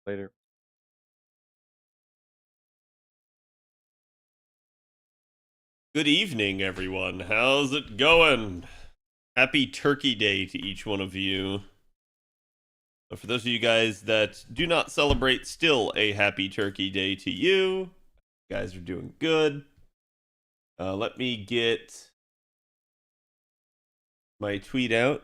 Later. Good evening, everyone. How's it going? Happy Turkey Day to each one of you. For those of you guys that do not celebrate, still a happy Turkey Day to you. You guys are doing good. Let me get my tweet out.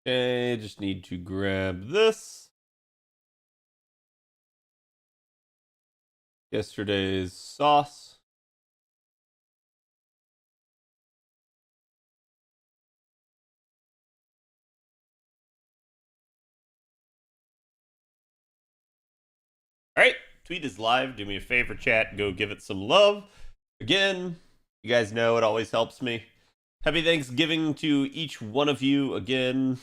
Okay, just need to grab this. Yesterday's sauce. All right, tweet is live. Do me a favor, chat. Go give it some love. Again, you guys know it always helps me. Happy Thanksgiving to each one of you again.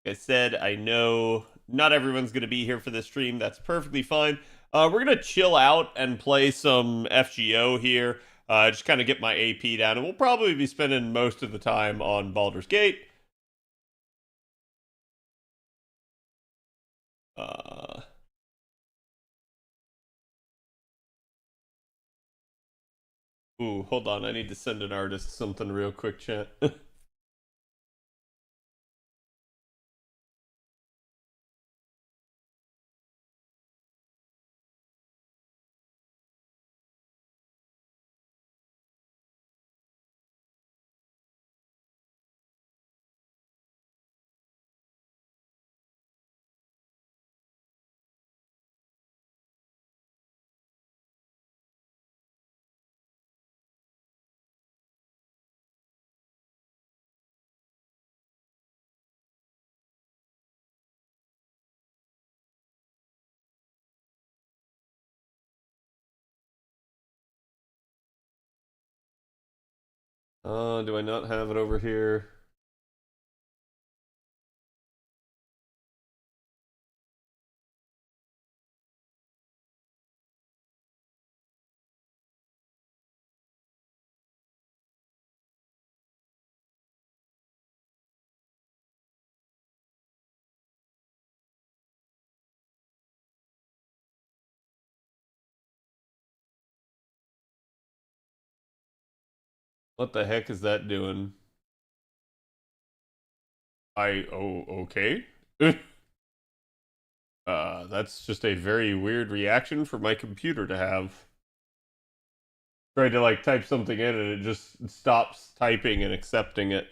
Like I said, I know not everyone's going to be here for this stream. That's perfectly fine. We're going to chill out and play some FGO here. Just kind of get my AP down, and we'll probably be spending most of the time on Baldur's Gate. Uh, ooh, hold on. I need to send an artist something real quick, chat. Do I not have it over here? What the heck is that doing? Okay. That's just a very weird reaction for my computer to have. Tried to like type something in and it just stops typing and accepting it.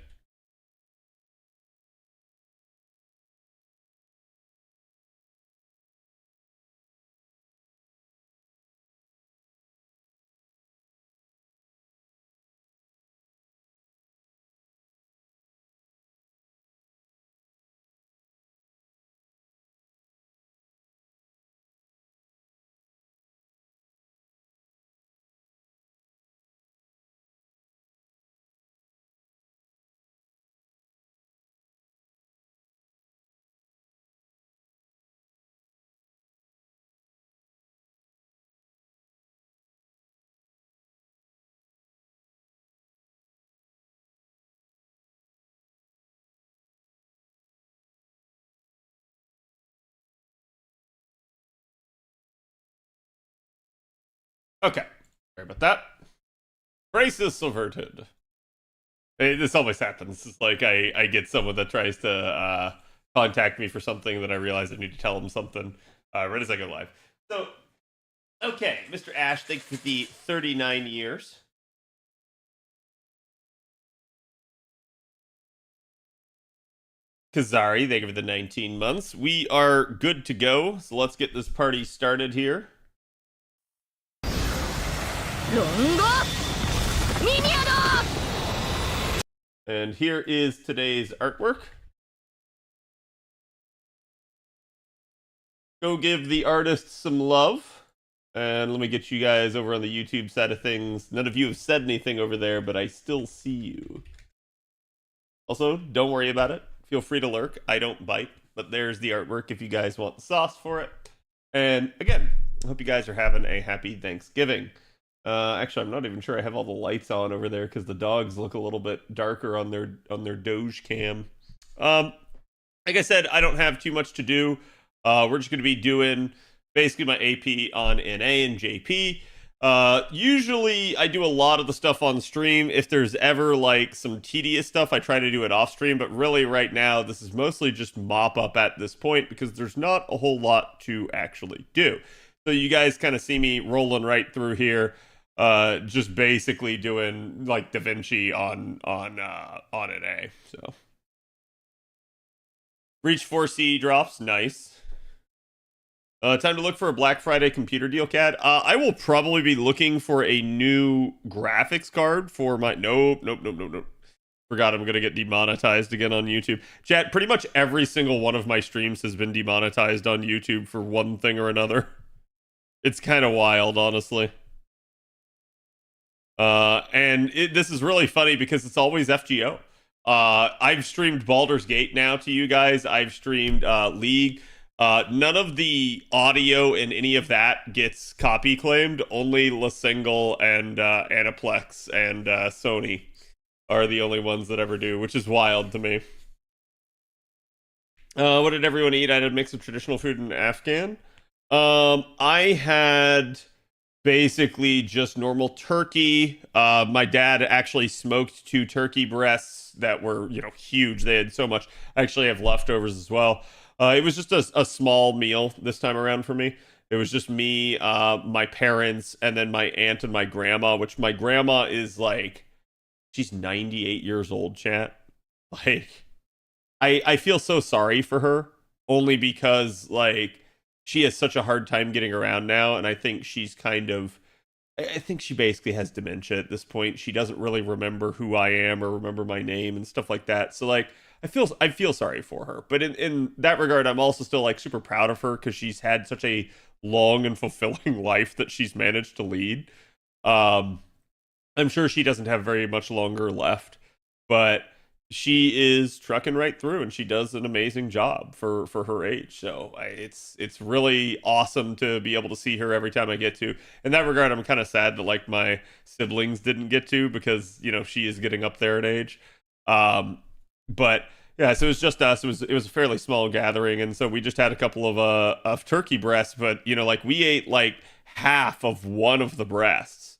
Okay. Sorry about that. Crisis averted. This always happens. It's like I get someone that tries to contact me for something, then I realize I need to tell them something right as I go live. So, okay, Mr. Ash, thank you for the 39 years. Kazari, thank you for the 19 months. We are good to go, so let's get this party started here. And here is today's artwork. Go give the artist some love. And let me get you guys over on the YouTube side of things. None of you have said anything over there, but I still see you. Also, don't worry about it. Feel free to lurk. I don't bite, but there's the artwork if you guys want the sauce for it. And again, I hope you guys are having a happy Thanksgiving. Actually, I'm not even sure I have all the lights on over there because the dogs look a little bit darker on their Doge cam. Like I said, I don't have too much to do. We're just going to be doing basically my AP on NA and JP. Usually I do a lot of the stuff on stream. If there's ever like some tedious stuff, I try to do it off stream, but really right now this is mostly just mop up at this point because there's not a whole lot to actually do. So you guys kind of see me rolling right through here, just basically doing like Da Vinci on NA. So Reach 4C drops, nice. Time to look for a Black Friday computer deal, CAD. I will probably be looking for a new graphics card for my... Nope. Forgot I'm going to get demonetized again on YouTube. Chat, pretty much every single one of my streams has been demonetized on YouTube for one thing or another. It's kind of wild, honestly. And this is really funny because it's always FGO. I've streamed Baldur's Gate now to you guys. I've streamed League. None of the audio in any of that gets copy claimed. Only La Single and Aniplex and Sony are the only ones that ever do, which is wild to me. What did everyone eat? I had a mix of traditional food and Afghan. I had basically just normal turkey. My dad actually smoked 2 turkey breasts that were, huge. They had so much. I actually have leftovers as well. It was just a small meal this time around for me. It was just me, my parents, and then my aunt and my grandma, which my grandma is like, she's 98 years old, chat. Like, I feel so sorry for her, only because, like, she has such a hard time getting around now, and I think she's I think she basically has dementia at this point. She doesn't really remember who I am or remember my name and stuff like that. So, like, I feel sorry for her, but in that regard, I'm also still like super proud of her because she's had such a long and fulfilling life that she's managed to lead. I'm sure she doesn't have very much longer left, but she is trucking right through, and she does an amazing job for her age. So it's really awesome to be able to see her every time I get to. In that regard, I'm kind of sad that like my siblings didn't get to because she is getting up there in age. But yeah, so it was just us. It was a fairly small gathering, and so we just had a couple of turkey breasts. But like we ate like half of one of the breasts,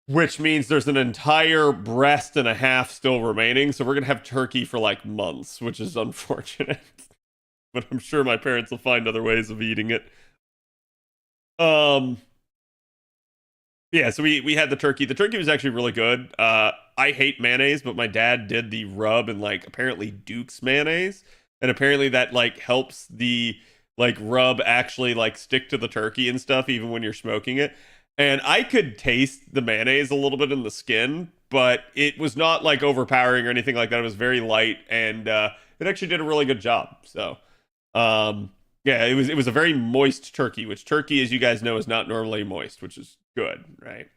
which means there's an entire breast and a half still remaining. So we're gonna have turkey for like months, which is unfortunate. But I'm sure my parents will find other ways of eating it. Yeah, so we had the turkey. The turkey was actually really good. I hate mayonnaise, but my dad did the rub and like apparently Duke's mayonnaise, and apparently that like helps the like rub actually like stick to the turkey and stuff even when you're smoking it. And I could taste the mayonnaise a little bit in the skin, but it was not like overpowering or anything like that. It was very light, and it actually did a really good job. So, yeah, it was a very moist turkey, which turkey, as you guys know, is not normally moist, which is good, right?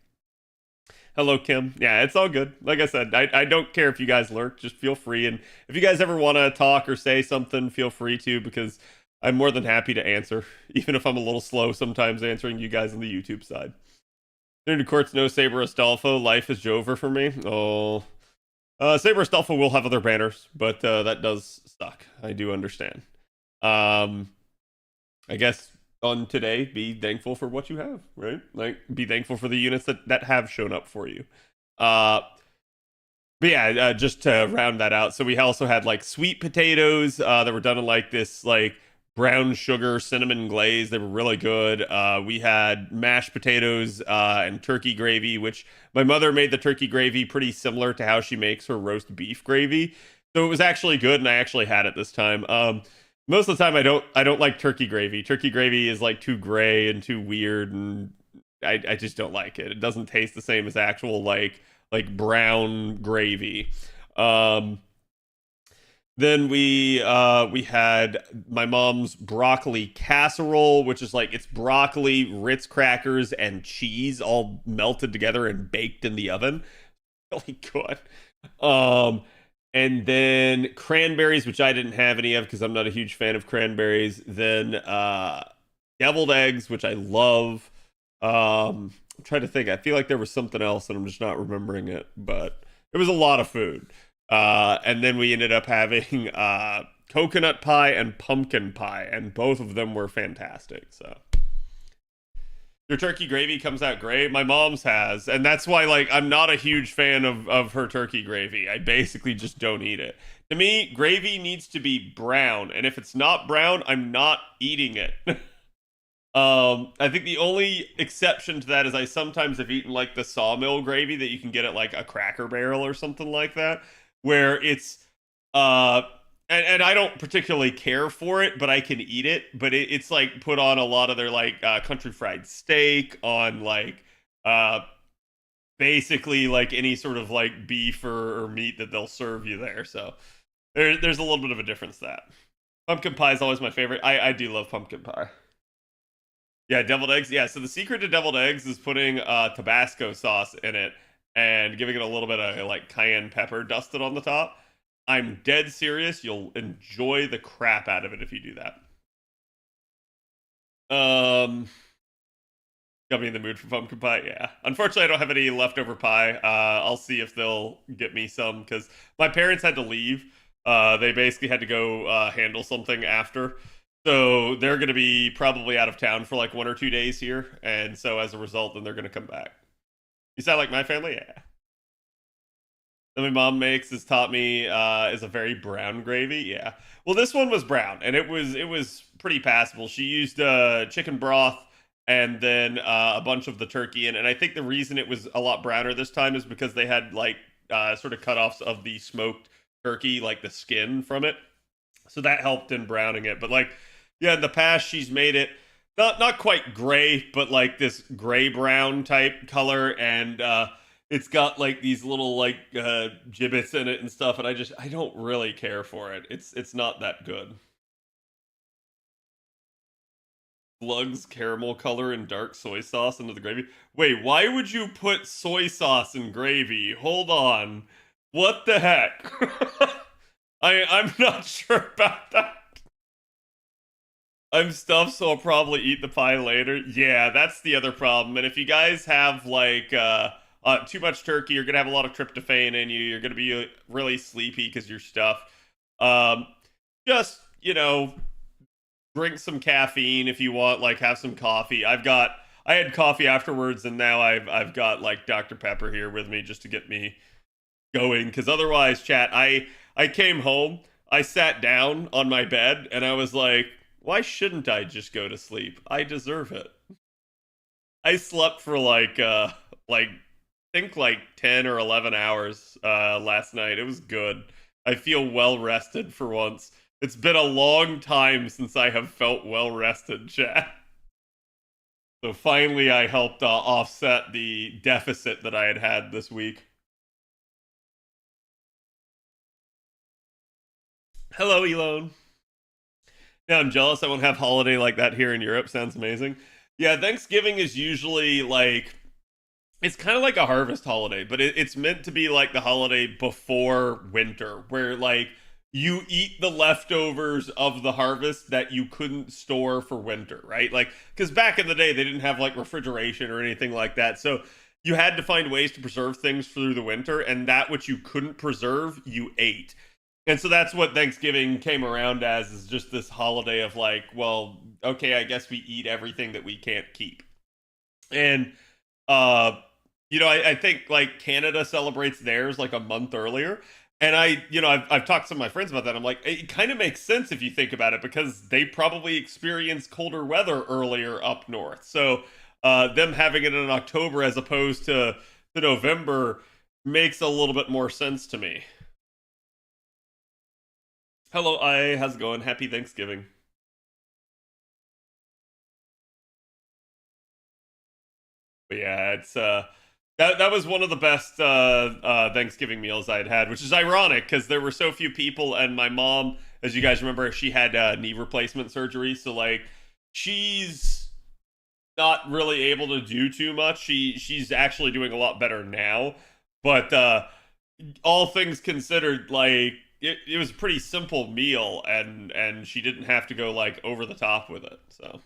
Hello, Kim. Yeah, it's all good. Like I said, I don't care if you guys lurk. Just feel free. And if you guys ever want to talk or say something, feel free to, because I'm more than happy to answer, even if I'm a little slow sometimes answering you guys on the YouTube side. Into courts, no Saber Astolfo. Life is over for me. Oh. Saber Astolfo will have other banners, but that does suck. I do understand. I guess on today, be thankful for what you have, right? Like, be thankful for the units that have shown up for you. But yeah, just to round that out, so we also had like sweet potatoes that were done in like this like brown sugar cinnamon glaze. They were really good. We had mashed potatoes and turkey gravy, which my mother made the turkey gravy pretty similar to how she makes her roast beef gravy. So it was actually good, and I actually had it this time. Most of the time, I don't like turkey gravy. Turkey gravy is like too gray and too weird, and I just don't like it. It doesn't taste the same as actual like brown gravy. Um, then we had my mom's broccoli casserole, which is like it's broccoli, Ritz crackers, and cheese all melted together and baked in the oven. Really good. Um, and then cranberries, which I didn't have any of because I'm not a huge fan of cranberries. Then deviled eggs, which I love. I'm trying to think. I feel like there was something else, and I'm just not remembering it. But it was a lot of food. And then we ended up having coconut pie and pumpkin pie, and both of them were fantastic. So your turkey gravy comes out great. My mom's has, and that's why like I'm not a huge fan of her turkey gravy. I basically just don't eat it. To me, gravy needs to be brown, and if it's not brown, I'm not eating it. I think the only exception to that is I sometimes have eaten like the sawmill gravy that you can get at like a Cracker Barrel or something like that, where it's and I don't particularly care for it, but I can eat it. But it's like put on a lot of their like country fried steak, on like basically like any sort of like beef or meat that they'll serve you there. So there's a little bit of a difference to that. Pumpkin pie is always my favorite. I do love pumpkin pie. Yeah, deviled eggs. Yeah, so the secret to deviled eggs is putting Tabasco sauce in it and giving it a little bit of like cayenne pepper dusted on the top. I'm dead serious. You'll enjoy the crap out of it if you do that. Got me in the mood for pumpkin pie. Yeah. Unfortunately, I don't have any leftover pie. I'll see if they'll get me some because my parents had to leave. They basically had to go handle something after. So they're going to be probably out of town for like 1 or 2 days here. And so as a result, then they're going to come back. You sound like my family? Yeah. That my mom makes has taught me is a very brown gravy. Yeah. Well, this one was brown, and it was pretty passable. She used chicken broth and then a bunch of the turkey in, and I think the reason it was a lot browner this time is because they had like sort of cutoffs of the smoked turkey, like the skin from it, so that helped in browning it. But like, yeah, in the past she's made it not quite gray, but like this gray brown type color, and it's got like these little like gibbets in it and stuff, and I don't really care for it. It's not that good. Slugs caramel color and dark soy sauce into the gravy. Wait, why would you put soy sauce in gravy? Hold on. What the heck? I'm not sure about that. I'm stuffed, so I'll probably eat the pie later. Yeah, that's the other problem. And if you guys have like too much turkey, you're gonna have a lot of tryptophan in you. You're gonna be really sleepy because you're stuffed. Um, just drink some caffeine if you want. Like, have some coffee. I had coffee afterwards, and now I've got like Dr. Pepper here with me just to get me going. Because otherwise, chat, I came home, I sat down on my bed, and I was like, why shouldn't I just go to sleep? I deserve it. I slept for like think like 10 or 11 hours last night. It was good. I feel well rested for once. It's been a long time since I have felt well rested, chat. So finally I helped offset the deficit that I had this week. Hello, Elon. Yeah, I'm jealous I won't have holiday like that here in Europe. Sounds amazing. Yeah, Thanksgiving is usually like it's kind of like a harvest holiday, but it's meant to be like the holiday before winter, where like you eat the leftovers of the harvest that you couldn't store for winter, right? Like, because back in the day, they didn't have like refrigeration or anything like that. So you had to find ways to preserve things through the winter, and that which you couldn't preserve, you ate. And so that's what Thanksgiving came around as, is just this holiday of like, well, okay, I guess we eat everything that we can't keep. And uh I think like Canada celebrates theirs like a month earlier. And I've talked to some of my friends about that. I'm like, it kind of makes sense if you think about it because they probably experience colder weather earlier up north. So them having it in October as opposed to November makes a little bit more sense to me. Hello, how's it going? Happy Thanksgiving. But yeah, it's that was one of the best Thanksgiving meals I'd had, which is ironic because there were so few people, and my mom, as you guys remember, she had knee replacement surgery, so like she's not really able to do too much. She's actually doing a lot better now, but all things considered, like it was a pretty simple meal, and she didn't have to go like over the top with it. So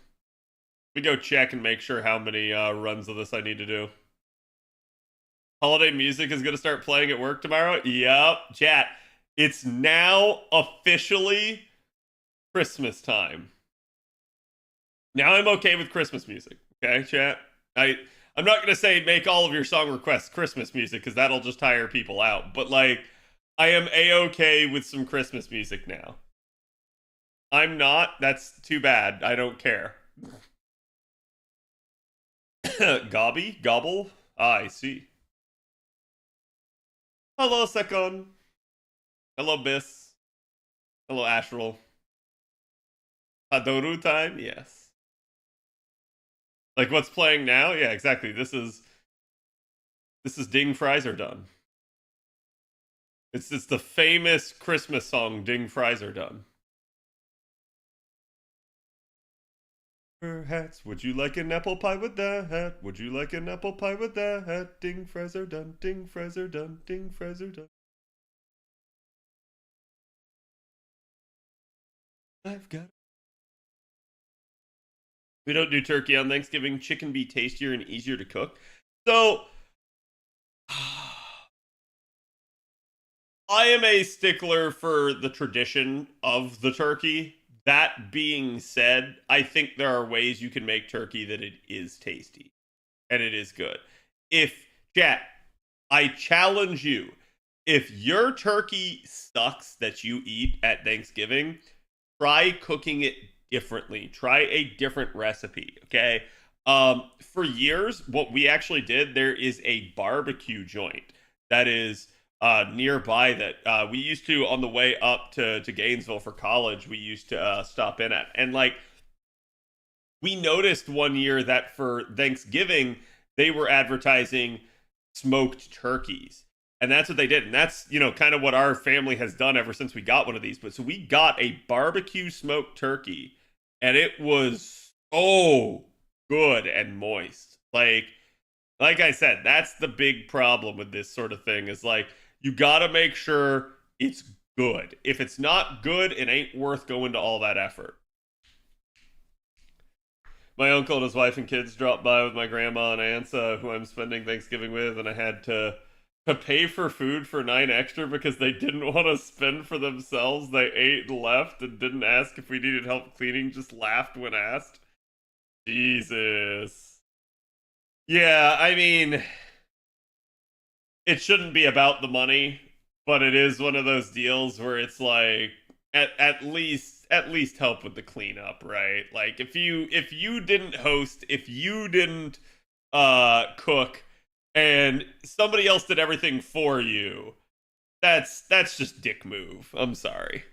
we go check and make sure how many runs of this I need to do. Holiday music is going to start playing at work tomorrow. Yep, chat. It's now officially Christmas time. Now I'm okay with Christmas music. Okay, chat. I'm not going to say make all of your song requests Christmas music because that'll just tire people out. But like, I am a-okay with some Christmas music now. I'm not. That's too bad. I don't care. Gobby? Gobble? Ah, I see. Hello, Sekon. Hello, Biss. Hello, Astral. Hadoru time? Yes. Like what's playing now? Yeah, exactly. This is Ding Fries Are Done. It's the famous Christmas song Ding Fries Are Done. Perhaps, would you like an apple pie with that? Would you like an apple pie with that? Ding fries are done, ding fries are done, ding fries are done. I've got. We don't do turkey on Thanksgiving. Chicken be tastier and easier to cook. So, I am a stickler for the tradition of the turkey. That being said, I think there are ways you can make turkey that it is tasty and it is good. If, chat, I challenge you, if your turkey sucks that you eat at Thanksgiving, try cooking it differently. Try a different recipe, okay? For years, what we actually did, there is a barbecue joint that is nearby that we used to on the way up to Gainesville for college. We used to stop in at, and like we noticed one year that for Thanksgiving they were advertising smoked turkeys. And that's what they did. And that's, kind of what our family has done ever since we got one of these. But so we got a barbecue smoked turkey and it was so good and moist. Like I said, that's the big problem with this sort of thing is like you got to make sure it's good. If it's not good, it ain't worth going to all that effort. My uncle and his wife and kids dropped by with my grandma and aunts, who I'm spending Thanksgiving with, and I had to pay for food for 9 extra because they didn't want to spend for themselves. They ate and left and didn't ask if we needed help cleaning. Just laughed when asked. Jesus. Yeah, I mean, it shouldn't be about the money, but it is one of those deals where it's like at least help with the cleanup, right? Like if you didn't host, if you didn't cook and somebody else did everything for you, that's just dick move. I'm sorry.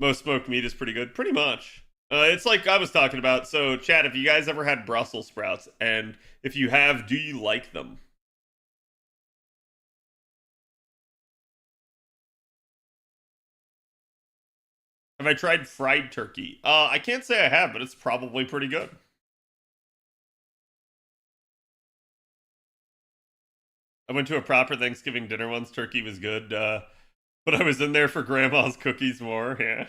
Most smoked meat is pretty good, pretty much. It's like I was talking about. So, Chad, if you guys ever had Brussels sprouts, and if you have, do you like them? Have I tried fried turkey? I can't say I have, but it's probably pretty good. I went to a proper Thanksgiving dinner once. Turkey was good, but I was in there for grandma's cookies more. Yeah.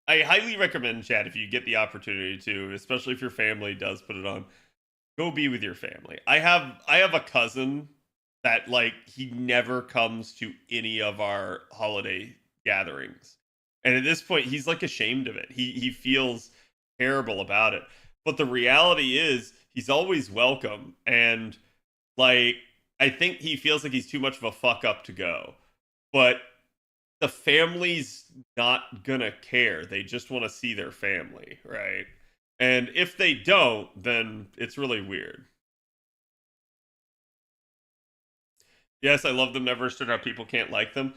I highly recommend, Chad, if you get the opportunity to, especially if your family does put it on, go be with your family. I have a cousin. that like he never comes to any of our holiday gatherings. And at this point he's like ashamed of it. He feels terrible about it. But the reality is he's always welcome, and like I think he feels like he's too much of a fuck up to go. But the family's not gonna care. They just want to see their family, right? And if they don't, then it's really weird. Yes, I love them. Never understood how people can't like them.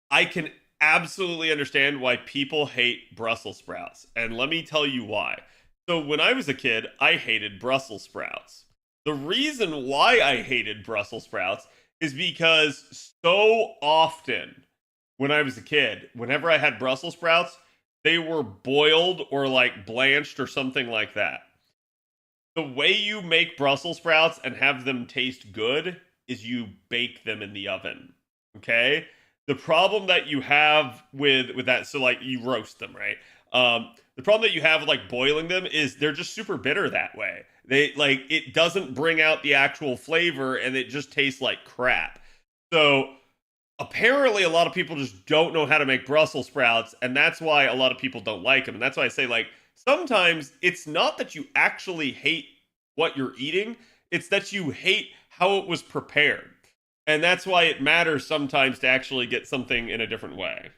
I can absolutely understand why people hate Brussels sprouts. And let me tell you why. So, when I was a kid, I hated Brussels sprouts. The reason why I hated Brussels sprouts is because so often when I was a kid, whenever I had Brussels sprouts, they were boiled or like blanched or something like that. The way you make Brussels sprouts and have them taste good is you bake them in the oven. Okay? The problem that you have with that, so like you roast them, right? The problem that you have with like boiling them is they're just super bitter that way. They like it doesn't bring out the actual flavor and it just tastes like crap. So apparently a lot of people just don't know how to make Brussels sprouts, and that's why a lot of people don't like them. And that's why I say like sometimes it's not that you actually hate what you're eating, it's that you hate how it was prepared. And that's why it matters sometimes to actually get something in a different way.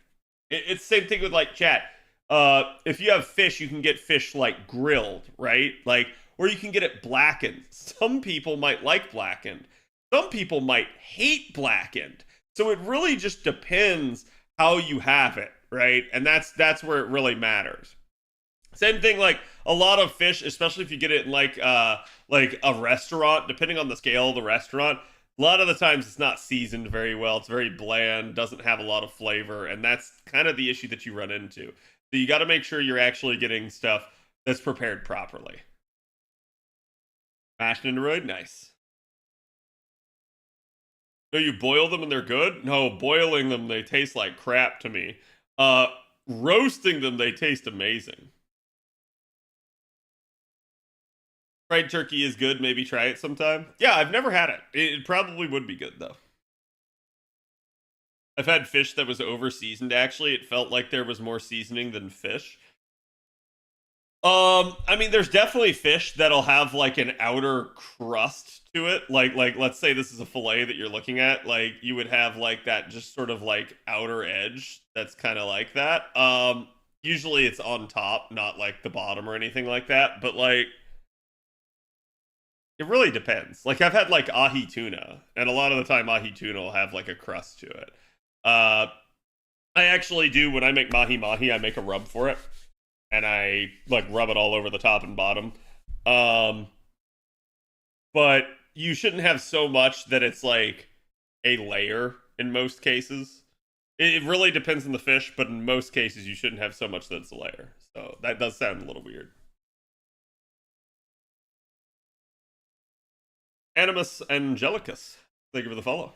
It's the same thing with like chat. If you have fish, you can get fish like grilled, right? Like, or you can get it blackened. Some people might like blackened. Some people might hate blackened. So it really just depends how you have it, right? And that's where it really matters. Same thing, like a lot of fish, especially if you get it in like a restaurant, depending on the scale of the restaurant, a lot of the times it's not seasoned very well. It's very bland, doesn't have a lot of flavor, and that's kind of the issue that you run into. So you got to make sure you're actually getting stuff that's prepared properly. Mashed into roid, nice. No, you boil them and they're good? No, boiling them, they taste like crap to me. Roasting them, they taste amazing. Fried turkey is good. Maybe try it sometime. Yeah, I've never had it. It probably would be good, though. I've had fish that was over seasoned, actually. It felt like there was more seasoning than fish. I mean, there's definitely fish that'll have like an outer crust to it. Like let's say this is a fillet that you're looking at. Like you would have like that just sort of like outer edge that's kind of like that. Usually it's on top, not like the bottom or anything like that. But like it really depends. Like I've had like ahi tuna, and a lot of the time ahi tuna will have like a crust to it. Uh, I actually do when I make mahi mahi, I make a rub for it, and I like rub it all over the top and bottom. Um, but you shouldn't have so much that it's like a layer in most cases. It really depends on the fish, but in most cases you shouldn't have so much that it's a layer. So that does sound a little weird. Animus Angelicus, thank you for the follow.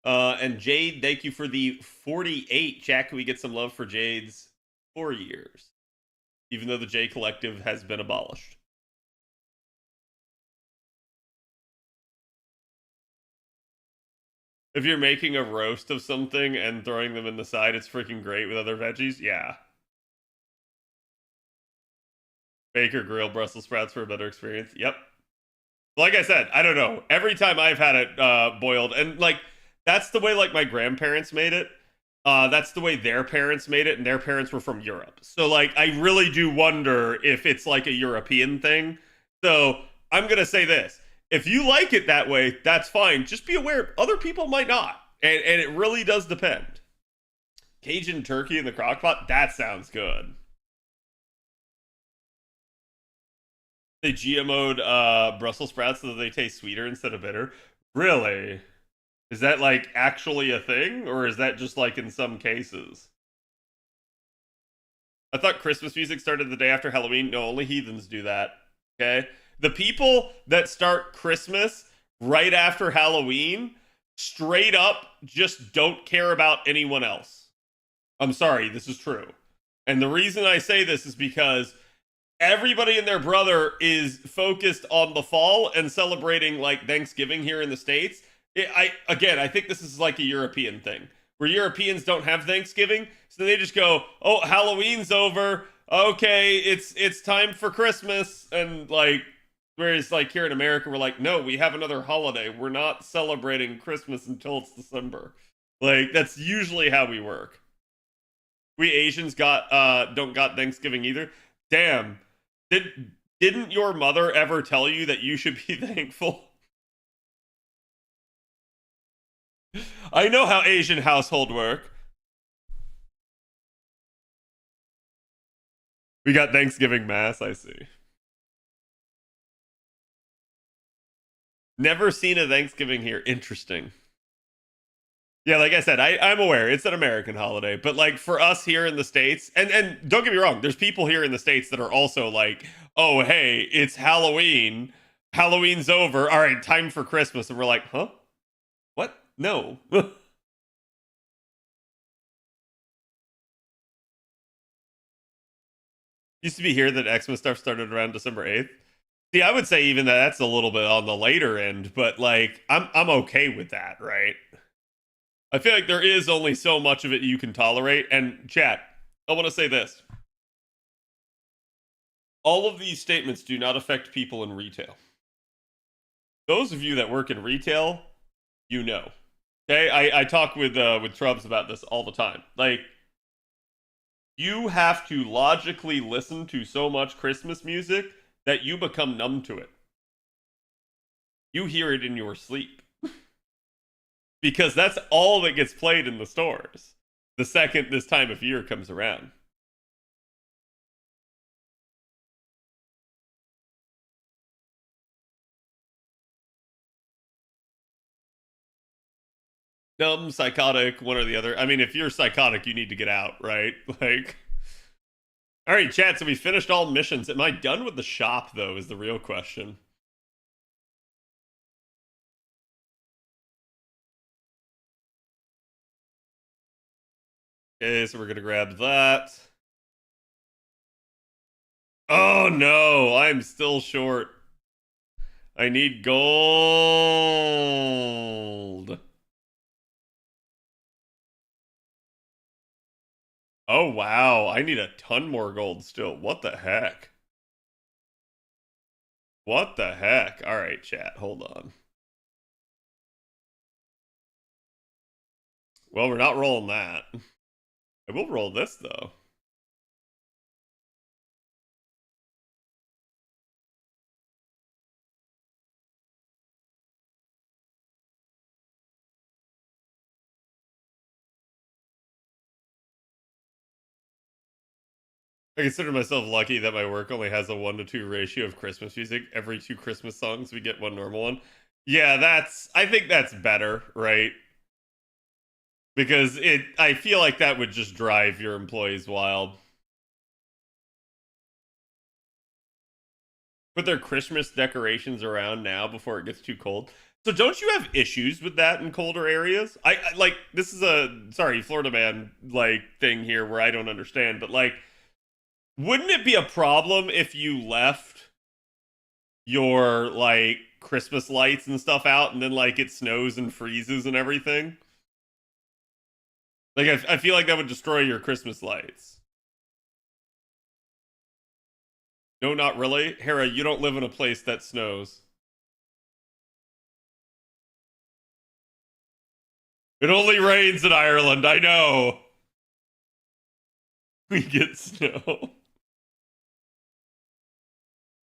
And Jade, thank you for the 48. Jack, can we get some love for Jade's 4 years? Even though the J Collective has been abolished. If you're making a roast of something and throwing them in the side, it's freaking great with other veggies. Yeah. Bake or grill Brussels sprouts for a better experience. Yep. Like I said, I don't know. Every time I've had it boiled, and like that's the way like my grandparents made it. That's the way their parents made it, and their parents were from Europe. So like I really do wonder if it's like a European thing. So I'm gonna say this. If you like it that way, that's fine. Just be aware other people might not. And it really does depend. Cajun turkey in the crock pot, that sounds good. They GMO'd Brussels sprouts so that they taste sweeter instead of bitter. Really? Is that like actually a thing, or is that just like in some cases? I thought Christmas music started the day after Halloween. No, only heathens do that. Okay? The people that start Christmas right after Halloween straight up just don't care about anyone else. I'm sorry, this is true. And the reason I say this is because everybody and their brother is focused on the fall and celebrating like Thanksgiving here in the States. I think this is like a European thing where Europeans don't have Thanksgiving, so they just go, "Oh, Halloween's over. Okay, it's time for Christmas." And like whereas like here in America we're like, "No, we have another holiday. We're not celebrating Christmas until it's December." Like that's usually how we work. We Asians got don't got Thanksgiving either. Damn. Didn't your mother ever tell you that you should be thankful? I know how Asian household work. We got Thanksgiving mass, I see. Never seen a Thanksgiving here. Interesting. Yeah, like I said, I'm aware it's an American holiday, but like for us here in the States, and don't get me wrong, there's people here in the States that are also like, oh hey, it's Halloween. Halloween's over. All right, time for Christmas. And we're like, huh? What? No. Used to be here that Xmas stuff started around December 8th. See, I would say even that's a little bit on the later end, but like I'm okay with that, right? I feel like there is only so much of it you can tolerate. And chat, I want to say this. All of these statements do not affect people in retail. Those of you that work in retail, you know. Okay, I talk with Trubs about this all the time. Like, you have to logically listen to so much Christmas music that you become numb to it. You hear it in your sleep. Because that's all that gets played in the stores the second this time of year comes around. Numb, psychotic, one or the other. I mean, if you're psychotic, you need to get out, right? Like, all right, chat. So we finished all missions. Am I done with the shop, though? Is the real question. Okay, so we're gonna grab that. Oh no, I'm still short. I need gold. Oh wow, I need a ton more gold still. What the heck? What the heck? All right, chat, hold on. Well, we're not rolling that. I will roll this though. I consider myself lucky that my work only has a 1-to-2 ratio of Christmas music. Every 2 Christmas songs, we get one normal one. Yeah, I think that's better, right? Because I feel like that would just drive your employees wild. Put their Christmas decorations around now before it gets too cold. So don't you have issues with that in colder areas? I like this is a sorry, Florida man like thing here where I don't understand, but like wouldn't it be a problem if you left your like Christmas lights and stuff out and then like it snows and freezes and everything? Like I feel like that would destroy your Christmas lights. No, not really. Hera, you don't live in a place that snows. It only rains in Ireland, I know. We get snow.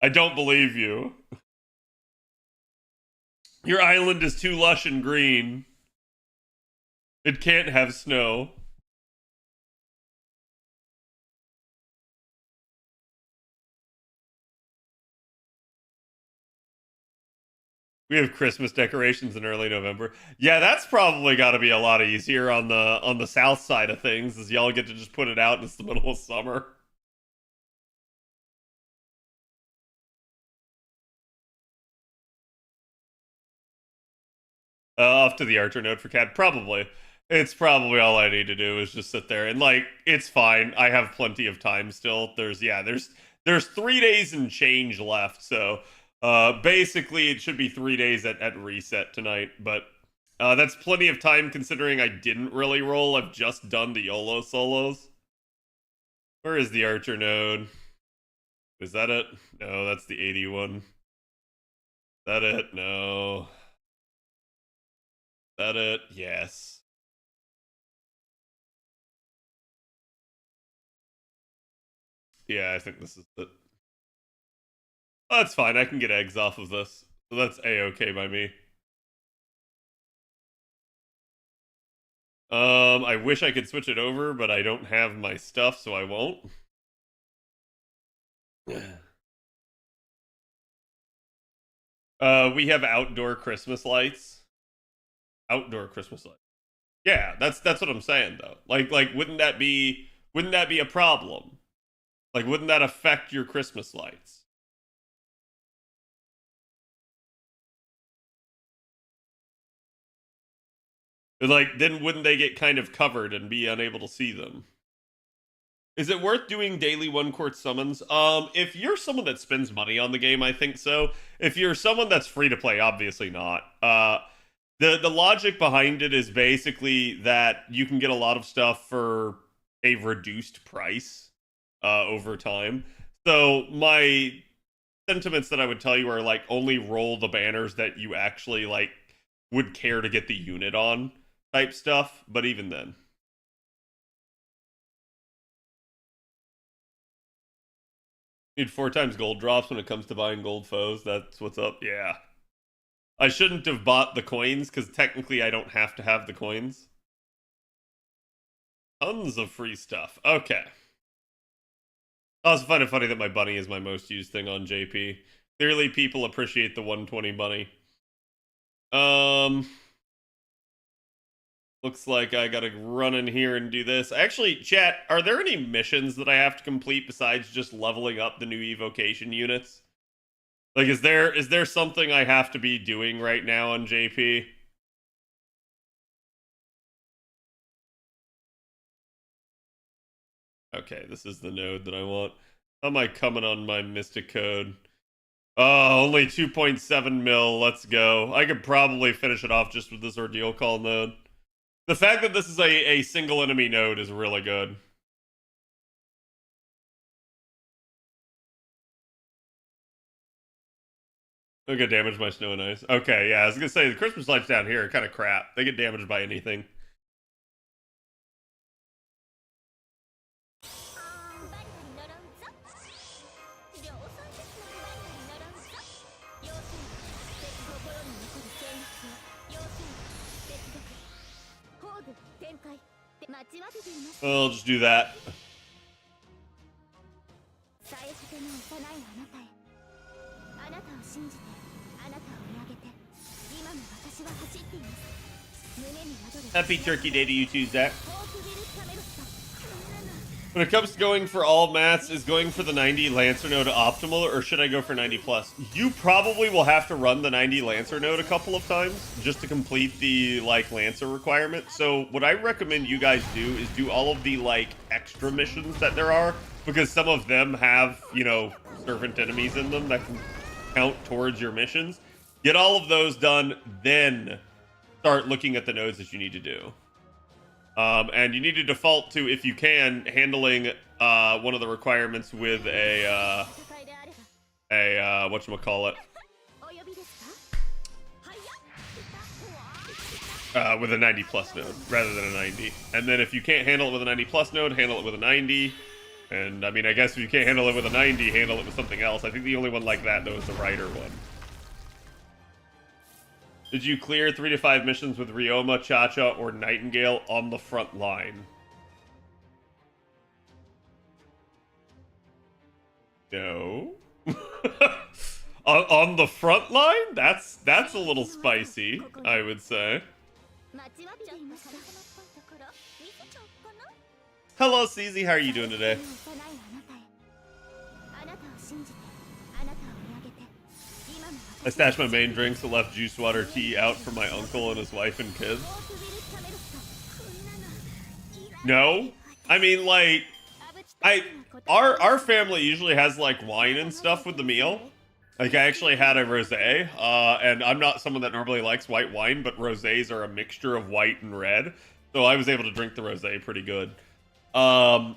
I don't believe you. Your island is too lush and green. It can't have snow. We have Christmas decorations in early November. Yeah, that's probably got to be a lot easier on the south side of things, as y'all get to just put it out and it's the middle of summer. Off to the Archer note for Cat. Probably. It's probably all I need to do is just sit there and like it's fine. I have plenty of time still. There's 3 days and change left, so basically it should be 3 days at reset tonight, but That's plenty of time considering I didn't really roll. I've just done the YOLO solos. Where is the Archer node? Is that it? No, that's the 81. Is that it? No. Is that it? Yes. Yeah, I think this is it. Oh, that's fine. I can get eggs off of this. So that's A-okay by me. I wish I could switch it over, but I don't have my stuff, so I won't. We have outdoor Christmas lights. Outdoor Christmas lights. Yeah, that's what I'm saying though. Like wouldn't that be a problem? Like wouldn't that affect your Christmas lights? Like then wouldn't they get kind of covered and be unable to see them? Is it worth doing daily one court summons? If you're someone that spends money on the game, I think so. If you're someone that's free to play, obviously not. The logic behind it is basically that you can get a lot of stuff for a reduced price over time. So my sentiments that I would tell you are like only roll the banners that you actually like would care to get the unit on type stuff. But even then. Need 4 times gold drops when it comes to buying gold foes. That's what's up. Yeah. I shouldn't have bought the coins because technically I don't have to have the coins. Tons of free stuff. Okay. I also find it funny that my bunny is my most used thing on JP. Clearly people appreciate the 120 bunny. Looks like I gotta run in here and do this. Actually, chat, are there any missions that I have to complete besides just leveling up the new evocation units? Like, is there something I have to be doing right now on JP? Okay, this is the node that I want. How am I coming on my Mystic code? Oh, only 2.7 mil. Let's go. I could probably finish it off just with this ordeal call node. The fact that this is a single enemy node is really good. They'll get damaged by snow and ice. Okay, yeah, I was gonna say the Christmas lights down here are kind of crap. They get damaged by anything. I'll just do that. Happy Turkey Day to you too, Zach. When it comes to going for all mats, is going for the 90 Lancer node optimal, or should I go for 90 plus? You probably will have to run the 90 Lancer node a couple of times just to complete the like Lancer requirement. So what I recommend you guys do is do all of the like extra missions that there are, because some of them have, you know, servant enemies in them that can count towards your missions. Get all of those done, then start looking at the nodes that you need to do. And you need to default to, if you can, handling one of the requirements with a whatchamacallit, with a 90 plus node rather than a 90. And then if you can't handle it with a 90 plus node, handle it with a 90. And I mean, I guess if you can't handle it with a 90, handle it with something else. I think the only one like that though is the Rider one. Did you clear 3 to 5 missions with Ryoma, Cha-Cha, or Nightingale on the front line? No. on the front line? That's a little spicy, I would say. Hello, CZ. How are you doing today? I stashed my main drinks and left juice water tea out for my uncle and his wife and kids. No, I mean like, our family usually has like wine and stuff with the meal. Like, I actually had a rosé, and I'm not someone that normally likes white wine, but rosés are a mixture of white and red, so I was able to drink the rosé pretty good. But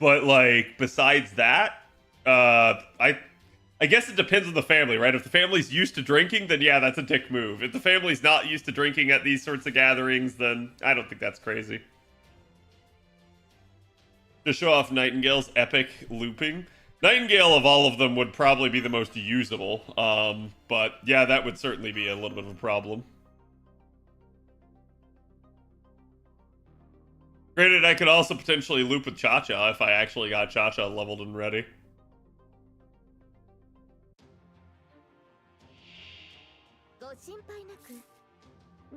like, besides that, I guess it depends on the family, right? If the family's used to drinking, then yeah, that's a dick move. If the family's not used to drinking at these sorts of gatherings, then I don't think that's crazy. To show off Nightingale's epic looping. Nightingale of all of them would probably be the most usable. But yeah, that would certainly be a little bit of a problem. Granted, I could also potentially loop with Cha-Cha if I actually got Cha-Cha leveled and ready.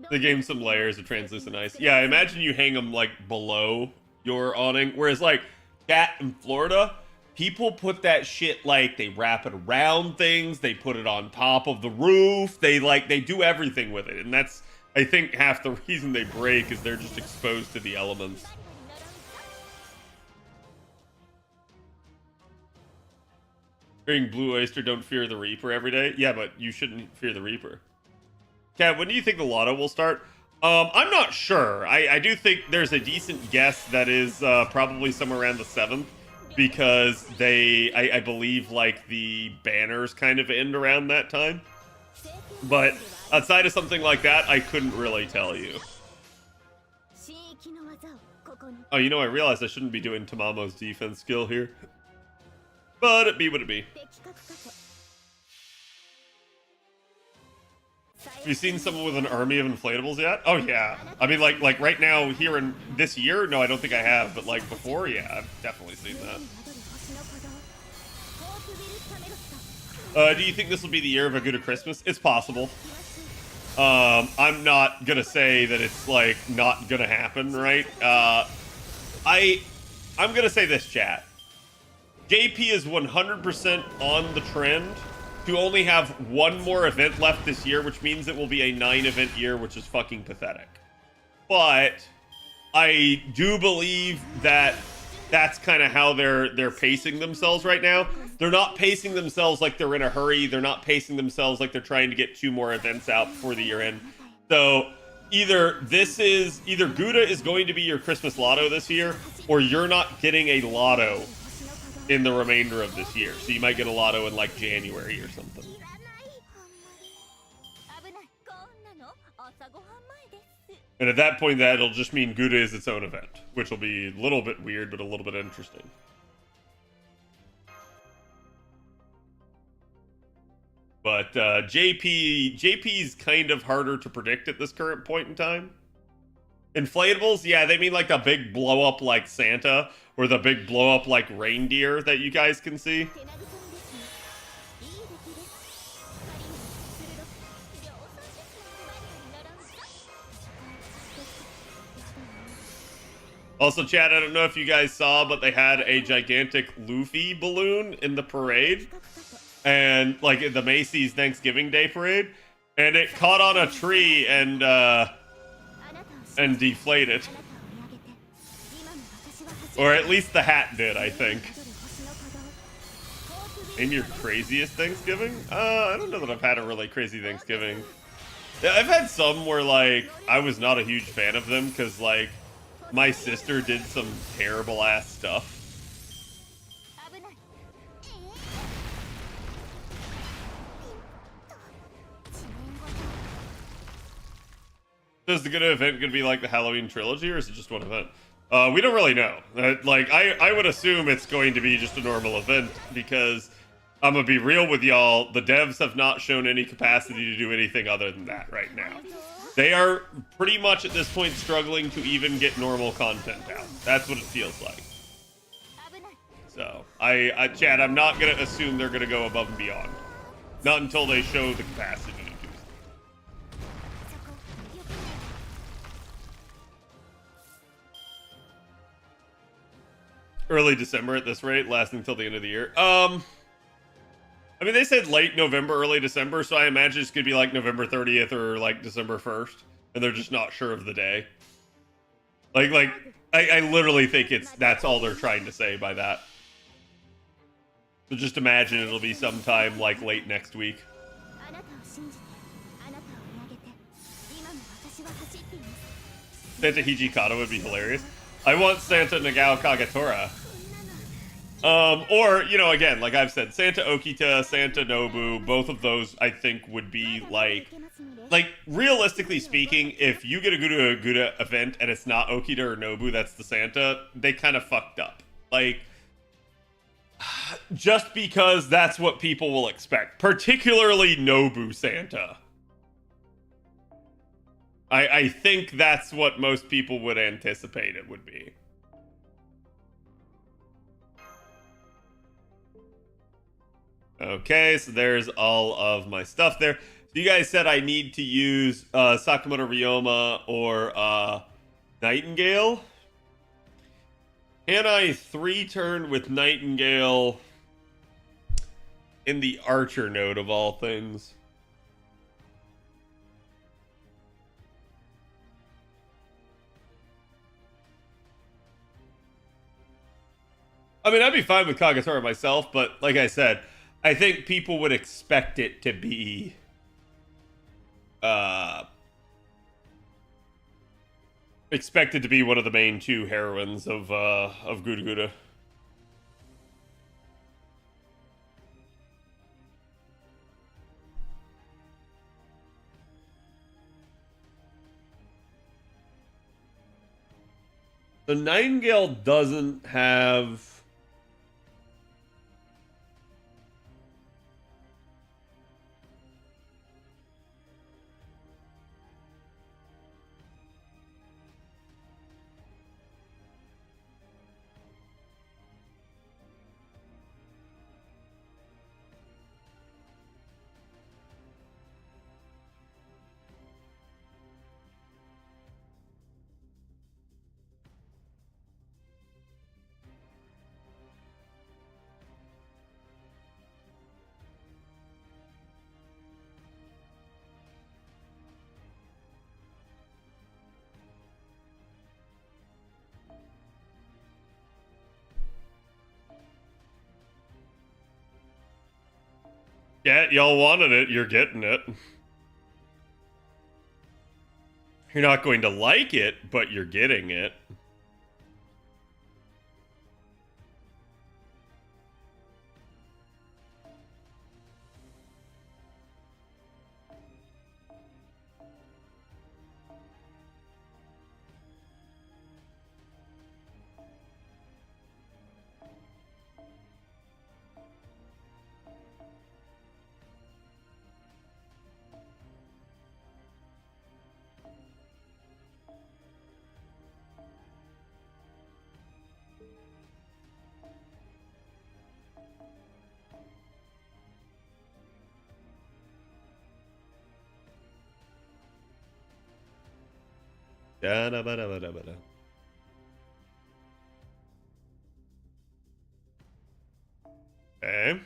They gave him some layers of translucent ice. Yeah, I imagine you hang them like below your awning. Whereas like Cat in Florida, people put that shit like they wrap it around things, they put it on top of the roof, they do everything with it. And that's, I think, half the reason they break is they're just exposed to the elements. Hearing Blue Oyster don't fear the Reaper every day. Yeah, but you shouldn't fear the Reaper. Kat, when do you think the lotto will start? I'm not sure. I do think there's a decent guess that is probably somewhere around the 7th, because I believe like the banners kind of end around that time. But outside of something like that, I couldn't really tell you. Oh, you know, I realized I shouldn't be doing Tamamo's defense skill here. But it be what it be. Have you seen someone with an army of inflatables yet? Oh yeah. I mean, like right now here in this year, no, I don't think I have. But like before, yeah, I've definitely seen that. Do you think this will be the year of a good Christmas? It's possible. I'm not gonna say that it's like not gonna happen, right? I'm gonna say this, chat. JP is 100% on the trend to only have one more event left this year, which means it will be a 9-event year, which is fucking pathetic. But I do believe that that's kind of how they're pacing themselves right now. They're not pacing themselves like they're in a hurry. They're not pacing themselves like they're trying to get 2 more events out before the year end. So either Gouda is going to be your Christmas lotto this year, or you're not getting a lotto in the remainder of this year. So you might get a lotto in like January or something. And at that point, that'll just mean Gouda is its own event, which will be a little bit weird, but a little bit interesting. But JP's kind of harder to predict at this current point in time. Inflatables, yeah, they mean like the big blow up like Santa, or the big blow up like reindeer that you guys can see. Also, chat, I don't know if you guys saw, but they had a gigantic Luffy balloon in the parade. And, like, in the Macy's Thanksgiving Day parade. And it caught on a tree and deflated. Or at least the hat did, I think. Name your craziest Thanksgiving? I don't know that I've had a really crazy Thanksgiving. Yeah, I've had some where, like, I was not a huge fan of them because, like, my sister did some terrible ass stuff. Is the good event going to be like the Halloween trilogy, or is it just one event? We don't really know. Like, I would assume it's going to be just a normal event, because I'm going to be real with y'all, the devs have not shown any capacity to do anything other than that right now. They are pretty much at this point struggling to even get normal content out. That's what it feels like. So, Chad, I'm not going to assume they're going to go above and beyond. Not until they show the capacity to do so. Early December at this rate, lasting until the end of the year. I mean, they said late November, early December, so I imagine it's going to be like November 30th or like December 1st, and they're just not sure of the day. I literally think that's all they're trying to say by that. So just imagine it'll be sometime like late next week. Santa Hijikata would be hilarious. I want Santa Nagao Kagatora. Or, you know, again, like I've said, Santa Okita, Santa Nobu, both of those I think would be like realistically speaking, if you get a Guda event and it's not Okita or Nobu, that's the Santa, they kind of fucked up. Like, just because that's what people will expect, particularly Nobu Santa. I think that's what most people would anticipate it would be. Okay, so there's all of my stuff there. So you guys said I need to use Sakamoto Ryoma or Nightingale. Can I 3-turn with Nightingale in the Archer node of all things? I mean, I'd be fine with Kagatora myself, but like I said, I think people would expect it to be expected to be one of the main two heroines of Guda Guda. The Nightingale doesn't have... Yeah, y'all wanted it, you're getting it. You're not going to like it, but you're getting it. Da-da-ba-da-ba-da-ba-da. Okay.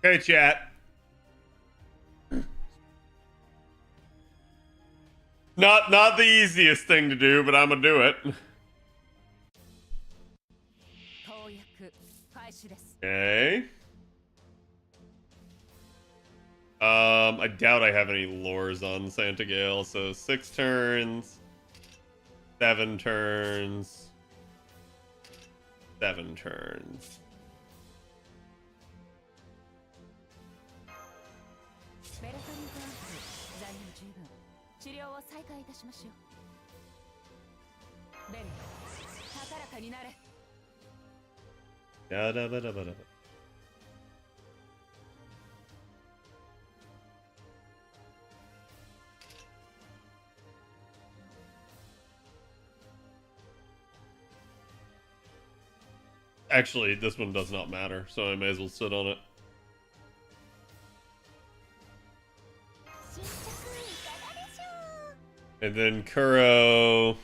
Okay, chat. Not the easiest thing to do, but I'm gonna do it. Okay. I doubt I have any lures on Santa Gale, so 6 turns, 7 turns, 7 turns. Da-da-ba-da-ba-da-ba. Actually, this one does not matter, so I may as well sit on it. And then Kuro.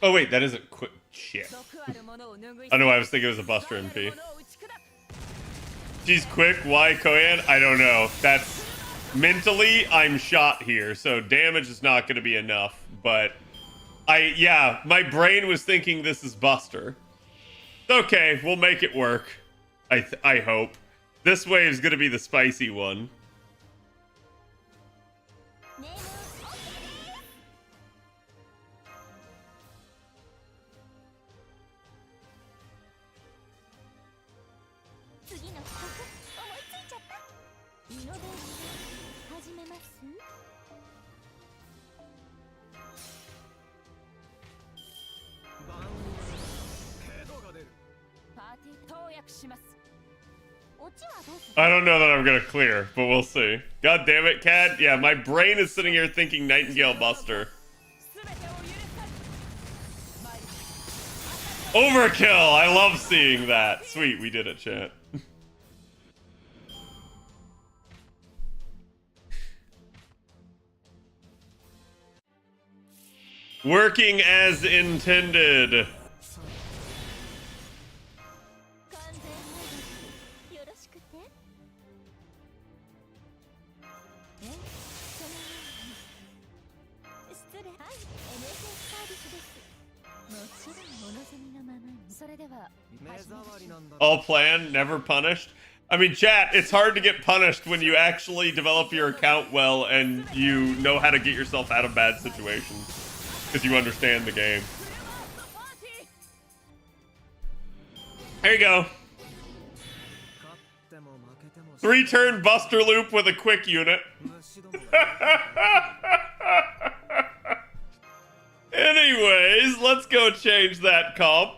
Oh wait, that isn't quick. Shit. I know, I was thinking it was a Buster MP. She's quick. Why Koyan? I don't know. That's mentally, I'm shot here, so damage is not going to be enough. But yeah, my brain was thinking this is Buster. Okay, we'll make it work. I hope. This wave is going to be the spicy one. I don't know that I'm gonna clear, but we'll see. God damn it, Cad. Yeah, my brain is sitting here thinking Nightingale Buster. Overkill! I love seeing that. Sweet, we did it, chat. Working as intended. All planned, never punished. I mean, chat, it's hard to get punished when you actually develop your account well and you know how to get yourself out of bad situations. Because you understand the game. There you go. 3-turn Buster Loop with a quick unit. Anyways, let's go change that comp.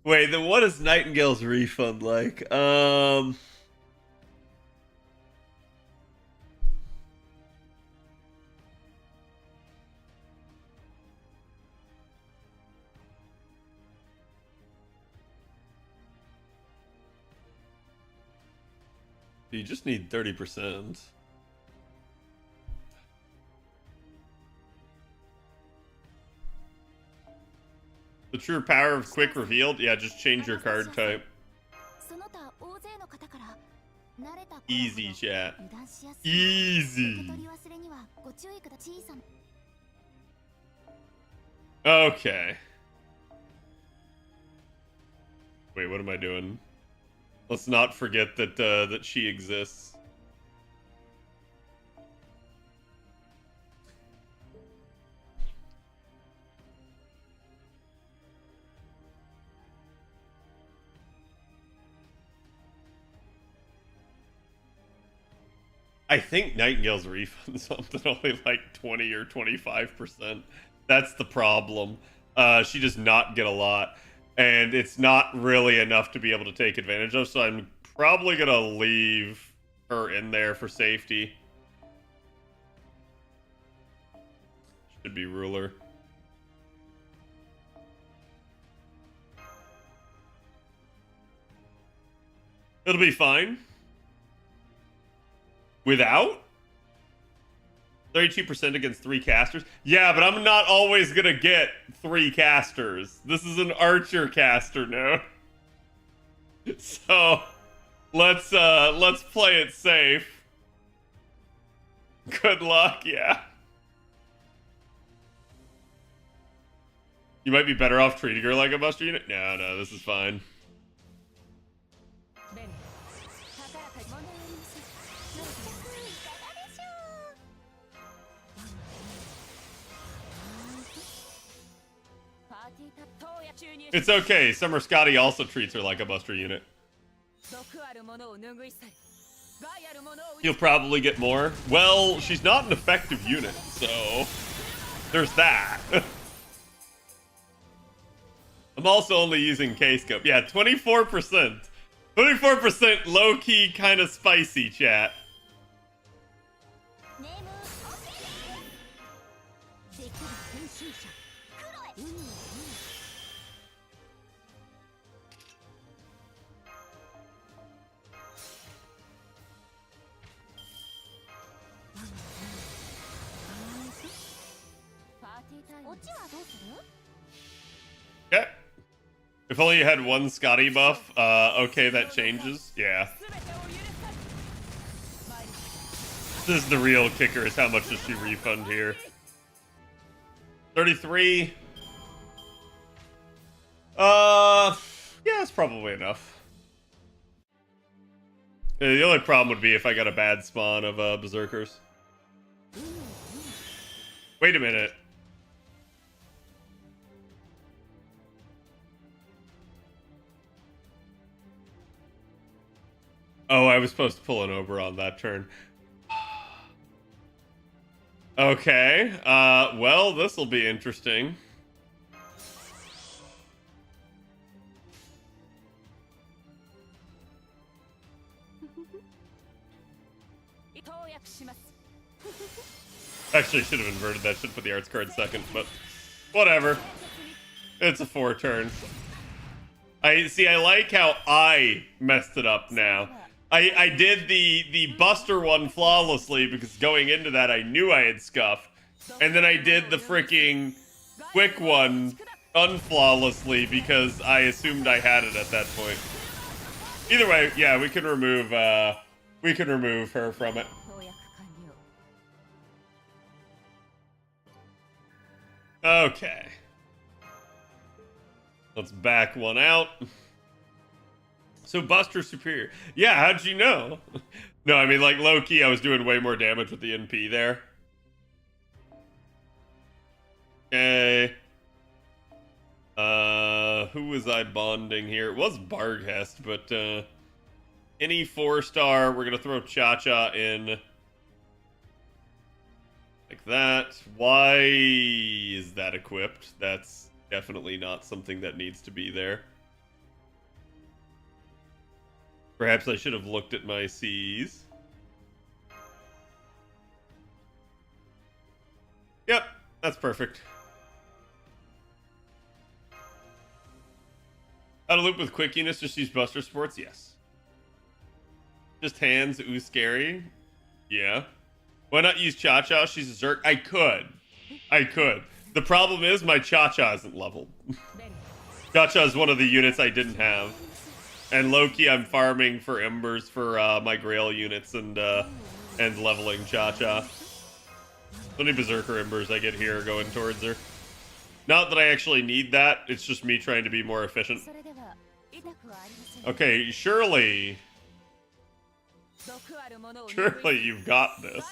Wait, then what is Nightingale's refund like? You just need 30%. The true power of quick revealed? Yeah, just change your card type. Easy, chat. Easy. Okay. Wait, what am I doing? Let's not forget that that she exists. I think Nightingale's refund something only like 20 or 25%. That's the problem. She does not get a lot. And it's not really enough to be able to take advantage of, so I'm probably going to leave her in there for safety. Should be ruler. It'll be fine. Without? 32% against 3 casters? Yeah, but I'm not always gonna get 3 casters. This is an archer caster node. So let's play it safe. Good luck, yeah. You might be better off treating her like a Buster unit. No, this is fine. It's okay. Summer Scotty also treats her like a buster unit. You'll probably get more. Well, she's not an effective unit, so there's that. I'm also only using K-Scope. Yeah, 24%. 24% low-key kind of spicy, chat. Okay. If only you had one Scotty buff. Okay, that changes. Yeah. This is the real kicker, is how much does she refund here? 33. Yeah, that's probably enough. The only problem would be if I got a bad spawn of Berserkers. Wait a minute. Oh, I was supposed to pull an Oberon that turn. Okay, well, this'll be interesting. Actually, should have inverted that. Should put the arts card second, but whatever. It's a 4 turn. I like how I messed it up now. I did the Buster one flawlessly because going into that I knew I had scuffed. And then I did the freaking quick one unflawlessly because I assumed I had it at that point. Either way, yeah, we can remove her from it. Okay. Let's back one out. So Buster superior. Yeah, how'd you know? No, I mean, like, low-key, I was doing way more damage with the NP there. Okay. Who was I bonding here? It was Barghest, but, any 4-star, we're gonna throw Cha-Cha in. Like that. Why is that equipped? That's definitely not something that needs to be there. Perhaps I should have looked at my C's. Yep, that's perfect. Out of loop with quick units, just use Buster Sports? Yes. Just hands, ooh, scary. Yeah. Why not use Cha-Cha? She's a Zerk. I could. The problem is my Cha-Cha isn't leveled. Cha-Cha is one of the units I didn't have. And low-key, I'm farming for embers for my Grail units and leveling Cha-Cha. How many Berserker embers I get here going towards her? Not that I actually need that, it's just me trying to be more efficient. Okay, surely you've got this.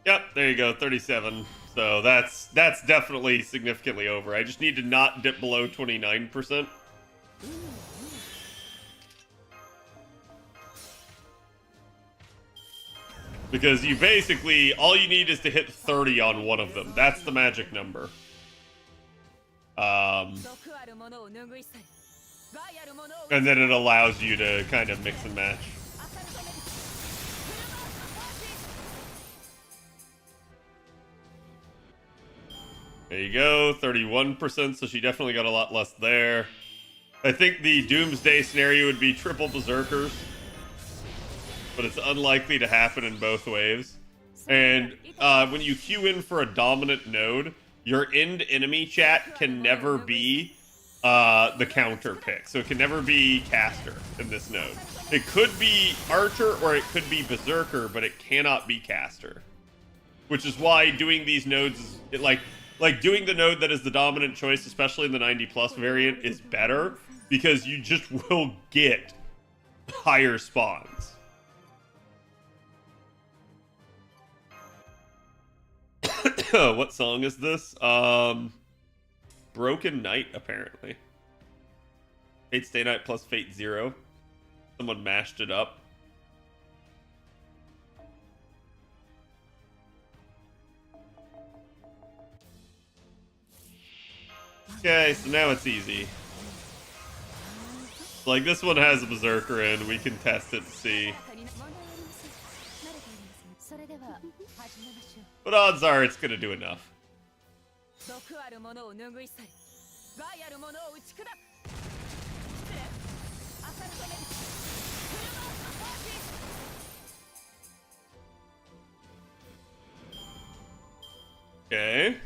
Yep, there you go, 37. So that's definitely significantly over. I just need to not dip below 29%. Because you basically, all you need is to hit 30 on one of them. That's the magic number. And then it allows you to kind of mix and match. There you go, 31%, so she definitely got a lot less there. I think the Doomsday scenario would be triple Berserkers, but it's unlikely to happen in both waves. And when you queue in for a dominant node, your end enemy chat can never be the counter pick. So it can never be caster in this node. It could be archer or it could be berserker, but it cannot be caster. Which is why doing these nodes is like doing the node that is the dominant choice, especially in the 90+ variant, is better because you just will get higher spawns. What song is this? Broken Night, apparently. Fate Stay Night plus Fate Zero. Someone mashed it up. Okay, so now it's easy. Like, this one has a Berserker in. We can test it to see. But odds are it's gonna do enough. Okay.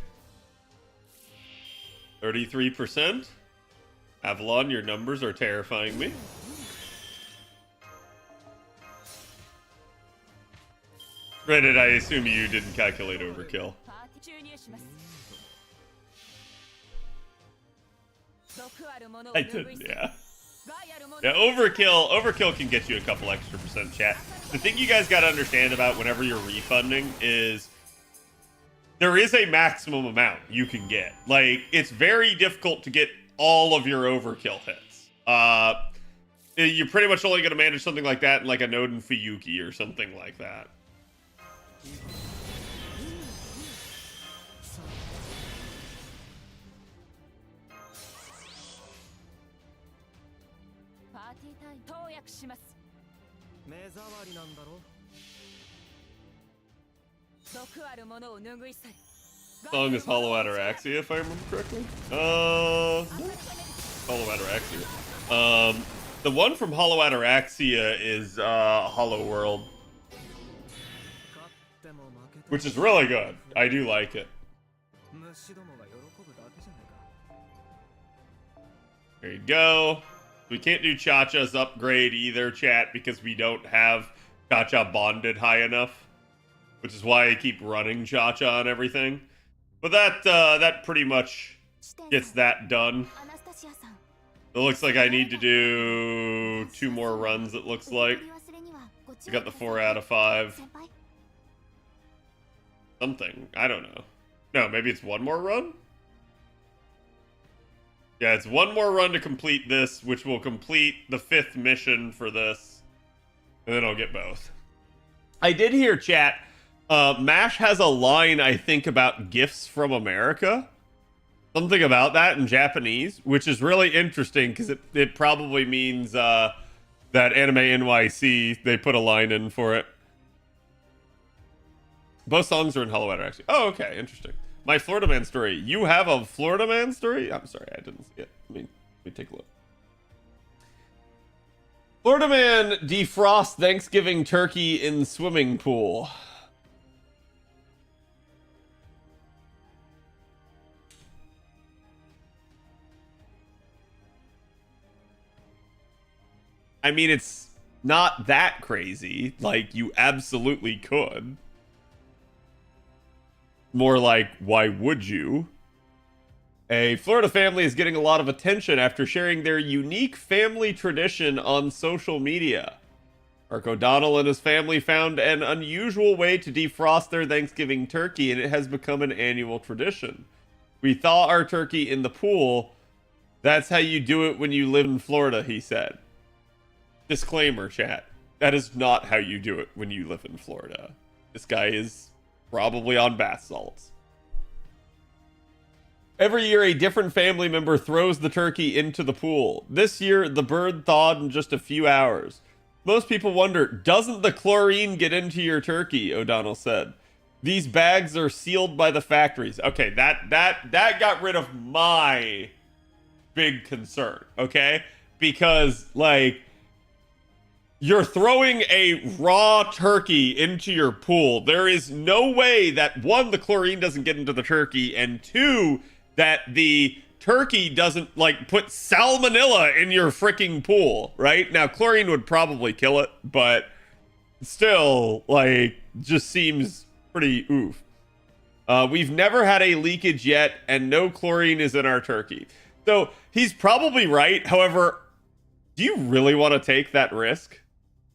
33%. Avalon, your numbers are terrifying me. Reddit, I assume you didn't calculate overkill. I didn't, yeah. Yeah, overkill can get you a couple extra percent, chat. The thing you guys gotta understand about whenever you're refunding is there is a maximum amount you can get. Like, it's very difficult to get all of your overkill hits. You're pretty much only gonna manage something like that in like a Node and Fuyuki or something like that. Song is Hollow Ataraxia, if I remember correctly. Hollow Ataraxia. The one from Hollow Ataraxia is Hollow World, which is really good. I do like it. There you go. We can't do Cha-Cha's upgrade either, chat, because we don't have Cha-Cha bonded high enough, which is why I keep running Cha-Cha and everything. But that pretty much gets that done. It looks like I need to do 2 more runs, it looks like. I got the 4 out of 5. Something. I don't know. No, maybe it's 1 more run? Yeah, it's 1 more run to complete this, which will complete the 5th mission for this. And then I'll get both. I did hear, chat, MASH has a line, I think, about gifts from America. Something about that in Japanese, which is really interesting because it probably means that Anime NYC, they put a line in for it. Both songs are in Hollow Ataraxia. Oh, okay, interesting. My Florida Man story. You have a Florida Man story? I'm sorry, I didn't see it. Let me take a look. Florida Man defrost Thanksgiving turkey in swimming pool. I mean, it's not that crazy. Like, you absolutely could. More like, why would you? A Florida family is getting a lot of attention after sharing their unique family tradition on social media. Mark O'Donnell and his family found an unusual way to defrost their Thanksgiving turkey, and it has become an annual tradition. We thaw our turkey in the pool. That's how you do it when you live in Florida, he said. Disclaimer, chat. That is not how you do it when you live in Florida. This guy is probably on bath salts. Every year, a different family member throws the turkey into the pool. This year, the bird thawed in just a few hours. Most people wonder, doesn't the chlorine get into your turkey? O'Donnell said. These bags are sealed by the factories. Okay, that got rid of my big concern, okay? Because, like, you're throwing a raw turkey into your pool. There is no way that, 1, the chlorine doesn't get into the turkey, and 2, that the turkey doesn't, like, put salmonella in your freaking pool, right? Now, chlorine would probably kill it, but still, like, just seems pretty oof. We've never had a leakage yet, and no chlorine is in our turkey. So, he's probably right. However, do you really want to take that risk?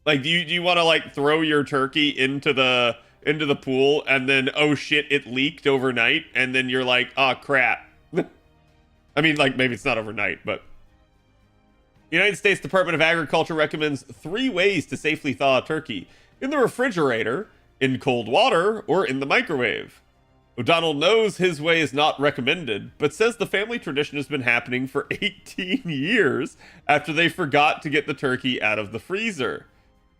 Like, do you want to, like, throw your turkey into the into the pool, and then, oh shit, it leaked overnight, and then you're like, oh crap. I mean, like, maybe it's not overnight, but... The United States Department of Agriculture recommends 3 ways to safely thaw a turkey: in the refrigerator, in cold water, or in the microwave. O'Donnell knows his way is not recommended, but says the family tradition has been happening for 18 years after they forgot to get the turkey out of the freezer.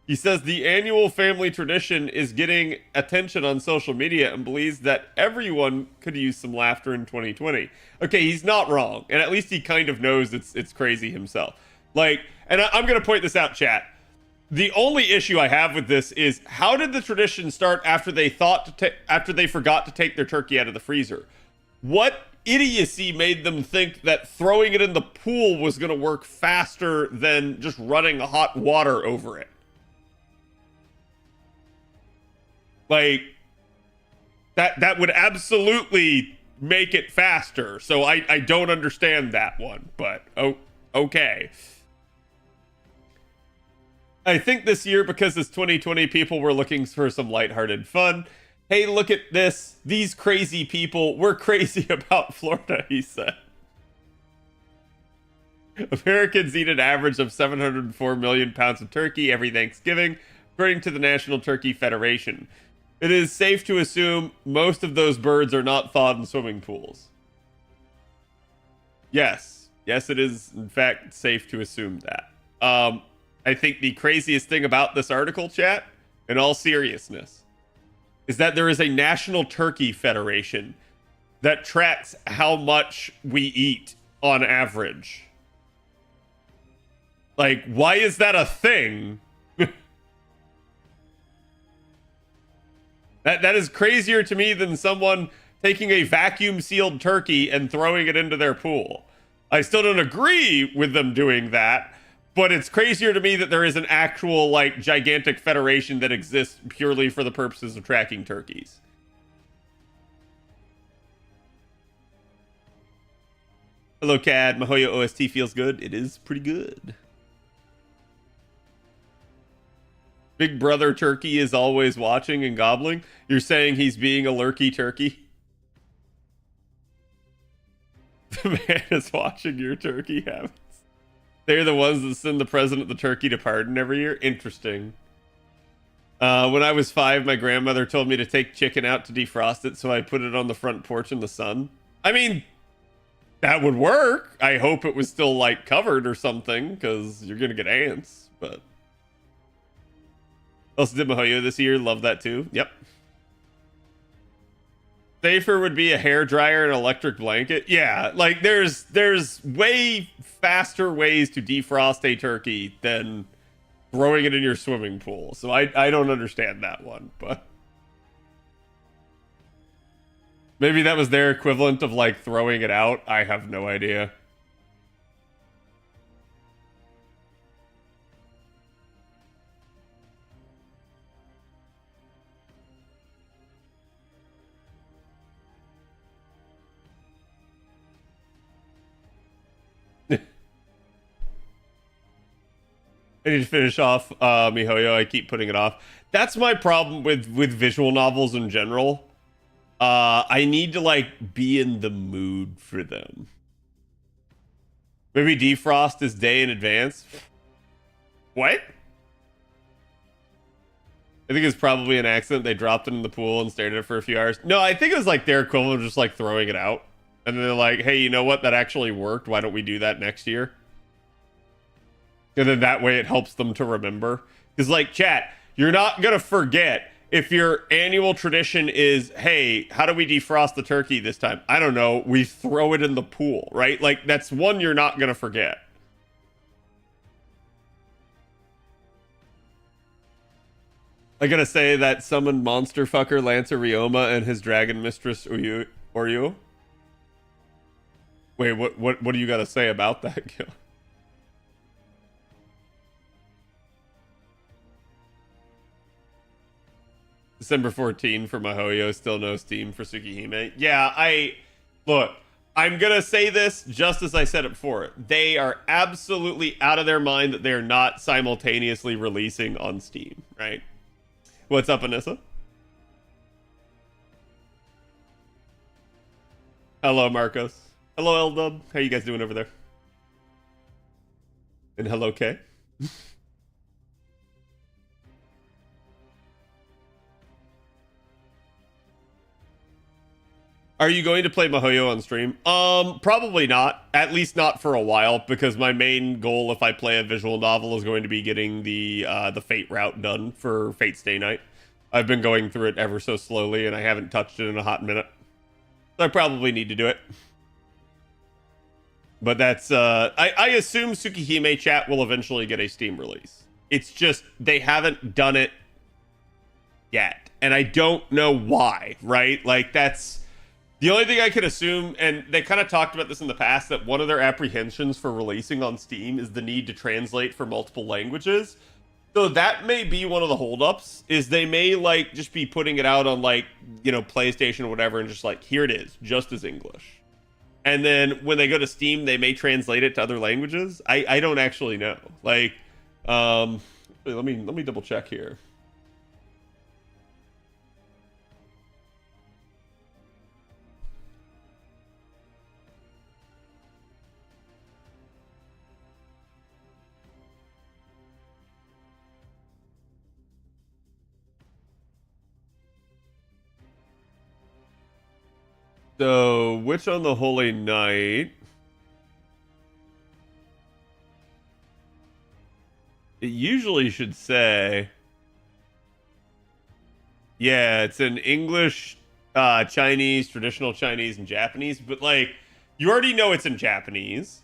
He says the annual family tradition is getting attention on social media and believes that everyone could use some laughter in 2020. Okay, he's not wrong, and at least he kind of knows it's crazy himself. Like, and I'm going to point this out, chat. The only issue I have with this is, how did the tradition start after they forgot to take their turkey out of the freezer? What idiocy made them think that throwing it in the pool was going to work faster than just running hot water over it? Like, that would absolutely make it faster. So I don't understand that one, but okay. I think this year, because it's 2020, people were looking for some lighthearted fun. Hey, look at this. These crazy people. We're crazy about Florida, he said. Americans eat an average of 704 million pounds of turkey every Thanksgiving, according to the National Turkey Federation. It is safe to assume most of those birds are not thawed in swimming pools. Yes. Yes, it is, in fact, safe to assume that. I think the craziest thing about this article, chat, in all seriousness, is that there is a National Turkey Federation that tracks how much we eat on average. Like, why is that a thing? That is crazier to me than someone taking a vacuum-sealed turkey and throwing it into their pool. I still don't agree with them doing that, but it's crazier to me that there is an actual, like, gigantic federation that exists purely for the purposes of tracking turkeys. Hello, Cad. Mahoya OST feels good. It is pretty good. Big Brother Turkey is always watching and gobbling. You're saying he's being a lurky turkey? The man is watching your turkey habits. They're the ones that send the president the turkey to pardon every year? Interesting. When I was 5, my grandmother told me to take chicken out to defrost it, so I put it on the front porch in the sun. I mean, that would work. I hope it was still, like, covered or something, because you're going to get ants, but... Also did Mahoyo this year. Love that, too. Yep. Safer would be a hairdryer and electric blanket. Yeah, like there's way faster ways to defrost a turkey than throwing it in your swimming pool. So I don't understand that one, but maybe that was their equivalent of like throwing it out. I have no idea. I need to finish off MiHoYo. I keep putting it off. That's my problem with visual novels in general. I need to like be in the mood for them. Maybe defrost is day in advance. What? I think it's probably an accident. They dropped it in the pool and stared at it for a few hours. No, I think it was like their equivalent of just like throwing it out. And then they're like, hey, you know what? That actually worked. Why don't we do that next year? And then that way it helps them to remember. Because, like, chat, you're not going to forget if your annual tradition is, hey, how do we defrost the turkey this time? I don't know. We throw it in the pool, right? Like, that's one you're not going to forget. I gotta say that summoned monster fucker Lancer Ryoma and his dragon mistress Oryu. Wait, what do you gotta say about that kill? December 14 for Mahoyo, still no Steam for Tsukihime. Yeah, look, I'm gonna say this just as I said it before. They are absolutely out of their mind that they're not simultaneously releasing on Steam, right? What's up, Anissa? Hello, Marcos. Hello, L-Dub. How you guys doing over there? And hello, Kay. Are you going to play Mihoyo on stream? Probably not. At least not for a while, because my main goal if I play a visual novel is going to be getting the Fate route done for Fate Stay Night. I've been going through it ever so slowly, and I haven't touched it in a hot minute. So I probably need to do it. But that's, I assume Tsukihime chat will eventually get a Steam release. It's just, they haven't done it yet. And I don't know why, right? Like, that's the only thing I could assume, and they kind of talked about this in the past, that one of their apprehensions for releasing on Steam is the need to translate for multiple languages. So that may be one of the holdups, is they may, like, just be putting it out on, like, you know, PlayStation or whatever, and just like, here it is, just as English. And then when they go to Steam, they may translate it to other languages. I don't actually know. Like, let me double check here. So, Witch on the Holy Night. It usually should say, yeah, it's in English, Chinese, traditional Chinese, and Japanese. But like, you already know it's in Japanese.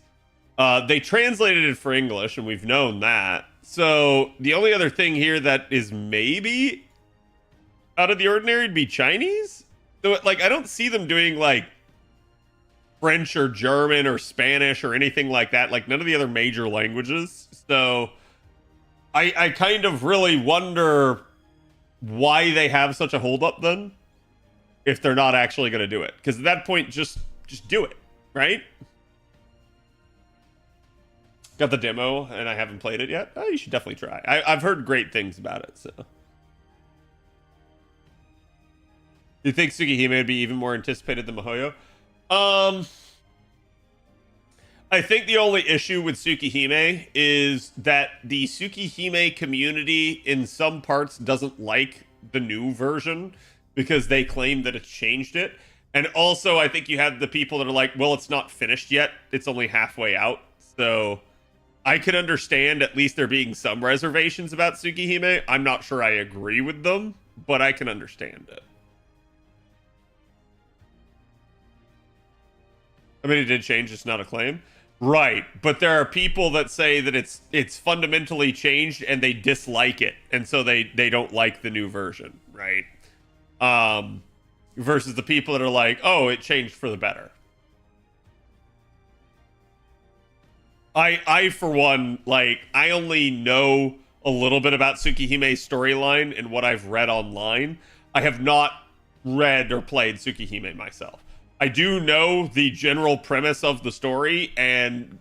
They translated it for English, and we've known that. So the only other thing here that is maybe out of the ordinary would be Chinese. So like, I don't see them doing like French or German or Spanish or anything like that. Like none of the other major languages. So I kind of really wonder why they have such a holdup then, if they're not actually going to do it. Because at that point, just do it, right? Got the demo and I haven't played it yet. Oh, you should definitely try. I've heard great things about it. So, you think Tsukihime would be even more anticipated than Mihoyo? I think the only issue with Tsukihime is that the Tsukihime community in some parts doesn't like the new version because they claim that it's changed it. And also, I think you have the people that are like, well, it's not finished yet. It's only halfway out. So I can understand at least there being some reservations about Tsukihime. I'm not sure I agree with them, but I can understand it. I mean, it did change. It's not a claim. Right, but there are people that say that it's fundamentally changed and they dislike it, and so they don't like the new version, right? Versus the people that are like, oh, it changed for the better. I for one, like, I only know a little bit about Tsukihime's storyline and what I've read online. I have not read or played Tsukihime myself. I do know the general premise of the story and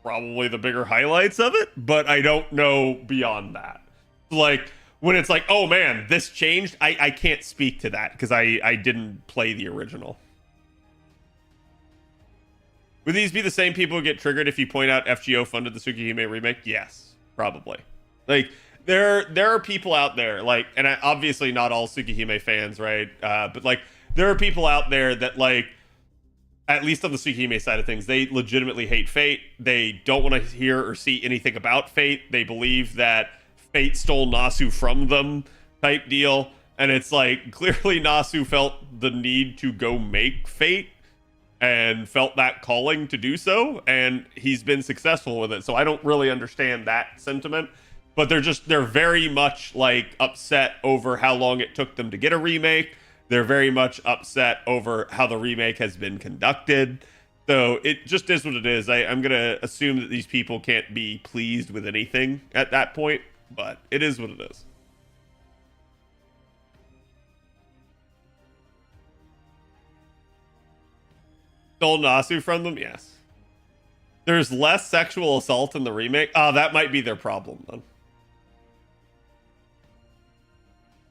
probably the bigger highlights of it, but I don't know beyond that. Like, when it's like, oh man, this changed, I can't speak to that because I didn't play the original. Would these be the same people who get triggered if you point out FGO funded the Tsukihime remake? Yes, probably. Like, there are people out there, like, and obviously not all Tsukihime fans, right? But like, there are people out there that, like, at least on the Tsukihime side of things, they legitimately hate Fate. They don't want to hear or see anything about Fate. They believe that Fate stole Nasu from them type deal. And it's like, clearly Nasu felt the need to go make Fate and felt that calling to do so. And he's been successful with it. So I don't really understand that sentiment. But they're very much, like, upset over how long it took them to get a remake. They're very much upset over how the remake has been conducted. So it just is what it is. I'm going to assume that these people can't be pleased with anything at that point, but it is what it is. Stole Nasu from them? Yes. There's less sexual assault in the remake. Oh, that might be their problem, then.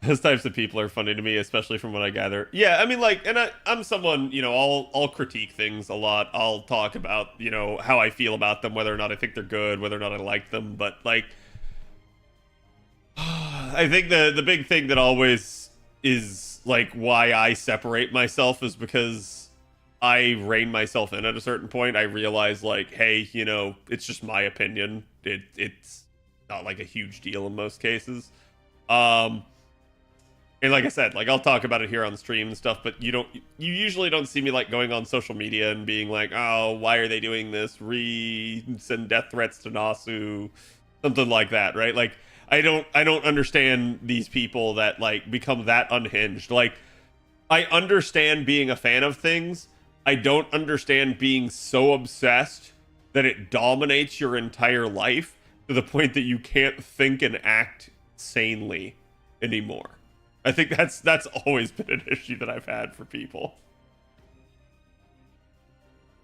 Those types of people are funny to me, especially from what I gather. Yeah, I mean, like, and I'm someone, you know, I'll critique things a lot. I'll talk about, you know, how I feel about them, whether or not I think they're good, whether or not I like them. But like, I think the big thing that always is like why I separate myself is because I rein myself in at a certain point. I realize like, hey, you know, it's just my opinion. It's not like a huge deal in most cases. And like I said, like I'll talk about it here on stream and stuff, but you usually don't see me like going on social media and being like, oh, why are they doing this? Send death threats to Nasu, something like that, right? Like I don't understand these people that like become that unhinged. Like I understand being a fan of things. I don't understand being so obsessed that it dominates your entire life to the point that you can't think and act sanely anymore. I think that's always been an issue that I've had for people.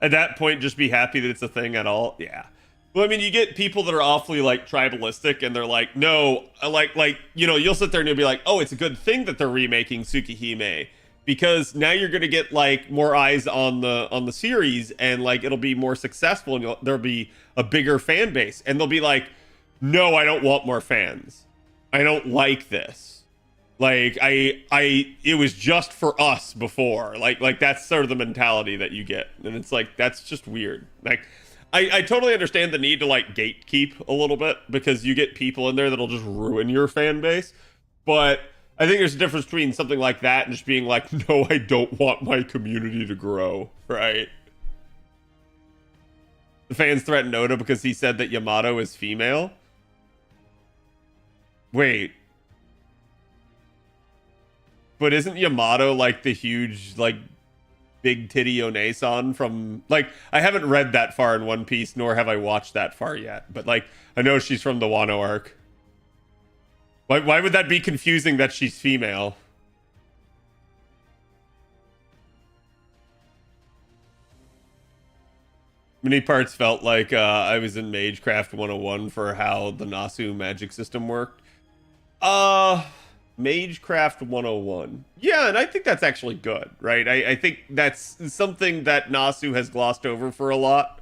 At that point, just be happy that it's a thing at all. Yeah. Well, I mean, you get people that are awfully like tribalistic, and they're like, no, like you know, you'll sit there and you'll be like, oh, it's a good thing that they're remaking Tsukihime because now you're gonna get like more eyes on the series, and like it'll be more successful, and there'll be a bigger fan base, and they'll be like, no, I don't want more fans. I don't like this. Like it was just for us before. Like that's sort of the mentality that you get, and it's like that's just weird. Like I totally understand the need to like gatekeep a little bit because you get people in there that'll just ruin your fan base, but I think there's a difference between something like that and just being like, no, I don't want my community to grow, right? The fans threatened Oda because he said that Yamato is female. Wait. But isn't Yamato like the huge, like, big titty Onesan from, like, I haven't read that far in One Piece, nor have I watched that far yet. But, like, I know she's from the Wano arc. Why would that be confusing that she's female? Many parts felt like I was in Magecraft 101 for how the Nasu magic system worked. Magecraft 101. Yeah, and I think that's actually good, right? I think that's something that Nasu has glossed over for a lot,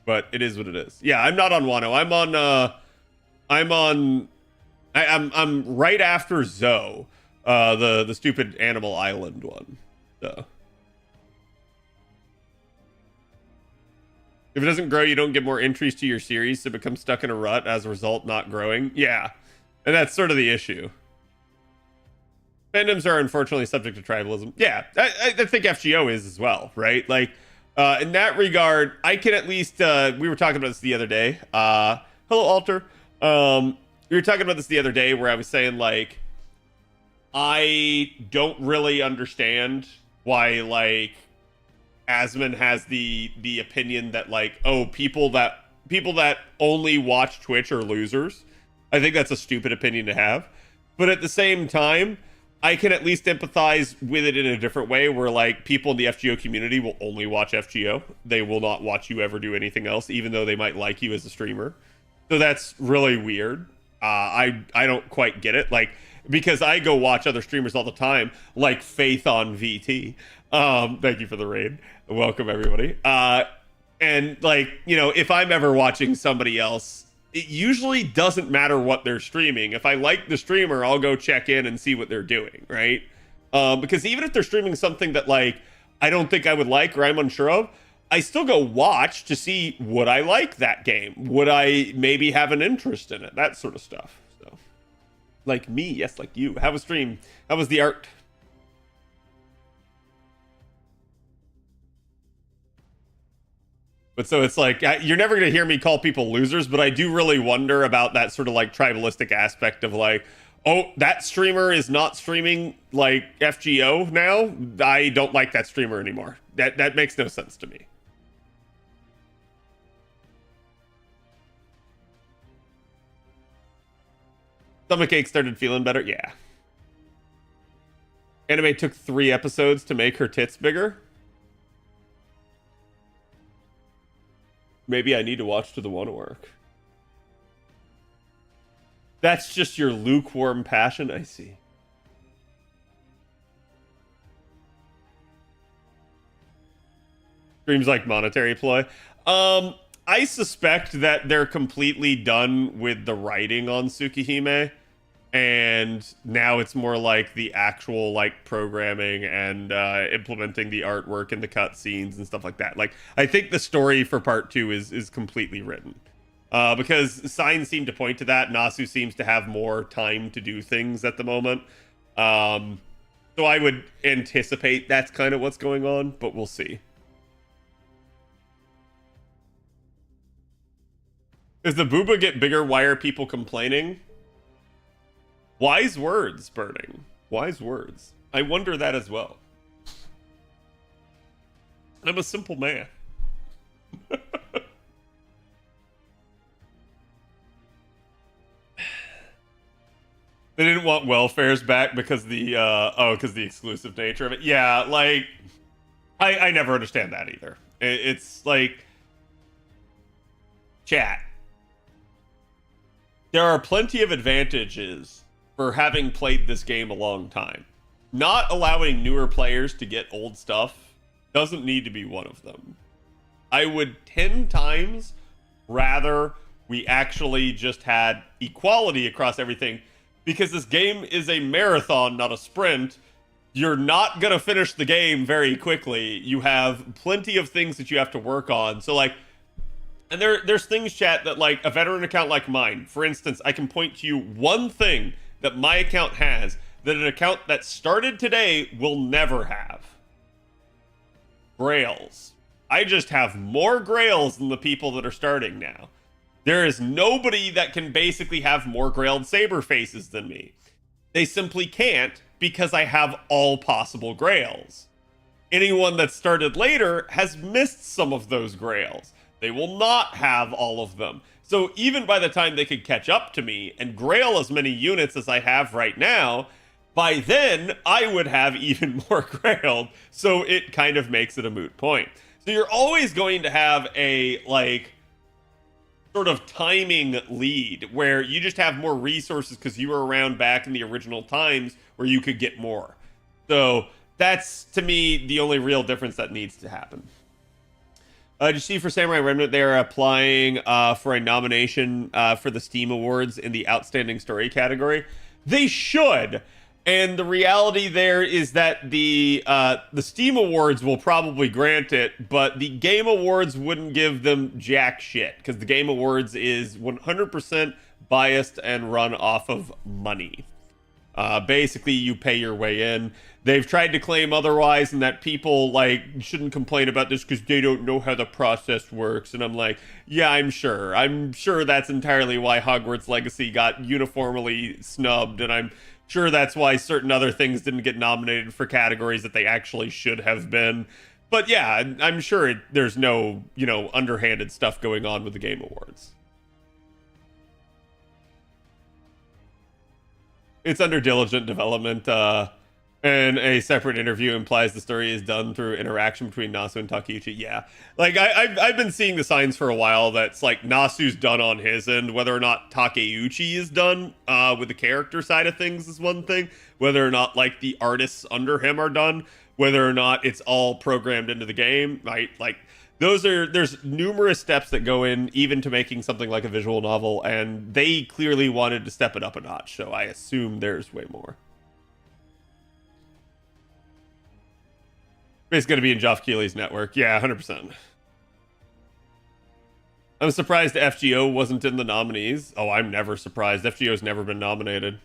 but it is what it is. Yeah, I'm not on Wano. I'm right after Zoe, the stupid Animal Island one. So if it doesn't grow, you don't get more entries to your series, so it becomes stuck in a rut, as a result, not growing. Yeah, and that's sort of the issue. Fandoms are unfortunately subject to tribalism. Yeah, I think FGO is as well, right? Like, in that regard, I can at least, we were talking about this the other day. Hello, Alter. We were talking about this the other day where I was saying, like, I don't really understand why, like, Asmon has the opinion that, like, oh, people that only watch Twitch are losers. I think that's a stupid opinion to have. But at the same time, I can at least empathize with it in a different way where, like, people in the FGO community will only watch FGO. They will not watch you ever do anything else, even though they might like you as a streamer. So that's really weird. I don't quite get it. Like, because I go watch other streamers all the time, like Faith on VT. Thank you for the raid. Welcome, everybody. And, like, you know, if I'm ever watching somebody else, it usually doesn't matter what they're streaming. If I like the streamer, I'll go check in and see what they're doing, right? Because even if they're streaming something that, like, I don't think I would like or I'm unsure of, I still go watch to see, would I like that game? Would I maybe have an interest in it? That sort of stuff. So, like me, yes, like you. How was stream? How was the art? But so it's like, you're never going to hear me call people losers, but I do really wonder about that sort of like tribalistic aspect of like, oh, that streamer is not streaming like FGO now. I don't like that streamer anymore. That makes no sense to me. Stomachache started feeling better. Yeah. Anime took 3 episodes to make her tits bigger. Maybe I need to watch To the Wano arc. That's just your lukewarm passion, I see. Screams like monetary ploy. I suspect that they're completely done with the writing on Tsukihime, and now it's more like the actual like programming and implementing the artwork and the cutscenes and stuff like that. Like, I think the story for part 2 is completely written. Because signs seem to point to that. Nasu seems to have more time to do things at the moment. So I would anticipate that's kind of what's going on, but we'll see. Does the booba get bigger? Why are people complaining? Wise words, Burning. Wise words. I wonder that as well. I'm a simple man. They didn't want welfares back because the because the exclusive nature of it. Yeah, like I never understand that either. It's like, chat. There are plenty of advantages for having played this game a long time. Not allowing newer players to get old stuff doesn't need to be one of them. I would 10 times rather we actually just had equality across everything, because this game is a marathon, not a sprint. You're not going to finish the game very quickly. You have plenty of things that you have to work on. So, like, and there's things, chat, that, like, a veteran account like mine, for instance, I can point to you one thing that my account has that an account that started today will never have. Grails. I just have more grails than the people that are starting now. There is nobody that can basically have more grailed saber faces than me. They simply can't, because I have all possible grails. Anyone that started later has missed some of those grails. They will not have all of them. So even by the time they could catch up to me and grail as many units as I have right now, by then I would have even more grailed. So it kind of makes it a moot point. So you're always going to have a, like, sort of timing lead where you just have more resources because you were around back in the original times where you could get more. So that's, to me, the only real difference that needs to happen. Did you see for Samurai Remnant, they're applying for a nomination for the Steam Awards in the Outstanding Story category? They should. And the reality there is that the Steam Awards will probably grant it, but the Game Awards wouldn't give them jack shit, because the Game Awards is 100% biased and run off of money. Basically, you pay your way in. They've tried to claim otherwise, and that people, like, shouldn't complain about this because they don't know how the process works. And I'm like, yeah, I'm sure. I'm sure that's entirely why Hogwarts Legacy got uniformly snubbed, and I'm sure that's why certain other things didn't get nominated for categories that they actually should have been. But yeah, I'm sure there's no, underhanded stuff going on with the Game Awards. It's under diligent development, and a separate interview implies the story is done through interaction between Nasu and Takeuchi. Yeah, like I've been seeing the signs for a while that's like Nasu's done on his end. Whether or not Takeuchi is done with the character side of things is one thing. Whether or not, like, the artists under him are done. Whether or not it's all programmed into the game, right? Like, there's numerous steps that go in even to making something like a visual novel, and they clearly wanted to step it up a notch, so I assume there's way more. It's going to be in Geoff Keighley's network. Yeah, 100%. I'm surprised FGO wasn't in the nominees. Oh, I'm never surprised. FGO's never been nominated.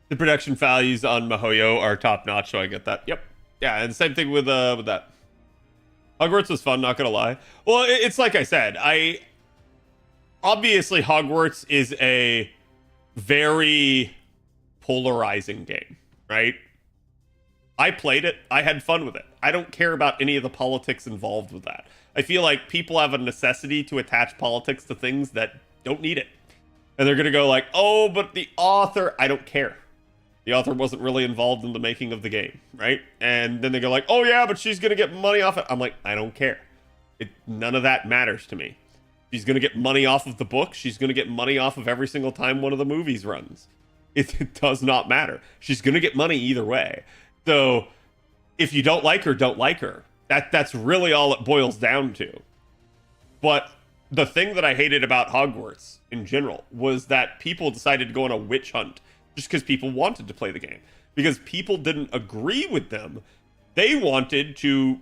The production values on MiHoYo are top-notch, so I get that. Yep. Yeah, and same thing with that. Hogwarts was fun, not gonna lie. Well, it's like I said, obviously Hogwarts is a very polarizing game, right? I played it. I had fun with it. I don't care about any of the politics involved with that. I feel like people have a necessity to attach politics to things that don't need it. And they're gonna go like, oh, but the author, I don't care. The author wasn't really involved in the making of the game, right? And then they go like, oh yeah, but she's gonna get money off it. I'm like, I don't care. None of that matters to me. She's gonna get money off of the book. She's gonna get money off of every single time one of the movies runs. It does not matter. She's going to get money either way. So if you don't like her, don't like her. That's really all it boils down to. But the thing that I hated about Hogwarts in general was that people decided to go on a witch hunt just because people wanted to play the game. Because people didn't agree with them. They wanted to,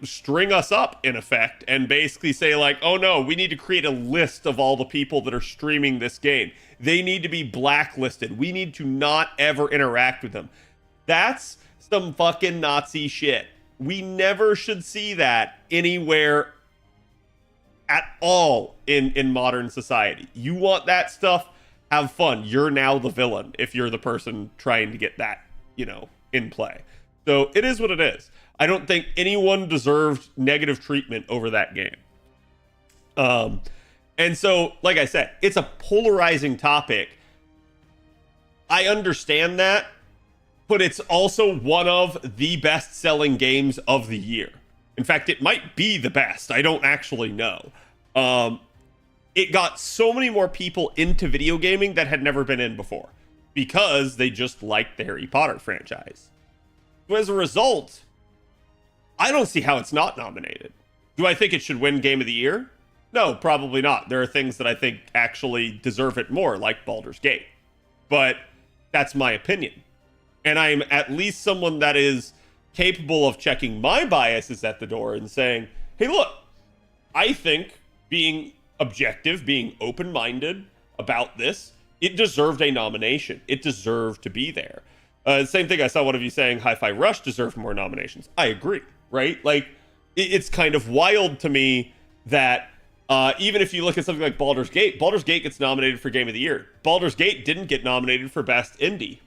string us up in effect and basically say like, oh no, we need to create a list of all the people that are streaming this game. They need to be blacklisted. We need to not ever interact with them. That's some fucking Nazi shit. We never should see that anywhere at all in modern society. You want that stuff? Have fun. You're now the villain if you're the person trying to get that, in play. So it is what it is. I don't think anyone deserved negative treatment over that game. And so, like I said, it's a polarizing topic. I understand that, but it's also one of the best-selling games of the year. In fact, it might be the best. I don't actually know. It got so many more people into video gaming that had never been in before because they just liked the Harry Potter franchise. So as a result, I don't see how it's not nominated. Do I think it should win Game of the Year? No, probably not. There are things that I think actually deserve it more, like Baldur's Gate. But that's my opinion. And I'm at least someone that is capable of checking my biases at the door and saying, hey, look, I think being objective, being open-minded about this, it deserved a nomination. It deserved to be there. Same thing, I saw one of you saying Hi-Fi Rush deserved more nominations. I agree, right? Like, it's kind of wild to me that even if you look at something like Baldur's Gate gets nominated for Game of the Year. Baldur's Gate didn't get nominated for Best Indie.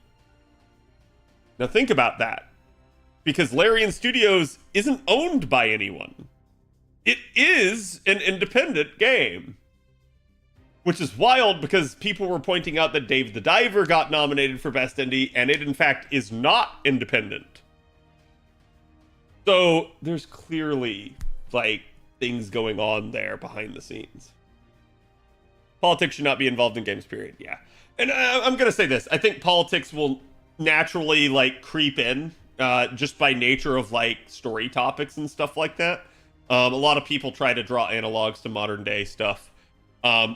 Now think about that. Because Larian Studios isn't owned by anyone. It is an independent game. Which is wild because people were pointing out that Dave the Diver got nominated for Best Indie, and it in fact is not independent. So there's clearly, like, things going on there behind the scenes. Politics should not be involved in games, period. Yeah. And I'm going to say this. I think politics will naturally, like, creep in just by nature of, like, story topics and stuff like that. A lot of people try to draw analogs to modern day stuff.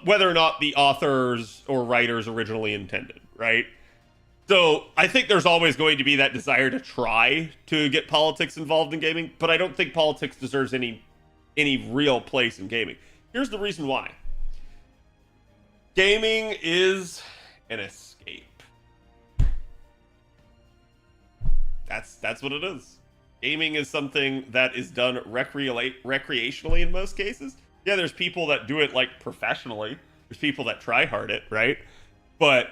Whether or not the authors or writers originally intended, right? So I think there's always going to be that desire to try to get politics involved in gaming, but I don't think politics deserves any real place in gaming. Here's the reason why. Gaming is an escape. That's what it is. Gaming is something that is done recreationally in most cases. Yeah, there's people that do it, like, professionally. There's people that try hard it, right? But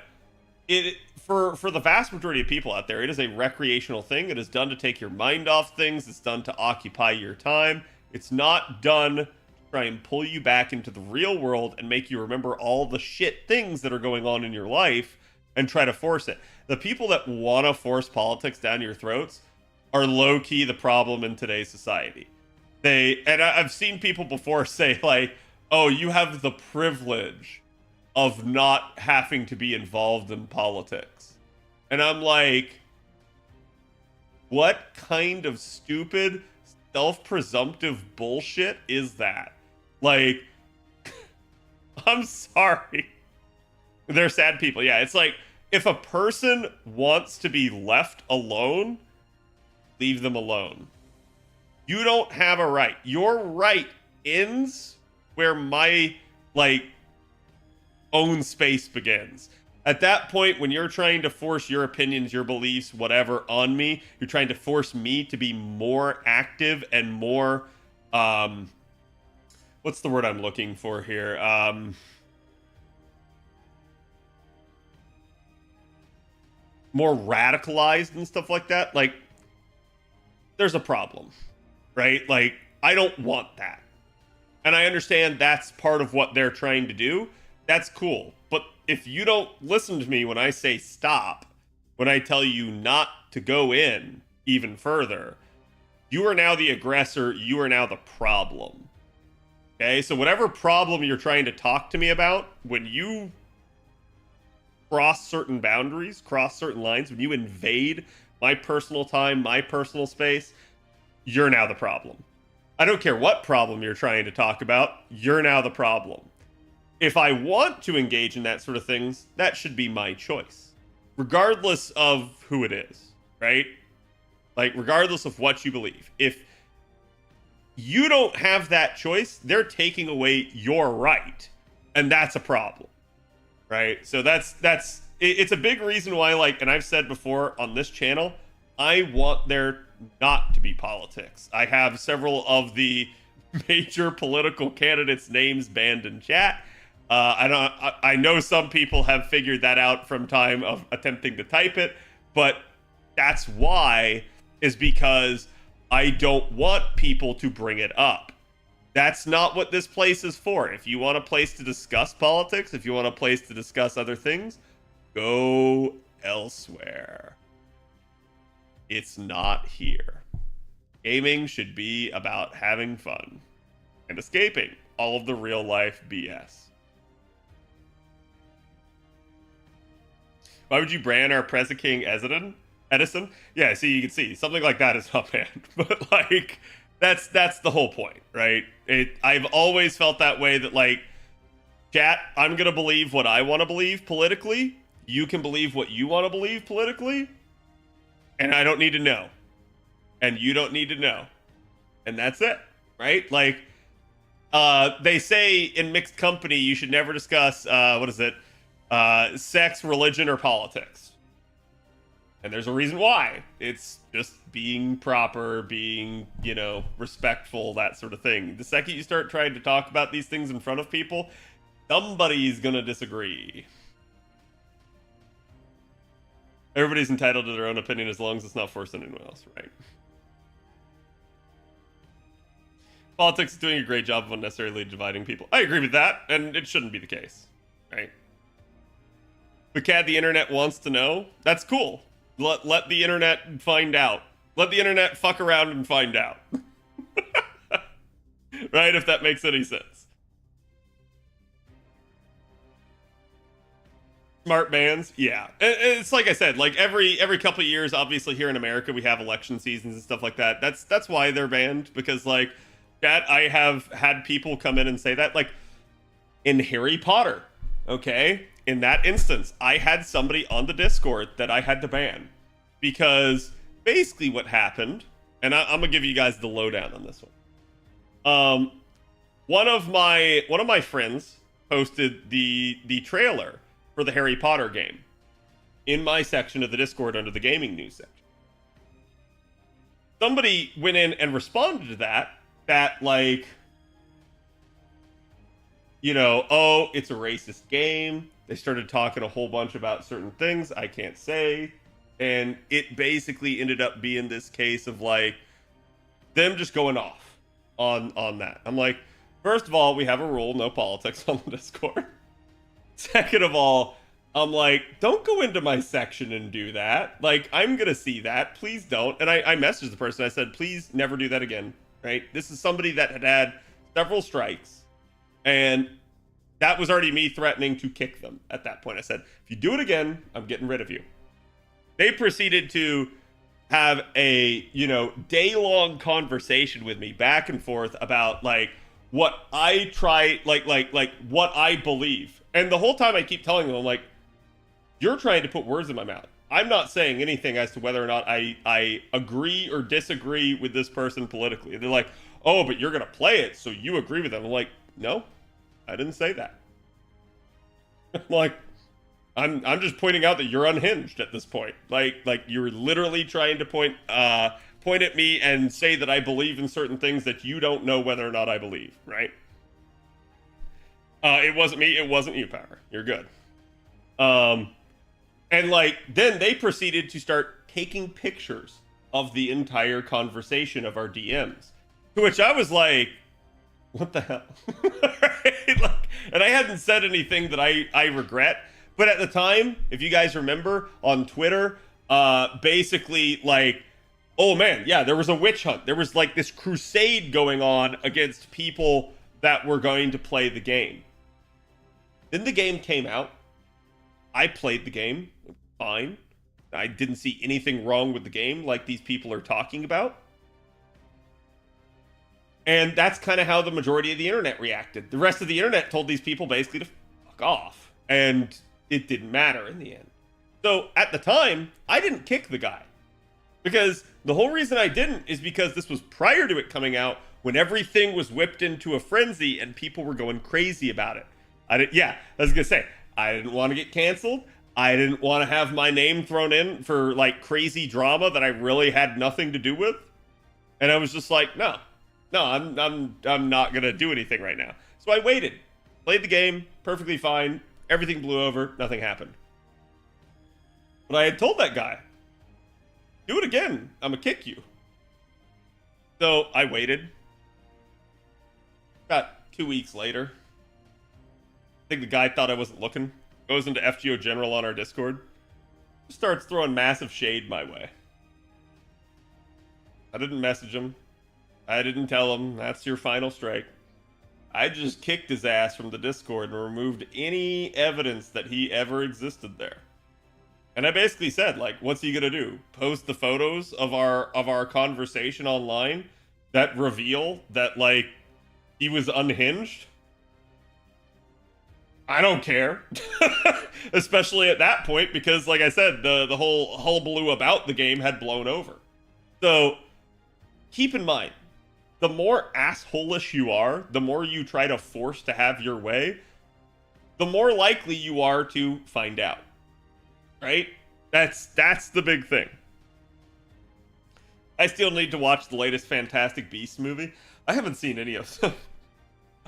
for the vast majority of people out there, it is a recreational thing. It is done to take your mind off things. It's done to occupy your time. It's not done to try and pull you back into the real world and make you remember all the shit things that are going on in your life and try to force it. The people that want to force politics down your throats are low-key the problem in today's society. And I've seen people before say, like, oh, you have the privilege of not having to be involved in politics. And I'm like, what kind of stupid, self-presumptive bullshit is that? Like, I'm sorry. They're sad people. Yeah, it's like, if a person wants to be left alone, leave them alone. You don't have a right. Your right ends where my, like, own space begins. At that point, when you're trying to force your opinions, your beliefs, whatever, on me, you're trying to force me to be more active and more, what's the word I'm looking for here? More radicalized and stuff like that. Like, there's a problem. Right? Like, I don't want that. And I understand that's part of what they're trying to do. That's cool. But if you don't listen to me when I say stop, when I tell you not to go in even further, you are now the aggressor. You are now the problem. Okay? So whatever problem you're trying to talk to me about, when you cross certain boundaries, cross certain lines, when you invade my personal time, my personal space, you're now the problem. I don't care what problem you're trying to talk about, you're now the problem. If I want to engage in that sort of things, that should be my choice, regardless of who it is, right? Like, regardless of what you believe. If you don't have that choice, they're taking away your right, and that's a problem, right? So it's a big reason why, like, and I've said before on this channel, I want there not to be politics. I have several of the major political candidates' names banned in chat. I know some people have figured that out from time of attempting to type it, but that's why, is because I don't want people to bring it up. That's not what this place is for. If you want a place to discuss politics, if you want a place to discuss other things, go elsewhere. It's not here. Gaming should be about having fun and escaping all of the real life BS. Why would you brand our Preza King Edison? Yeah, see, you can see something like that is not banned, but like that's the whole point, right? I've always felt that way, that like, chat, I'm gonna believe what I want to believe politically. You can believe what you want to believe politically, and I don't need to know, and you don't need to know, and that's it, right? Like, they say in mixed company you should never discuss sex, religion, or politics. And there's a reason why. It's just being proper, being, respectful, that sort of thing. The second you start trying to talk about these things in front of people, somebody's gonna disagree. Everybody's entitled to their own opinion as long as it's not forced on anyone else, right? Politics is doing a great job of unnecessarily dividing people. I agree with that, and it shouldn't be the case, right? But Cad, the internet wants to know. That's cool. Let the internet find out. Let the internet fuck around and find out. Right? If that makes any sense. Smart bans, yeah. It's like I said, like every couple of years, obviously here in America, we have election seasons and stuff like that. That's why they're banned, because like that, I have had people come in and say that, like in Harry Potter, okay? In that instance, I had somebody on the Discord that I had to ban because basically what happened, and I'm gonna give you guys the lowdown on this one. One of my friends posted the trailer for the Harry Potter game in my section of the Discord under the gaming news section. Somebody went in and responded to that like, oh, it's a racist game. They started talking a whole bunch about certain things I can't say. And it basically ended up being this case of like them just going off on that. I'm like, first of all, we have a rule, no politics on the Discord. Second of all, I'm like, don't go into my section and do that. Like, I'm going to see that. Please don't. And I messaged the person. I said, please never do that again. Right? This is somebody that had several strikes. And that was already me threatening to kick them at that point. I said, if you do it again, I'm getting rid of you. They proceeded to have a, day-long conversation with me back and forth about like what I try, like what I believe. And the whole time I keep telling them, I'm like, you're trying to put words in my mouth. I'm not saying anything as to whether or not I agree or disagree with this person politically. They're like, oh, but you're going to play it, so you agree with them. I'm like, no, I didn't say that. Like, I'm just pointing out that you're unhinged at this point. Like you're literally trying to point at me and say that I believe in certain things that you don't know whether or not I believe, right? It wasn't me, it wasn't you, Power. You're good. And like, then they proceeded to start taking pictures of the entire conversation of our DMs. To which I was like, what the hell? Right? Like, and I hadn't said anything that I regret. But at the time, if you guys remember, on Twitter, basically like, oh man, yeah, there was a witch hunt. There was like this crusade going on against people that were going to play the game. Then the game came out, I played the game fine. I didn't see anything wrong with the game like these people are talking about. And that's kind of how the majority of the internet reacted. The rest of the internet told these people basically to fuck off. And it didn't matter in the end. So at the time, I didn't kick the guy. Because the whole reason I didn't is because this was prior to it coming out, when everything was whipped into a frenzy and people were going crazy about it. I was gonna say, I didn't want to get canceled. I didn't want to have my name thrown in for like crazy drama that I really had nothing to do with. And I was just like, no, I'm not gonna do anything right now. So I waited, played the game perfectly fine. Everything blew over, nothing happened. But I had told that guy, do it again, I'm gonna kick you. So I waited. About 2 weeks later, I think the guy thought I wasn't looking. Goes into FGO General on our Discord. Starts throwing massive shade my way. I didn't message him. I didn't tell him, that's your final strike. I just kicked his ass from the Discord and removed any evidence that he ever existed there. And I basically said, like, what's he gonna do? Post the photos of our conversation online that reveal that, like, he was unhinged? I don't care. Especially at that point, because like I said, the whole hullabaloo about the game had blown over. So keep in mind, the more asshole-ish you are, the more you try to force to have your way, the more likely you are to find out. Right? That's the big thing. I still need to watch the latest Fantastic Beasts movie. I haven't seen any of them.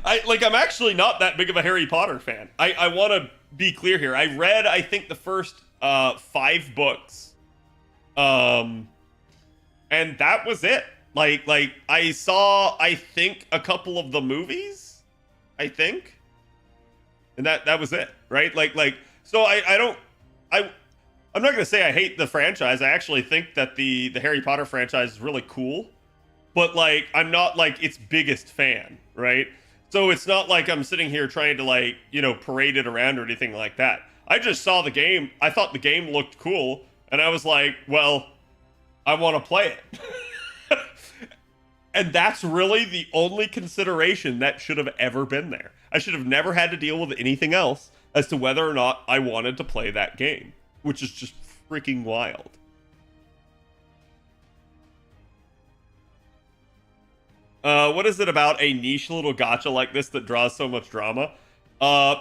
I'm actually not that big of a Harry Potter fan. I want to be clear here. I read, I think, the first 5 books. And that was it. Like I saw, I think, a couple of the movies, I think. And that was it, right? So I'm not going to say I hate the franchise. I actually think that the Harry Potter franchise is really cool. But, like, I'm not, like, its biggest fan, right? So it's not like I'm sitting here trying to, like, you know, parade it around or anything like that. I just saw the game. I thought the game looked cool. And I was like, well, I want to play it. And that's really the only consideration that should have ever been there. I should have never had to deal with anything else as to whether or not I wanted to play that game, which is just freaking wild. What is it about a niche little gacha like this that draws so much drama?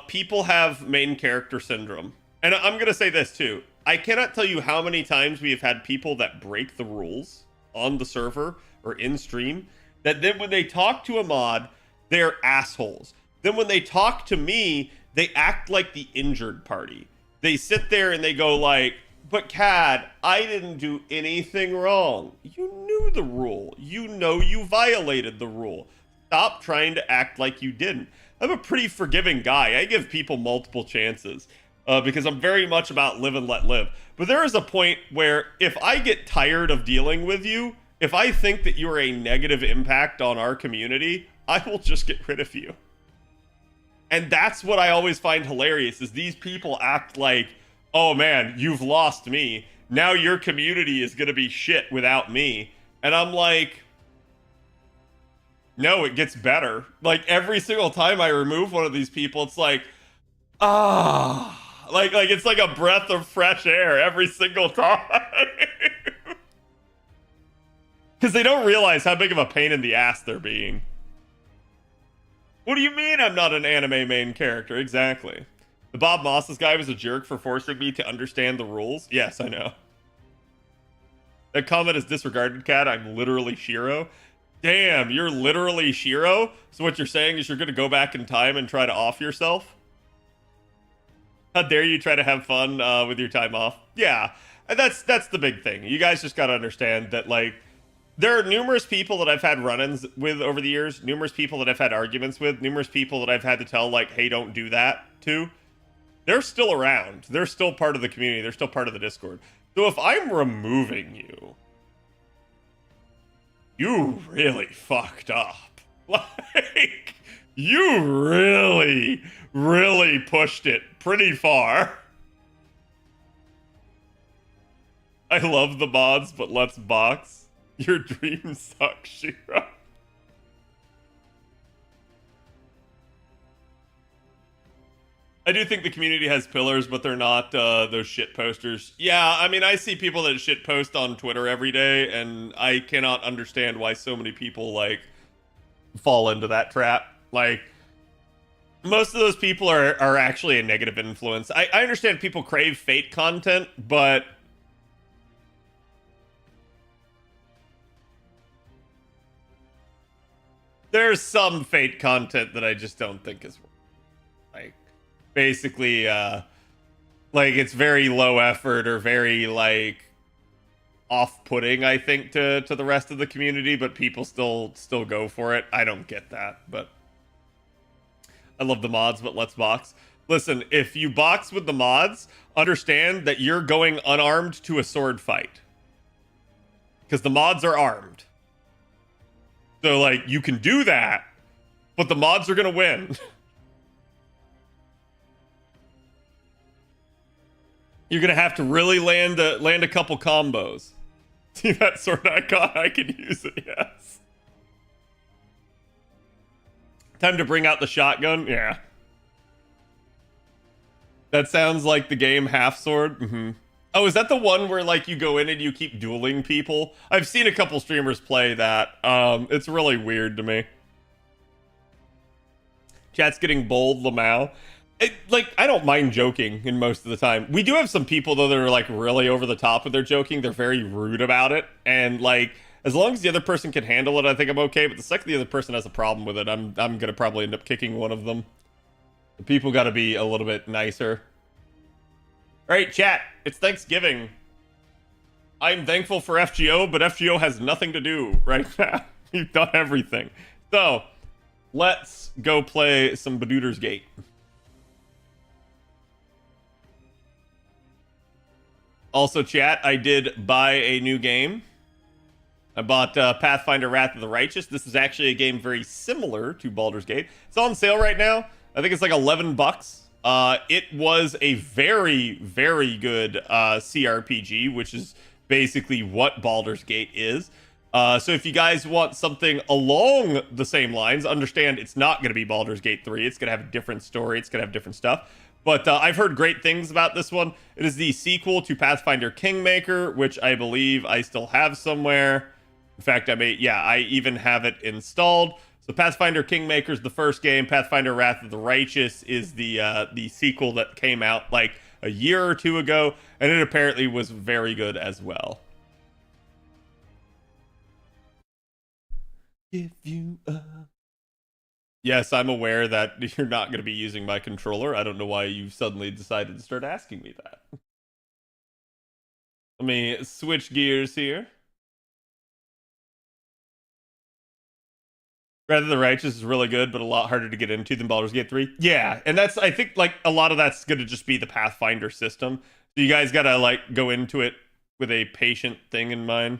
People have main character syndrome. And I'm going to say this too. I cannot tell you how many times we have had people that break the rules on the server or in stream, that then when they talk to a mod, they're assholes. Then when they talk to me, they act like the injured party. They sit there and they go like, but Cad, I didn't do anything wrong. You knew the rule. You know you violated the rule. Stop trying to act like you didn't. I'm a pretty forgiving guy. I give people multiple chances because I'm very much about live and let live. But there is a point where if I get tired of dealing with you, if I think that you're a negative impact on our community, I will just get rid of you. And that's what I always find hilarious is these people act like, oh man, you've lost me. Now your community is going to be shit without me. And I'm like, no, it gets better. Like every single time I remove one of these people, it's like, like it's like a breath of fresh air every single time. Because they don't realize how big of a pain in the ass they're being. What do you mean I'm not an anime main character? Exactly. The Bob Moss's guy was a jerk for forcing me to understand the rules. Yes, I know. That comment is disregarded, Cat. I'm literally Shiro. Damn, you're literally Shiro? So what you're saying is you're going to go back in time and try to off yourself? How dare you try to have fun with your time off? Yeah, and that's the big thing. You guys just got to understand that, like, there are numerous people that I've had run-ins with over the years, numerous people that I've had arguments with, numerous people that I've had to tell, like, hey, don't do that to. They're still around. They're still part of the community. They're still part of the Discord. So if I'm removing you, you really fucked up. Like, you really, really pushed it pretty far. I love the mods, but let's box. Your dream sucks, Shira. I do think the community has pillars, but they're not those shit posters. Yeah, I mean, I see people that shit post on Twitter every day, and I cannot understand why so many people, like, fall into that trap. Like, most of those people are actually a negative influence. I understand people crave Fate content, but there's some Fate content that I just don't think is like basically like it's very low effort or very like off-putting, I think, to the rest of the community, but people still go for it. I don't get that, but I love the mods, but let's box. Listen, if you box with the mods, understand that you're going unarmed to a sword fight. Because the mods are armed. So, like, you can do that, but the mods are going to win. You're going to have to really land a couple combos. See that sword icon? I can use it, yes. Time to bring out the shotgun? Yeah. That sounds like the game Half Sword. Mm-hmm. Oh, is that the one where, like, you go in and you keep dueling people? I've seen a couple streamers play that. It's really weird to me. Chat's getting bold, Lamau. Like, I don't mind joking in most of the time. We do have some people, though, that are, like, really over the top with their joking. They're very rude about it. And, like, as long as the other person can handle it, I think I'm okay. But the second the other person has a problem with it, I'm going to probably end up kicking one of them. The people got to be a little bit nicer. All right, chat. It's Thanksgiving. I'm thankful for FGO, but FGO has nothing to do right now. You've done everything. So, let's go play some Baldur's Gate. Also, chat, I did buy a new game. I bought Pathfinder Wrath of the Righteous. This is actually a game very similar to Baldur's Gate. It's on sale right now. I think it's like $11. It was a very, very good CRPG, which is basically what Baldur's Gate is. So if you guys want something along the same lines, understand it's not going to be Baldur's Gate 3. It's going to have a different story. It's going to have different stuff. But I've heard great things about this one. It is the sequel to Pathfinder Kingmaker, which I believe I still have somewhere. In fact, I even have it installed. So Pathfinder Kingmaker is the first game. Pathfinder Wrath of the Righteous is the sequel that came out like a year or two ago, and it apparently was very good as well. Give you up. Yes, I'm aware that you're not going to be using my controller. I don't know why you suddenly decided to start asking me that. Let me switch gears here. Wrath of the Righteous is really good, but a lot harder to get into than Baldur's Gate 3. Yeah, and that's, I think, like, a lot of that's going to just be the Pathfinder system. So you guys got to, like, go into it with a patient thing in mind.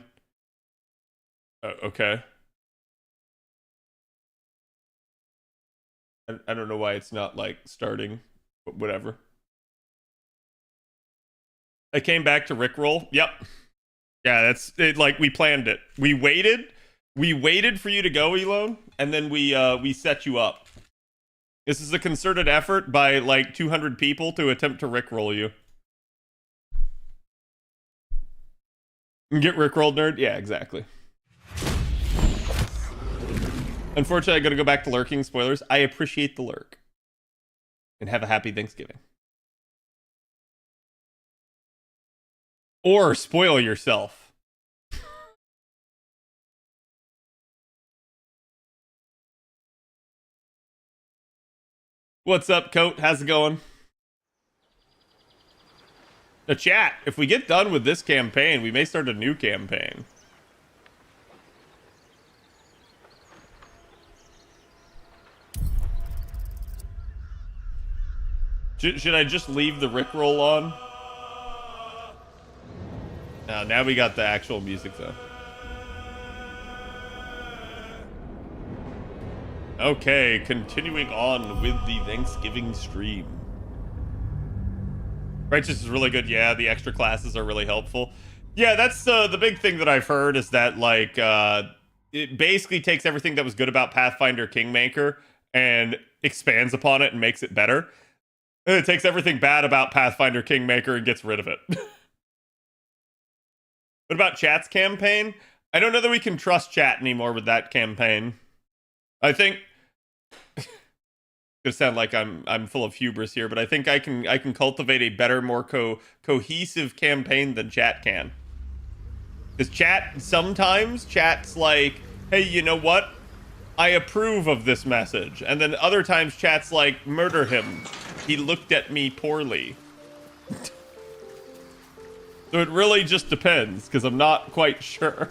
Okay. I don't know why it's not, like, starting, but whatever. I came back to Rickroll. Yep. Yeah, that's it. Like, we planned it. We waited for you to go, Elon, and then we set you up. This is a concerted effort by, like, 200 people to attempt to Rickroll you. Get Rickrolled, nerd? Yeah, exactly. Unfortunately, I gotta go back to lurking. Spoilers. I appreciate the lurk. And have a happy Thanksgiving. Or spoil yourself. What's up, Coat? How's it going? The chat, if we get done with this campaign, we may start a new campaign. Should I just leave the Rickroll on? Now we got the actual music, though. Okay, continuing on with the Thanksgiving stream. Righteous is really good. Yeah, the extra classes are really helpful. Yeah, that's the big thing that I've heard is that like it basically takes everything that was good about Pathfinder Kingmaker and expands upon it and makes it better. And it takes everything bad about Pathfinder Kingmaker and gets rid of it. What about Chat's campaign? I don't know that we can trust Chat anymore with that campaign. I think it's gonna sound like I'm full of hubris here, but I think I can cultivate a better, more cohesive campaign than Chat can. Because Chat's like, hey, you know what? I approve of this message. And then other times Chat's like, murder him. He looked at me poorly. So it really just depends, because I'm not quite sure.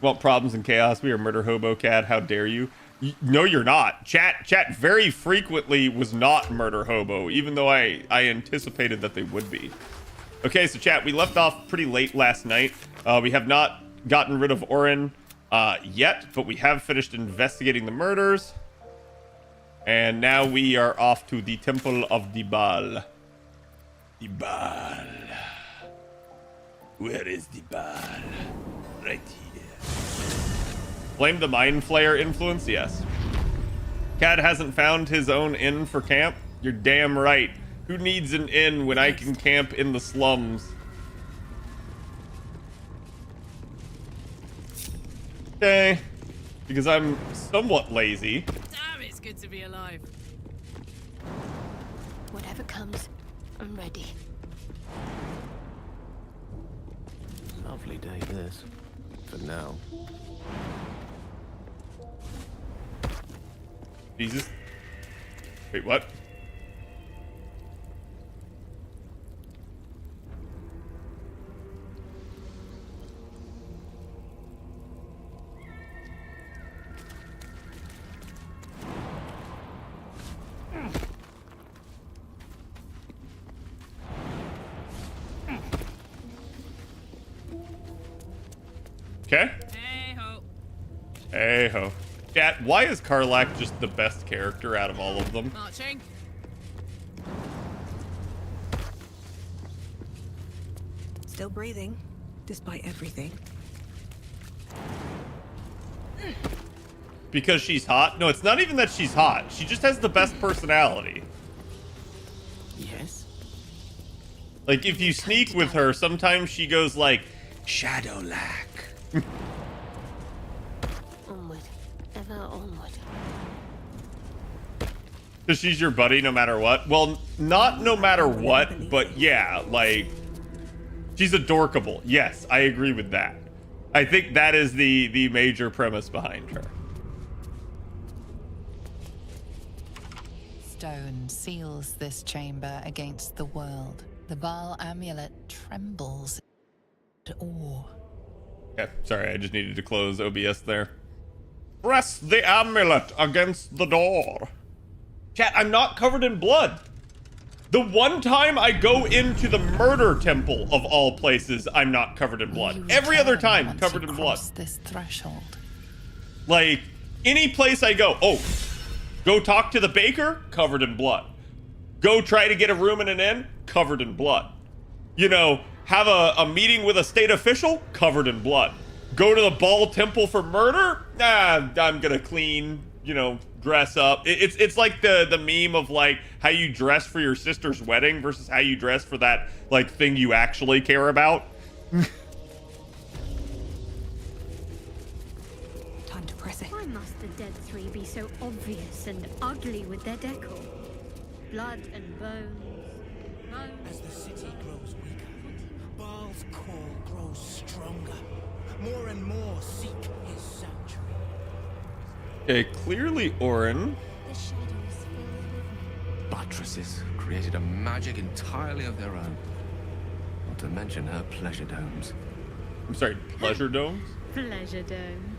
Want problems and chaos? We are Murder Hobo Cat. How dare you? No, you're not. Chat very frequently was not Murder Hobo, even though I anticipated that they would be. Okay, so chat, we left off pretty late last night. We have not gotten rid of Orin yet, but we have finished investigating the murders. And now we are off to the Temple of the Baal. The Baal. Where is the Baal? Right here. Blame the Mind Flayer influence? Yes. Cad hasn't found his own inn for camp? You're damn right. Who needs an inn when I can camp in the slums? Okay. Because I'm somewhat lazy. Damn, it's good to be alive. Whatever comes, I'm ready. Lovely day this. For now. Jesus. Wait, what? Okay. Hey ho. Hey ho. Chat, why is Karlach just the best character out of all of them? Marching. Still breathing, despite everything. Because she's hot? No, it's not even that she's hot. She just has the best personality. Yes? Like, if you sneak with her, sometimes she goes like, Shadowlack. Onward. Ever onward. Because she's your buddy no matter what. Well, not no matter what, but yeah, like, she's adorkable. Yes, I agree with that. I think that is the major premise behind her. Stone seals this chamber against the world. The Baal amulet trembles at awe. Okay, sorry, I just needed to close OBS there. Press the amulet against the door. Chat, I'm not covered in blood. The one time I go into the murder temple of all places, I'm not covered in blood. Every other time, covered in blood. This threshold. Like, any place I go, oh, go talk to the baker, covered in blood. Go try to get a room in an inn, covered in blood. You know, have a meeting with a state official, covered in blood. Go to the Baal temple for murder? Nah, I'm gonna clean, you know, dress up. It's like the meme of like how you dress for your sister's wedding versus how you dress for that like thing you actually care about. Time to press it. Why must the dead three be so obvious and ugly with their decor? Blood and bones. As the city grows weaker, Baal's call grows stronger. More and more seek his sanctuary. Okay, clearly Orin. The shadows fill with Buttresses created a magic entirely of their own. Not to mention her pleasure domes. I'm sorry, pleasure domes? pleasure dome.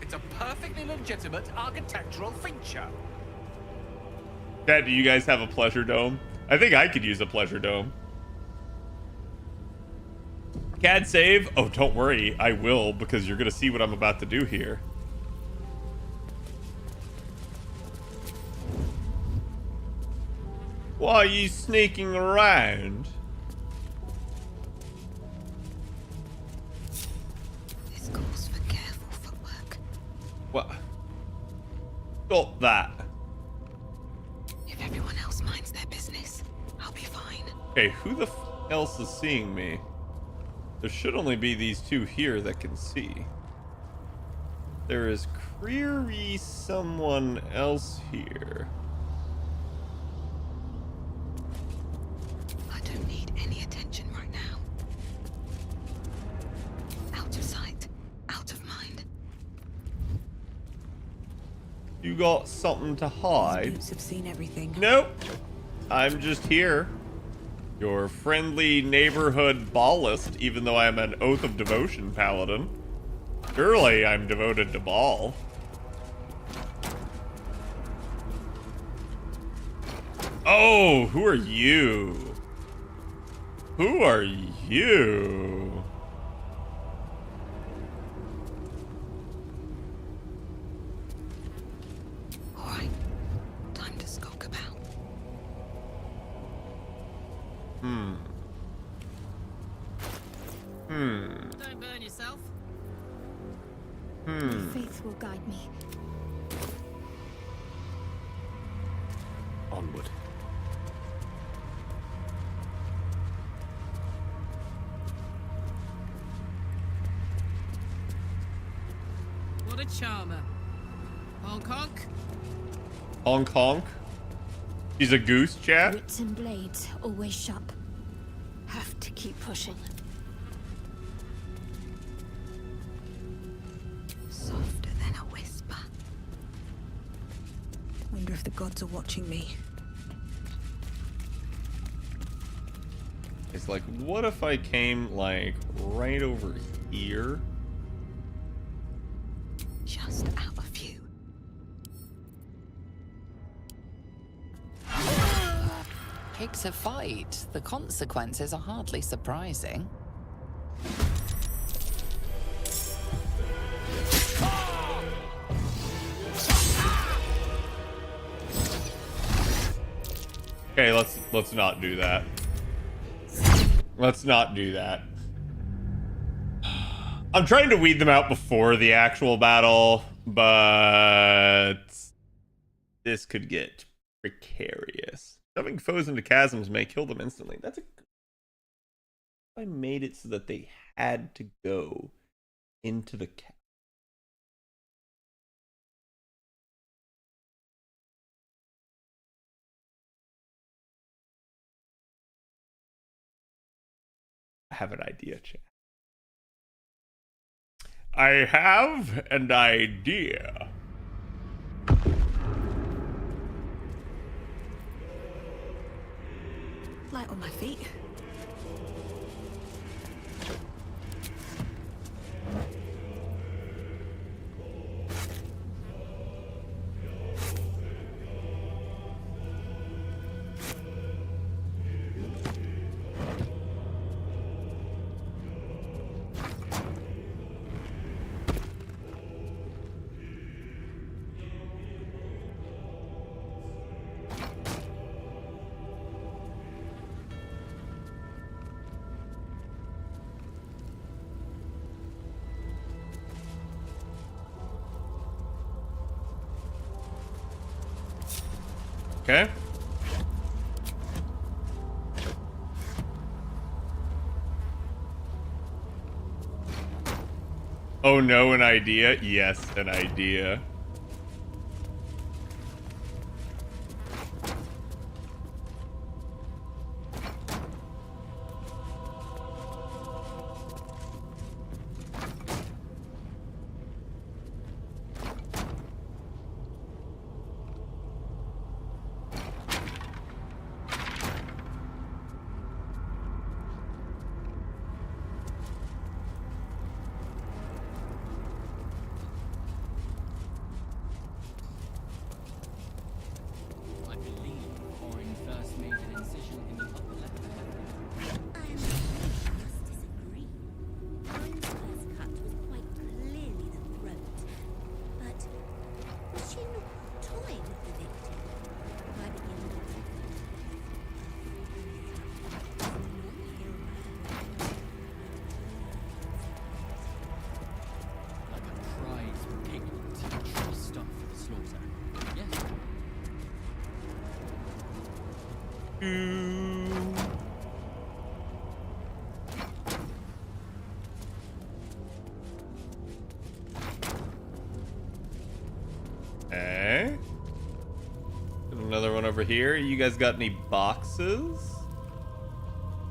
It's a perfectly legitimate architectural feature. Dad, do you guys have a pleasure dome? I think I could use a pleasure dome. CAD save? Oh, don't worry, I will, because you're gonna see what I'm about to do here. Why are you sneaking around? got that. If everyone else minds their business, I'll be fine. Okay, who the else is seeing me? There should only be these two here that can see. There is clearly someone else here. I don't need any attention right now. Out of sight, out of mind. You got something to hide? Boots have seen everything. Nope. I'm just here. Your friendly neighborhood ballist, even though I am an Oath of Devotion paladin. Surely I'm devoted to Ball. Oh, who are you? Who are you? All right, time to skulk about. Don't burn yourself. My faith will guide me. Onward. What a charmer. Honk honk. Honk honk. She's a goose, chat. Wits and blades always sharp. Have to keep pushing. Softer than a whisper. Wonder if the gods are watching me. It's like, what if I came, like, right over here? Just out of view. Takes a fight. The consequences are hardly surprising. Okay, let's not do that. Let's not do that. I'm trying to weed them out before the actual battle, but this could get precarious. Shoving foes into chasms may kill them instantly. That's a good... I made it so that they had to go into the chasm. I have an idea, chat. I have an idea. Light on my feet. Okay. Oh no, an idea? Yes, an idea. Okay. Another one over here. You guys got any boxes?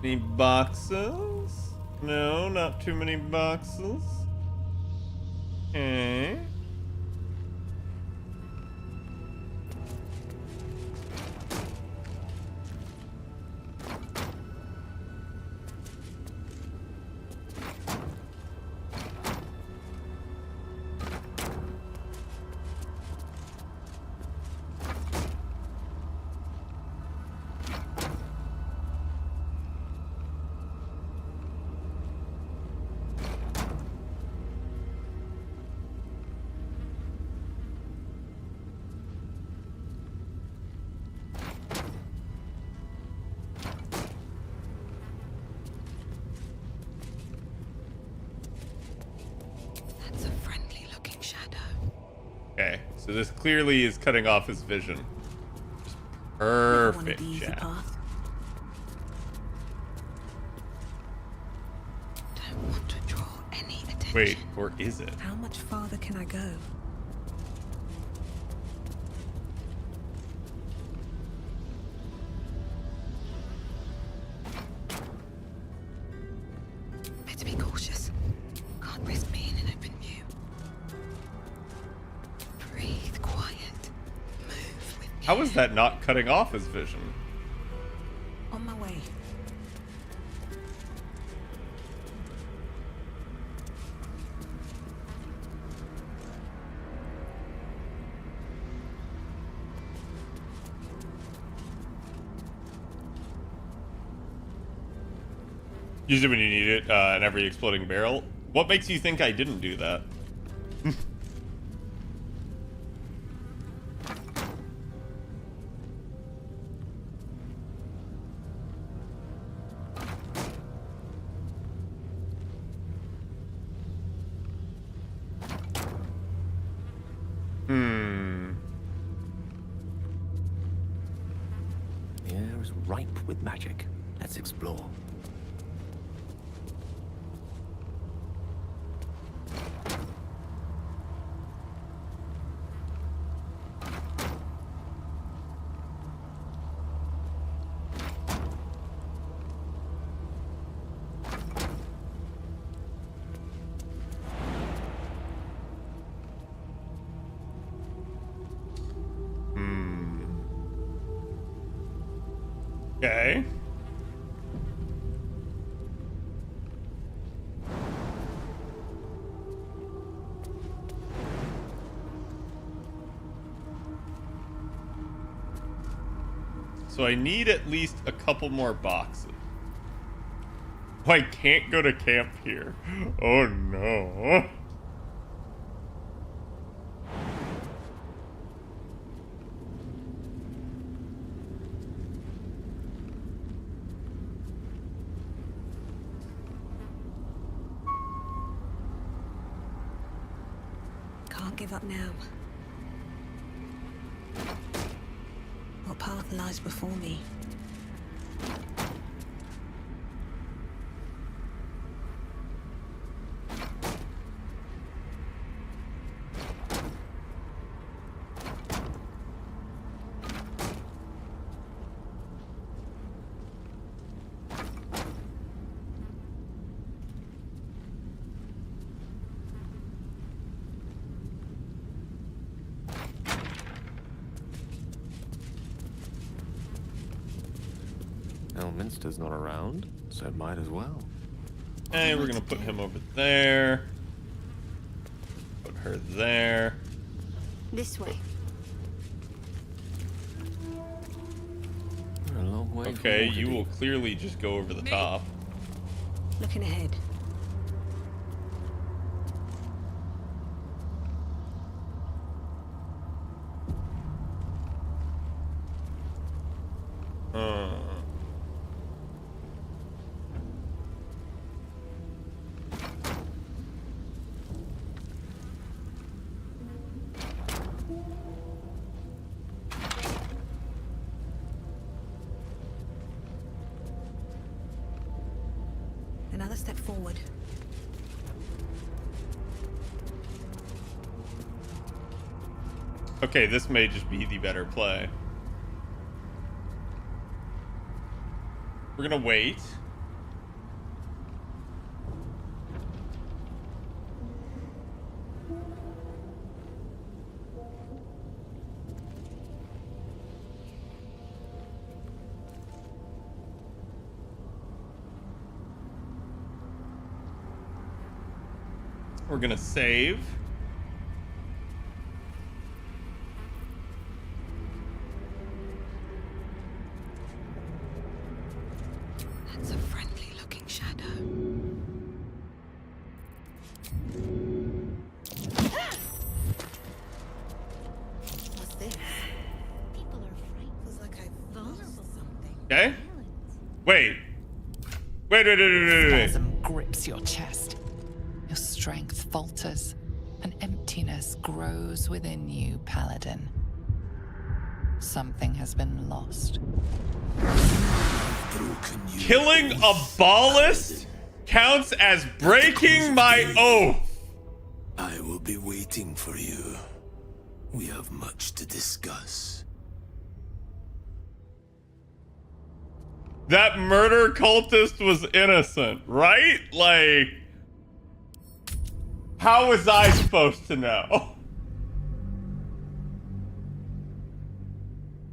Any boxes? No, not too many boxes. Okay. That's a friendly-looking shadow. Okay, so this clearly is cutting off his vision. Just perfect, chat. Don't want to draw any attention. Wait, or is it? How much farther can I go? Better be cautious. Can't risk being in open view. Breathe quiet. Move with How is that not cutting off his vision? On my way. Use it when you need it, in every exploding barrel. What makes you think I didn't do that? The air is ripe with magic. Let's explore. Okay. So I need at least a couple more boxes. Oh, I can't go to camp here. Oh no. Can't give up now. What path lies before me? Elminster's not around, so might as well. Hey, we're gonna put him over there. Put her there. This way. We're a long way Okay, from you Waterdeep. will clearly just go over the top. Looking ahead. Another step forward. Okay, this may just be the better play. We're gonna wait. We're gonna save. That's a friendly looking shadow. What's this? People are frightened. Feels like I've Vulnerable. lost something. Okay. Wait. Wait. Spasm grips your chest. Your strength falters. An emptiness grows within you, Paladin. Something has been lost. Killing a ballist counts as breaking my oath. I will be waiting for you. We have much to discuss. That murder cultist was innocent, right? Like, how was I supposed to know?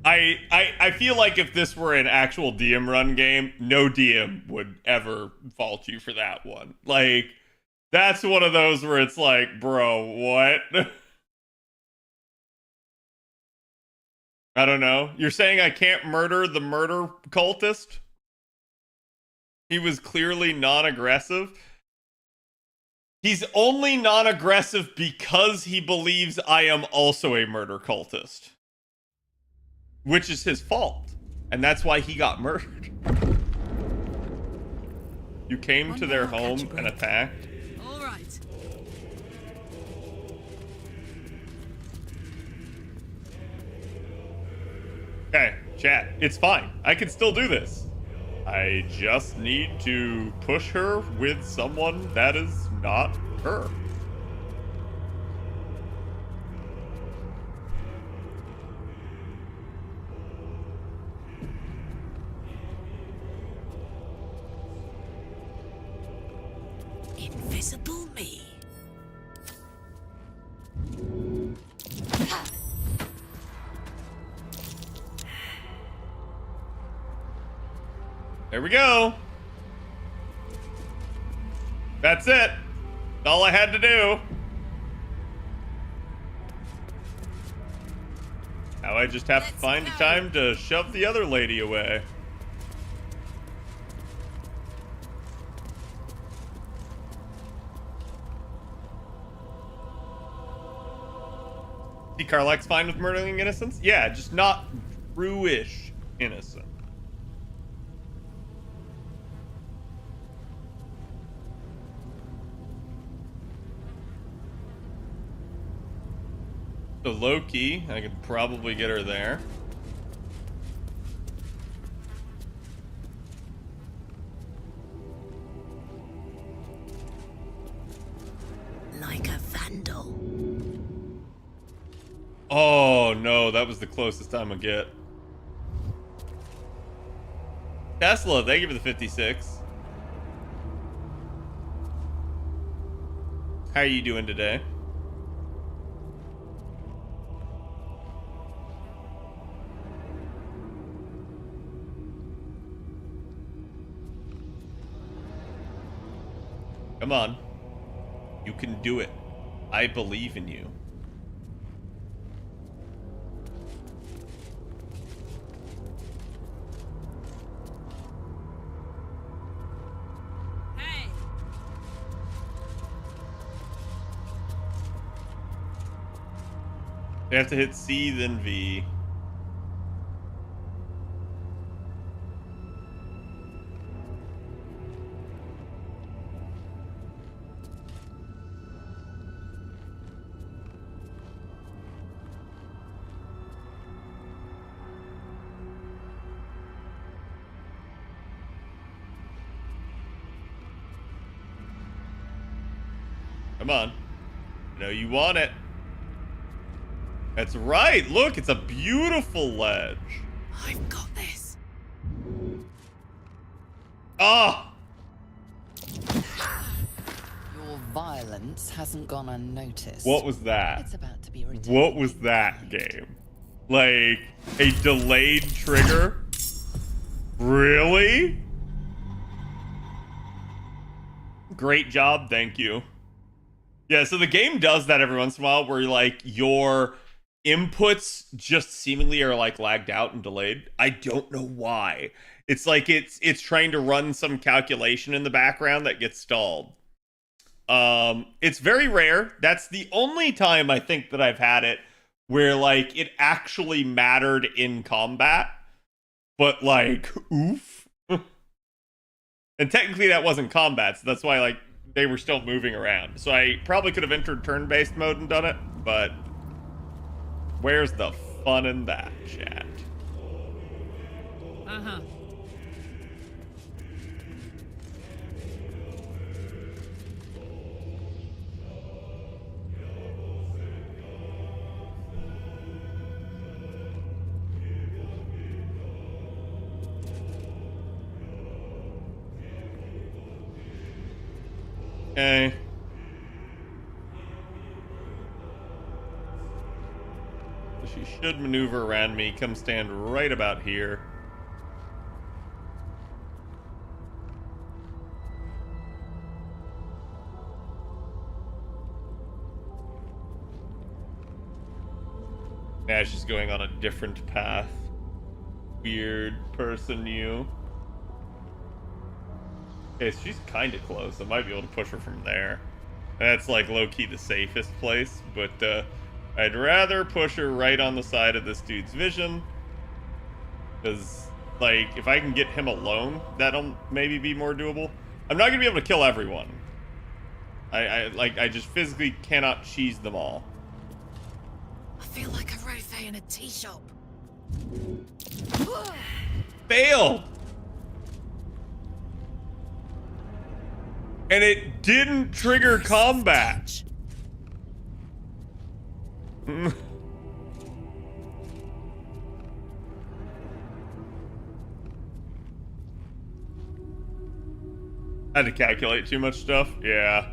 I feel like if this were an actual DM run game, no DM would ever fault you for that one. Like, that's one of those where it's like, bro, what? I don't know. You're saying I can't murder the murder cultist? He was clearly non-aggressive. He's only non-aggressive because he believes I am also a murder cultist. Which is his fault. And that's why he got murdered. You came to their home and attacked. All right. Okay, chat. It's fine. I can still do this. I just need to push her with someone that is not her. Invisible me. There we go. That's it. That's all I had to do. Now I just have to find a time to shove the other lady away. See, Karlak's fine with murdering innocents? Yeah, just not true-ish innocent. So low-key, I could probably get her there. Like a vandal. Oh no, that was the closest I'm gonna get. Tesla, thank you for the 56. How are you doing today? Come on. You can do it. I believe in you. Hey. They have to hit C, then V. Come on. I know you want it. That's right. Look, it's a beautiful ledge. I've got this. Ah! Your violence hasn't gone unnoticed. What was that? It's about to be returned. What was that game? Like, a delayed trigger? Really? Great job, thank you. Yeah, so the game does that every once in a while where, like, your inputs just seemingly are, like, lagged out and delayed. I don't know why. It's like it's trying to run some calculation in the background that gets stalled. It's very rare. That's the only time I think that I've had it where, like, it actually mattered in combat. But, like, oof. And technically that wasn't combat, so that's why, like, they were still moving around. So I probably could have entered turn-based mode and done it, but where's the fun in that, chat? Uh-huh. Okay. So she should maneuver around me, come stand right about here. Yeah, she's going on a different path. Weird person, you. Okay, so she's kind of close. I might be able to push her from there. That's, like, low-key the safest place, but I'd rather push her right on the side of this dude's vision. Because, like, if I can get him alone, that'll maybe be more doable. I'm not going to be able to kill everyone. I just physically cannot cheese them all. I feel like a rose in a tea shop. Failed! And it didn't trigger combat. Had to calculate too much stuff? Yeah.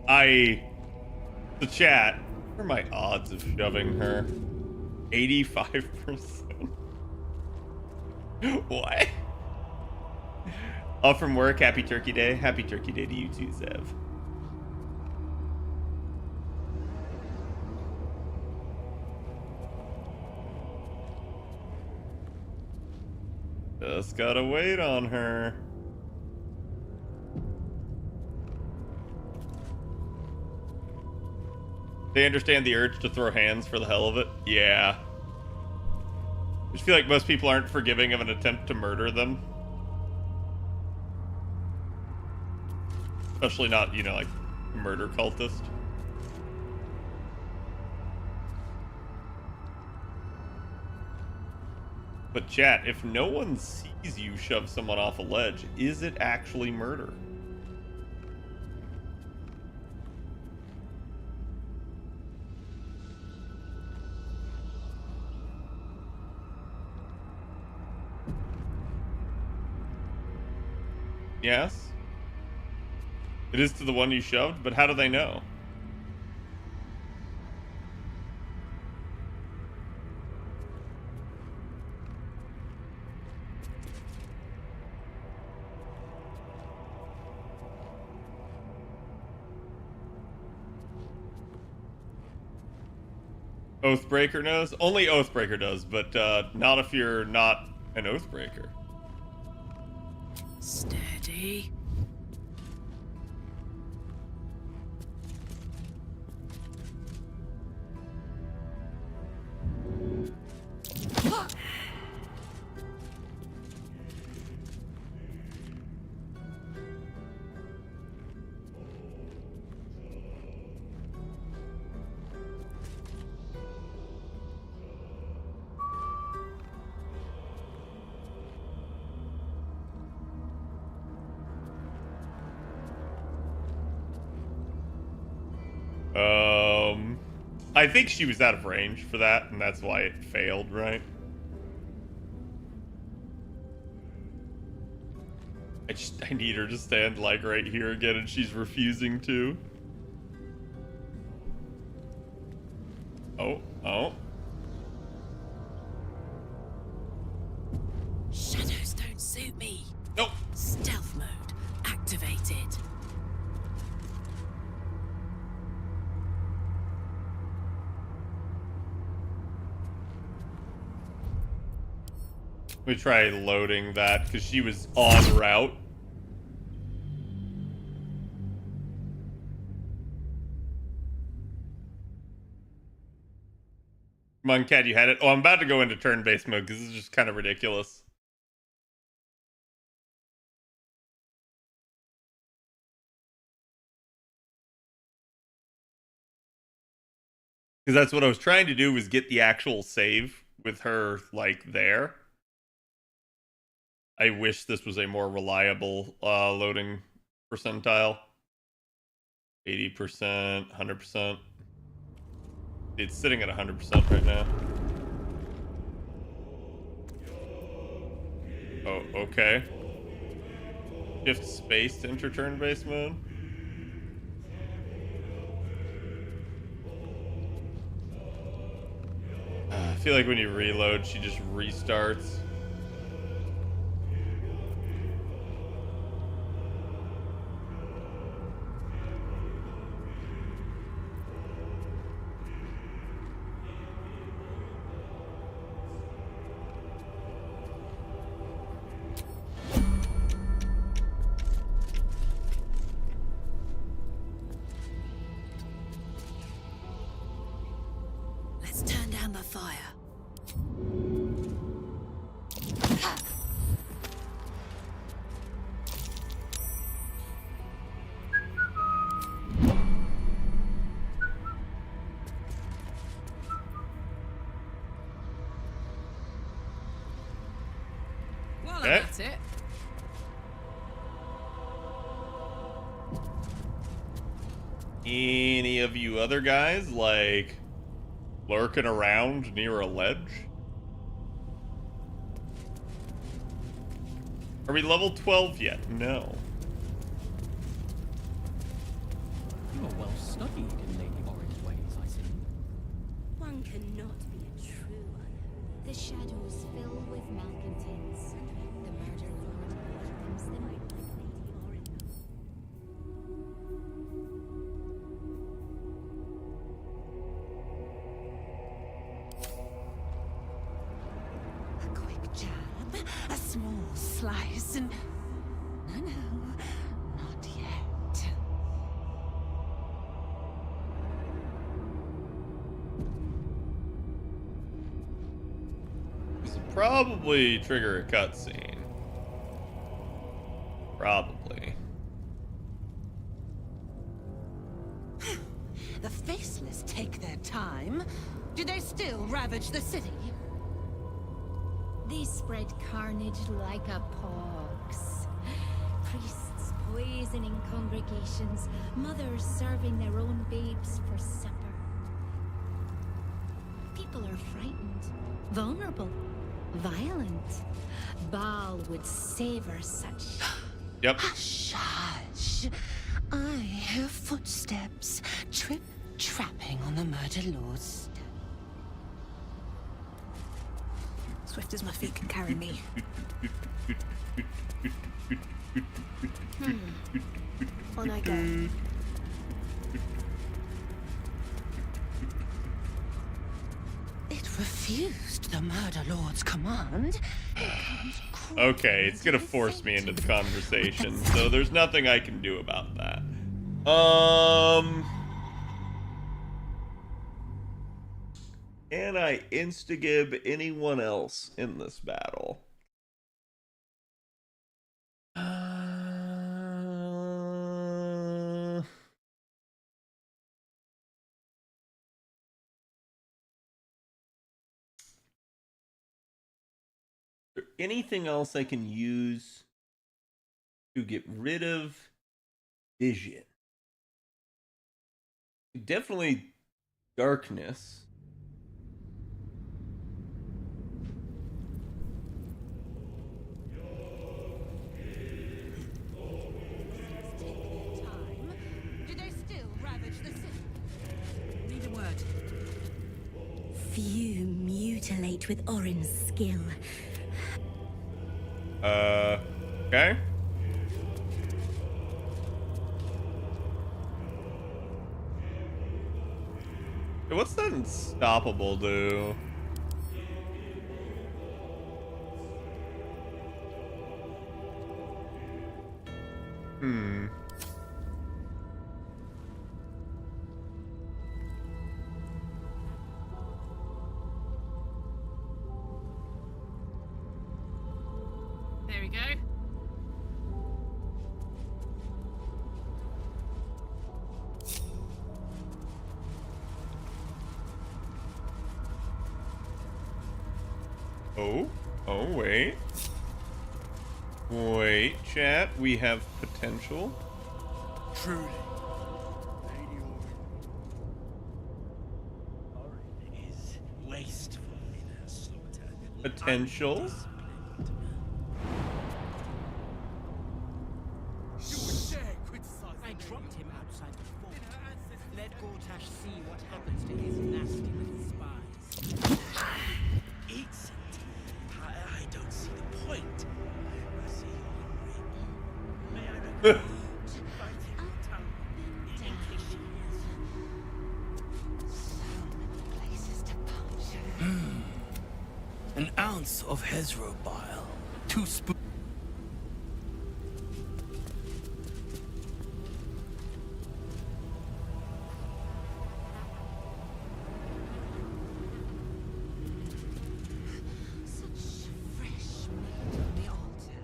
The chat, what are my odds of shoving her? 85%. What? Off from work, happy Turkey Day. Happy Turkey Day to you too, Zev. Just gotta wait on her. They understand the urge to throw hands for the hell of it? Yeah. I just feel like most people aren't forgiving of an attempt to murder them. Especially not, you know, like, murder cultist. But chat, if no one sees you shove someone off a ledge, is it actually murder? Yes? It is to the one you shoved, but how do they know? Oathbreaker knows? Only Oathbreaker does, but not if you're not an Oathbreaker. Steady. I think she was out of range for that, and that's why it failed, right? I need her to stand like right here again, and she's refusing to. Oh. Shadows don't suit me. Nope. Stealth mode activated. We try loading that because she was en route. Come on, Cat, you had it. Oh, I'm about to go into turn-based mode because this is just kind of ridiculous. Because that's what I was trying to do, was get the actual save with her, like, there. I wish this was a more reliable loading percentile. 80%, 100%. It's sitting at 100% right now. Oh, okay. Shift space to enter turn-based mode. I feel like when you reload, she just restarts. Let's turn down the fire. While I'm Okay. at it, Any of you other guys, like, lurking around near a ledge? Are we level 12 yet? No. You are well studied in Lady Orange ways, I see. One cannot be a true one. The shadows fill with malcontents. The murder lord welcomes them. A quick jab, a small slice, and... No, not yet. This will probably trigger a cutscene. Probably. The faceless take their time. Do they still ravage the city? They spread carnage like a pox. Priests poisoning congregations, mothers serving their own babes for supper. People are frightened, vulnerable, violent. Baal would savor such. Yep. Hush, hush. I hear footsteps, trip-trapping on the murder lord's step. Swift as my feet can carry me. On I go. It refused the murder lord's command. Okay, it's gonna force me into the conversation, so there's nothing I can do about that. Can I instagib anyone else in this battle? Is there anything else I can use to get rid of vision? Definitely darkness. Do they still ravage the city? Need a word. Few mutilate with Orin's skill. Okay. Hey, what's that unstoppable do? Hmm. There we go. Oh, wait. Wait, chat, we have potential. Truly, Lady Orin is wasteful in her slaughter. Potentials? You would dare criticize I dropped him outside the fort. Let Gortash see what happens to his nasty little spies. Eats it. I don't see the point. I see you're hungry. May I recommend biting your tongue? Eating kidneys. Places to punch. An ounce of Hezro bile. 2 spoons. Such fresh meat on the altar.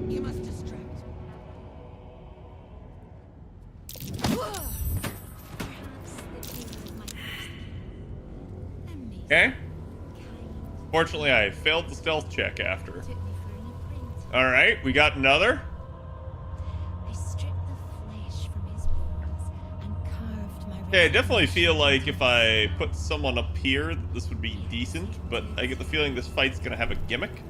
You must distract Okay. Fortunately, I failed the stealth check after. Alright, we got another. I stripped the flesh from his bones and carved my Okay, I definitely feel like if I put someone up here, this would be decent, but I get the feeling this fight's gonna have a gimmick.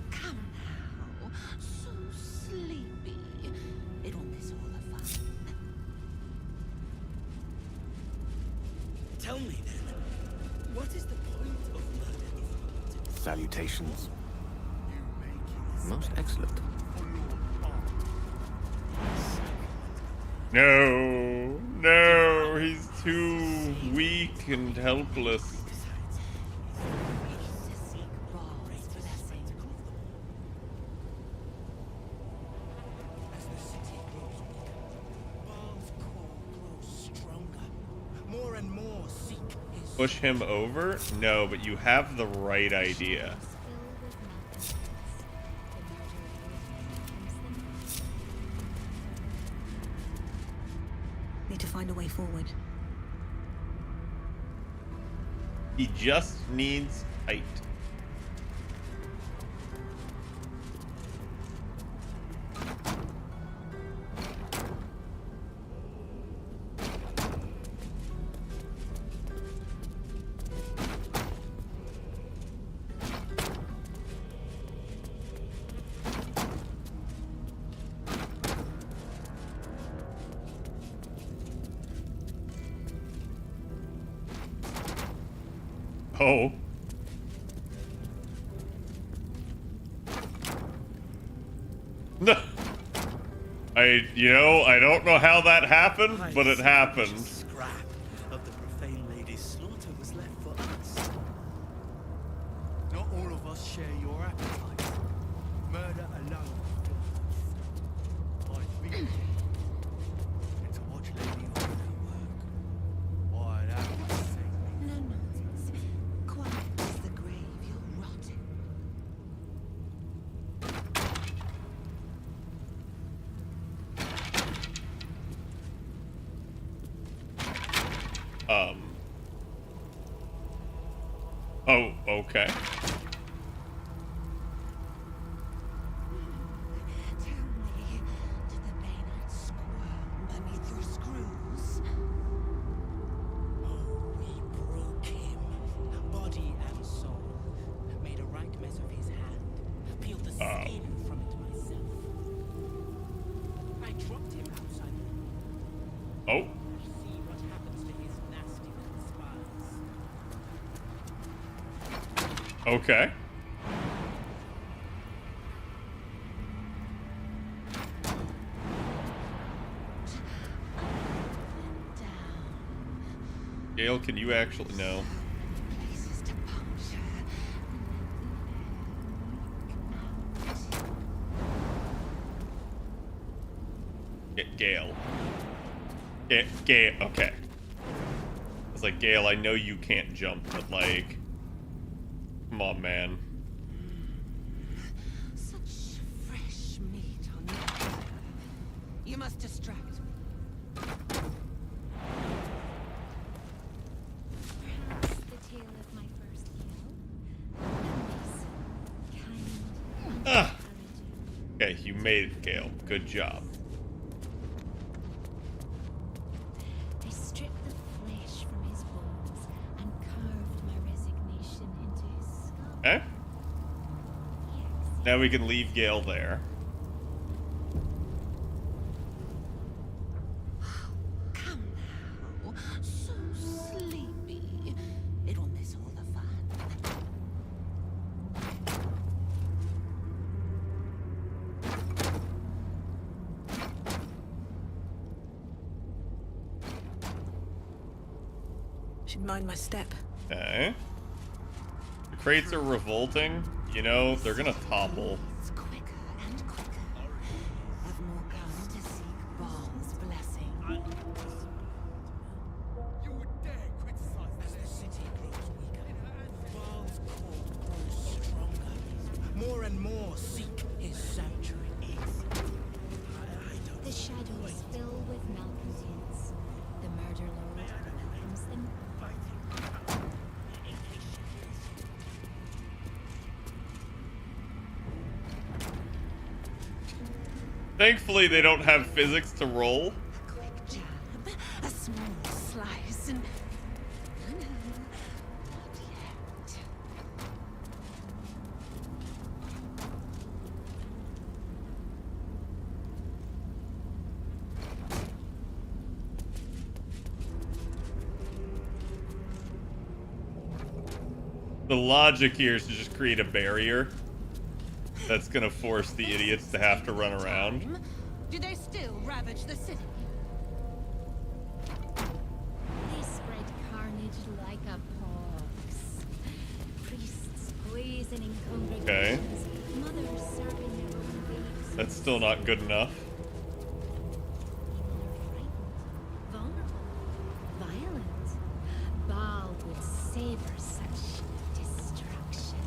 Come now. So sleepy. It won't miss all the fun. Tell me then, what is the point of murder? Salutations. Most excellent. No, he's too weak and helpless. As the city grows weaker, Baal's core grows stronger. More and more seek his Push him over? No, but you have the right idea. Need to find a way forward. He just needs height. Oh. No. I don't know how that happened, but it happened. scrap of the profane lady's slaughter was left for us. Not all of us share your appetite. Murder alone. I'd be here to watch Lady Orin work. Why, that would sing. No nonsense. Quiet as the grave, you'll rot in. Oh, okay. Oh. See what happens to his nasty little spies. Okay. Gale, can you actually... No. Places to puncture. Gale. Gale, okay. It's like, Gale, I know you can't jump, but like... Come on, man. Such fresh meat on the fire. You must distract me. Perhaps the tale of my first kill. Nice, kind, Ah. encouraging. Okay, you made it, Gale. Good job. I stripped the flesh from his bones and carved my resignation into his skull. Okay. Yes. Now we can leave Gale there. Come now. So sleepy. It'll miss all the fun. Should mind my step. Okay. The crates are revolting. You know, they're gonna topple. It's quicker and quicker. Have more come to seek Baal's blessing. You would dare criticize as the city grows weaker. Baal's call grows stronger. More and more seek his sanctuary. I don't The shadows fill with malcontents. The murder lord welcomes them. Thankfully, they don't have physics to roll. A quick jab, a small slice, and... No, not yet. The logic here is to just create a barrier that's gonna force the idiots to have to run around. Do they still ravage the city? They spread carnage like a pox. Priests poisoning congregations. Mothers serving their own babes. That's still not good enough. People are frightened, vulnerable, violent. Baal would savor such destruction.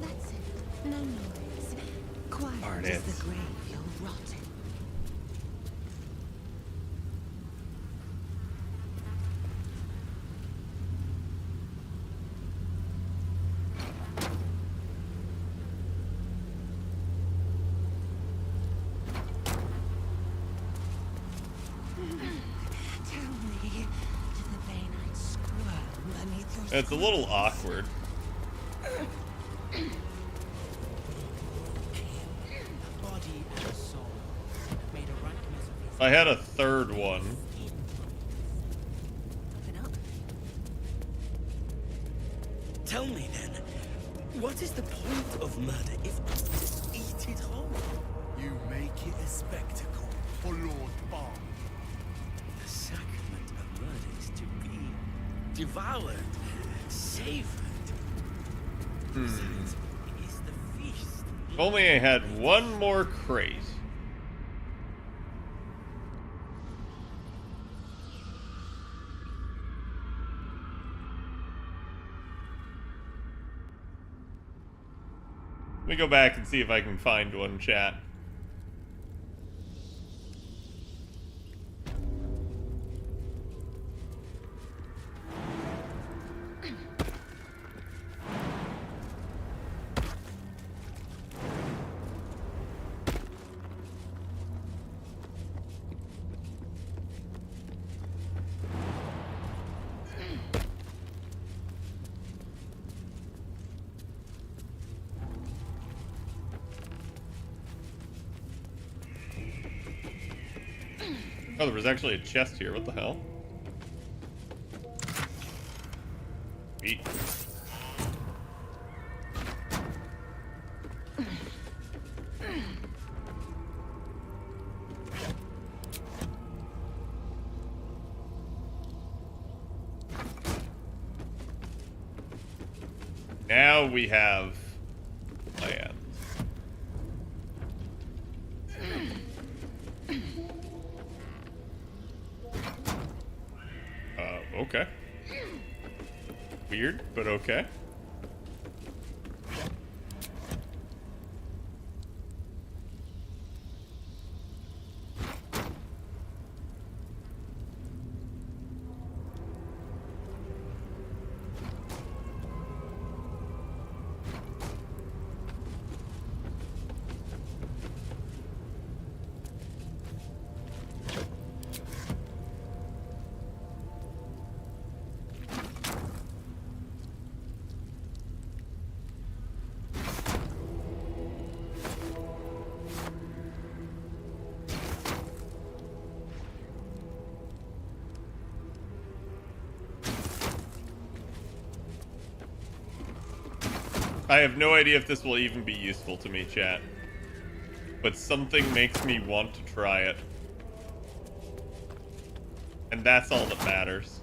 That's it. No noise. Quiet Darn as it. the grave you'll rot in. Tell me, did the Bainites squirm beneath your It's a little awkward. body and soul. Made a right mess of his I had a third one. Open up. Tell me then, what is the point of murder if not to eat it whole? You make it a spectacle for Lord Baal. The sacrament of murder is to be devoured, savored. Besides, it is the feast. If only I had one more crate. Let me go back and see if I can find one, chat. Oh, there was actually a chest here. What the hell? Sweet. Now we have land. Okay. Weird, but okay. I have no idea if this will even be useful to me, chat. But something makes me want to try it. And that's all that matters.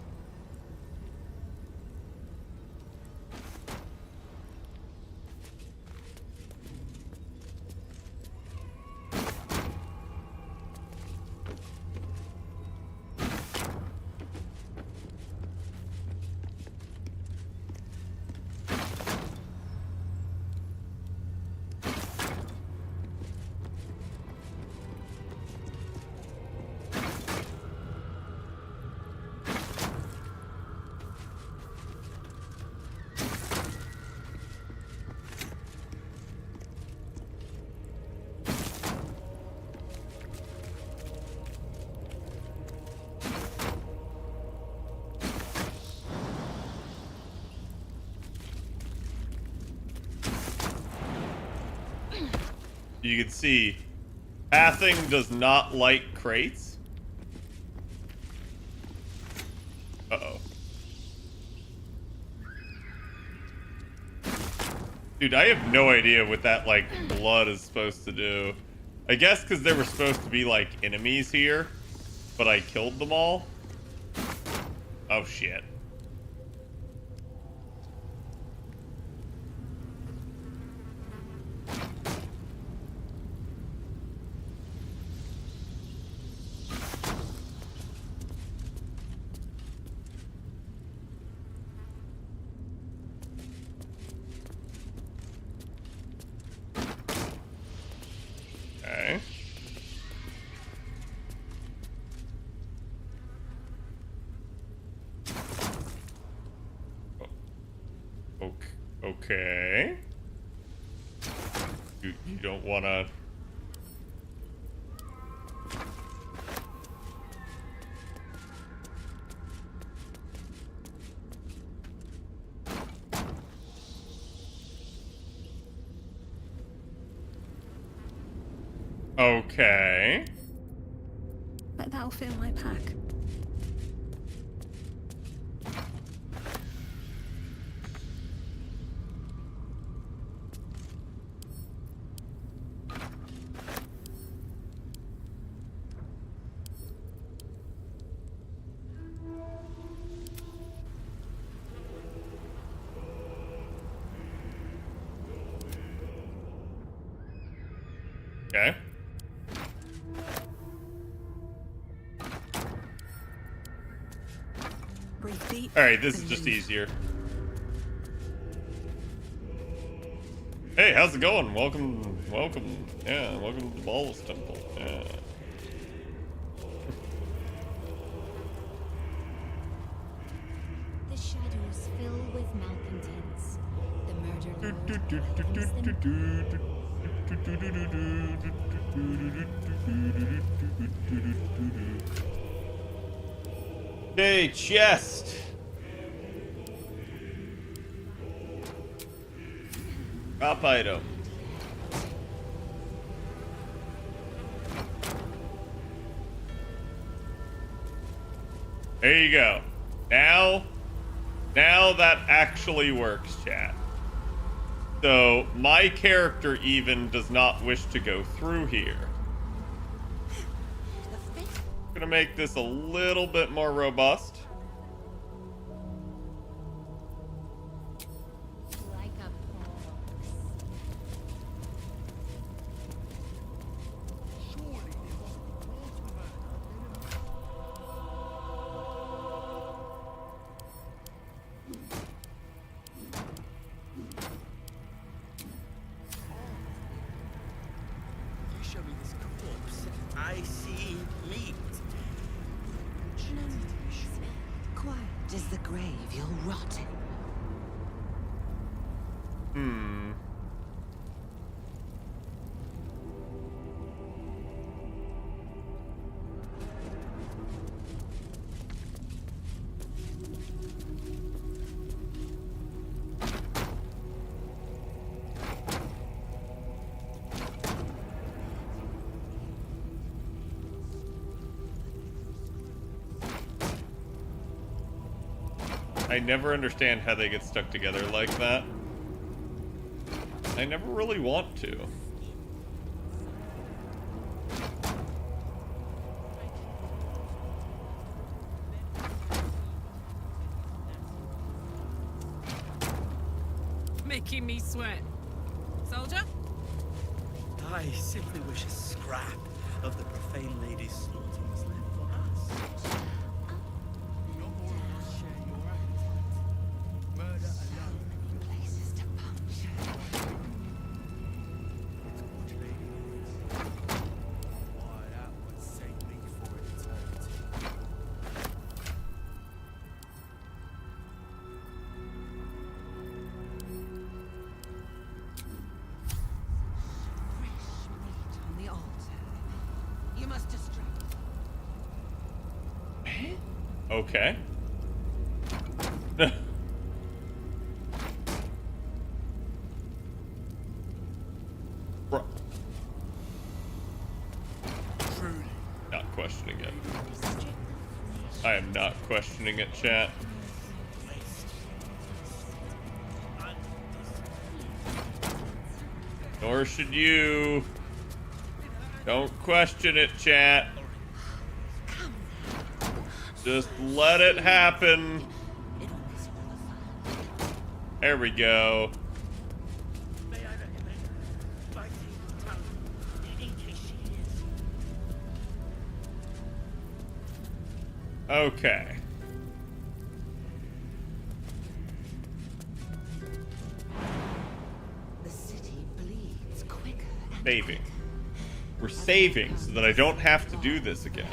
You can see, pathing does not like crates. Uh-oh. Dude, I have no idea what that, like, blood is supposed to do. I guess because there were supposed to be, like, enemies here, but I killed them all. Oh, shit. Okay. Okay. You don't want to... Okay. But that'll fit in my pack. Okay. Breathe deep. Alright, this is and just move. easier. Hey, how's it going? Welcome, yeah, welcome to the Balls Temple. Yeah. The shadows fill with malcontents. The murder lord Okay, chest. Drop item. There you go. Now that actually works, chat. So my character even does not wish to go through here. Gonna make this a little bit more robust. Like a pox. Surely there must be more to murder You show me this corpse, I see meat. Quiet as the grave you'll rot in. I never understand how they get stuck together like that. I never really want to. Making me sweat. Soldier? I simply wish a scrap of the profane lady's slaughter was left for us. not all of us share your appetite. Murder alone. Places to puncture. It's good, lady. Why, that would save me for an eternity. Fresh meat on the altar. You must distract. Okay. Bro. Truly. Not questioning it. Strip the flesh. I am not questioning it, chat. Nor should you. Don't question it, chat. Just let it happen. There we go. May I recommend biting the tongue in case she is? Okay. The city bleeds quicker and Saving. We're saving so that I don't have to do this again.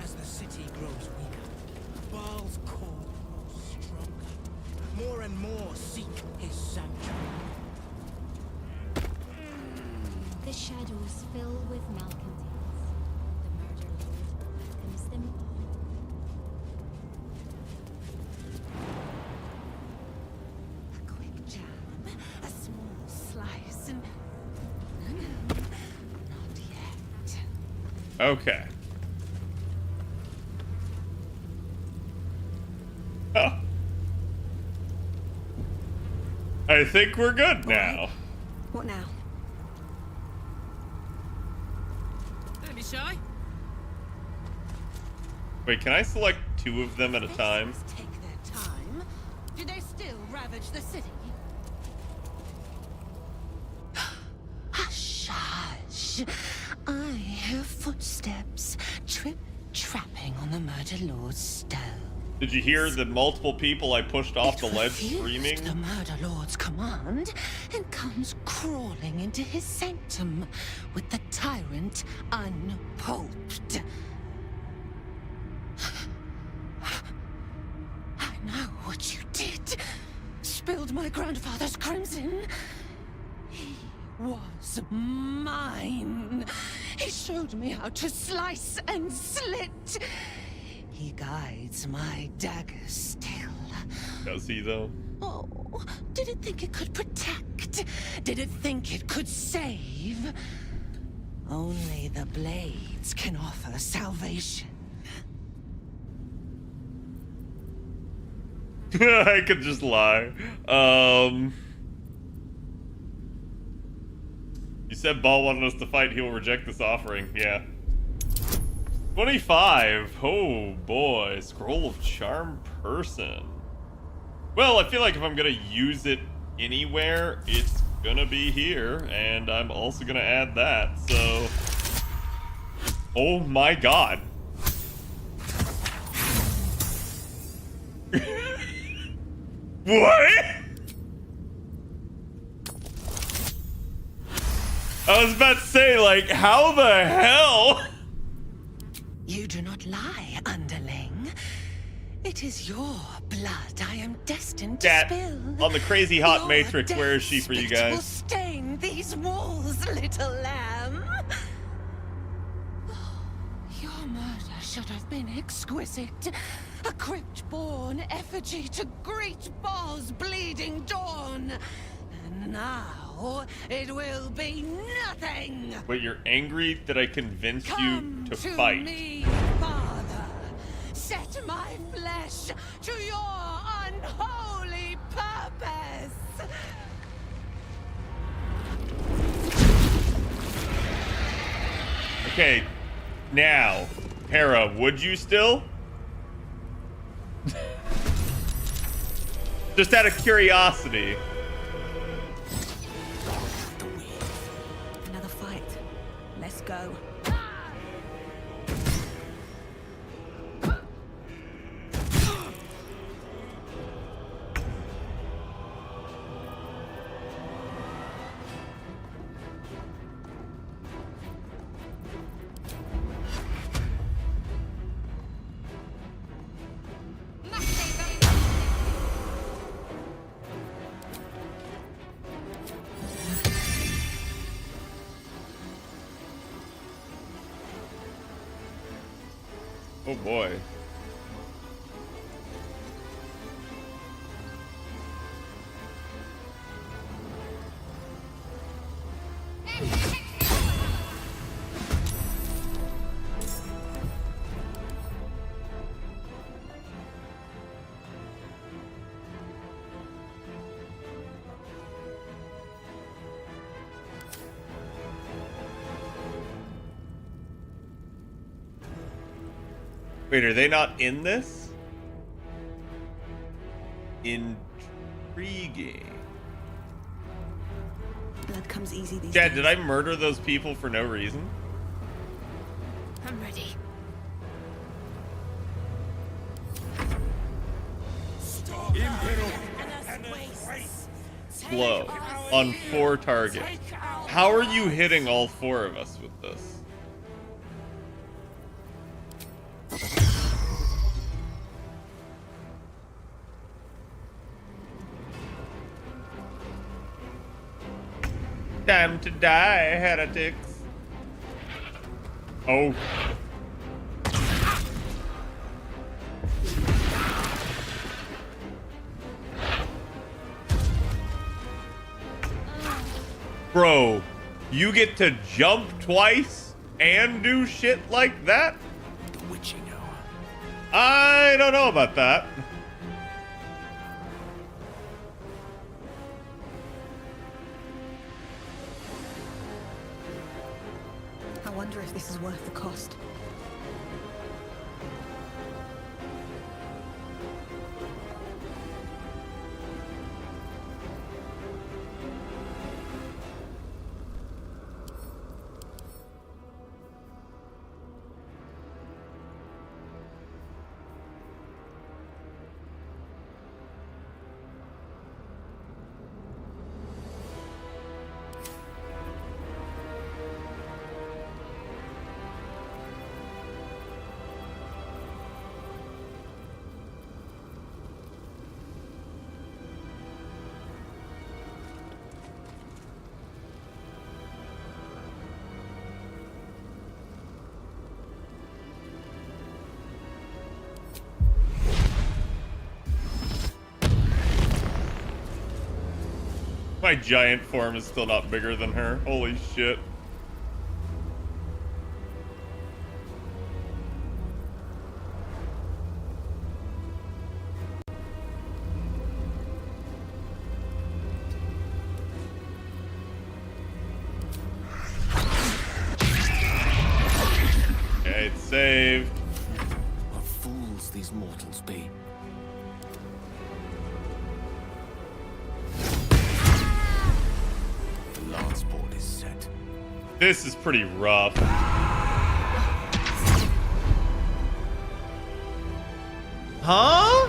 As the city grows weaker, Baal's core grows stronger. More and more seek his sanctuary. The shadows fill with malcontents. The murder lord welcomes them all. a quick jam, a small slice, and no, not yet. Okay. Oh. I think we're good now. What now? Don't be shy. Wait, can I select two of them at a time? Must take their time. Do they still ravage the city? Hush, hush. I hear footsteps trip-trapping on the murder lord's stone. Did you hear the multiple people I pushed off the ledge Refused screaming? the murder lord's command and comes crawling into his sanctum with the tyrant unpulped. I know what you did. Spilled my grandfather's crimson. He was mine. He showed me how to slice and slit. He guides my dagger still. Does he though? Oh, did it think it could protect? Did it think it could save? Only the blades can offer salvation. I could just lie. You said Ball wanted us to fight. He will reject this offering. Yeah. 25. Oh boy. Scroll of Charm Person. Well, I feel like if I'm gonna use it anywhere, it's gonna be here, and I'm also gonna add that, so... Oh my god. What? I was about to say, like, how the hell? You do not lie, underling. It is your blood I am destined to spill. On the crazy hot Your matrix, where is she for you death will guys? stain these walls, little lamb. Your murder should have been exquisite. A crypt-born effigy to greet Baal's bleeding dawn. And now it will be nothing. But you're angry that I convinced you to fight. Me, Father. Set my flesh to your unholy purpose. Okay, now, Hera, would you still? Just out of curiosity. Another fight. Let's go. Oh boy. Wait, are they not in this? Intriguing. Blood comes easy these Dad, days. did I murder those people for no reason? I'm ready. Blow on 4 targets. How are you hitting all 4 of us with this? Time to die, heretics. Oh. Bro, you get to jump twice and do shit like that? I don't know about that. I wonder if this is worth the cost. My giant form is still not bigger than her. Holy shit. Okay, it's saved. What fools these mortals be. The lance board is set. This is pretty rough. Huh?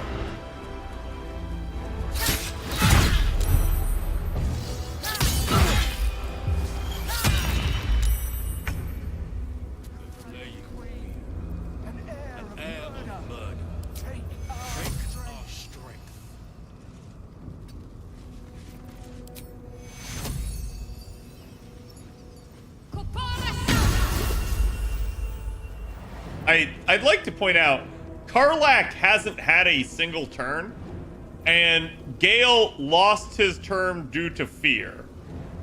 I'd like to point out, Karlach hasn't had a single turn, and Gale lost his turn due to fear,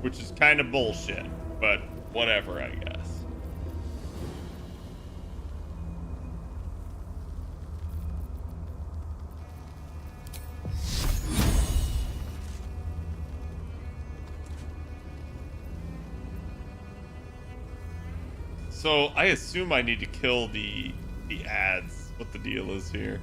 which is kind of bullshit, but whatever, I guess. So I assume I need to kill the ads. What the deal is here?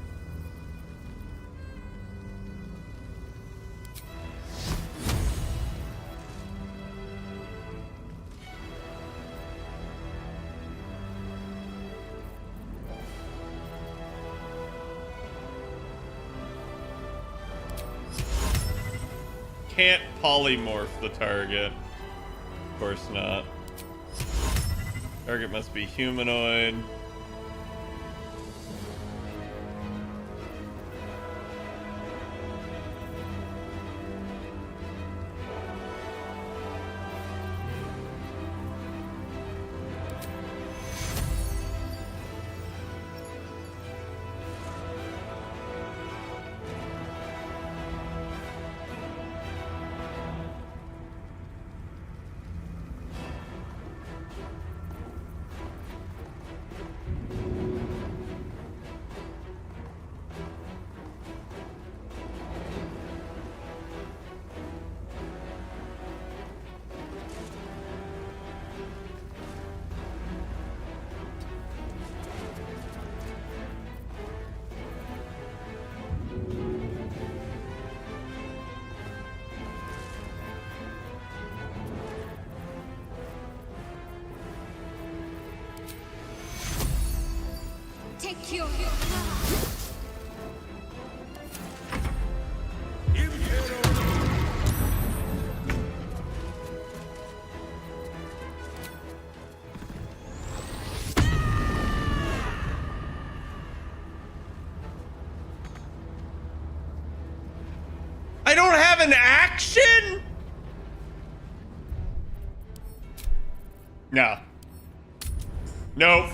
Can't polymorph the target. Of course not. Target must be humanoid. Take your I don't have an action? No. Nope.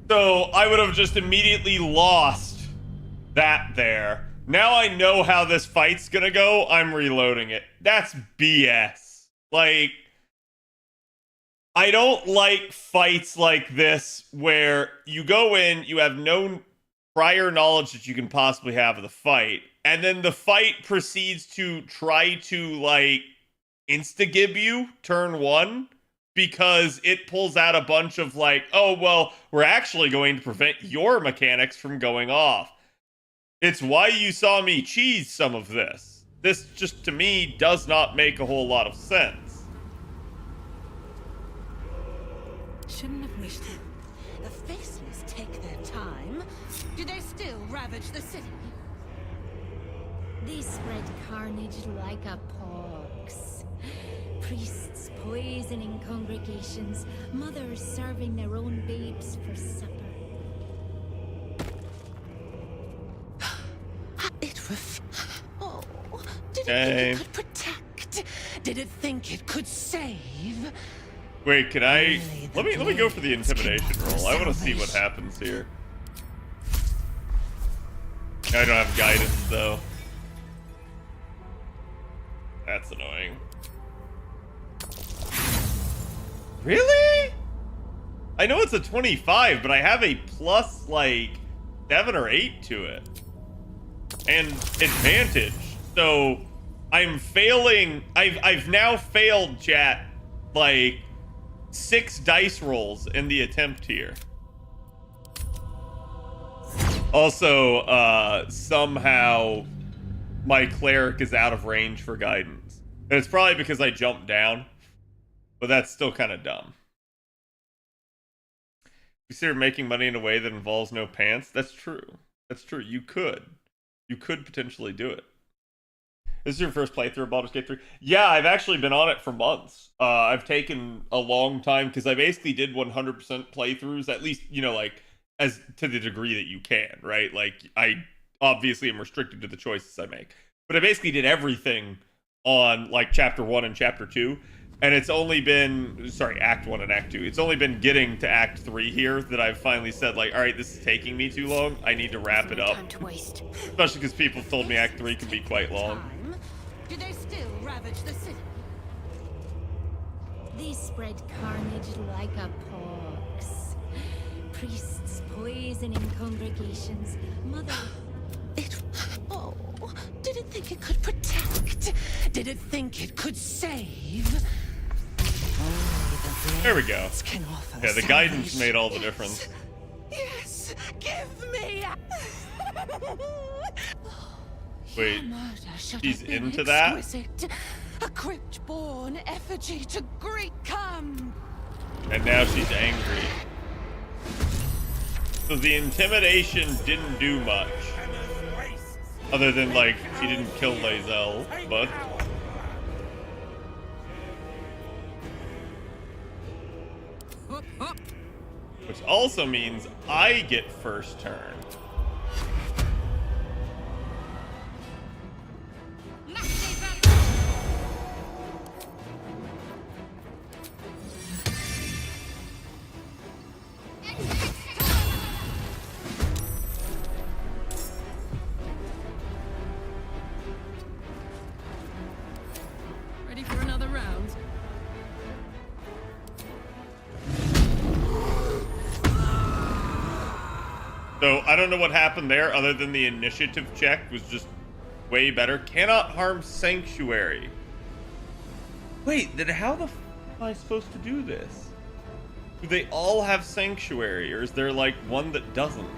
So I would have just immediately lost that there. Now I know how this fight's gonna go. I'm reloading it. That's BS. Like, I don't like fights like this where you go in, you have no prior knowledge that you can possibly have of the fight, and then the fight proceeds to try to, like, insta-gib you turn one because it pulls out a bunch of, like, oh, well, we're actually going to prevent your mechanics from going off. It's why you saw me cheese some of this. This just, to me, does not make a whole lot of sense. Shouldn't have wished it. The faceless take their time. Do they still ravage the city? They spread carnage like a pox. Priests poisoning congregations, mothers serving their own babes for supper. Oh, did it think it could protect? Did it think it could save? Wait, can I... Let me go for the intimidation roll. I want to see what happens here. I don't have guidance, though. That's annoying. Really? I know it's a 25, but I have a plus like 7 or 8 to it. And advantage. So I'm failing. I've now failed, chat, like 6 dice rolls in the attempt here. Also, somehow my cleric is out of range for guidance. And it's probably because I jumped down, but that's still kind of dumb. Consider making money in a way that involves no pants. That's true. That's true. You could potentially do it. This is your first playthrough of Baldur's Gate 3? Yeah, I've actually been on it for months. I've taken a long time because I basically did 100% playthroughs, at least, you know, like, as to the degree that you can, right? Like, I obviously am restricted to the choices I make. But I basically did everything on, like, Chapter 1 and Chapter 2. And it's only been, sorry, Act 1 and Act 2. It's only been getting to Act 3 here that I've finally said, like, all right, this is taking me too long. I need to wrap it up. Especially because people told me Act 3 could be quite long. Do they still ravage the city? They spread carnage like a pox. Priests poisoning congregations. Mother... Did it think it could protect? Did it think it could save? There we go. Yeah, the guidance made all the difference. Yes, give me. Wait, she's into that? A crypt-born effigy to Greek come. And now she's angry. So the intimidation didn't do much. Other than, like, she didn't kill Lae'zel, but... Which also means I get first turn. Ready for another round? So, I don't know what happened there other than the initiative check was just way better. Cannot harm Sanctuary. Wait, then how the f am I supposed to do this? Do they all have Sanctuary, or is there, like, one that doesn't?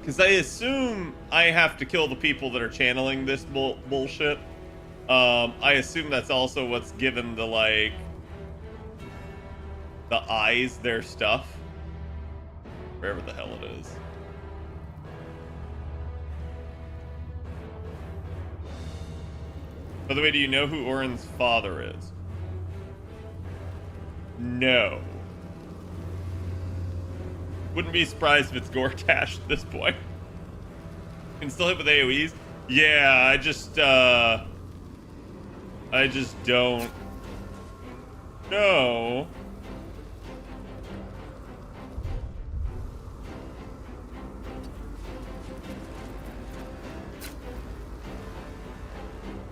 Because I assume I have to kill the people that are channeling this bullshit. I assume that's also what's given the, like, the eyes their stuff. Wherever the hell it is. By the way, do you know who Orin's father is? No. Wouldn't be surprised if it's Gortash at this point. Can still hit with AoEs? Yeah, I just don't know.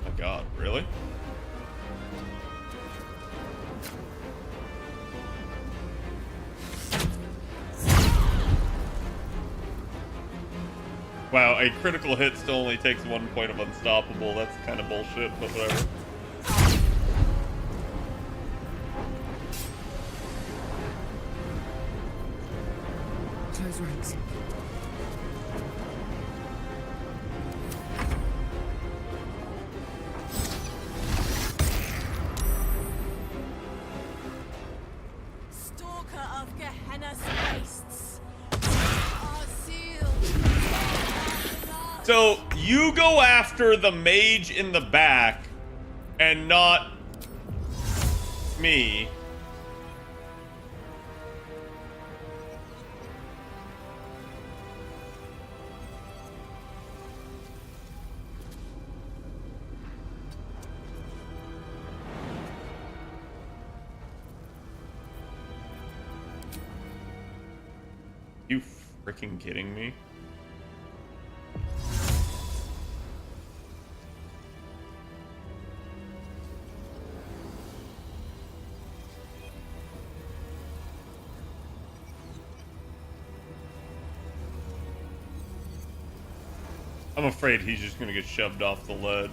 My God, really? Wow, a critical hit still only takes 1 point of unstoppable. That's kind of bullshit, but whatever. Close ranks. Stalker of Gehenna's wastes. Are sealed. So, you go after the mage in the back, and not me. You freaking kidding me? I'm afraid he's just gonna get shoved off the ledge.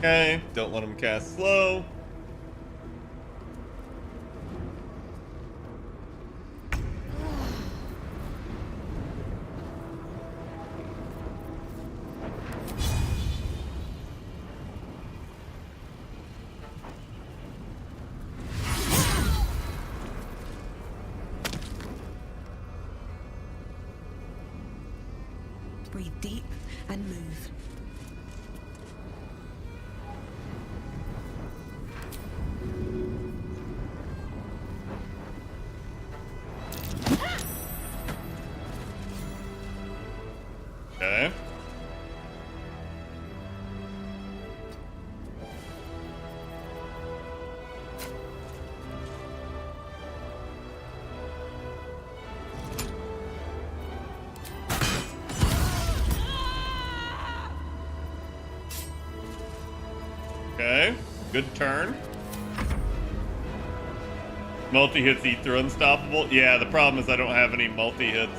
Okay, don't let him cast slow. Breathe deep and move. Okay. Okay, good turn. Multi-hits Ether unstoppable. Yeah, the problem is I don't have any multi-hits.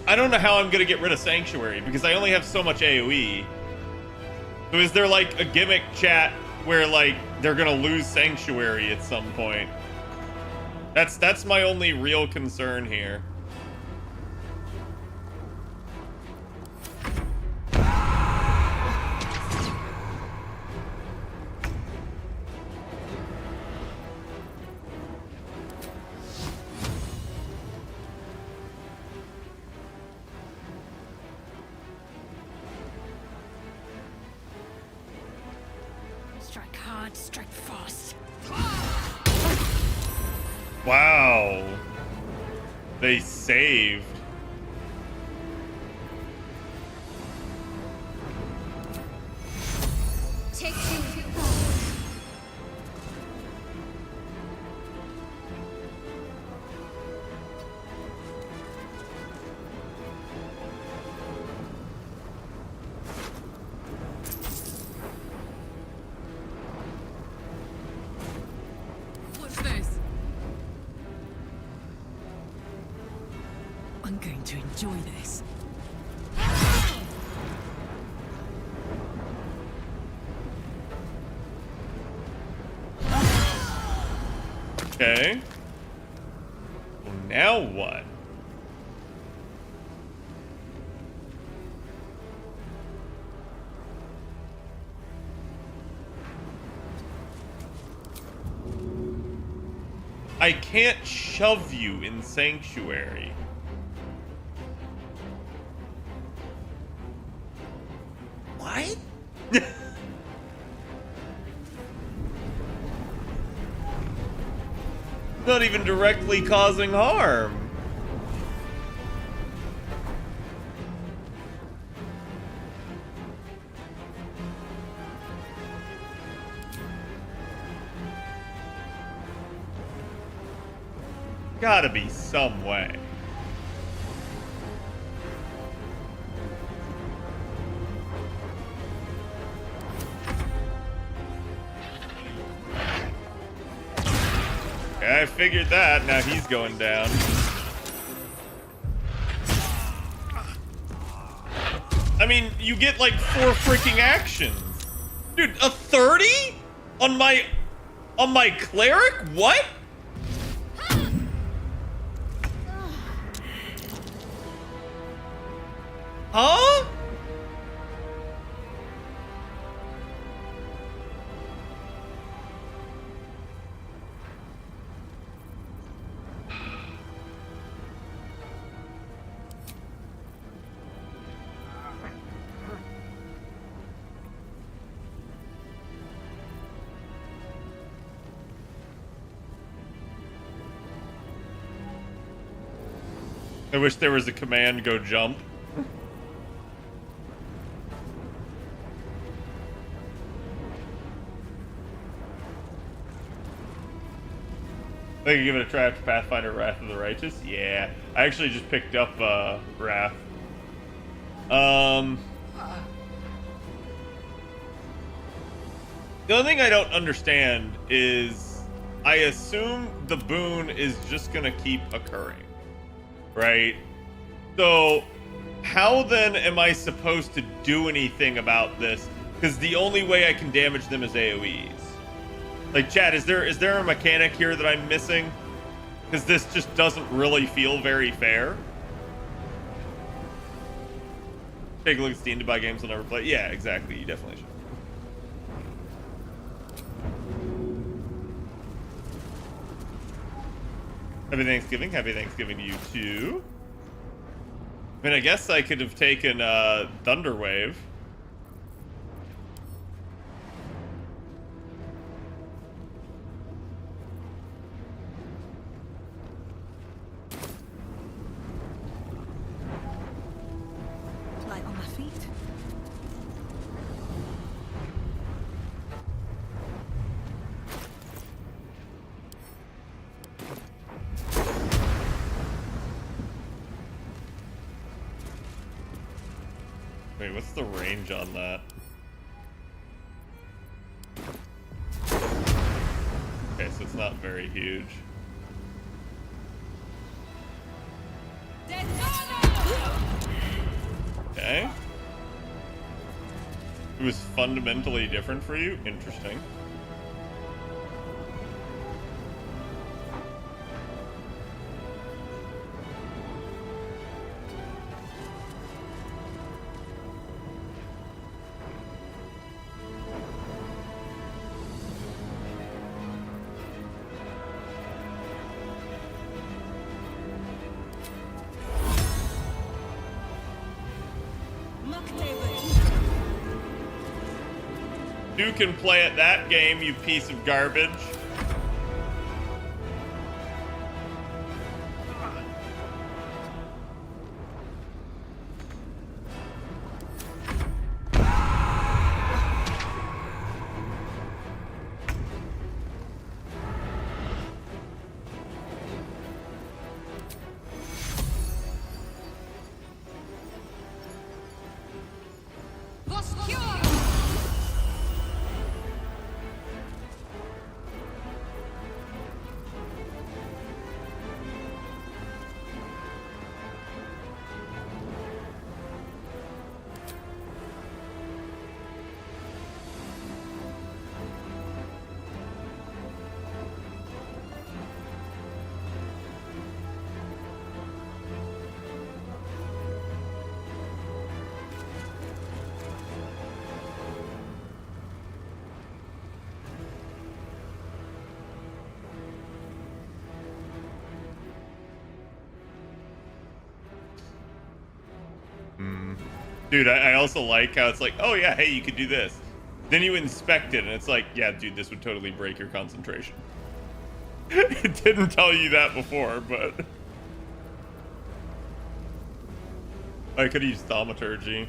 I don't know how I'm gonna get rid of Sanctuary because I only have so much AoE. So is there like a gimmick chat where like they're gonna lose Sanctuary at some point? That's my only real concern here. Strike hard, strike fast. Wow. They saved. Take two. What's this? I'm going to enjoy this. Okay. Well, now what? I can't shove you in Sanctuary. What? Not even directly causing harm. Gotta be some way. Okay, I figured that. Now he's going down. mean, you get like 4 freaking actions. Dude, a 30 on my cleric? What? Huh? I wish there was a command, go jump. I could give it a try after Pathfinder Wrath of the Righteous. Yeah, I actually just picked up Wrath. The only thing I don't understand is I assume the boon is just gonna keep occurring, right? So how then am I supposed to do anything about this? Because the only way I can damage them is AoEs. Like, chat, is there a mechanic here that I'm missing? Because this just doesn't really feel very fair. Take a look at Steam to buy games I'll never play. Yeah, exactly. You definitely should. Happy Thanksgiving. Happy Thanksgiving to you too. I mean, I guess I could have taken Thunderwave. Light on my feet. Wait, what's the range on that? Okay, so it's not very huge. Okay. It was fundamentally different for you? Interesting. You can play at that game, you piece of garbage. Dude, I also like how it's like, oh yeah, hey, you could do this. Then you inspect it, and it's like, yeah, dude, this would totally break your concentration. It didn't tell you that before, but... I could have used Thaumaturgy.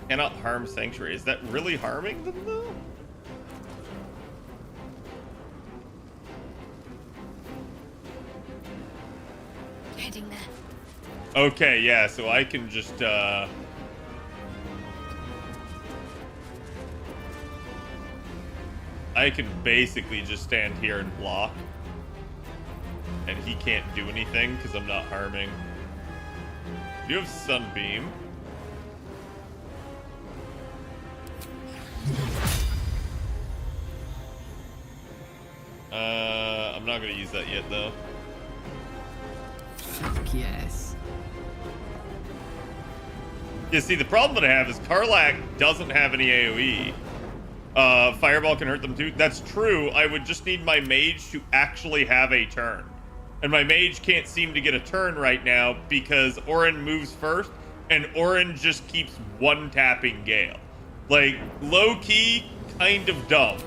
Cannot harm Sanctuary. Is that really harming them, though? Heading there. Okay, yeah, so I can just, I can basically just stand here and block. And he can't do anything because I'm not harming. Do you have Sunbeam? I'm not gonna use that yet though. Fuck yes. Yeah, see, the problem that I have is Karlach doesn't have any AoE. Fireball can hurt them too. That's true. I would just need my mage to actually have a turn. And my mage can't seem to get a turn right now because Orin moves first, and Orin just keeps one-tapping Gale. Like, low-key, kind of dumb.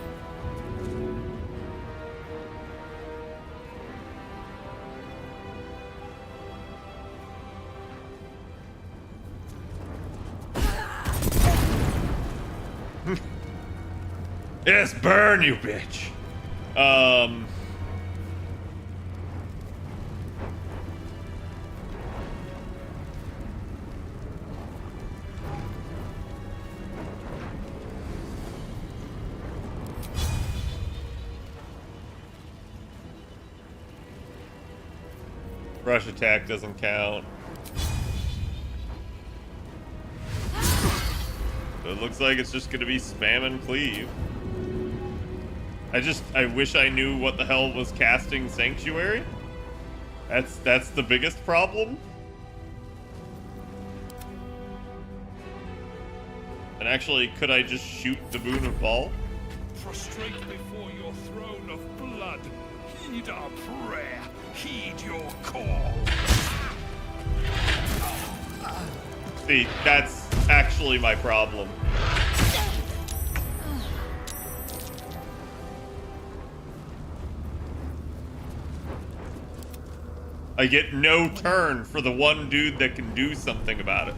Yes, burn, you bitch. Rush attack doesn't count. So it looks like it's just gonna be spam and cleave. I wish I knew what the hell was casting Sanctuary. That's the biggest problem. And actually, could I just shoot the Boon of Ball? Prostrate before your throne of blood. Heed our prayer. Heed your call. See, that's actually my problem. I get no turn for the one dude that can do something about it.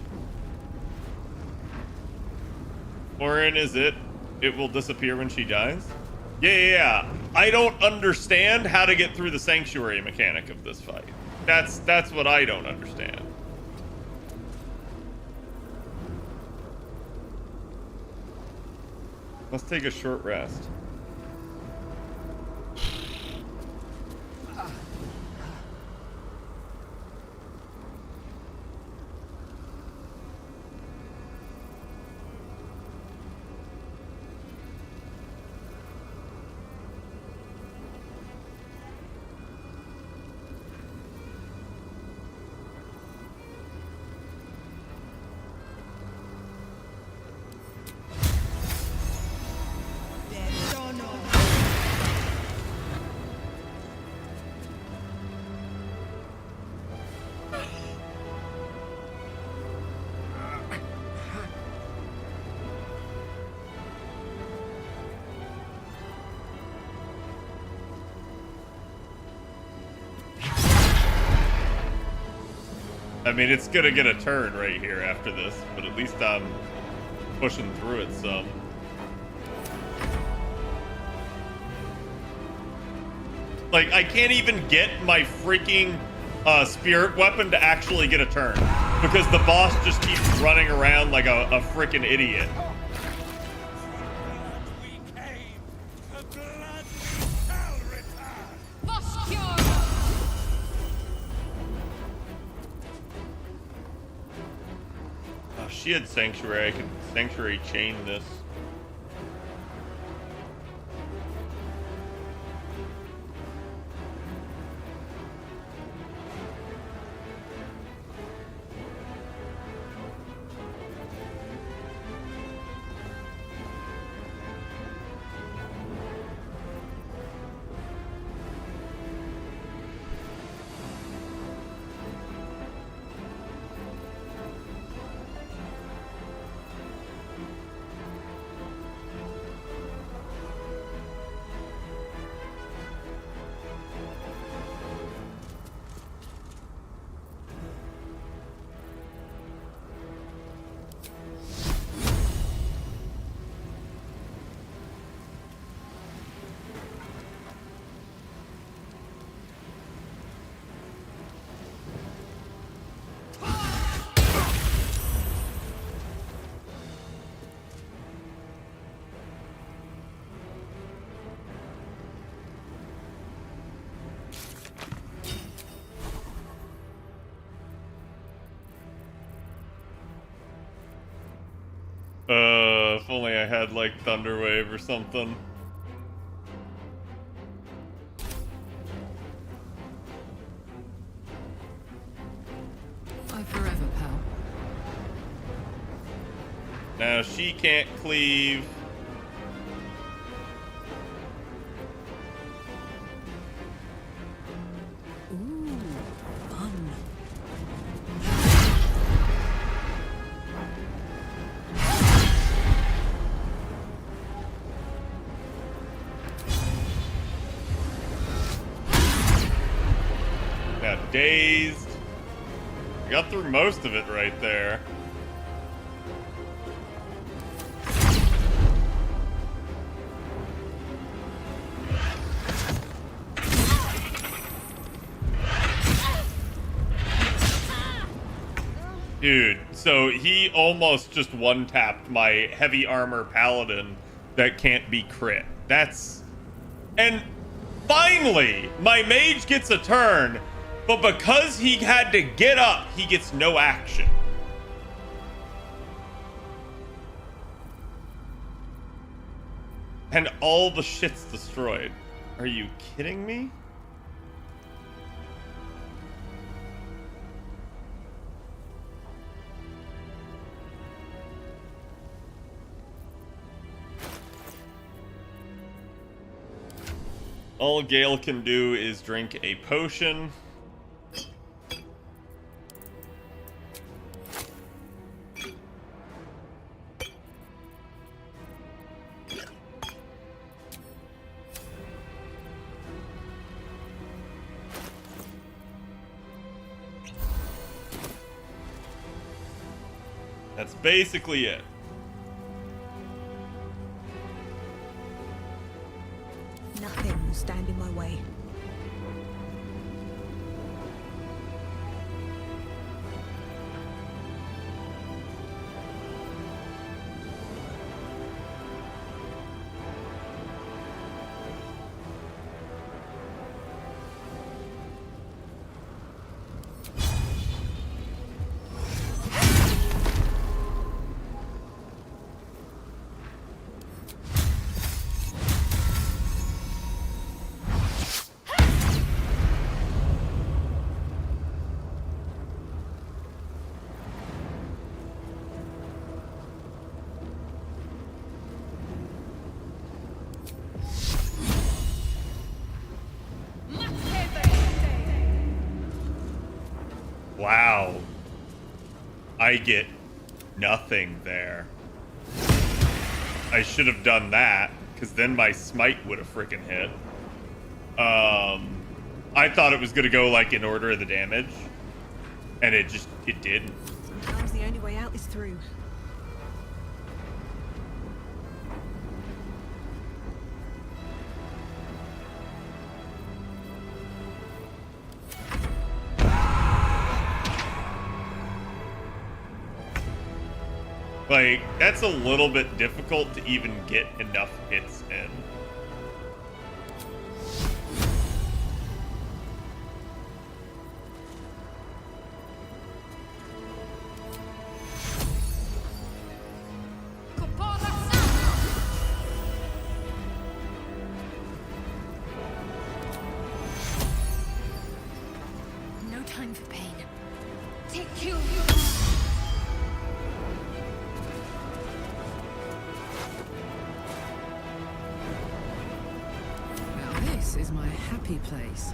Orin is it? It will disappear when she dies? Yeah. I don't understand how to get through the Sanctuary mechanic of this fight. That's what I don't understand. Let's take a short rest. I mean, it's gonna get a turn right here after this, but at least I'm pushing through it some. Like, I can't even get my freaking spirit weapon to actually get a turn because the boss just keeps running around like a freaking idiot. She had Sanctuary. I could Sanctuary chain this. If only I had like Thunderwave or something. Fight forever, pal. Now she can't cleave. Ooh, fun. Now dazed. I got through most of it right there. Dude, so he almost just one-tapped my heavy armor paladin that can't be crit. That's... And finally, my mage gets a turn, but because he had to get up, he gets no action. And all the shit's destroyed. Are you kidding me? All Gale can do is drink a potion. That's basically it. Nothing will stand in my way. Wow. I get nothing there. I should have done that, because then my smite would have freaking hit. I thought it was going to go, like, in order of the damage. And it didn't. Sometimes the only way out is through. Like, that's a little bit difficult to even get enough hits in. No time for pain. Take you. This is my happy place.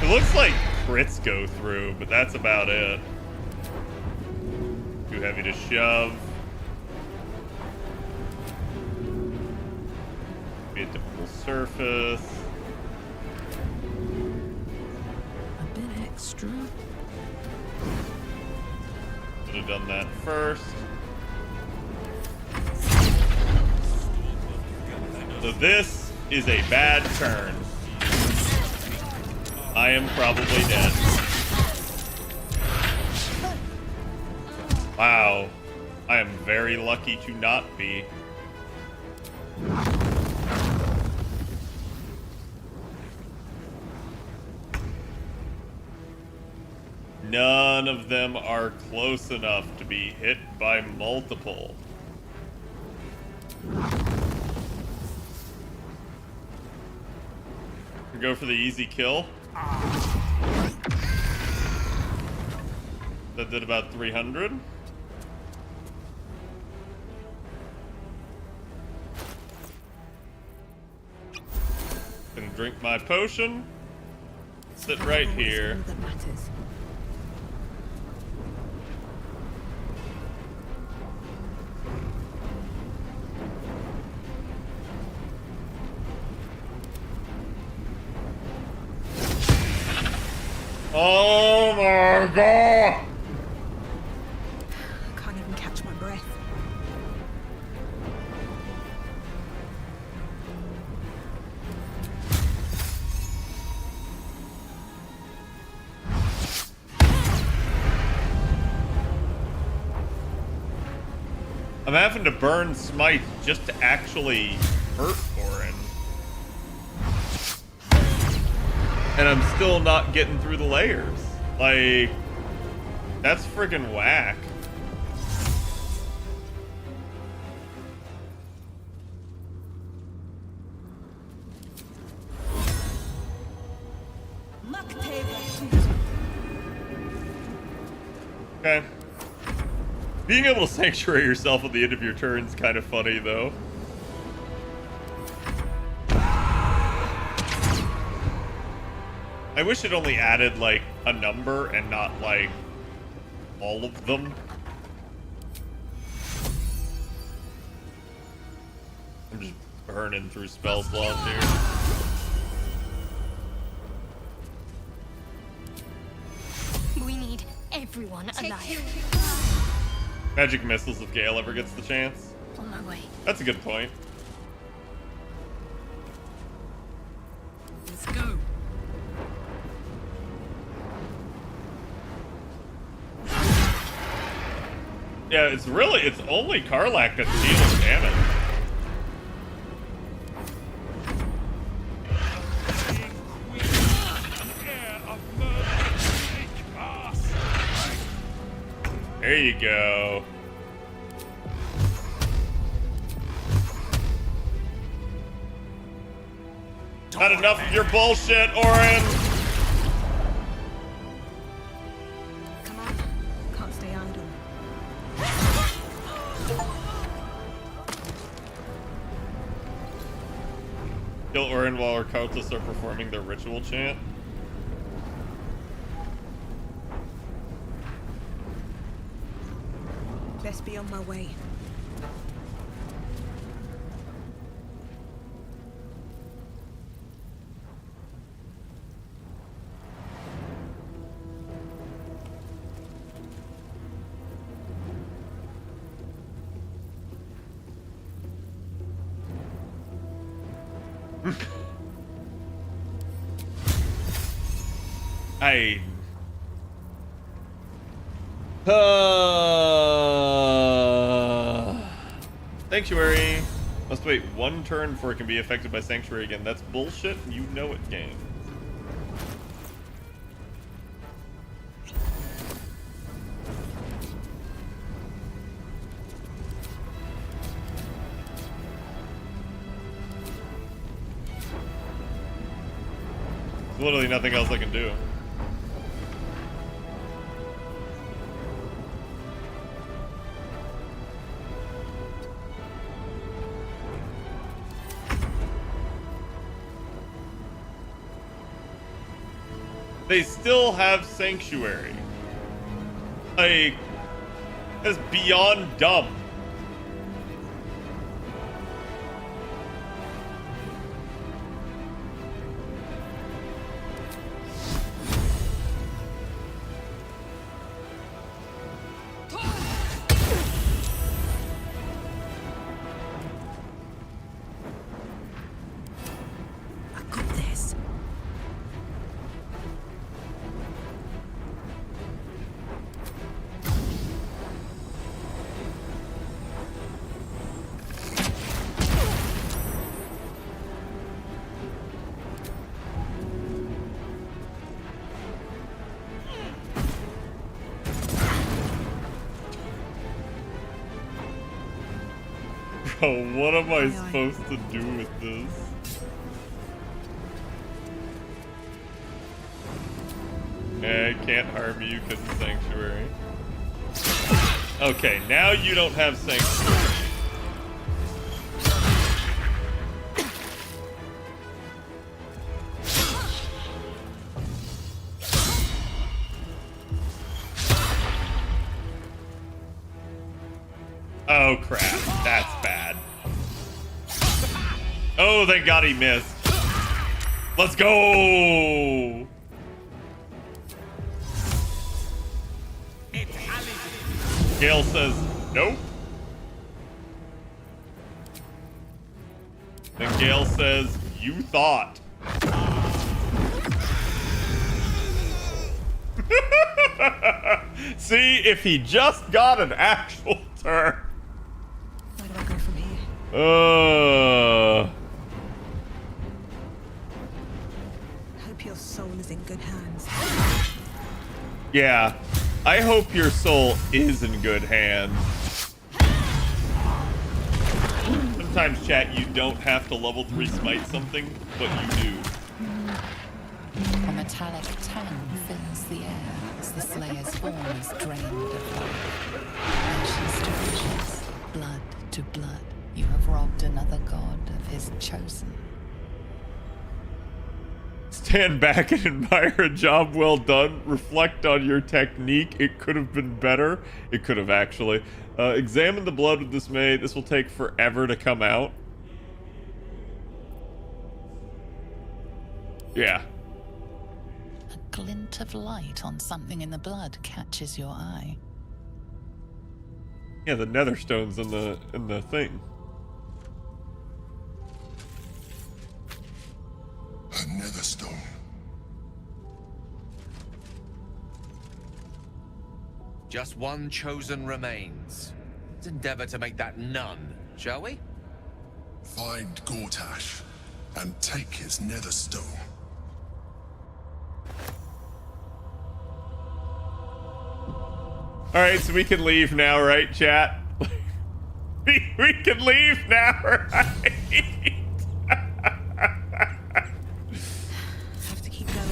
It looks like crits go through, but that's about it. Too heavy to shove. Be a typical surface. A bit extra. Should have done that first. So this is a bad turn. I am probably dead. Wow. I am very lucky to not be. None of them are close enough to be hit by multiple. Go for the easy kill. That did about 300. Gonna drink my potion. Sit right here. That matters. Oh my god! I can't even catch my breath. I'm having to burn smite just to actually hurt Orin. And I'm still not getting through the layers. Like, that's friggin' whack. Okay. Being able to sanctuary yourself at the end of your turn is kind of funny, though. I wish it only added, like, a number and not, like, all of them. I'm just burning through spell slots here. We need everyone alive. Magic missiles if Gale ever gets the chance. On my way. That's a good point. Let's go. Yeah, it's only Karlach that's dealing damage. There you go. Not enough of your bullshit, Orin! Come on. Can't stay idle. Kill Orin while our cultists are performing their ritual chant. Best be on my way. Sanctuary. Must wait one turn before it can be affected by Sanctuary again. That's bullshit. You know it, game. There's literally nothing else I can do. They still have Sanctuary. Like, that's beyond dumb. Bro, what am I supposed to do with this? I can't harm you because of Sanctuary. Okay, now you don't have Sanctuary. Oh crap, that's bad. Oh, thank God he missed. Let's go! Gale says, nope. And Gale says, you thought. See, if he just got an actual turn. Where do I go from here? Hope your soul is in good hands. Yeah. I hope your soul is in good hands. Sometimes, chat, you don't have to level 3 smite something, but you do. A metallic tang fills the air as the Slayer's form is drained of life. Ashes to ashes, blood to blood, you have robbed another god of his chosen. Stand back and admire a job well done. Reflect on your technique. It could have been better. It could have, actually. Examine the blood with dismay. This will take forever to come out. Yeah. A glint of light on something in the blood catches your eye. Yeah, the netherstone's in the thing. A netherstone. Just one chosen remains. Let's endeavor to make that none, shall we? Find Gortash and take his netherstone. Alright, so we can leave now, right, chat? we can leave now, right? Have to keep going.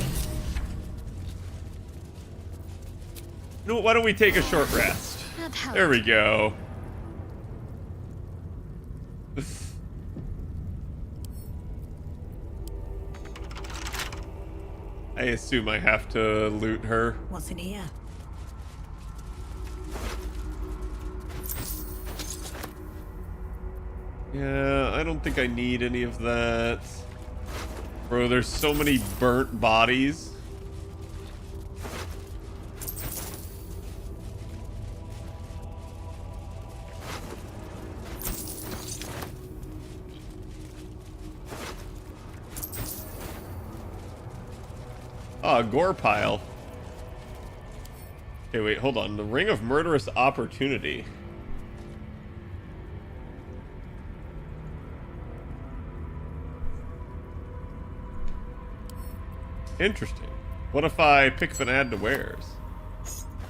No, why don't we take a short rest? There we go. I assume I have to loot her. What's in here? Yeah, I don't think I need any of that. Bro, there's so many burnt bodies. Ah, gore pile. Okay, wait, hold on. The Ring of Murderous Opportunity. Interesting. What if I pick up and add to wares?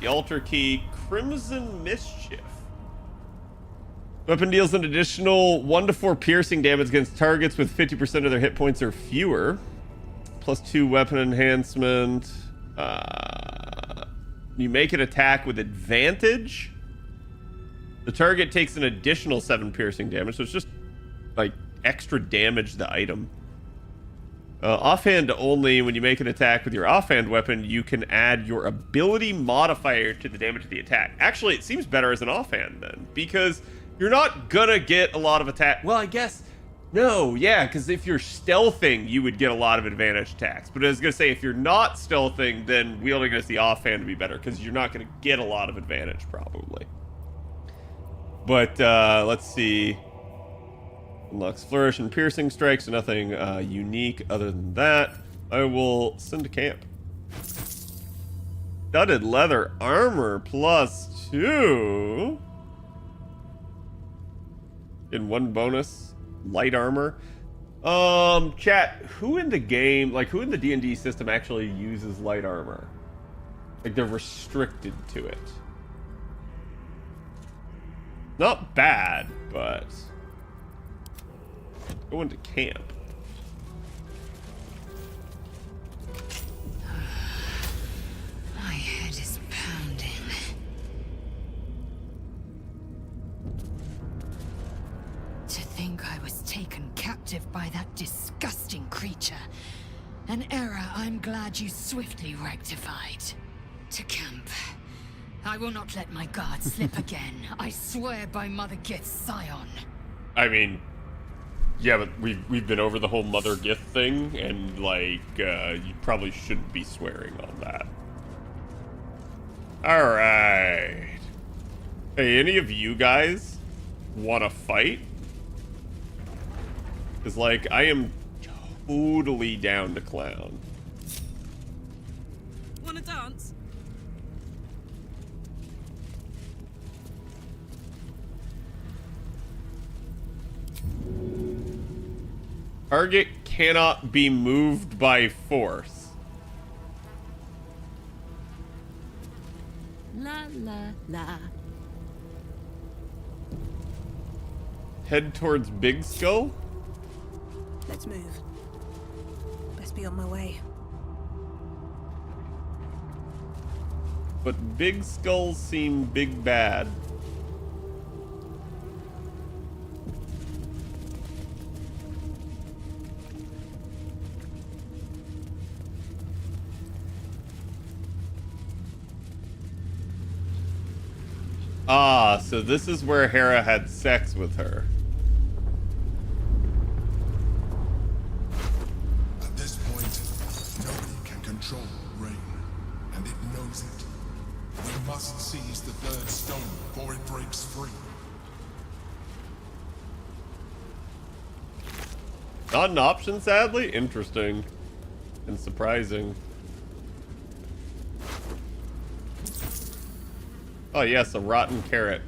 The altar key, Crimson Mischief. Weapon deals an additional 1 to 4 piercing damage against targets with 50% of their hit points or fewer. +2 weapon enhancement. You make an attack with advantage. The target takes an additional 7 piercing damage, so it's just like extra damage to the item. Offhand only, when you make an attack with your offhand weapon, you can add your ability modifier to the damage of the attack. Actually, it seems better as an offhand then, because you're not gonna get a lot of attack. Well, I guess, no, yeah, because if you're stealthing, you would get a lot of advantage attacks. But I was gonna say, if you're not stealthing, then wielding as the offhand would be better, because you're not gonna get a lot of advantage, probably. But, let's see. Unlocks Flourish and Piercing Strikes, so nothing unique other than that. I will send to camp. Studded leather armor +2. In 1 bonus. Light armor. Chat, who in the game, like who in the D&D system actually uses light armor? Like they're restricted to it. Not bad, but Going to camp. My head is pounding. To think I was taken captive by that disgusting creature. An error I'm glad you swiftly rectified. To camp. I will not let my guard slip again. I swear by Mother Gith's scion. I mean, yeah, but we've been over the whole Mother Gith thing, and like, you probably shouldn't be swearing on that. All right. Hey, any of you guys want to fight? Because like, I am totally down to clown. Wanna dance? Target cannot be moved by force. La la la. Head towards Big Skull? Let's move. Best be on my way. But Big Skulls seem big bad. Ah, so this is where Hera had sex with her. At this point, nobody can control rain, and it knows it. We must seize the third stone before it breaks free. Not an option, sadly? Interesting. And surprising. Oh yes, a rotten carrot.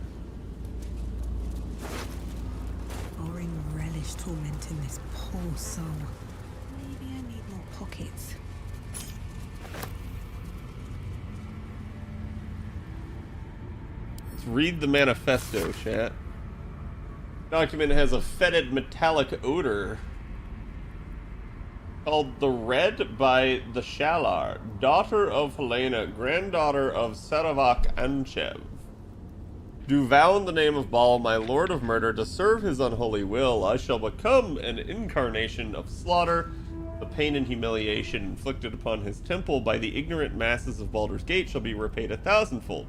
Orin relished tormenting this poor soul. Maybe I need more pockets. Let's read the manifesto, chat. Document has a fetid metallic odor. Called the Red by the Shalar, daughter of Helena, granddaughter of Saravak Anchev. Do vow in the name of Baal, my lord of murder, to serve his unholy will. I shall become an incarnation of slaughter. The pain and humiliation inflicted upon his temple by the ignorant masses of Baldur's Gate shall be repaid 1,000-fold.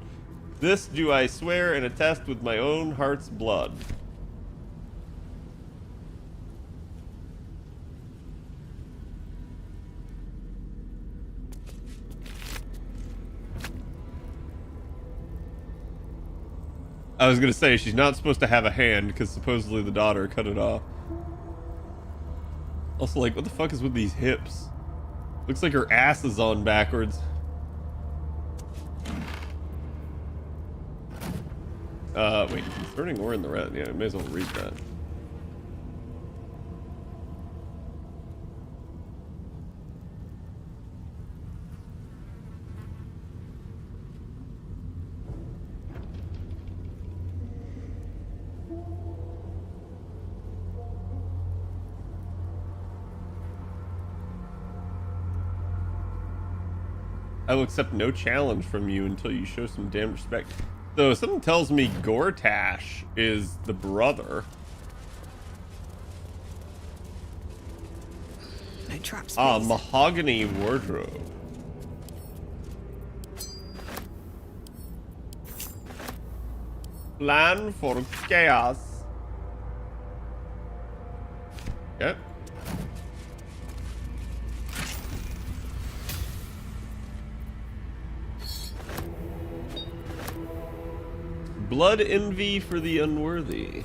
This do I swear and attest with my own heart's blood. I was gonna say, she's not supposed to have a hand, because supposedly the daughter cut it off. Also, like, what the fuck is with these hips? Looks like her ass is on backwards. Wait, concerning or in the red? Yeah, I may as well read that. I will accept no challenge from you until you show some damn respect. So something tells me Gortash is the brother. No traps, Ah, please. mahogany wardrobe. Plan for chaos. Yep. Blood envy for the unworthy.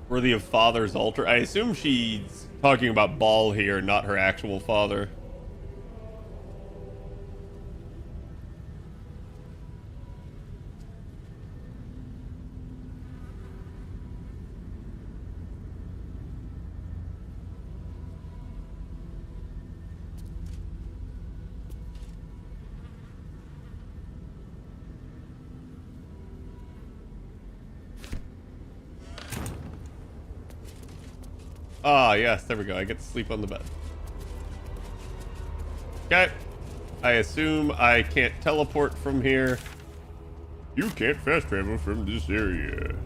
Worthy of father's altar. I assume she's talking about Baal here, not her actual father. Ah, yes, there we go. I get to sleep on the bed. Okay. I assume I can't teleport from here. You can't fast travel from this area.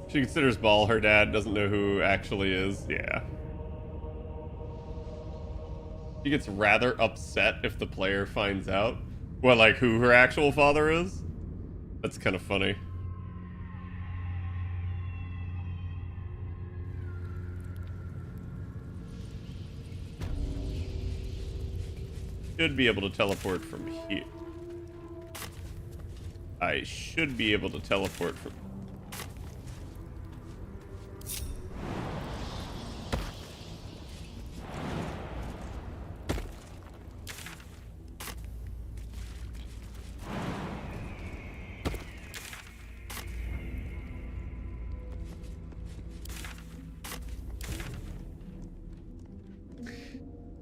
She considers Ball her dad, doesn't know who actually is. Yeah. She gets rather upset if the player finds out. Well, like who her actual father is? That's kind of funny. Should be able to teleport from here. I should be able to teleport from...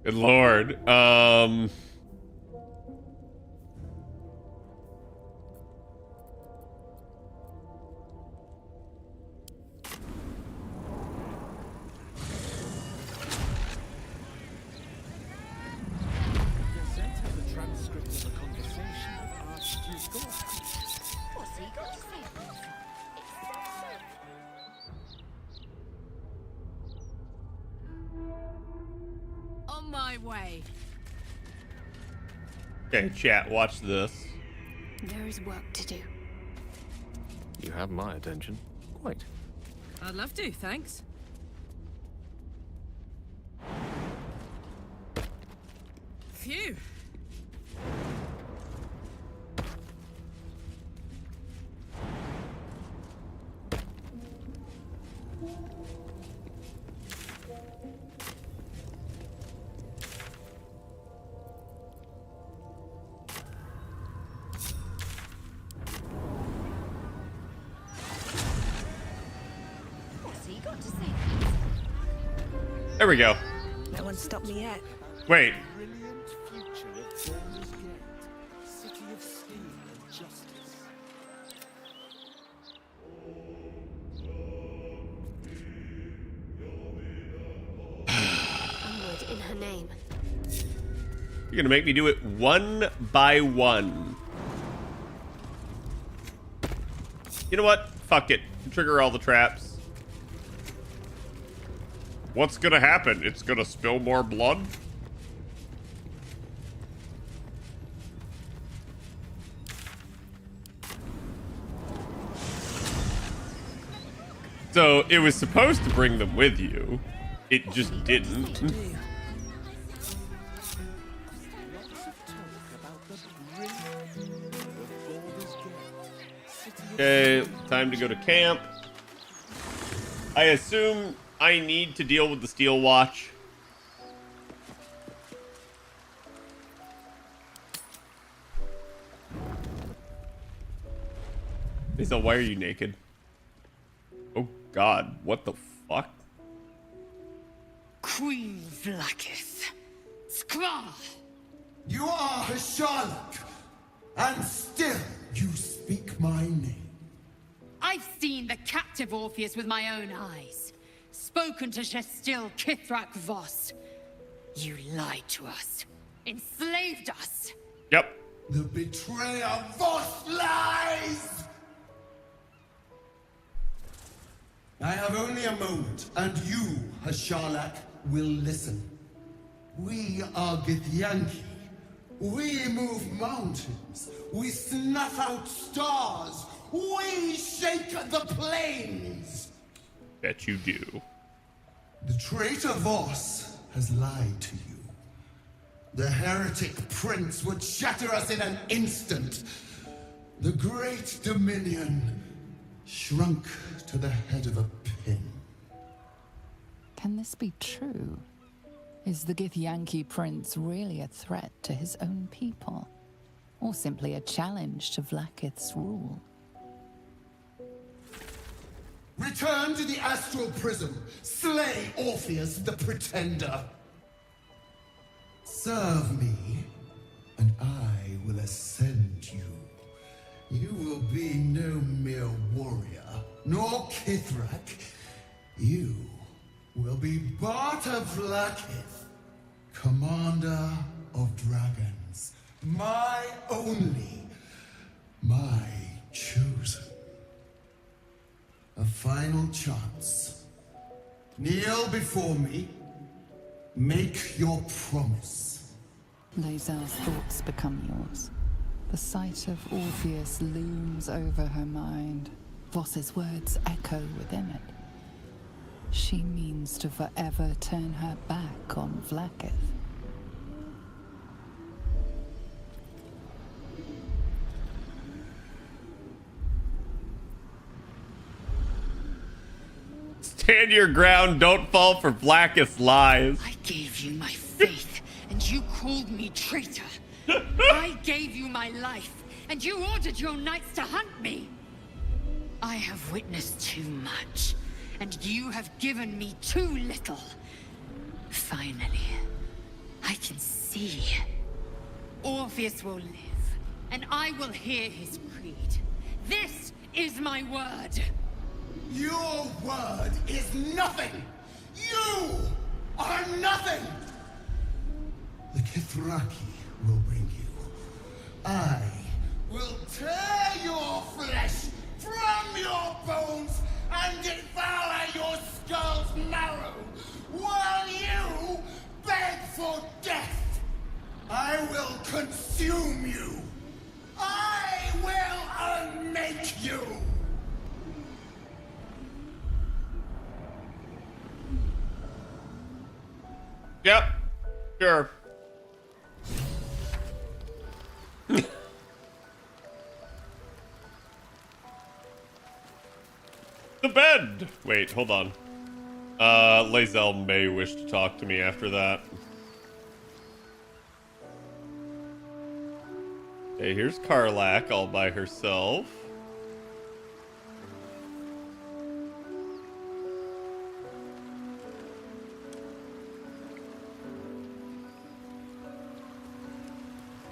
Good lord. On my way. Okay, chat, watch this. There is work to do. You have my attention. Quite. I'd love to, thanks. Phew. There we go. No one stopped me yet. Wait. Brilliant future of Baldur's Gate, city of steel and justice. Onward in her name. You're gonna make me do it one by one. You know what? Fuck it. Trigger all the traps. What's gonna happen? It's gonna spill more blood? So, it was supposed to bring them with you. It just didn't. Okay, time to go to camp. I assume I need to deal with the Steel Watch. Lisa, why are you naked? Oh god, what the fuck? Queen Vlakith. Skra! You are a Sherlock, and still you speak my name. I've seen the captive Orpheus with my own eyes. Spoken to Shestil Kithrak Voss. You lied to us. Enslaved us. Yep. The betrayer Voss lies! I have only a moment, and you, Hasharlak, will listen. We are Githyanki. We move mountains. We snuff out stars. We shake the plains. Bet you do. The traitor Voss has lied to you. The heretic prince would shatter us in an instant. The great dominion shrunk to the head of a pin. Can this be true? Is the Githyanki prince really a threat to his own people? Or simply a challenge to Vlakith's rule? Return to the astral prism. Slay Orpheus the Pretender. Serve me, and I will ascend you. You will be no mere warrior, nor Khadroth. You will be Barta Vlaakith, commander of dragons. My only, my chosen. A final chance. Kneel before me. Make your promise. Lae'zel's thoughts become yours. The sight of Orpheus looms over her mind. Voss's words echo within it. She means to forever turn her back on Vlaakith. Stand your ground, don't fall for Vlaakith's lies. I gave you my faith, and you called me traitor. I gave you my life, and you ordered your knights to hunt me. I have witnessed too much, and you have given me too little. Finally, I can see. Orpheus will live, and I will hear his creed. This is my word. Your word is nothing! You are nothing! The Kithraki will bring you. I will tear your flesh from your bones and devour your skull's marrow while you beg for death. I will consume you. I will unmake you. Yep, sure. The bed! Wait, hold on. Lae'zel may wish to talk to me after that. Okay, here's Karlach all by herself.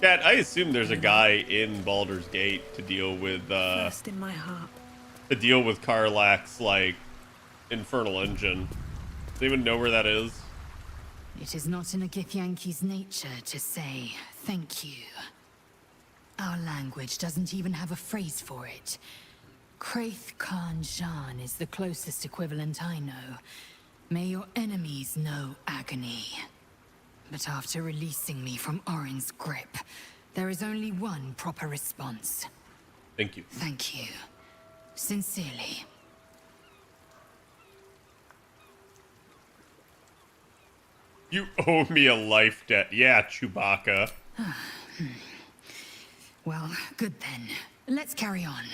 Chat, I assume there's a guy in Baldur's Gate to deal with, First in my heart. to deal with Karlach's, like, infernal engine. Does anyone know where that is? It is not in a Githyanki's nature to say thank you. Our language doesn't even have a phrase for it. Kraith Khan Jan is the closest equivalent I know. May your enemies know agony. But after releasing me from Orin's grip, there is only one proper response. Thank you. Thank you. Sincerely. You owe me a life debt. Yeah, Chewbacca. Well, good then. Let's carry on.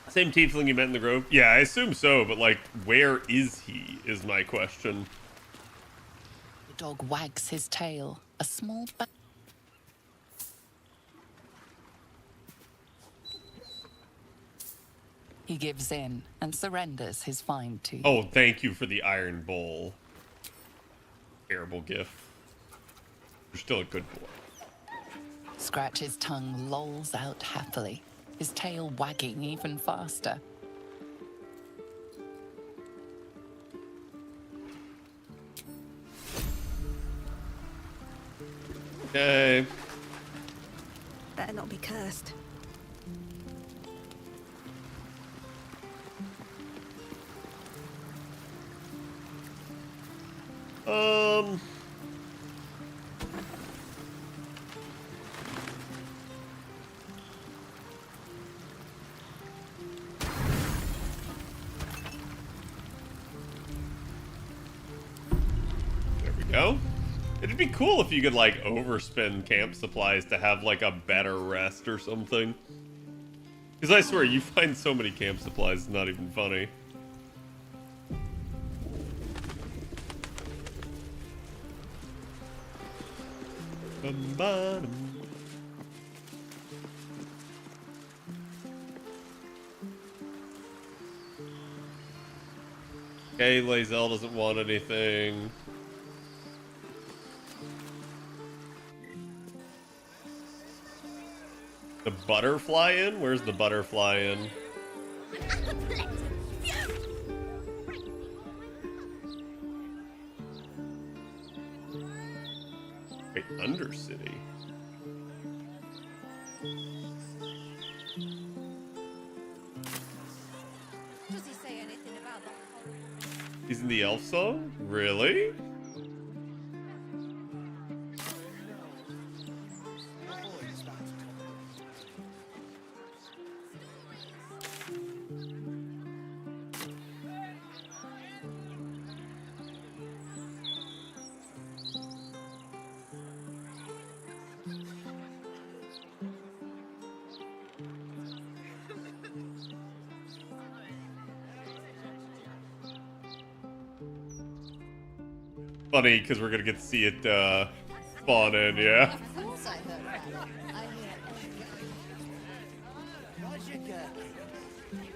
Same tiefling you met in the grove? Yeah, I assume so, but, like, where is he, is my question. The dog wags his tail. A small He gives in and surrenders his find to you. Oh, thank you for the iron bowl. Terrible gift. You're still a good boy. Scratch's tongue lolls out happily, his tail wagging even faster. Okay. Better not be cursed. There we go. It'd be cool if you could, like, overspend camp supplies to have, like, a better rest or something. Because I swear, you find so many camp supplies, it's not even funny. Okay, Lae'zel doesn't want anything. The butterfly in? Where's the butterfly in? Wait, Undercity. Does he say anything about that? He's in the elf song? Really? Funny, because we're gonna get to see it spawn in, yeah. Of course I heard about it. I hear Roger Gherkin.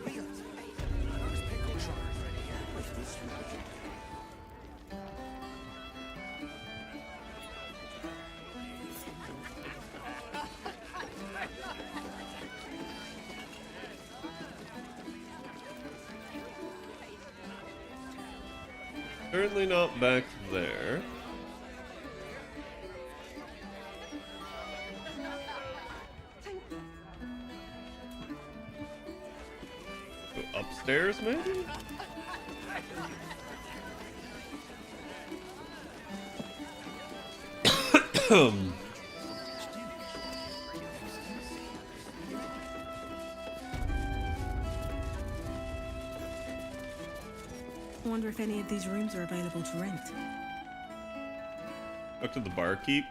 We got to pay. Those pickle trotters ready here with this magic. Certainly not back there. Go upstairs, maybe? I wonder if any of these rooms are available to rent. Up to the barkeep.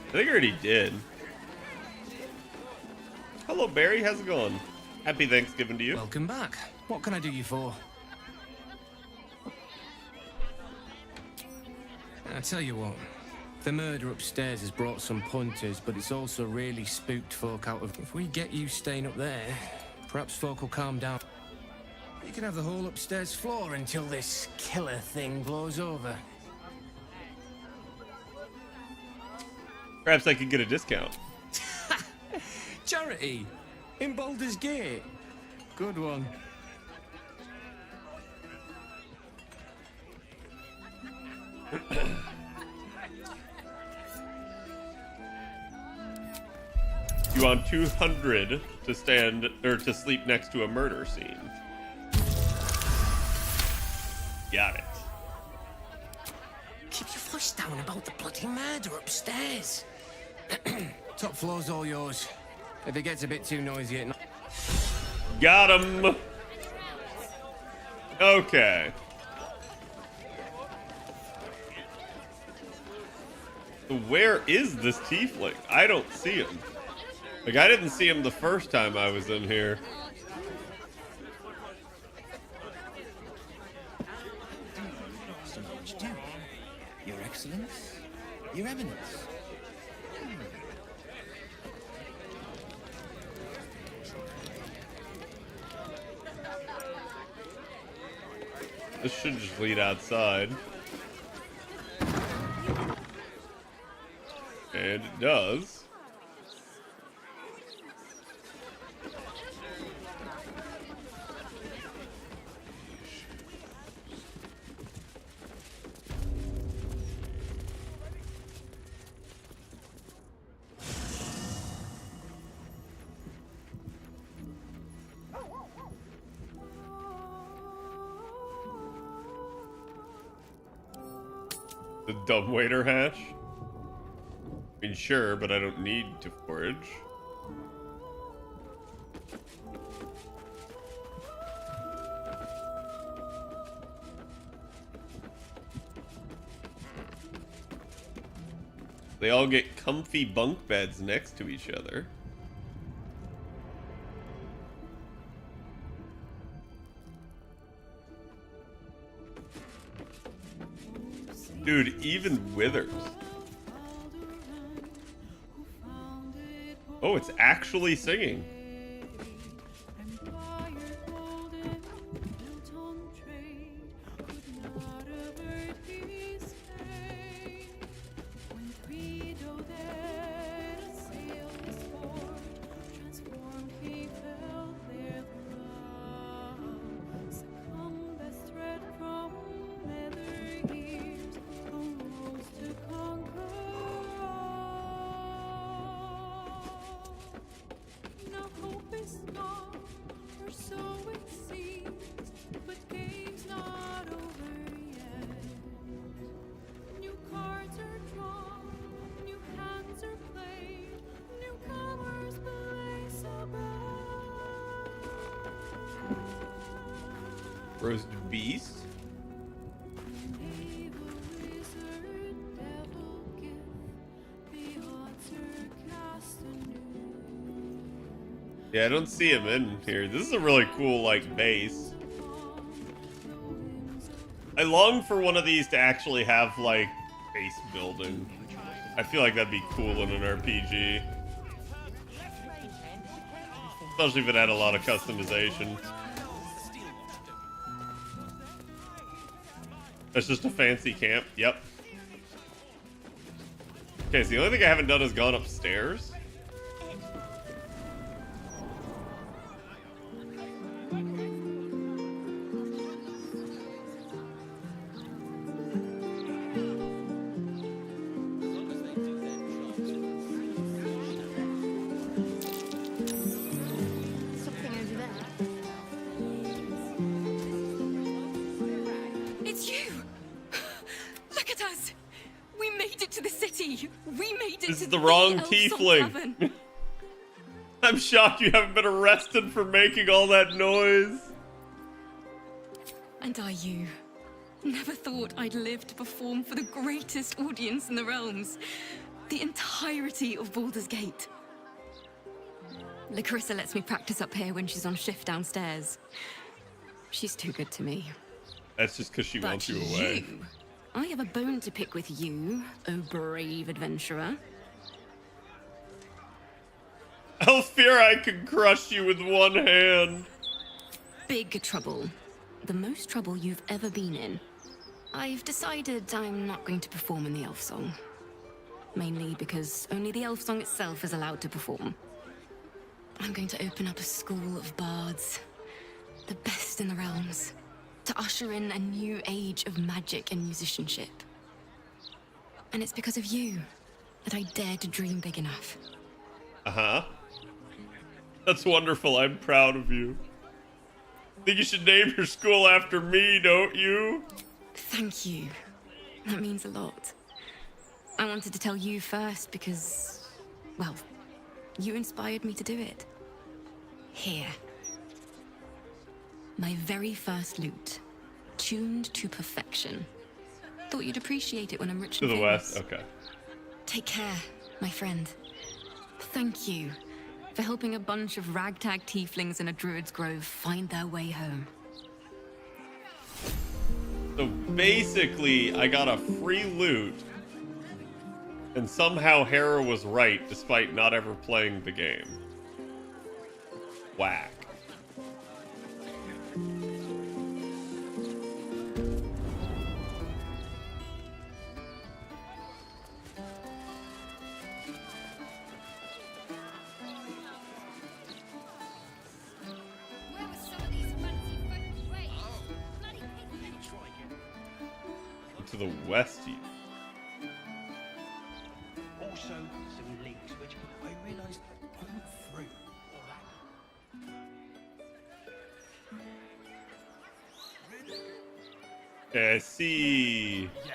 I think I already did. Hello, Barry. How's it going? Happy Thanksgiving to you. Welcome back. What can I do you for? I tell you what. The murder upstairs has brought some punters, but it's also really spooked folk out of... If we get you staying up there, perhaps folk will calm down. You can have the whole upstairs floor until this killer thing blows over. Perhaps I could get a discount. Charity! In Baldur's Gate. Good one. You want 200 to stand or to sleep next to a murder scene. Got it. Keep your voice down about the bloody murder upstairs. Top floor's all yours. If it gets a bit too noisy at night. Got him. Okay. So where is this tiefling? I don't see him. Like, I didn't see him the first time I was in here. So much do. Your Excellence, Your Eminence. This should just lead outside. And it does. The dumbwaiter hatch? I mean, sure, but I don't need to forage. They all get comfy bunk beds next to each other. Dude, even Withers. Oh, it's actually singing. Roast beast. Yeah, I don't see him in here. This is a really cool, like, base. I long for one of these to actually have, like, base building. I feel like that'd be cool in an RPG. Especially if it had a lot of customization. That's just a fancy camp. Yep. Okay, so the only thing I haven't done is gone upstairs. Something over there. It's you! Look at us! We made it to the city! We made it This to is the wrong Elf Song tiefling. Tavern. I'm shocked you haven't been arrested for making all that noise. And you? Never thought I'd live to perform for the greatest audience in the realms. The entirety of Baldur's Gate. Lacarissa lets me practice up here when she's on shift downstairs. She's too good to me. That's just because she But wants you away. I have a bone to pick with you, oh brave adventurer. I fear I can crush you with one hand. Big trouble. The most trouble you've ever been in. I've decided I'm not going to perform in the elf song. Mainly because only the elf song itself is allowed to perform. I'm going to open up a school of bards. The best in the realms. To usher in a new age of magic and musicianship. And it's because of you that I dare to dream big enough. Uh-huh. That's wonderful. I'm proud of you. Think you should name your school after me, don't you? Thank you. That means a lot. I wanted to tell you first because, well, you inspired me to do it. Here. My very first lute. Tuned to perfection. Thought you'd appreciate it when I'm rich To and the famous. west, okay. Take care, my friend. Thank you for helping a bunch of ragtag tieflings in a druid's grove find their way home. So basically, I got a free loot, and somehow Hera was right despite not ever playing the game. Whack. To the west. Also, some links which I realised aren't free. I see. Yeah,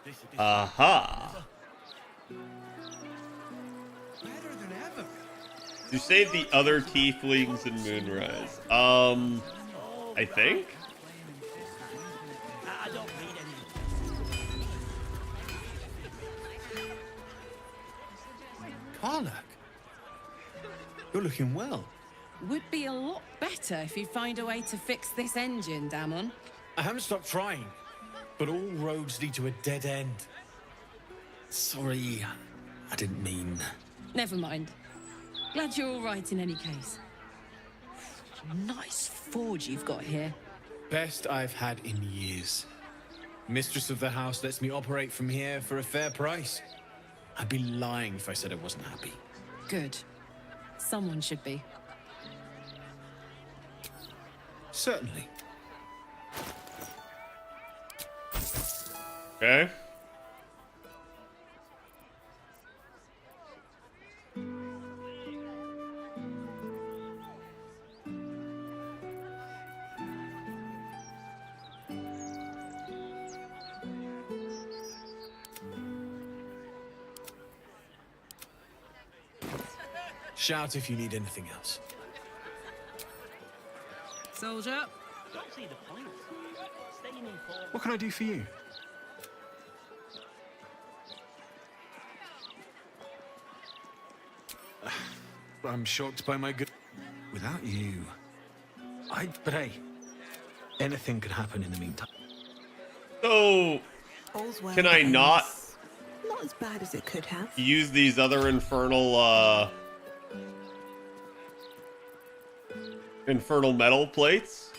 this is Aha. better than ever. You saved the other tieflings in Moonrise. I think? I don't need any. Karlak, you're looking well. Would be a lot better if you'd find a way to fix this engine, Damon. I haven't stopped trying, but all roads lead to a dead end. Sorry, I didn't mean... Never mind. Glad you're all right in any case. Nice forge you've got here. Best I've had in years. Mistress of the house lets me operate from here for a fair price. I'd be lying if I said I wasn't happy. Good. Someone should be. Certainly. Okay. Shout if you need anything else. Soldier, don't see the point. Staying informed. What can I do for you? I'm shocked by my good... Without you... But hey, anything could happen in the meantime. So, All's well can that I ends. not Not as bad as it could have. use these other infernal metal plates?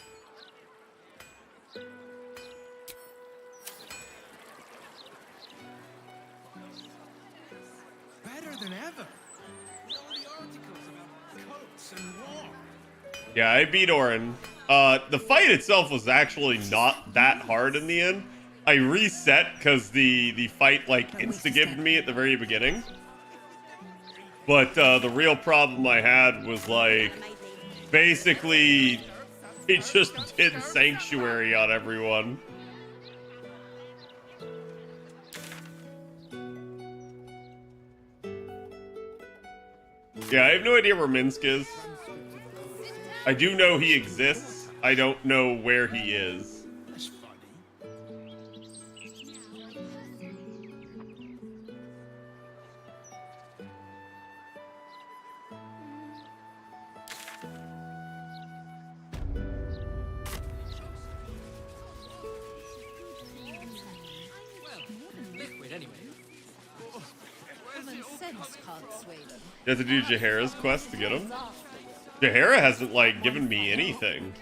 Better than ever. All the articles about coats and war. Yeah, I beat Orin. The fight itself was actually not that hard in the end. I reset because the fight like instigated me at the very beginning. But the real problem I had was like basically it just did Sanctuary on everyone. Yeah, I have no idea where Minsk is. I do know he exists. I don't know where he is. That's funny. Liquid anyway. Common sense can't sway them. You have to do Jaheira's quest to get him? Jaheira hasn't, like, given me anything.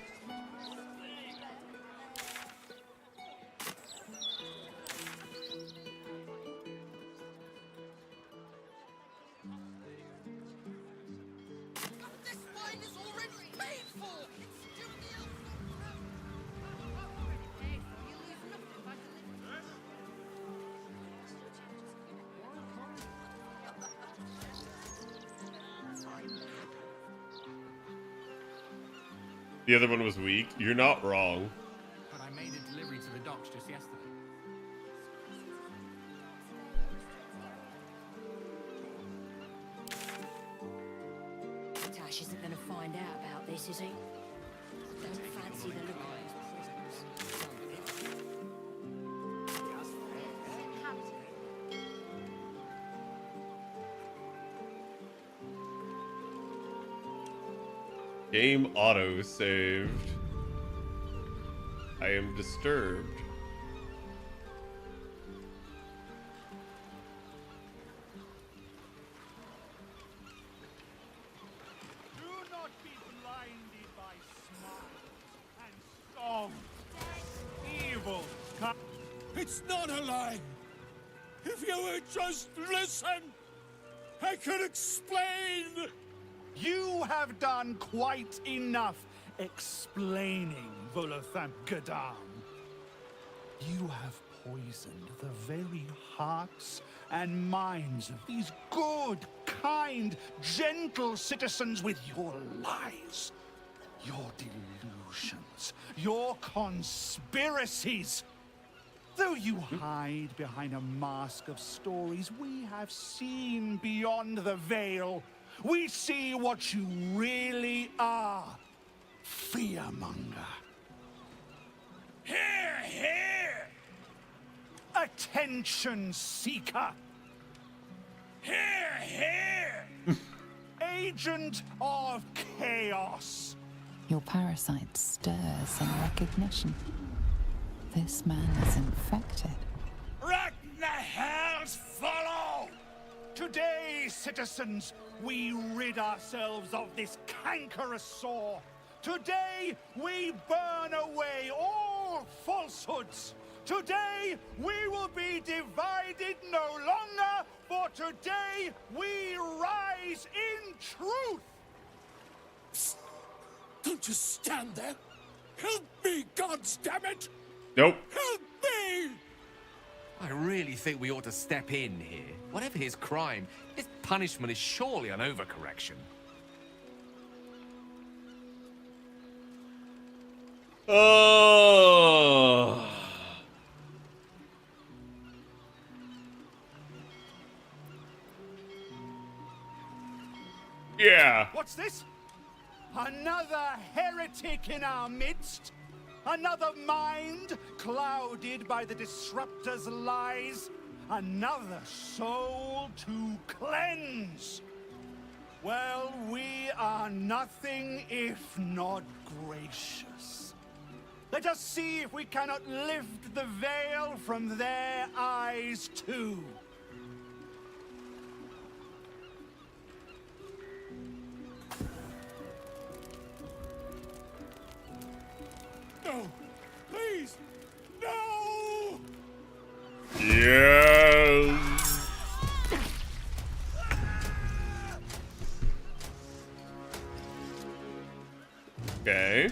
The other one was weak. You're not wrong. But I made a delivery to the docks just yesterday. Tash isn't going to find out about this, is he? Don't fancy the look of his prisoners. Game auto saved. I am disturbed. Do not be blinded by smiles and songs. Evil. It's not a lie. If you would just listen, I could explain. You have done quite enough explaining, Volothamp Gadam. You have poisoned the very hearts and minds of these good, kind, gentle citizens with your lies, your delusions, your conspiracies. Though you hide behind a mask of stories, we have seen beyond the veil. We see what you really are. Fearmonger. Here, here! Attention seeker. Here, here! Agent of chaos. Your parasite stirs in recognition. This man is infected. Ragnahells follow! Today, citizens, we rid ourselves of this cankerous sore. Today, we burn away all falsehoods. Today, we will be divided no longer, for today, we rise in truth. Don't just stand there. Help me, goddammit! Nope. Help me! I really think we ought to step in here. Whatever his crime, his punishment is surely an overcorrection. Oh. Yeah. What's this? Another heretic in our midst? Another mind clouded by the disruptor's lies. Another soul to cleanse. Well, we are nothing if not gracious. Let us see if we cannot lift the veil from their eyes too. No! Please! No! Yes! Okay.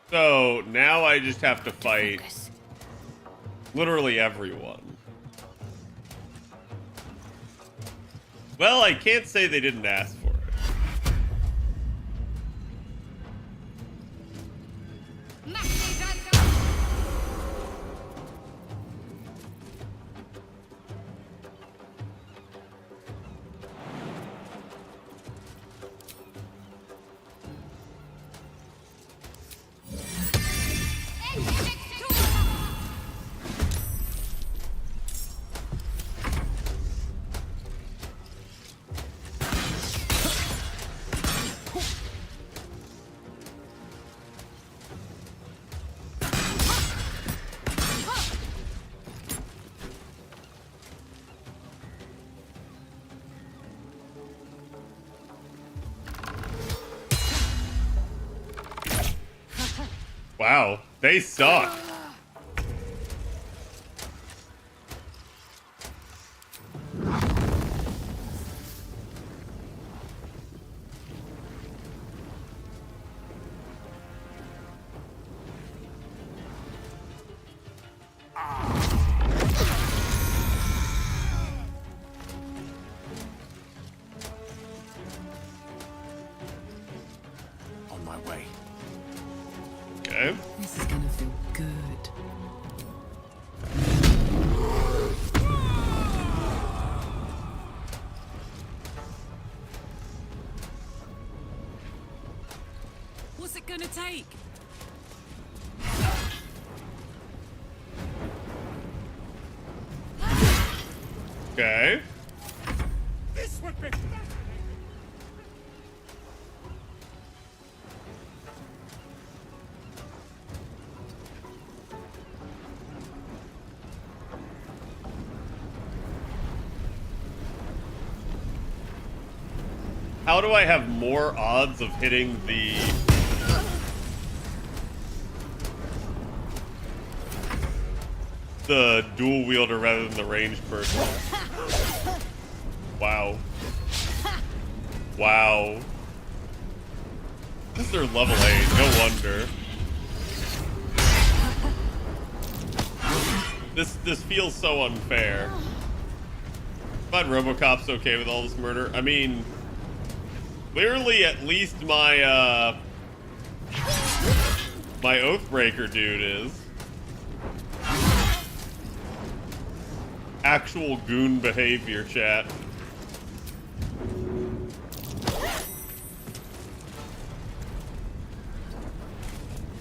So, now I just have to fight literally everyone. Well, I can't say they didn't ask for it. Wow, they suck. On my way. Okay. This is gonna feel good. What's it gonna take? Okay. This would be... How do I have more odds of hitting the dual wielder rather than the ranged person? Wow. Wow. They're level 8, no wonder. This feels so unfair. Glad RoboCop's okay with all this murder. I mean, clearly at least my my Oathbreaker dude is. Actual goon behavior, chat.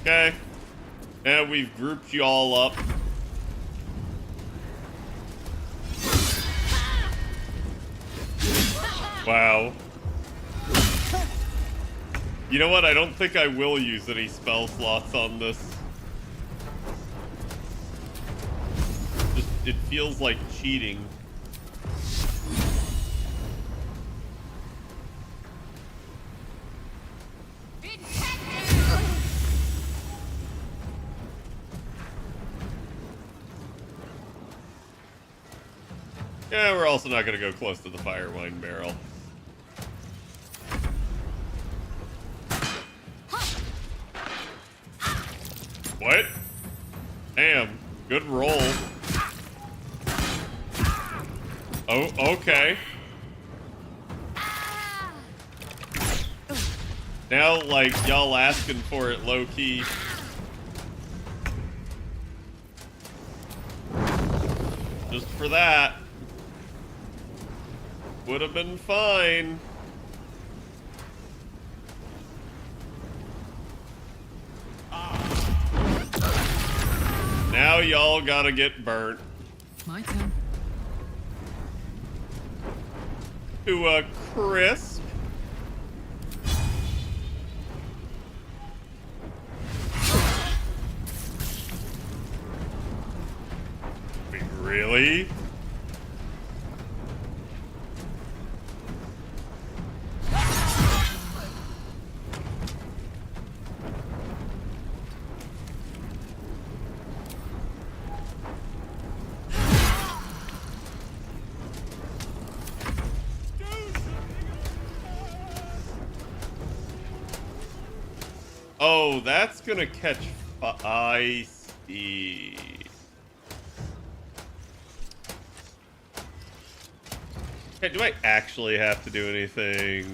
Okay. Now we've grouped you all up. Wow. You know what? I don't think I will use any spell slots on this. Just, it feels like cheating. Yeah, we're also not going to go close to the fire wine barrel. What? Damn, good roll. Oh, okay. Now, like, y'all asking for it low-key. Just for that. Would have been fine. now y'all gotta get burnt. My turn. To a crisp. Wait, really? Oh, that's gonna catch I see. Okay, do I actually have to do anything?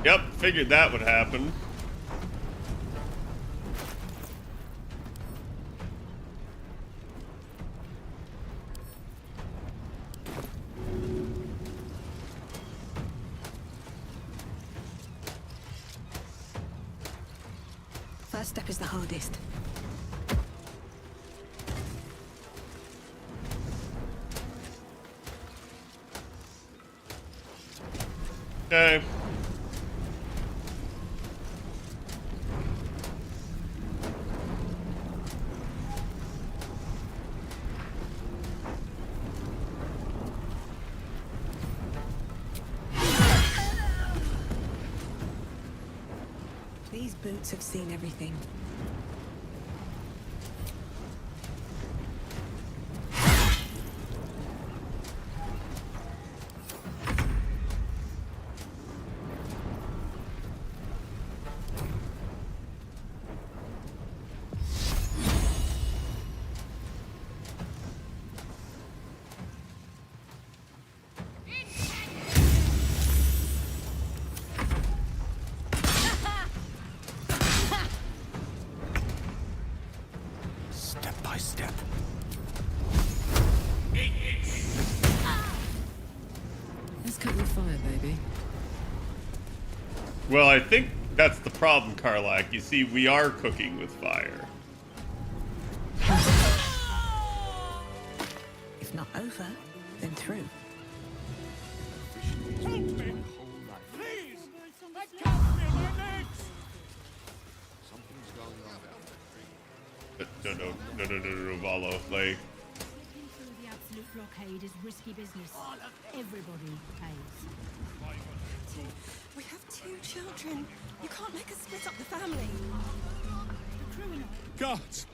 Yep, figured that would happen. First step is the hardest. Okay. These boots have seen everything. Step by step. Let's cook with fire, baby. Well, I think that's the problem, Karlak. You see, we are cooking with fire. If not over, then through. Please! I can't feel my legs! Something's going on. No, Valo. Like, The absolute blockade is risky business. Everybody pays. We have 2 children. You can't make us split up the family. Gods!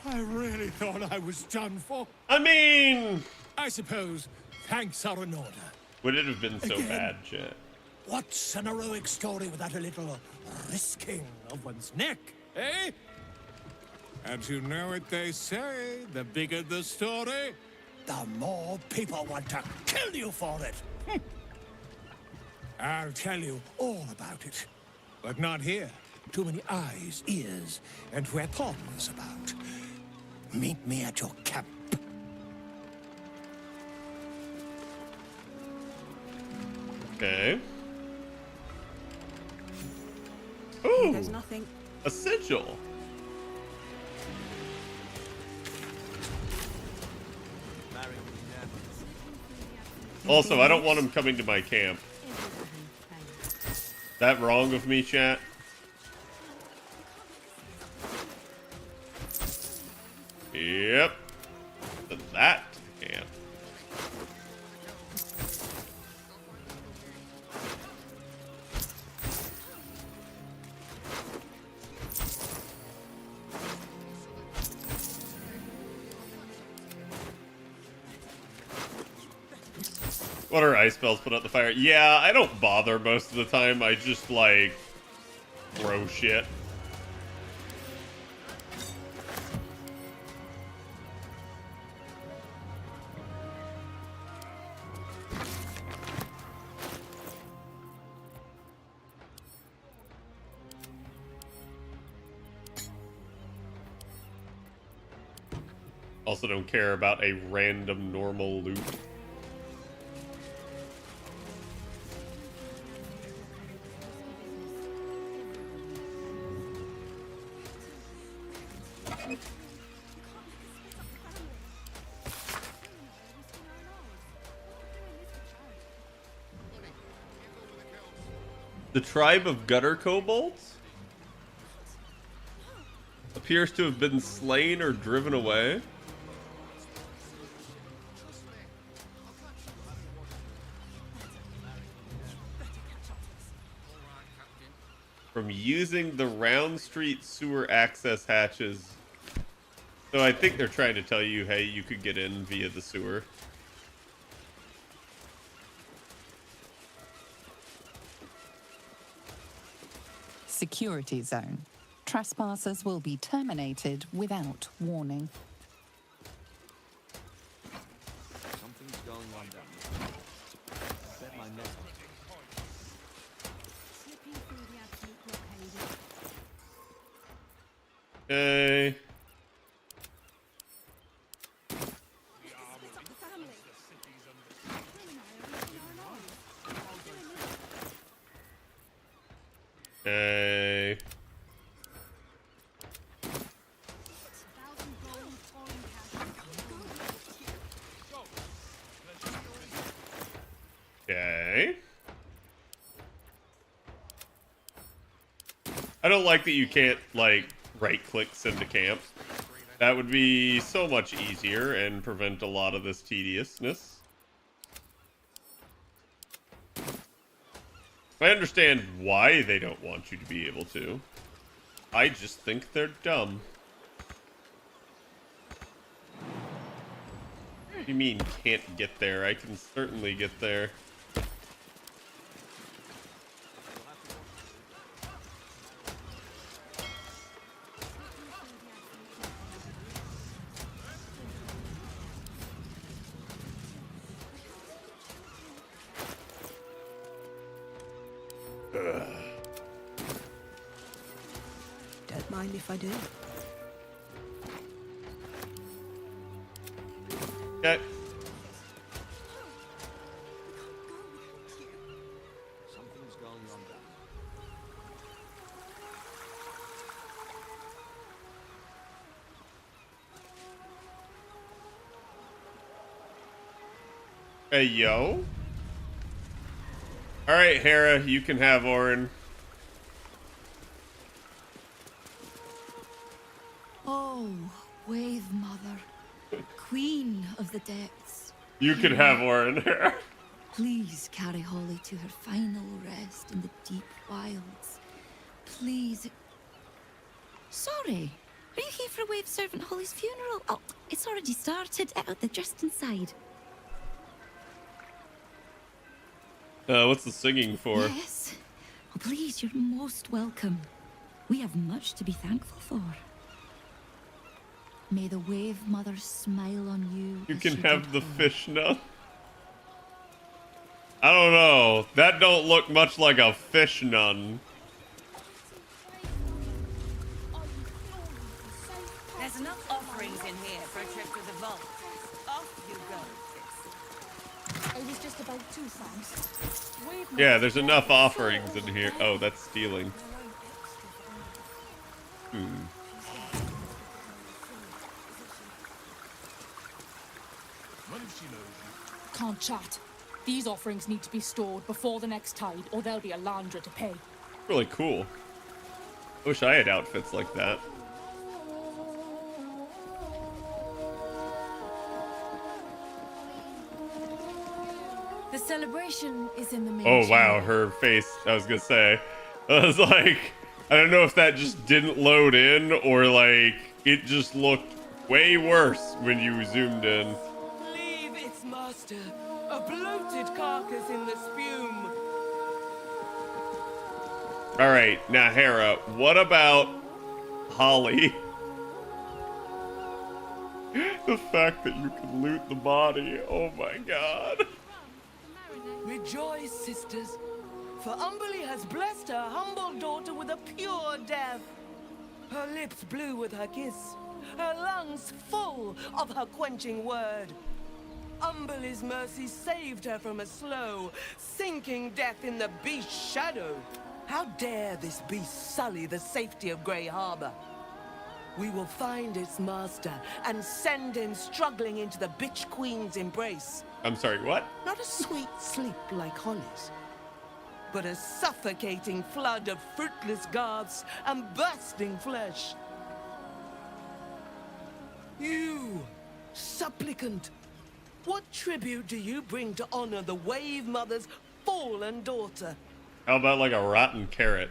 I really thought I was done for. I mean, I suppose thanks are in order. would it have been so Again? bad, Jet? What's an heroic story without a little risking of one's neck, eh? And you know what they say, the bigger the story, the more people want to kill you for it. I'll tell you all about it, but not here. Too many eyes, ears, and weapons about. Meet me at your camp. Okay. Ooh, There's nothing. a sigil. Also, I don't want him coming to my camp. That wrong of me, chat? Yep. To that camp. What are ice spells put out the fire? Yeah, I don't bother most of the time. I just, like, throw shit. Also don't care about a random normal loot. The tribe of gutter kobolds appears to have been slain or driven away. From using the Round Street sewer access hatches. So I think they're trying to tell you, hey, you could get in via the sewer. Security zone. Trespassers will be terminated without warning. Something's going on down there. I bet my net on it. Okay. Okay. Okay. I don't like that you can't, like, right-click send to camp. That would be so much easier and prevent a lot of this tediousness. I understand why they don't want you to be able to. I just think they're dumb. What do you mean can't get there? I can certainly get there. Don't mind if I do. Okay. Something's going on down Hey, yo. Alright, Hera, you can have Orin. Oh, Wave Mother, Queen of the Depths. You can have Orin, Hera. Please carry Holly to her final rest in the deep wilds. Please. Sorry, are you here for Wave Servant Holly's funeral? Oh, it's already started. They're just inside. What's the singing for? Yes. Oh, please, you're most welcome. We have much to be thankful for. May the Wave Mother smile on you. You as can she have did the her. fish nun. I don't know. That don't look much like a fish nun. There's enough offerings in here for a trip to the vault. Off you go. It was just about 2 thanks. Yeah, there's enough offerings in here. Oh, that's stealing. Can't chat. These offerings need to be stored before the next tide, or there'll be a laundry to pay. Really cool. I wish I had outfits like that. The celebration is in the main Oh wow, chamber. her face. I was gonna say. I was like, I don't know if that just didn't load in or like it just looked way worse when you zoomed in. Leave its master, a bloated carcass in the spume. All right, now Hera, what about Holly? The fact that you can loot the body. Oh my god. Rejoice, sisters, for Umberly has blessed her humble daughter with a pure death. Her lips blue with her kiss, her lungs full of her quenching word. Umberle's mercy saved her from a slow, sinking death in the beast's shadow. How dare this beast sully the safety of Grey Harbor? We will find its master and send him struggling into the bitch queen's embrace. I'm sorry, what? Not a sweet sleep like Holly's, but a suffocating flood of fruitless garbs and bursting flesh. You, supplicant, what tribute do you bring to honor the Wave Mother's fallen daughter? How about like a rotten carrot?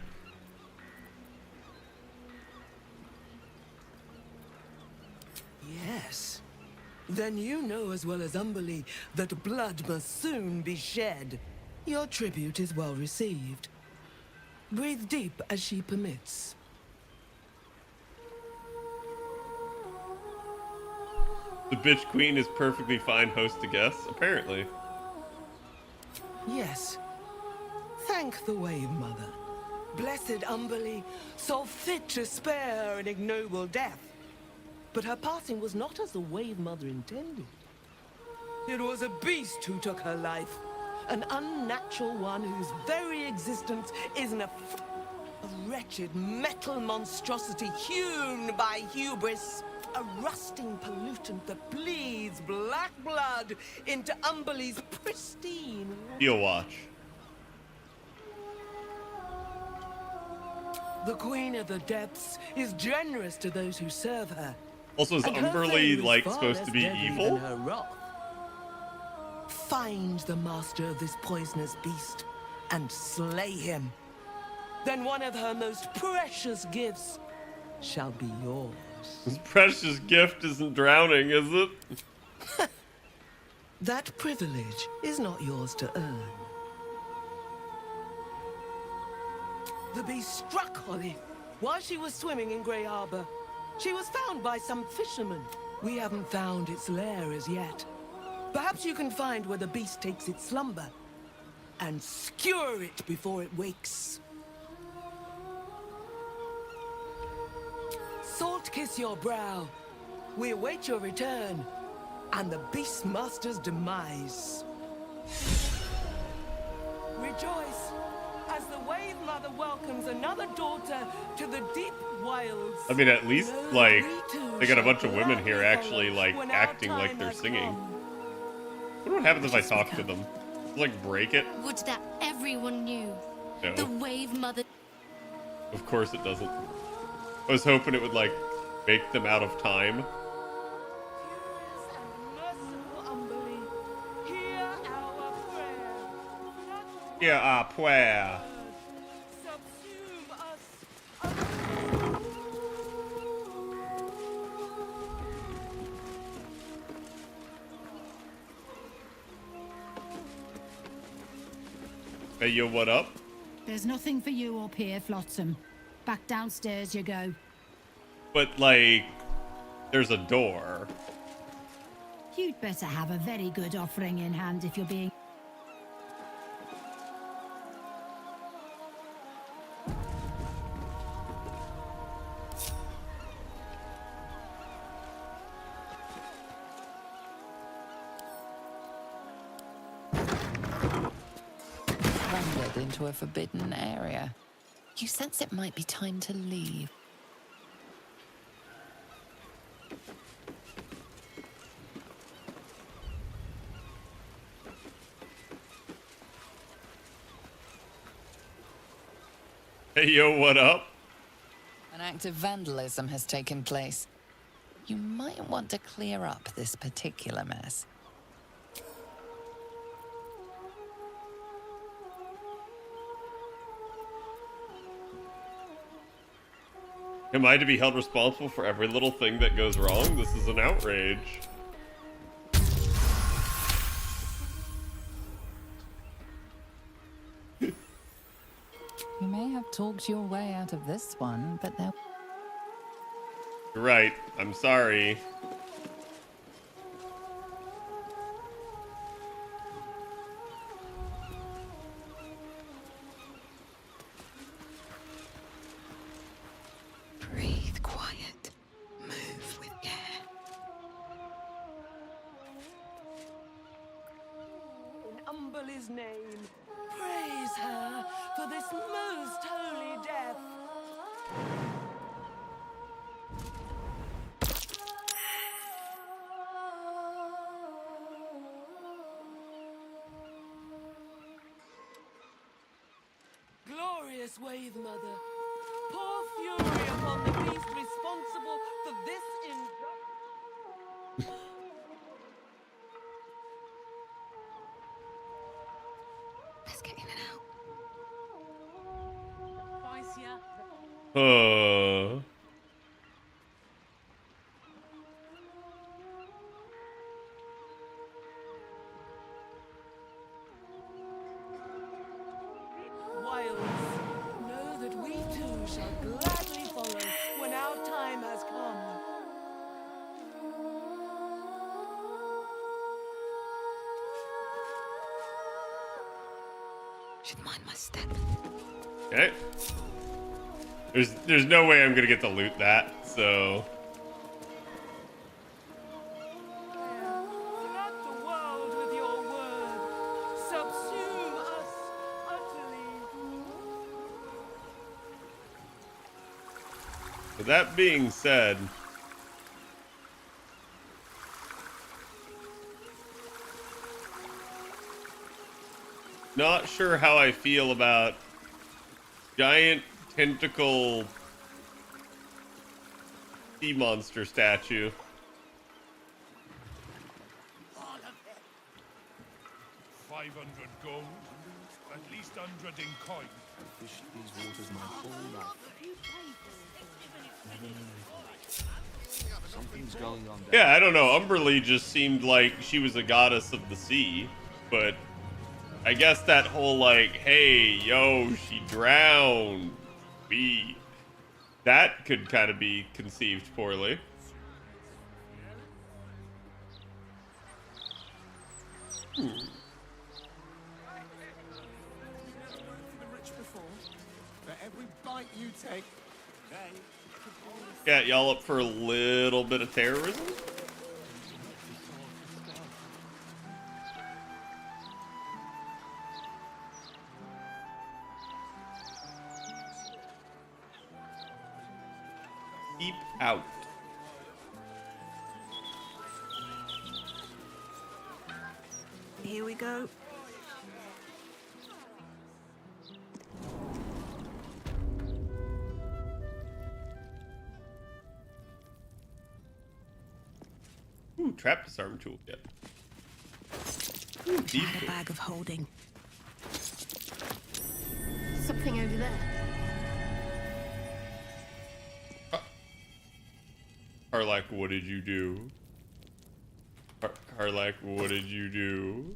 Yes. Then you know as well as Umberlee that blood must soon be shed. Your tribute is well received. Breathe deep as she permits. The bitch queen is perfectly fine host to guests, apparently. Yes. Thank the Wave Mother. Blessed Umberlee saw fit to spare her an ignoble death. But her passing was not as the Wave Mother intended. It was a beast who took her life. An unnatural one whose very existence is a wretched metal monstrosity hewn by hubris. A rusting pollutant that bleeds black blood into Umberlee's pristine... You'll watch. The Queen of the Depths is generous to those who serve her. Also, is And her Umberlee, fame is like, far supposed less to be deadly evil? than her wrath. Find the master of this poisonous beast and slay him. Then one of her most precious gifts shall be yours. This precious gift isn't drowning, is it? That privilege is not yours to earn. The beast struck Holly while she was swimming in Grey Harbor. She was found by some fishermen. We haven't found its lair as yet. Perhaps you can find where the beast takes its slumber and skewer it before it wakes. Salt kiss your brow. We await your return and the Beastmaster's demise. Rejoice as the Wave Mother welcomes another daughter to the deep wilds. I mean, at least, like, they got a bunch of women here actually, like, acting like they're singing. I wonder what happens if I talk to them. Like, break it? Would that everyone knew. No. The Wave Mother... Of course it doesn't. I was hoping it would, like, make them out of time. Hear our prayer. Hey, yo, what up? There's nothing for you up here, Flotsam. Back downstairs you go. But, like, there's a door. You'd better have a very good offering in hand if you're being... Wandered into a forbidden area. You sense it might be time to leave. Hey, yo, what up? An act of vandalism has taken place. You might want to clear up this particular mess. Am I to be held responsible for every little thing that goes wrong? This is an outrage. You may have talked your way out of this one, but there... You're right. I'm sorry. Breathe his name. Praise her for this most holy death. Glorious wave, Mother. Pour fury upon the beast responsible for this injustice. Let's get in and out. Wilds, know that we too shall gladly follow when our time has come. Should mind my step. Okay. There's no way I'm gonna get to loot that, so. Flood the world with your word. Subsume us utterly. With that being said, not sure how I feel about giant tentacle sea monster statue. All of it. 500 gold, at least 100 in coin. I fished these waters my whole life. Something's going on there. Yeah, I don't know. Umberly just seemed like she was a goddess of the sea, but I guess that whole like, hey, yo, she drowned. That could kind of be conceived poorly. For every bite you take, Yeah, y'all up for a little bit of terrorism? Keep out. Here we go. Ooh, trap disarm toolkit. Ooh, Now the bag of holding. Something over there. Harlack, what did you do? Harlack, what did you do?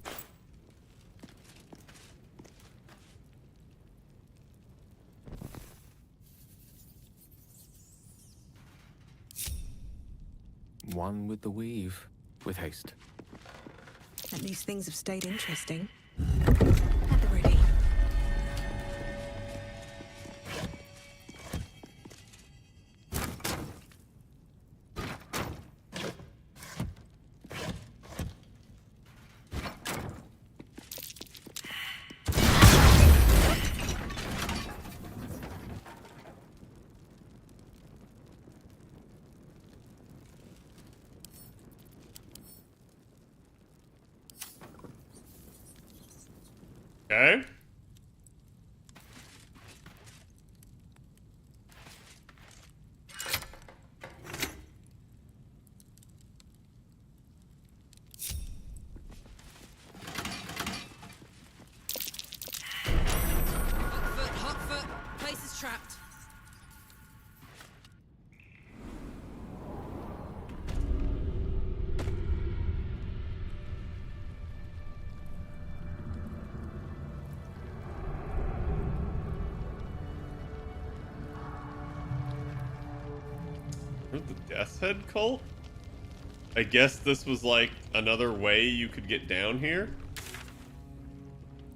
One with the weave. With haste. At least things have stayed interesting. At the ready. Okay. Hot foot. Place is trapped. Where's the Death's Head cult? I guess this was like another way you could get down here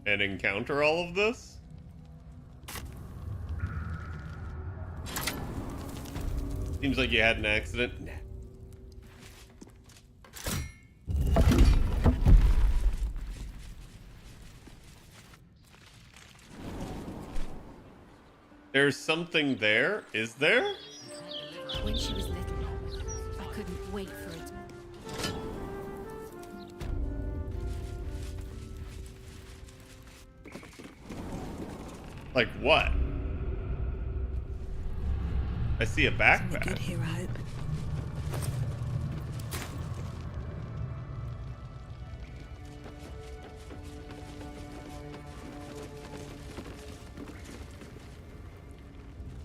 and encounter all of this. Seems like you had an accident. There's something there. Is there? When she was little, I couldn't wait for it. Like what? I see a backpack. Good here, I hope.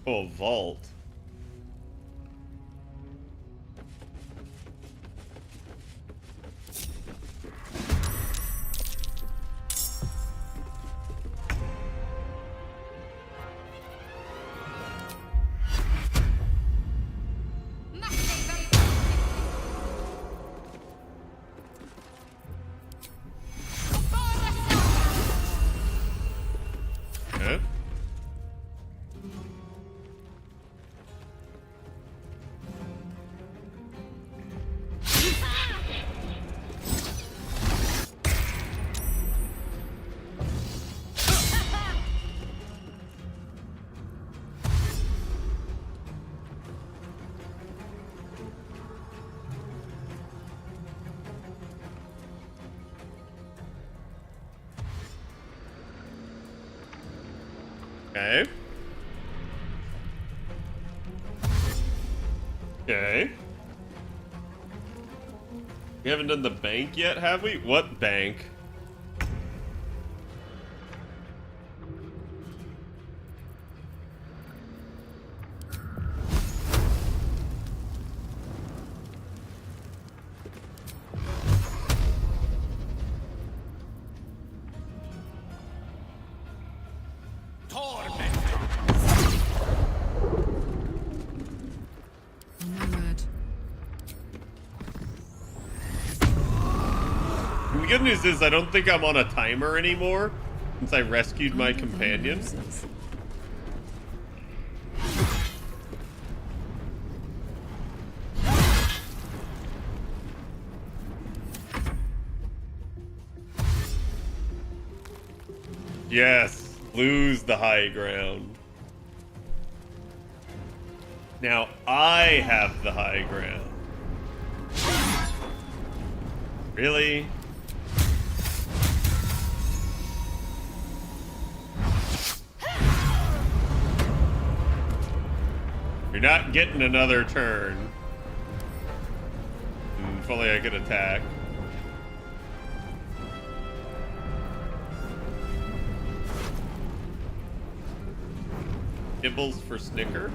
Oh, a vault. Okay. Okay. Okay. We haven't done the bank yet, have we? What bank? The good news is I don't think I'm on a timer anymore since I rescued my companion. Yes, lose the high ground. Now I have the high ground. Really? You're not getting another turn. If only I could attack. Nibbles for Snicker.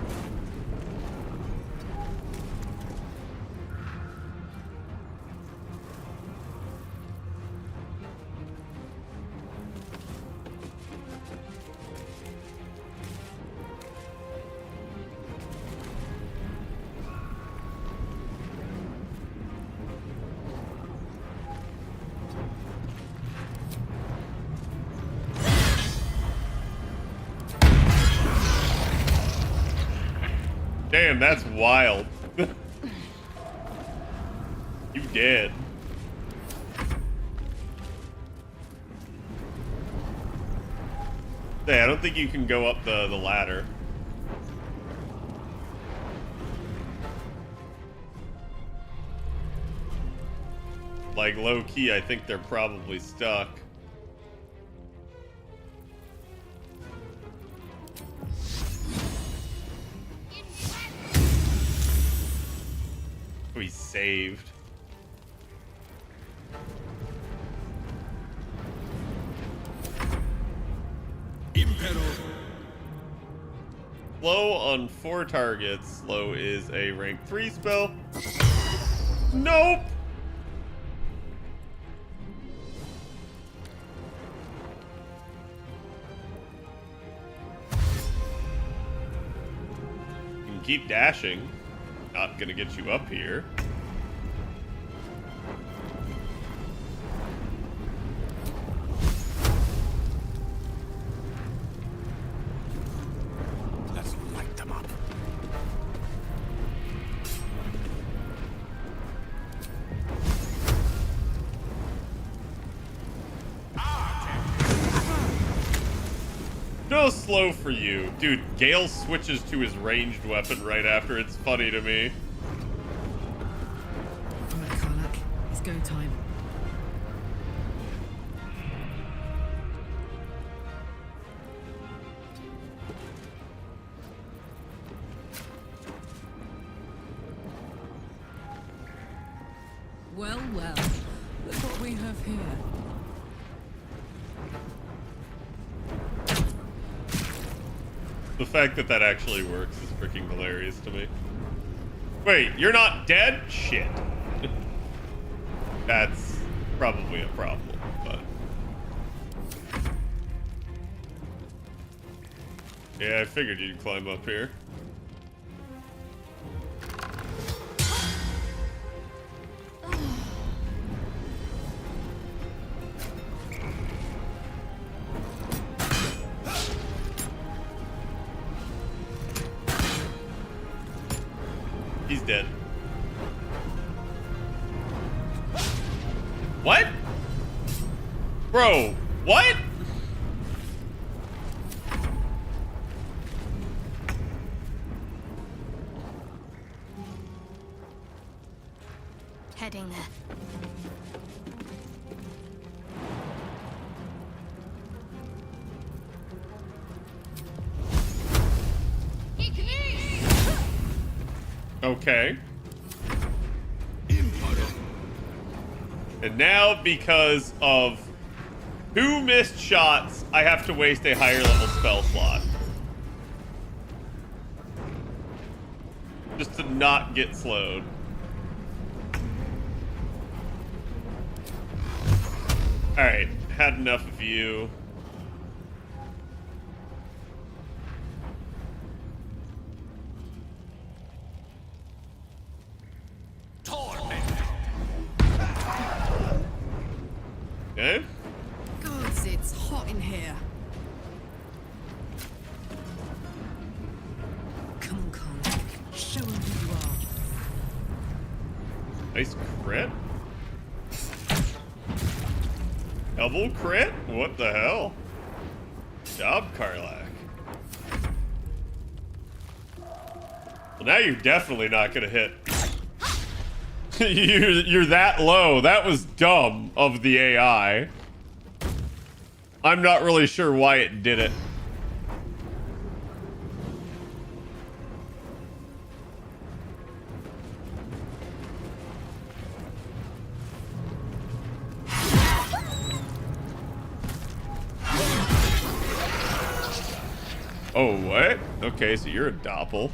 Damn, that's wild. You dead. Hey, I don't think you can go up the ladder. Like, low-key, I think they're probably stuck. We saved. Slow on 4 targets. Slow is a rank 3 spell. Nope. You can keep dashing. Not gonna get you up here. Let's light them up. no slow for you. Dude, Gale switches to his ranged weapon right after. It's funny to me. Alright, Karlak. It's go time. Well, well. Look what we have here. The fact that that actually works is freaking hilarious to me. Wait, you're not dead? Shit. That's probably a problem, but... yeah, I figured you'd climb up here. He's dead. What? Bro, what? Heading there. Okay. And now, because of 2 missed shots, I have to waste a higher level spell slot. Just to not get slowed. Alright, had enough of you. Okay. Gods, it's hot in here. Come on, Karlak. Show him who you are. Nice crit. Double crit? What the hell? Job, Karlak. Well, now you're definitely not gonna hit. You're that low. That was dumb of the AI. I'm not really sure why it did it. Oh, what? Okay, so you're a doppel.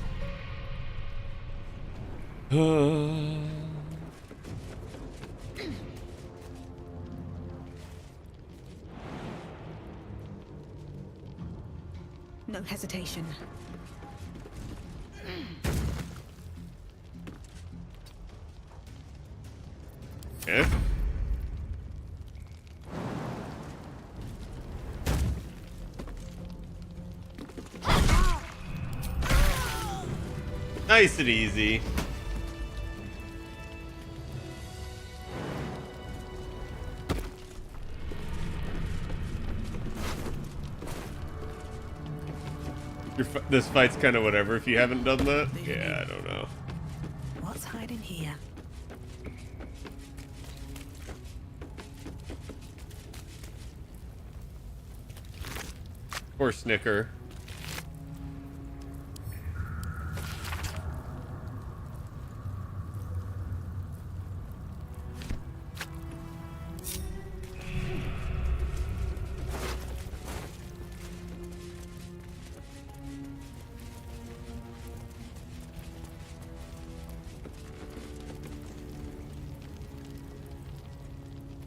No hesitation. Okay. Nice and easy. This fight's kind of whatever if you haven't done that. Yeah, I don't know. What's hiding here? Poor Snicker.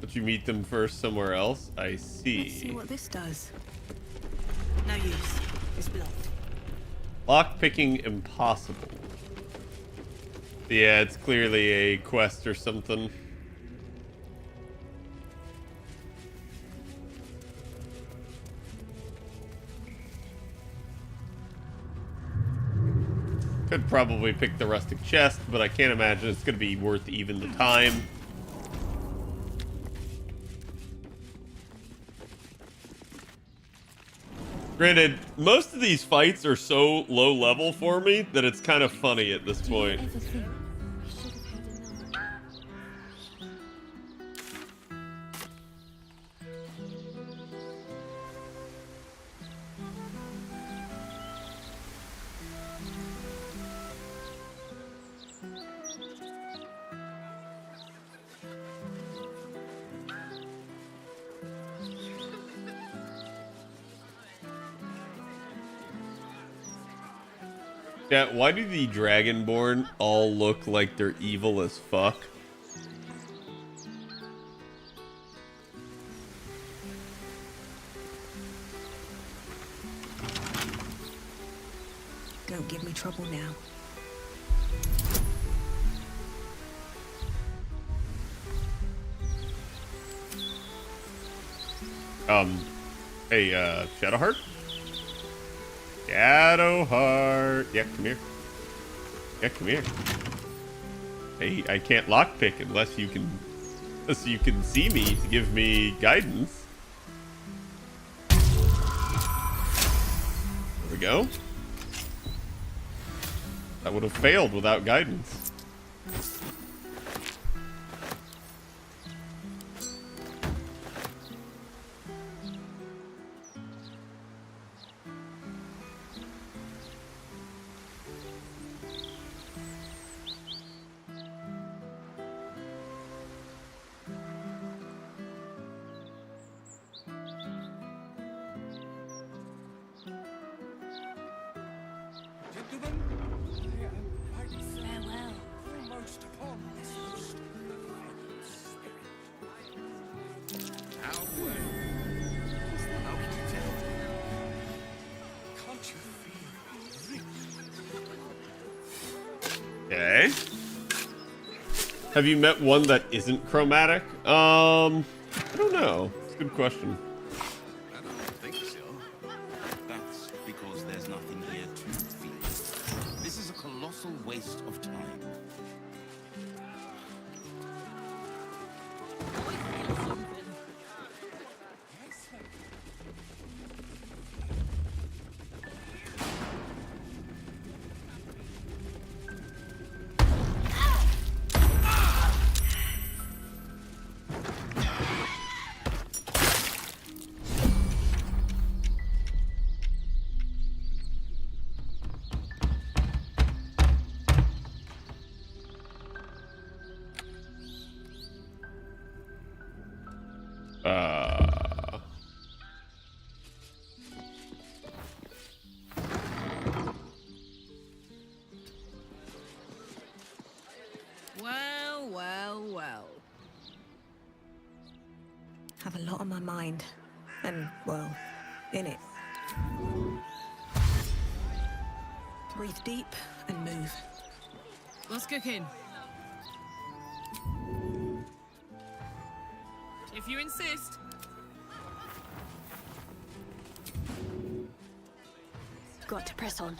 But you meet them first somewhere else? I see. Let's see what this does. No use. It's blocked. Lockpicking impossible. Yeah, it's clearly a quest or something. Could probably pick the rustic chest, but I can't imagine it's going to be worth even the time. Granted, most of these fights are so low level for me that it's kind of funny at this point. Ever think we should have had another? Yeah, why do the Dragonborn all look like they're evil as fuck? Don't give me trouble now. Hey, Shadowheart? Shadowheart. Yeah, come here. Yeah, come here. Hey, I can't lockpick unless you can see me to give me guidance. There we go. That would have failed without guidance. Farewell. Almost upon this most spirit. How well? How can you tell? Can't you feel it? Okay. Have you met one that isn't chromatic? I don't know. It's a good question. I don't think so. That's because there's nothing here to feel. This is a colossal waste of time. Well, well, well. Have a lot on my mind. And, well, in it. Breathe deep and move. What's cooking? If you insist. Got to press on.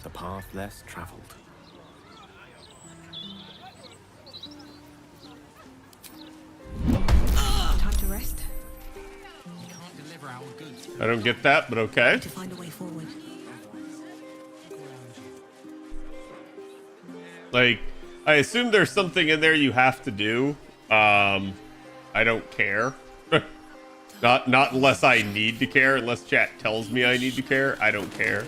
The path less traveled. Time to rest. You can't deliver our goods. I don't get that, but okay. To find a way forward. Like, I assume there's something in there you have to do. I don't care. not unless I need to care. Unless chat tells me I need to care, I don't care.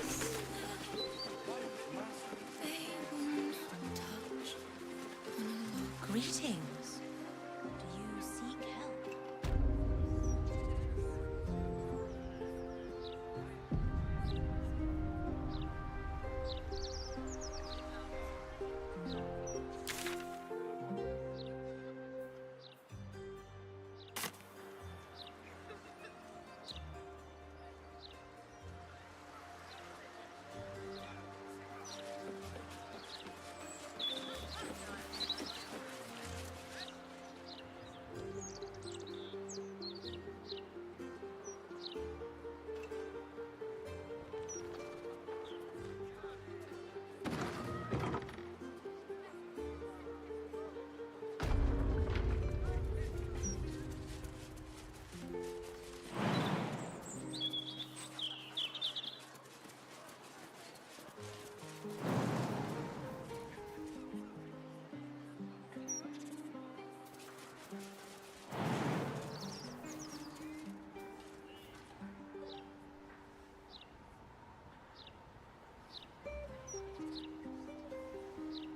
Greetings. Do you seek help?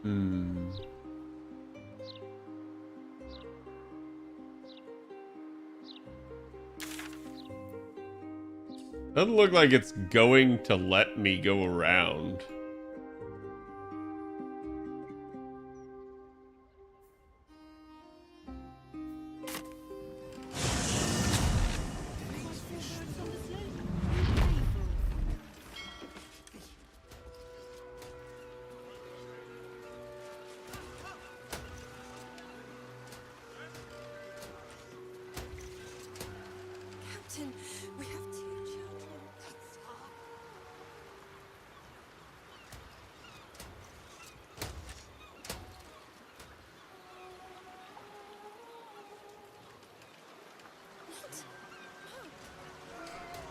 Hmm. Doesn't look like it's going to let me go around. Captain, we have 2 children.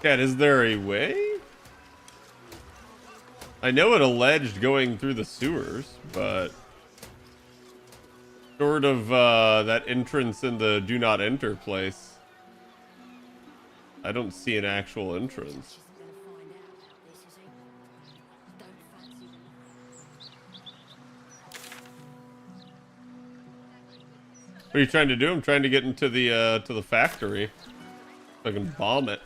Cat, is there a way? I know it alleged going through the sewers, but short of that entrance in the do not enter place, I don't see an actual entrance. What are you trying to do? I'm trying to get into the factory so I can bomb it.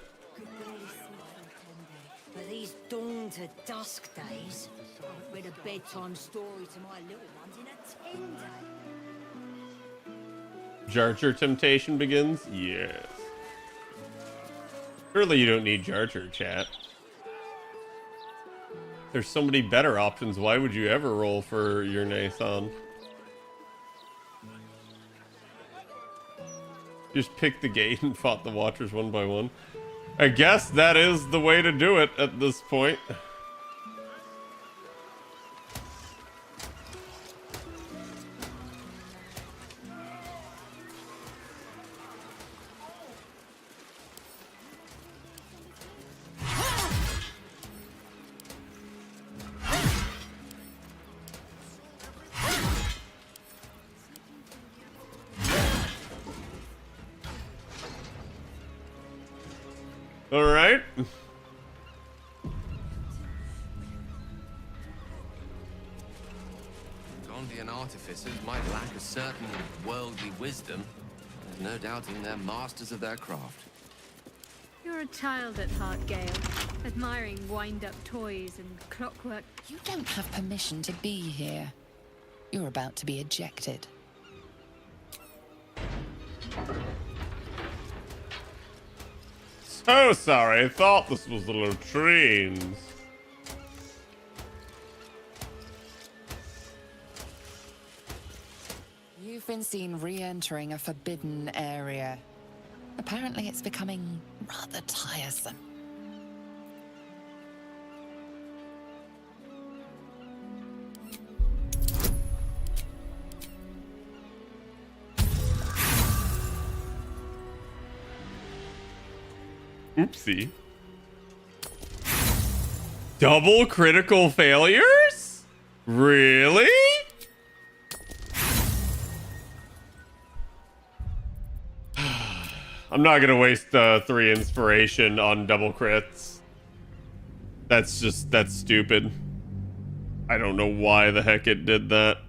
For these dawn to dusk days, I've read a bedtime story to my little ones in a 10-day. Jar Jar temptation begins? Yes. Surely you don't need Jar Jar, chat. There's so many better options. Why would you ever roll for your Nathan? Just picked the gate and fought the Watchers one by one. I guess that is the way to do it at this point. All right. Gondian artificers might lack a certain worldly wisdom. There's no doubting they're masters of their craft. You're a child at heart, Gale, admiring wind-up toys and clockwork. You don't have permission to be here. You're about to be ejected. So sorry, I thought this was the latrines. You've been seen re-entering a forbidden area. Apparently it's becoming rather tiresome. Oopsie. Double critical failures? Really? I'm not gonna waste 3 inspiration on double crits. That's stupid. I don't know why the heck it did that.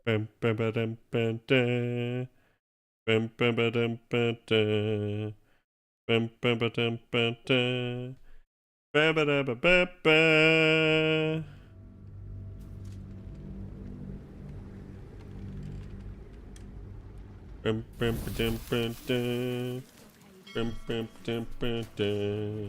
Bum, bum, ba, dum, ba, da. Bum, bum, ba, dum, ba, da. Bum, bum, ba, dum, ba, da. Ba, ba, da, ba, ba, ba. Bum, bum, ba, dum, ba, da. Bum, bum, ba, dum, ba, da.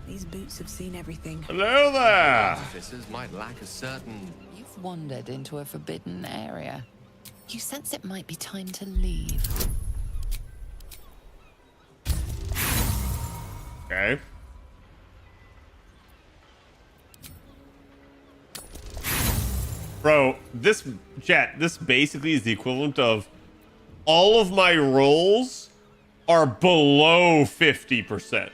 These boots have seen everything. Hello there! Artificers might lack a certain... You've wandered into a forbidden area. You sense it might be time to leave. Okay. Bro, this basically is the equivalent of all of my rolls are below 50%.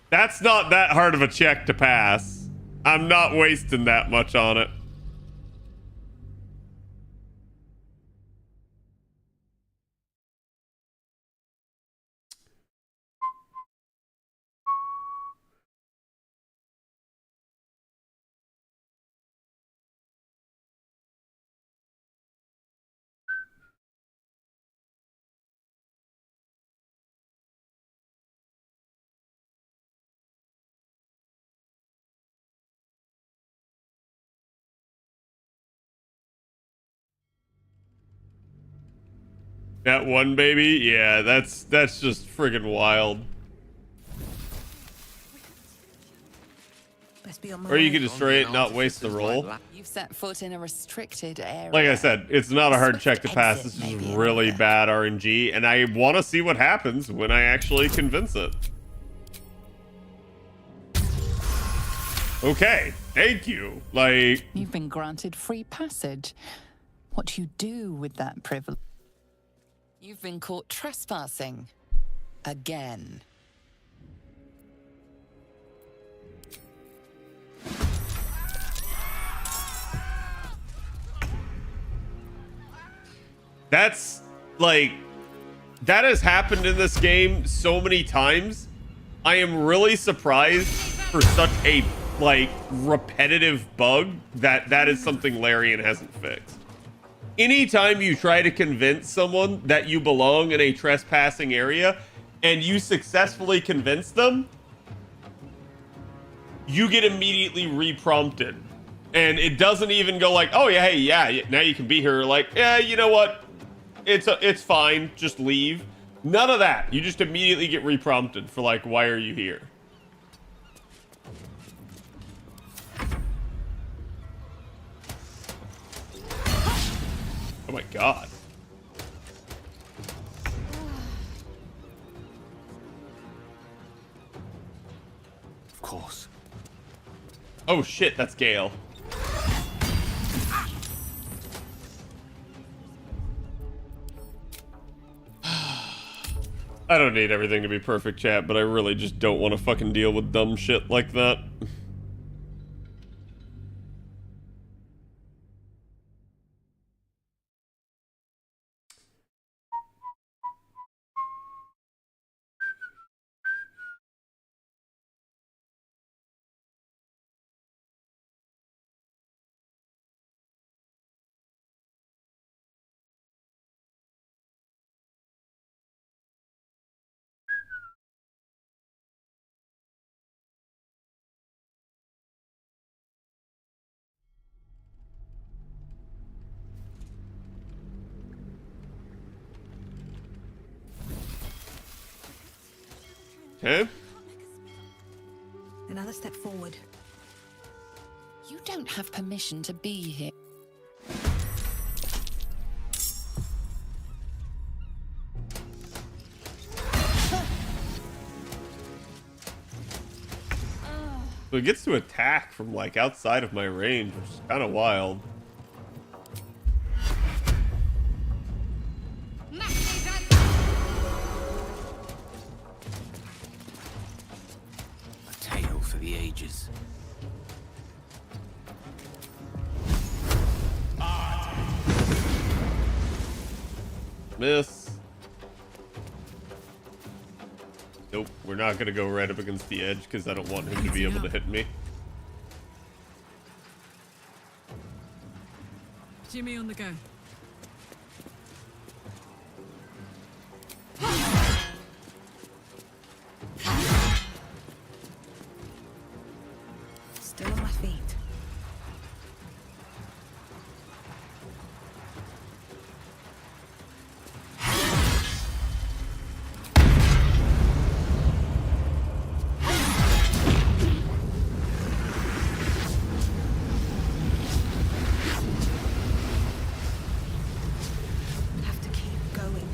That's not that hard of a check to pass. I'm not wasting that much on it. That one baby, yeah, that's just friggin' wild. Best be on my Or you way. could destroy it, not waste the roll. You've set foot in a restricted area. Like I said, it's not a hard check to pass. This is really bad RNG, and I want to see what happens when I actually convince it. Okay, thank you. Like, You've been granted free passage. What do you do with that privilege? You've been caught trespassing. Again. that's like, that has happened in this game so many times. I am really surprised for such a like repetitive bug that is something Larian hasn't fixed. Anytime you try to convince someone that you belong in a trespassing area and you successfully convince them, you get immediately reprompted. And it doesn't even go like, oh yeah, hey, yeah, now you can be here. Like, yeah, you know what? It's fine, just leave. None of that. You just immediately get reprompted for like, why are you here? Oh my god. Of course. Oh shit, that's Gale. I don't need everything to be perfect, chat, but I really just don't want to fucking deal with dumb shit like that. Okay. Another step forward. You don't have permission to be here. So it gets to attack from like outside of my range, which is kind of wild. A tale for the ages. Miss. Nope, we're not gonna go right up against the edge because I don't want him to be able to hit me. Jimmy on the go. Still on my feet. Have to keep going.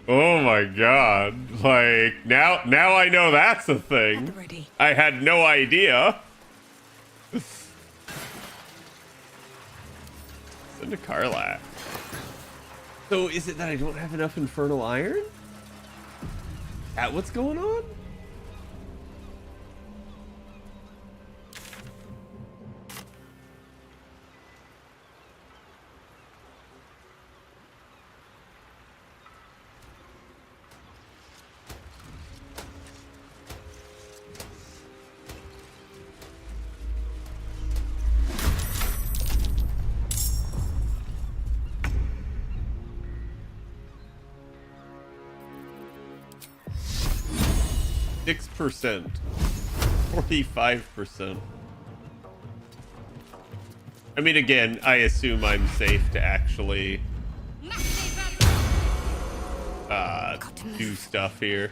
Oh my god. Like, now I know that's a thing. I had no idea. Send a Karlach. So is it that I don't have enough Infernal Iron? That what's going on? %, 45%. I mean, again, I assume I'm safe to actually do stuff here.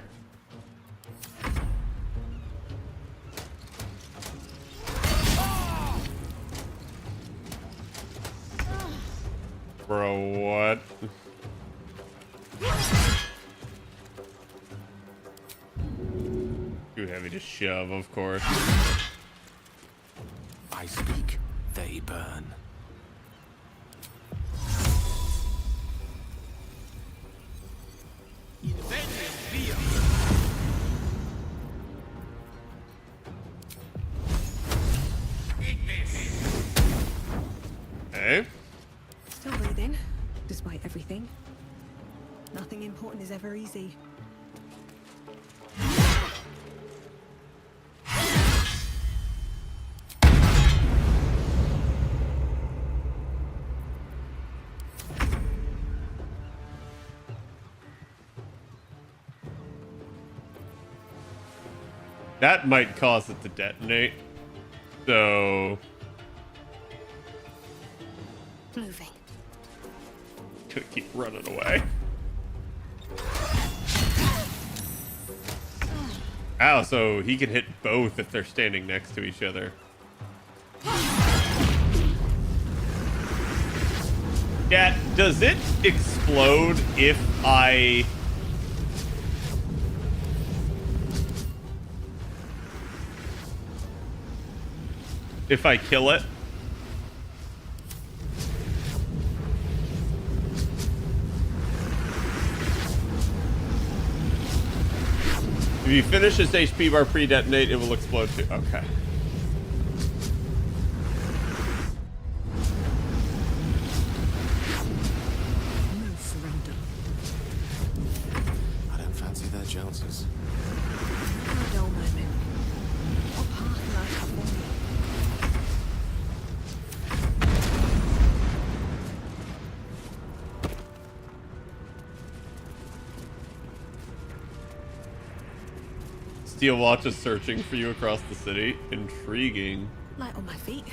Bro, what? Too heavy to shove, of course. I speak, they burn. Hey. Still breathing, despite everything. Nothing important is ever easy. That might cause it to detonate. So... Moving. Could keep running away. Ow, so he can hit both if they're standing next to each other. Yeah, does it explode if I... if I kill it? If you finish this HP bar pre-detonate, it will explode too. Okay. No surrender. I don't fancy their chances. A dull moment. What path lies before me? Steel Watch is searching for you across the city. Intriguing. Light on my feet.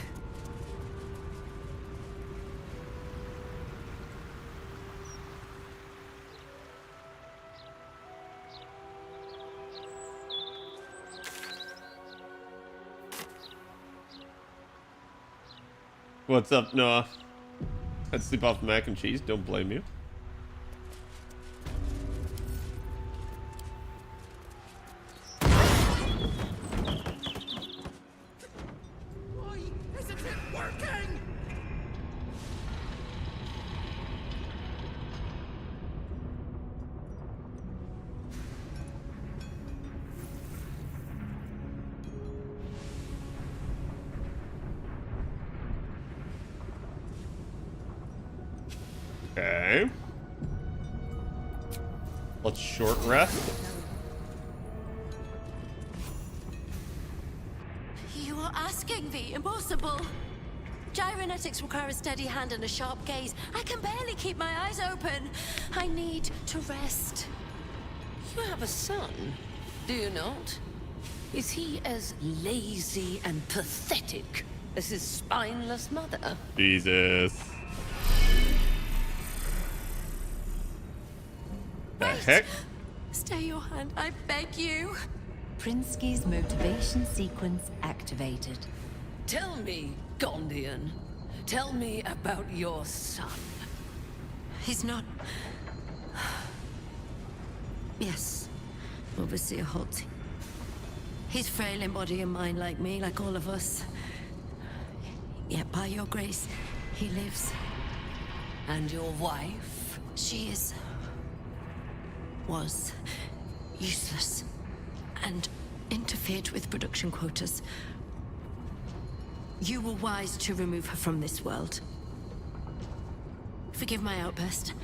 What's up, Noah? I'd sleep off mac and cheese. Don't blame you. Isn't it working? Okay. Let's short rest. You are asking the impossible. Gyrometics require a steady hand and a sharp gaze. I can barely keep my eyes open. I need to rest. You have a son, do you not? Is he as lazy and pathetic as his spineless mother? Jesus. The heck? Stay your hand, I beg you. Prinsky's motivation sequence activated. Tell me, Gondian. Tell me about your son. He's not... Yes, Overseer Holt. He's frail in body and mind like me, like all of us. Yet by your grace, he lives. And your wife? She was useless and interfered with production quotas. You were wise to remove her from this world. Forgive my outburst.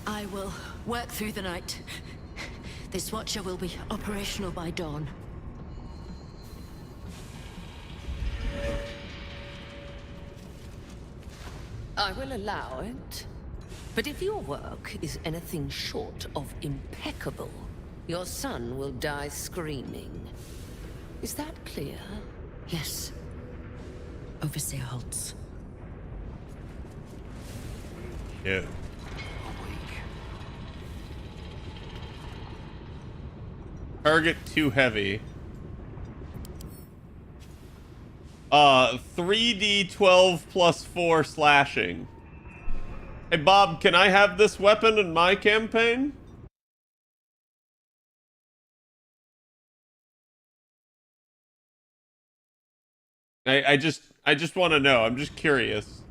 I will work through the night. This Watcher will be operational by dawn. I will allow it. But if your work is anything short of impeccable, your son will die screaming. Is that clear? Yes. Overseer Holtz. Yeah. Target too heavy. 3d12 plus 4 slashing. Hey Bob, can I have this weapon in my campaign? I just want to know. I'm just curious.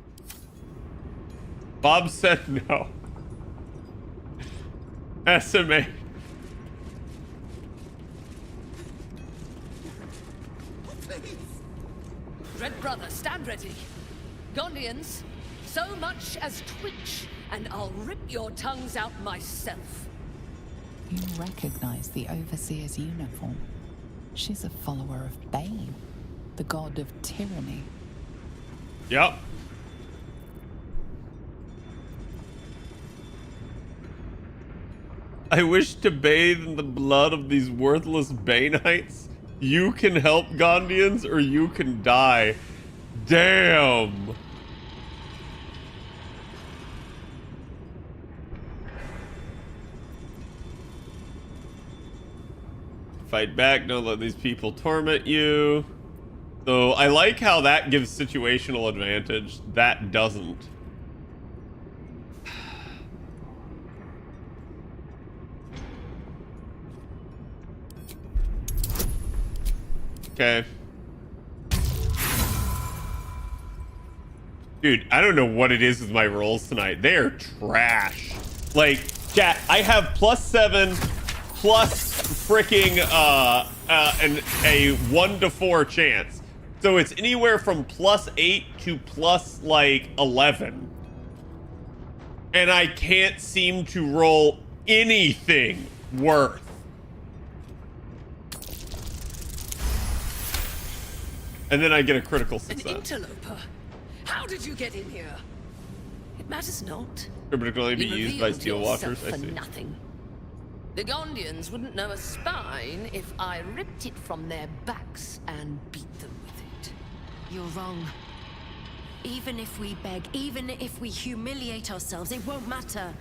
Bob said no. SMA. Red Brother, stand ready. Gondians, so much as twitch, and I'll rip your tongues out myself. You recognize the Overseer's uniform. She's a follower of Bane, the god of tyranny. Yep. I wish to bathe in the blood of these worthless Baneites. You can help Gondians or you can die. Damn. Fight back, don't let these people torment you. So I like how that gives situational advantage. That doesn't. Okay. Dude, I don't know what it is with my rolls tonight. They are trash. Like, chat, I have +7 plus freaking a 1 to 4 chance. So it's anywhere from +8 to +11. And I can't seem to roll anything worth. And then I get a critical success. An interloper? How did you get in here? It matters not. But it can only be You used by revealed Steel yourself Walkers, I for see. nothing. The Gondians wouldn't know a spine if I ripped it from their backs and beat them with it. You're wrong. Even if we beg, even if we humiliate ourselves, it won't matter.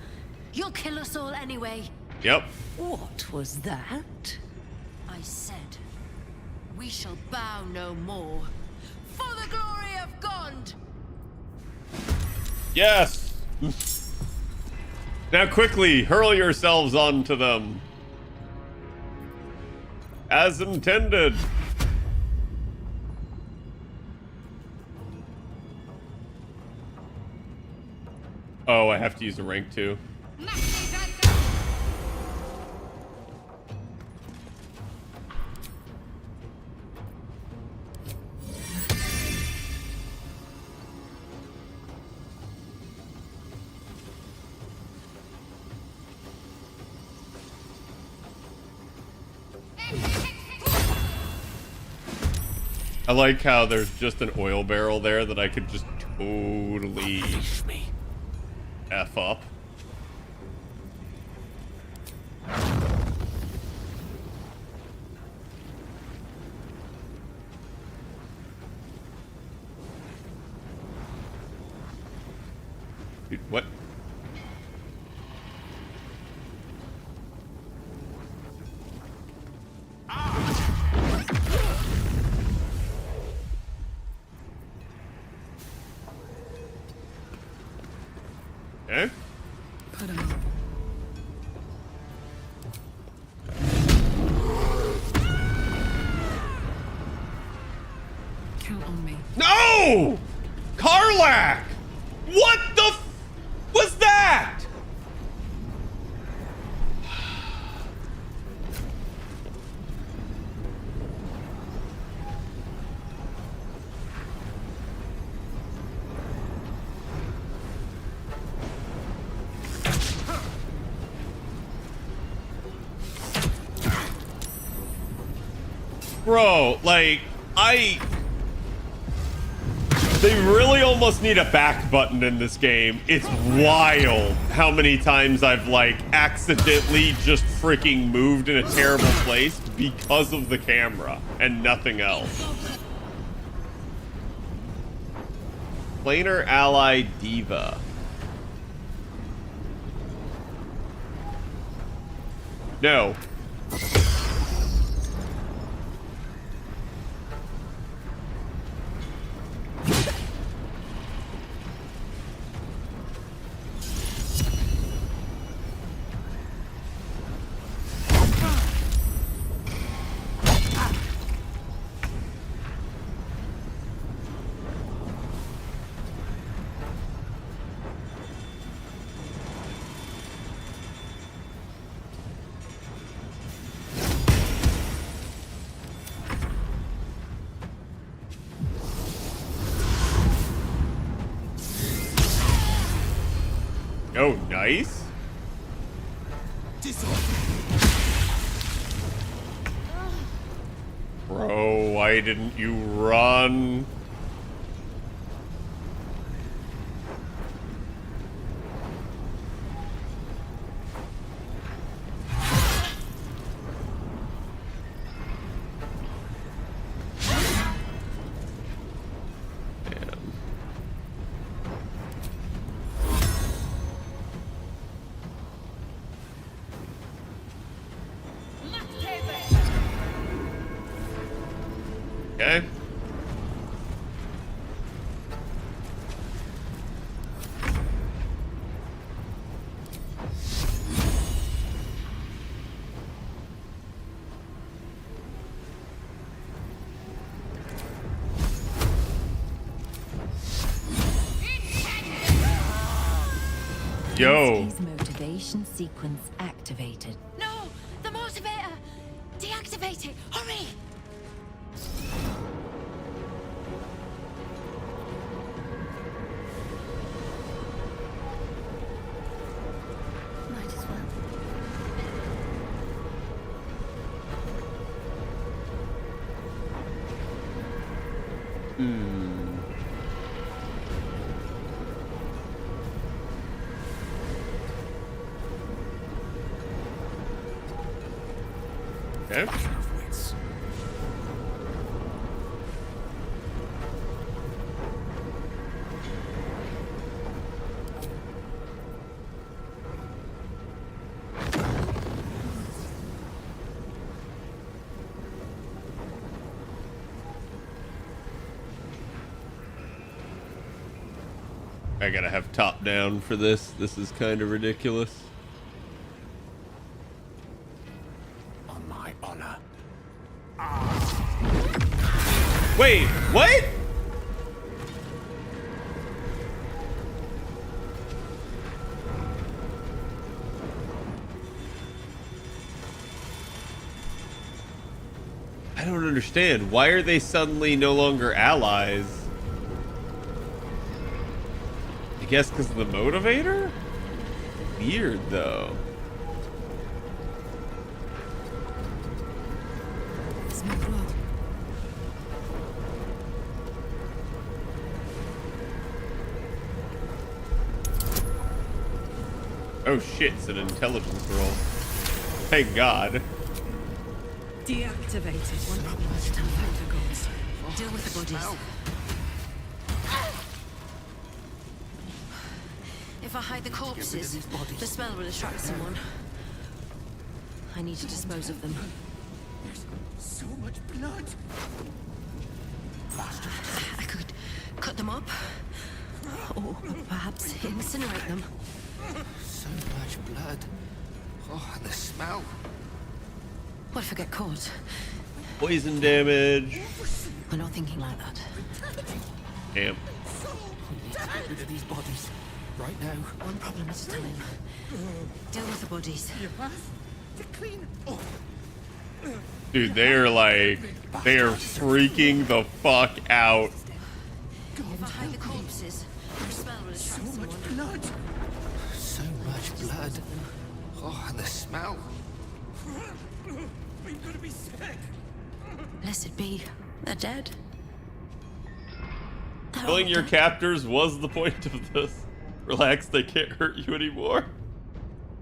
You'll kill us all anyway. Yep. What was that? I said, we shall bow no more. For the glory of Gond! Yes! Now quickly, hurl yourselves onto them. As intended. Oh, I have to use a rank too. I like how there's just an oil barrel there that I could just totally F up. Dude, what? Okay. Put him up. Whoa! Karlach! What the f was that? Bro, like, they really almost need a back button in this game. It's wild how many times I've, like, accidentally just freaking moved in a terrible place because of the camera and nothing else. Planar ally diva. No. Oh, nice. Bro, why didn't you run? Okay. Yo. Motivation sequence activated. No! The motivator! Deactivate it! Hurry! Might as well. Okay. I gotta have top down for this. This is kind of ridiculous. On my honor. Wait, what? I don't understand. Why are they suddenly no longer allies? I guess because of the motivator? Weird, though. Oh shit, it's an intelligence roll. Thank God. Deactivated. Deal with the bodies. If I hide the corpses, the smell will attract someone. I need to dispose of them. There's so much blood. I could cut them up, or perhaps incinerate them. So much blood. Oh, the smell. What if I get caught? Poison damage. We're not thinking like that. Damn. Get rid of these bodies. Right now. One problem at a time. Deal with the bodies. You have to clean up. Dude, they are freaking the fuck out. Hide the corpses. The smell will attract So someone. much blood. So much blood. Oh, and the smell. We've got to be sick. Blessed be. They're dead. Killing your captors was the point of this. Relax, they can't hurt you anymore.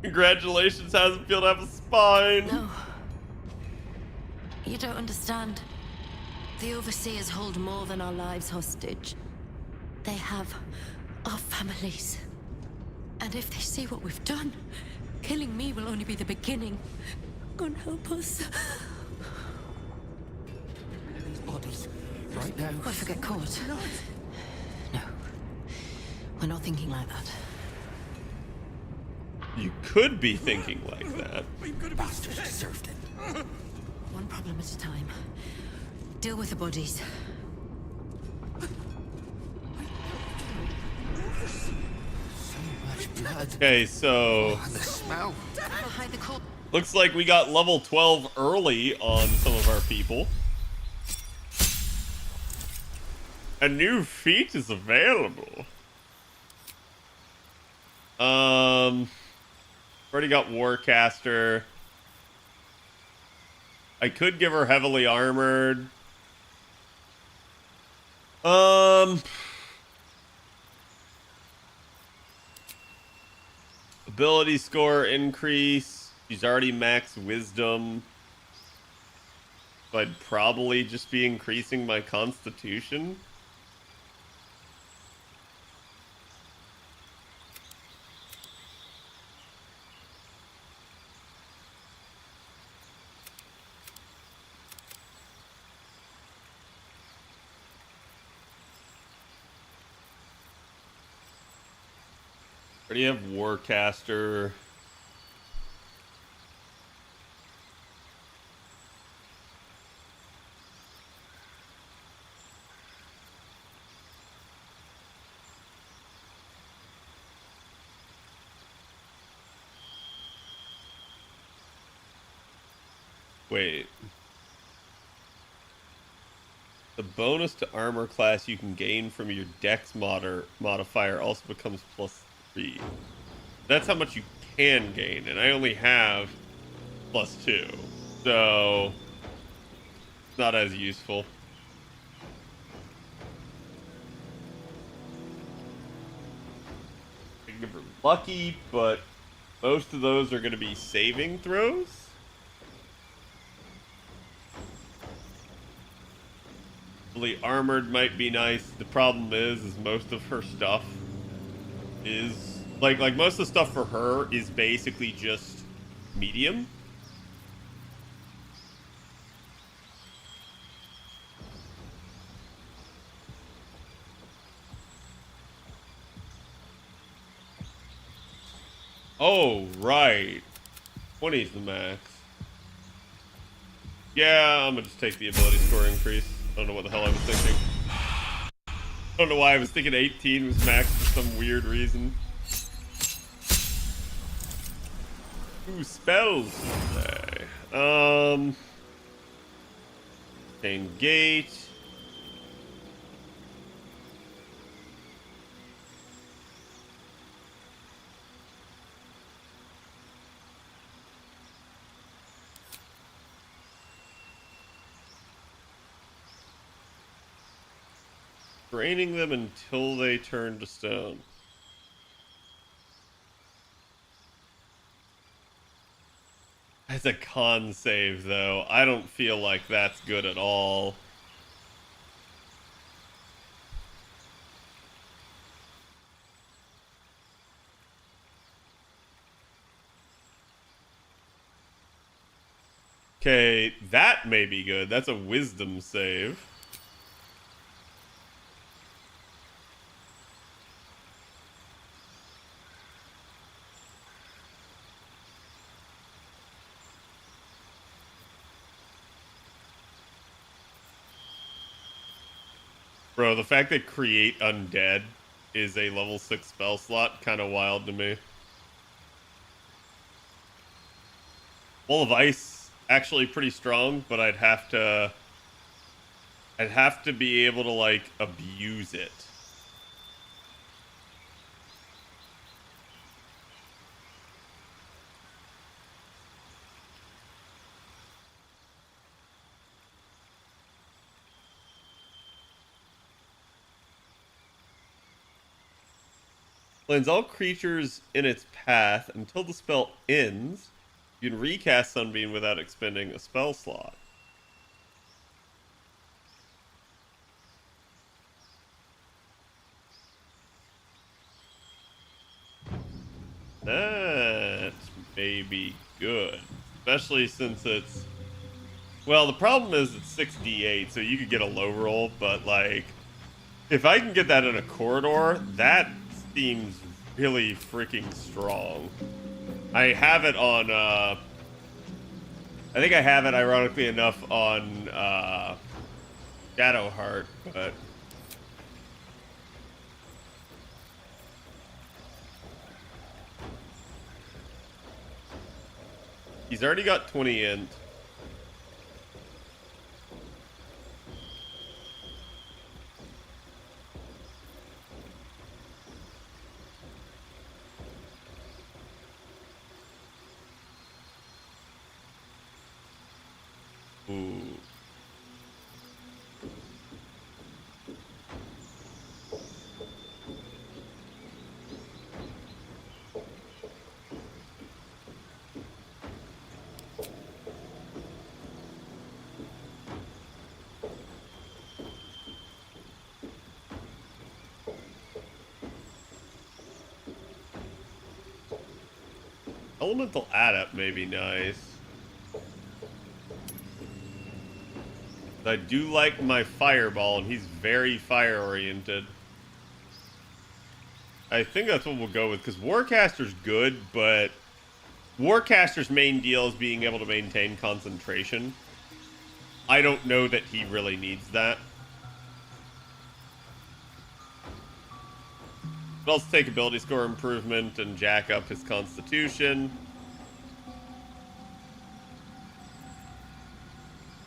Congratulations, how does it feel to have a spine? No. You don't understand. The Overseers hold more than our lives hostage. They have our families. And if they see what we've done, killing me will only be the beginning. God help us. These bodies. Right now. What if I get caught? No. We're not thinking like that. You could be thinking like that. Bastards deserved it. One problem at a time. Deal with the bodies. So much blood. Okay, so Oh, and the smell. Hide the corpse. looks like we got level 12 early on some of our people. A new feat is available. Already got Warcaster. I could give her heavily armored. Ability score increase. She's already max wisdom. So I'd probably just be increasing my constitution. Already have Warcaster. Wait. The bonus to armor class you can gain from your dex modifier also becomes +3. That's how much you can gain, and I only have +2. So, not as useful. I can give her lucky, but most of those are going to be saving throws. Fully armored might be nice. The problem is most of her stuff is like most of the stuff for her is basically just medium. Oh, right. 20 is the max. Yeah, I'm gonna just take the ability score increase. I don't know what the hell I was thinking. I don't know why I was thinking 18 was max for some weird reason. Ooh, spells. Okay. Same gate. Draining them until they turn to stone. That's a con save, though. I don't feel like that's good at all. Okay, that may be good. That's a wisdom save. Bro, the fact that create undead is a level 6 spell slot, kind of wild to me. Wall of Ice, actually pretty strong, but I'd have to be able to, like, abuse it. Cleanse all creatures in its path until the spell ends. You can recast Sunbeam without expending a spell slot. That may be good. Especially since it's... Well, the problem is it's 6d8, so you could get a low roll, but, like... If I can get that in a corridor, that seems really freaking strong. I have it on, I think I have it, ironically enough, on, Shadowheart, but... He's already got 20 int. Ooh. Elemental Adept may be nice. I do like my Fireball, and he's very fire-oriented. I think that's what we'll go with, because Warcaster's good, but Warcaster's main deal is being able to maintain concentration. I don't know that he really needs that. But also take ability score improvement and jack up his constitution.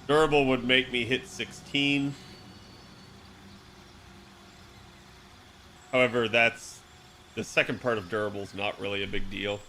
Durable would make me hit 16. However, that's the second part of durable's not really a big deal.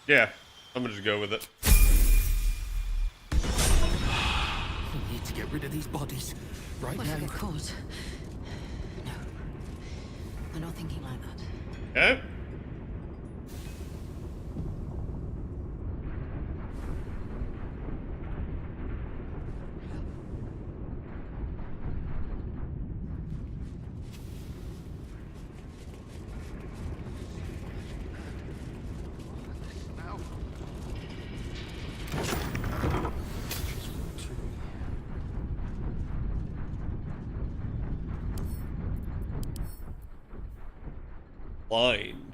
Yeah, I'm gonna just go with it. We need to get rid of these bodies right What now. if I get caught? No. I'm not thinking like that. Okay. Blind.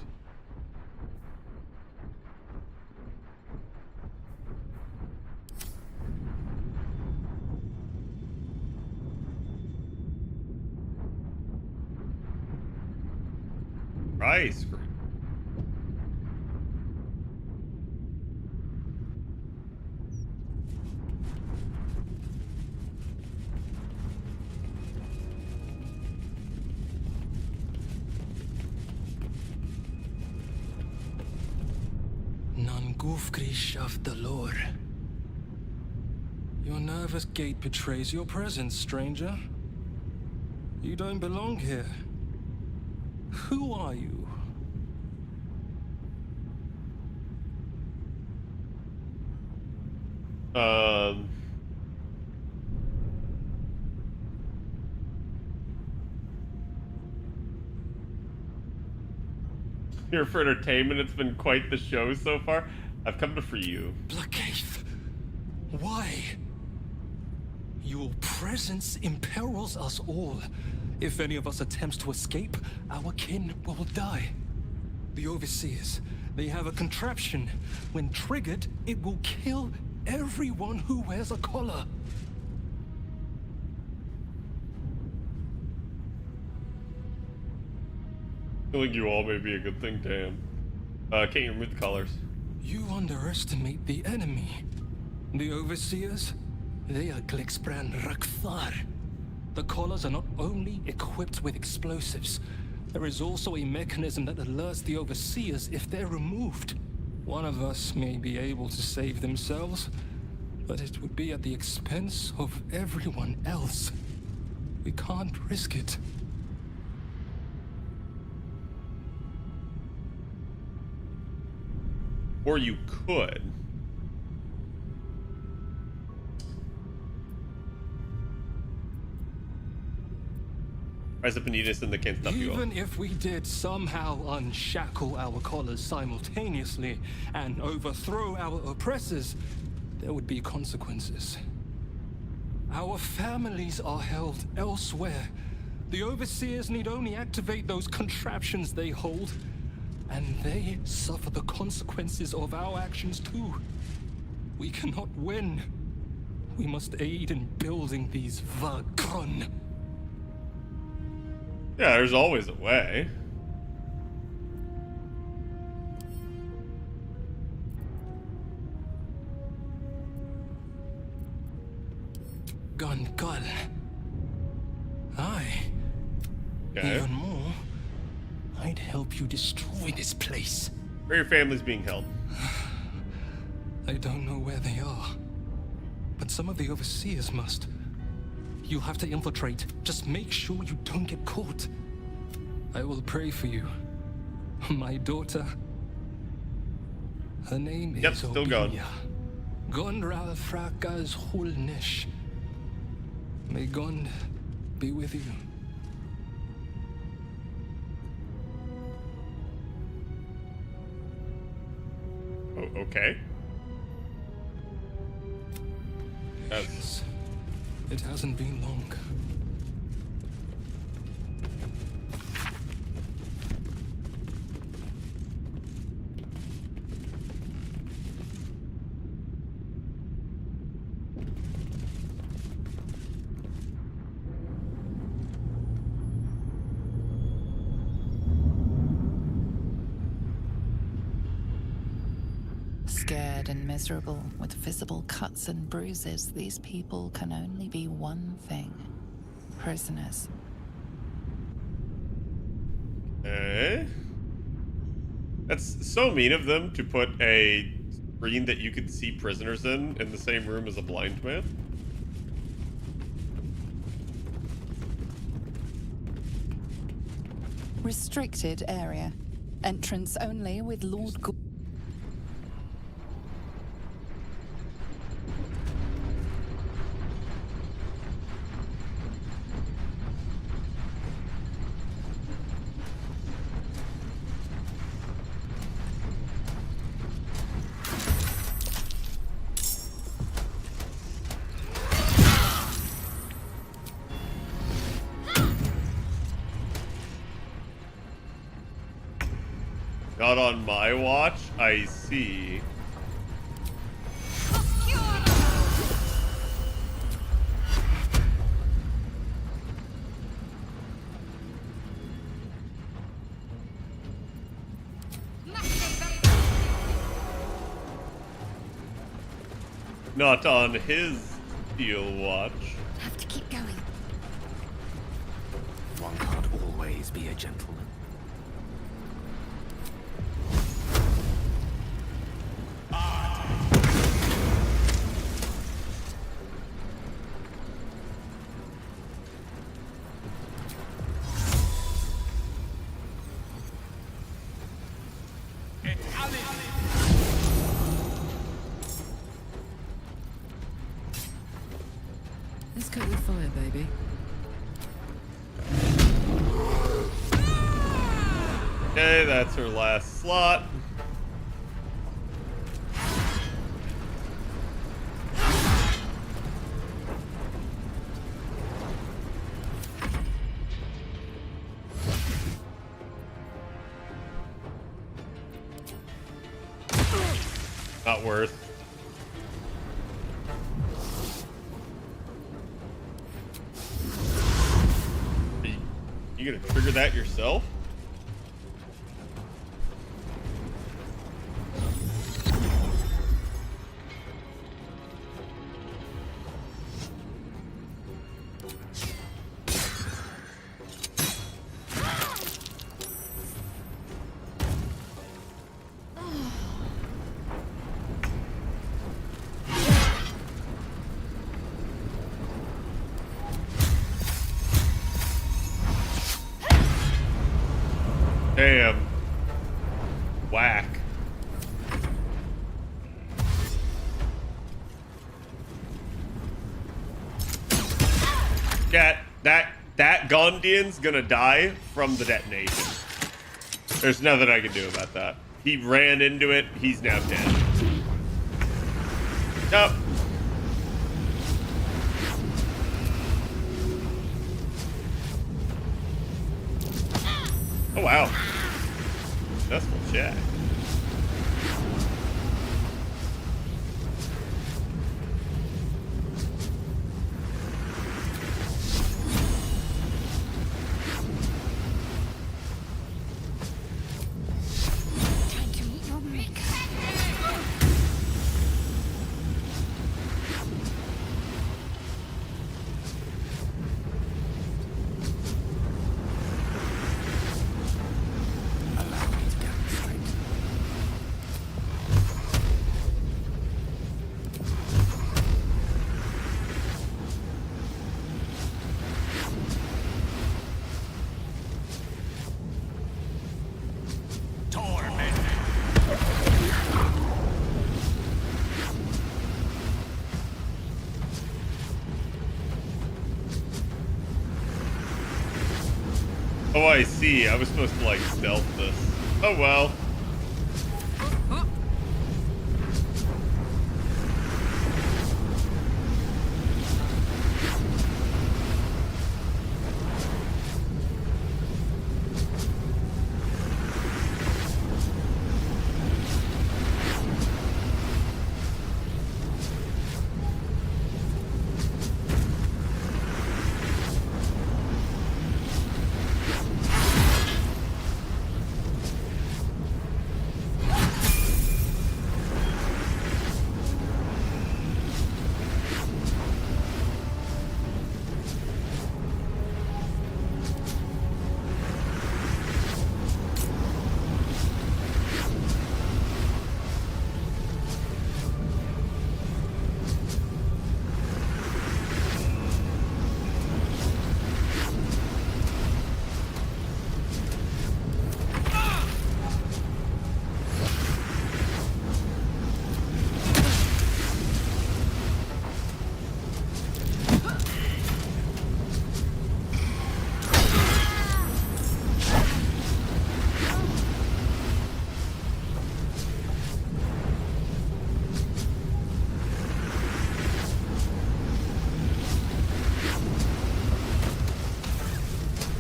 Price. Gufgrish of the lore. Your nervous gait betrays your presence, stranger. You don't belong here. Who are you? Here for entertainment, it's been quite the show so far. I've come to free you. Blackheath, why? Your presence imperils us all. If any of us attempts to escape, our kin will die. The Overseers, they have a contraption. When triggered, it will kill everyone who wears a collar. Killing you all may be a good thing, damn. Can't you remove the collars? You underestimate the enemy. The Overseers, they are Glixbrand Rakthar. The collars are not only equipped with explosives, there is also a mechanism that alerts the Overseers if they're removed. One of us may be able to save themselves, but it would be at the expense of everyone else. We can't risk it. Or you could. Rise up and eat us and they can't stop you all. Even if we did somehow unshackle our collars simultaneously and overthrow our oppressors, there would be consequences. Our families are held elsewhere. The Overseers need only activate those contraptions they hold, and they suffer the consequences of our actions too. We cannot win. We must aid in building these Vagron. Yeah, there's always a way. Gungal. Aye. Okay. Even more, I'd help you destroy this place. Where your family's being held? I don't know where they are, but some of the Overseers must. You'll have to infiltrate. Just make sure you don't get caught. I will pray for you. My daughter. Her name is still going. Gunral Fraka's Hulnish. May God be with you. Oh, okay. It hasn't been long. Scared and miserable, with visible cuts and bruises, these people can only be one thing: prisoners. That's so mean of them to put a screen that you could see prisoners in the same room as a blind man. Restricted area. Entrance only with Lord Go- Not on my watch, I see. Not on his steel watch. Have to keep going. One can't always be a gentleman. Okay, that's her last slot. Not worth. You gonna trigger that yourself? Damn. Whack. Cat, that Gondian's gonna die from the detonation. There's nothing I can do about that. He ran into it, he's now dead. Nope. Oh wow. Successful check. Time to meet your maker. Oh, I see. I was supposed to, like, stealth this. Oh, well.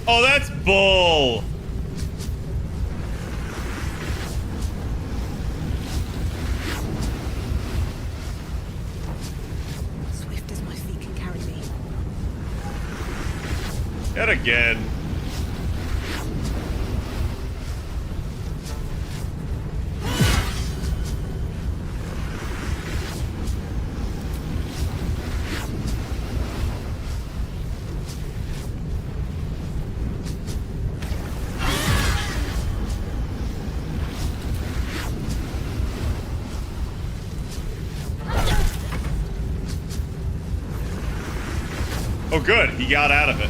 Oh, that's bull. Swift as my feet can carry me. Yet again. Oh, good. He got out of it.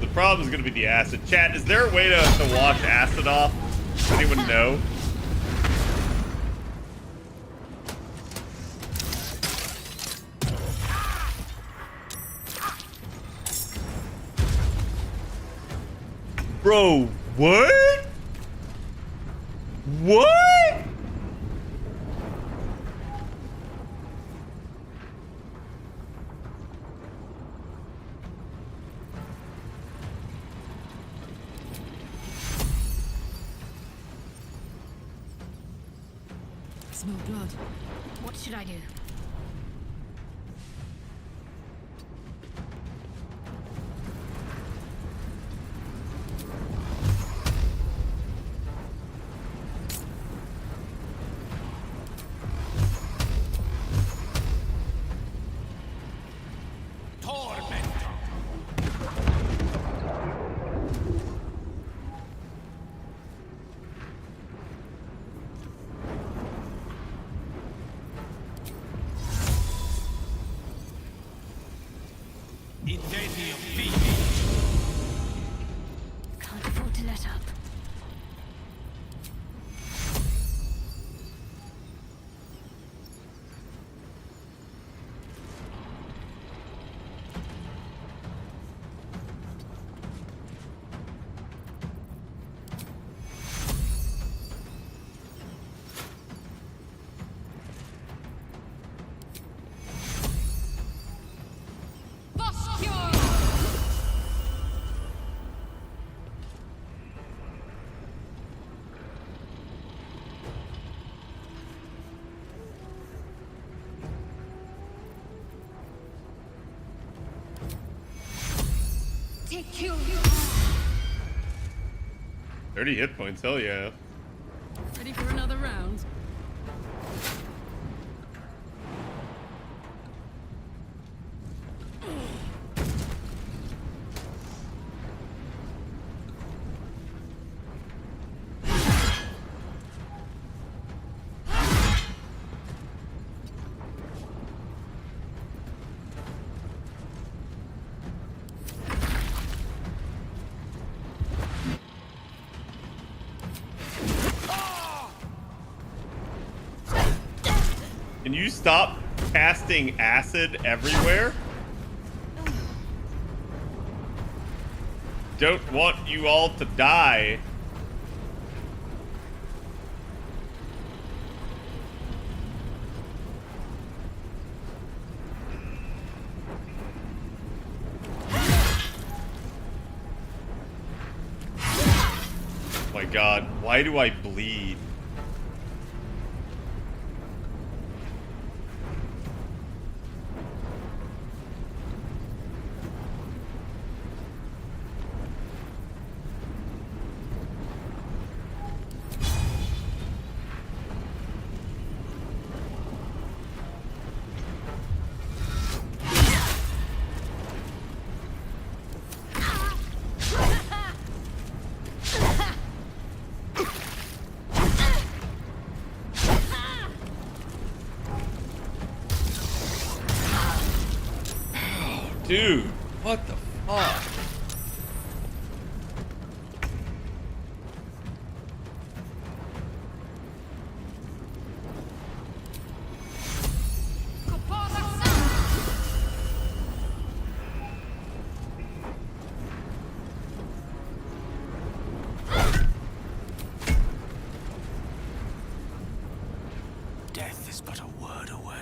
The problem is going to be the acid. Chat, is there a way to wash acid off? Does anyone know? Bro, what? What? Smell blood. What should I do? Can't afford to let up. Take you. 30 hit points, hell yeah. Ready for another round? Can you stop casting acid everywhere? Don't want you all to die. Oh my god, why do I bleed? Dude, what the fuck? Death is but a word away.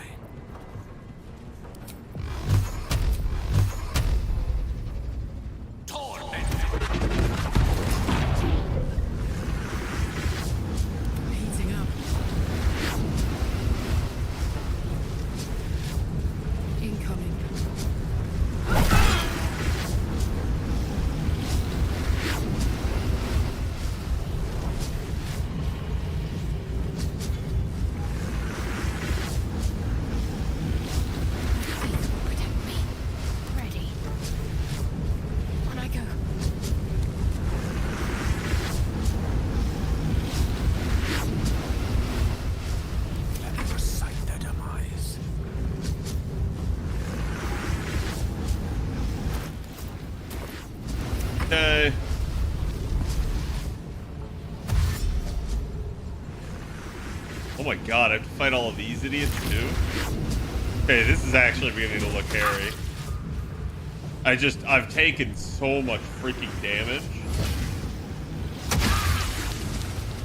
Heating up. Incoming. Ready. On I go. Let me recite their demise. Okay. Oh my god, I have to fight all of these idiots too? Okay, this is actually beginning to look hairy. I've taken so much freaking damage.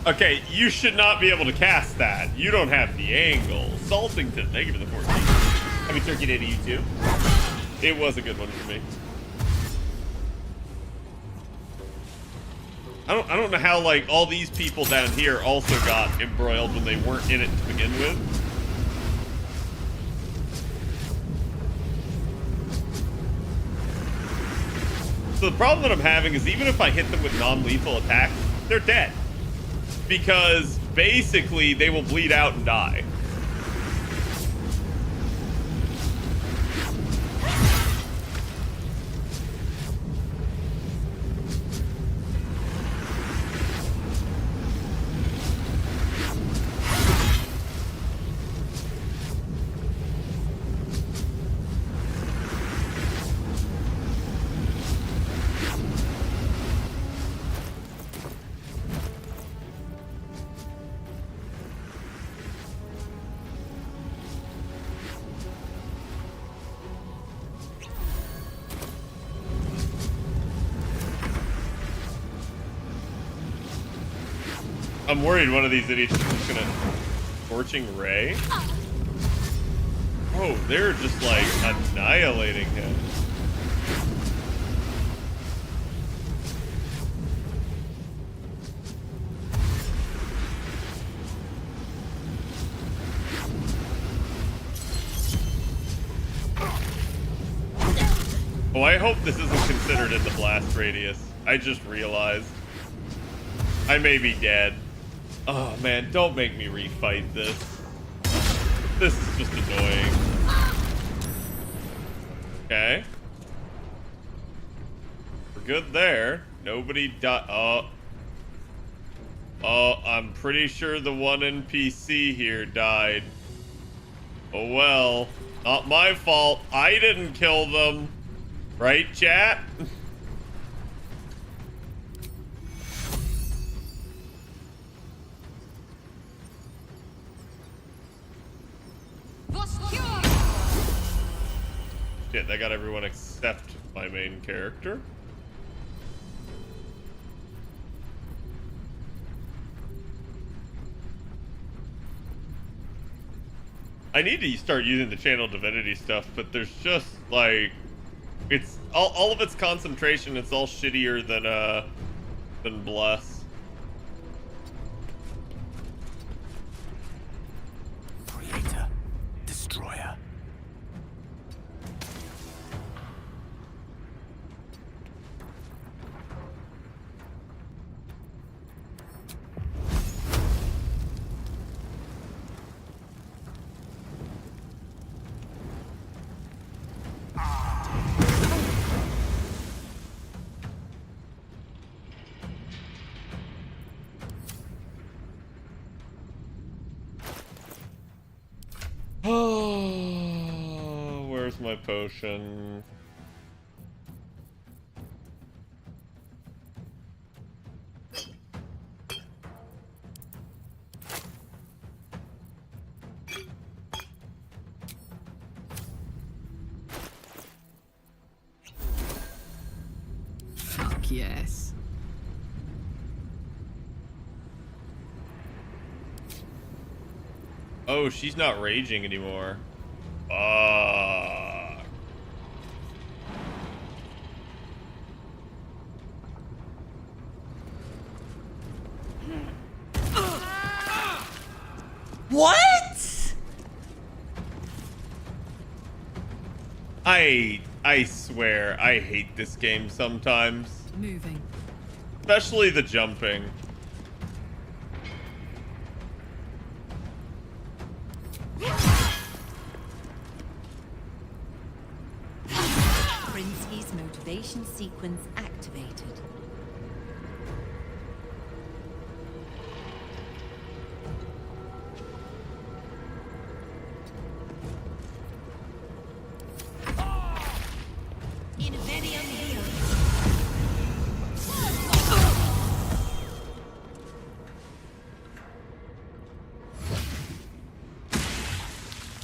Okay, you should not be able to cast that. You don't have the angle. Saltington, thank you for the 14. Happy Turkey Day to you too. It was a good one for me. I don't know how like all these people down here also got embroiled when they weren't in it to begin with. So the problem that I'm having is even if I hit them with non-lethal attacks, they're dead. Because basically they will bleed out and die. I'm worried one of these idiots is just gonna Scorching Ray. Oh, they're just like annihilating him. Oh, I hope this isn't considered in the blast radius. I just realized. I may be dead. Oh man, don't make me refight this. This is just annoying. Okay. We're good there. Nobody died. Oh, I'm pretty sure the one NPC here died. Oh well. Not my fault. I didn't kill them. Right, chat? Shit, that got everyone except my main character. I need to start using the channel divinity stuff, but there's just like it's all of its concentration. It's all shittier than bless. Creator, destroyer. Oh, where's my potion? Fuck yes. Oh, she's not raging anymore. What? I swear, I hate this game sometimes. Moving. Especially the jumping. Prinsky's motivation sequence activated.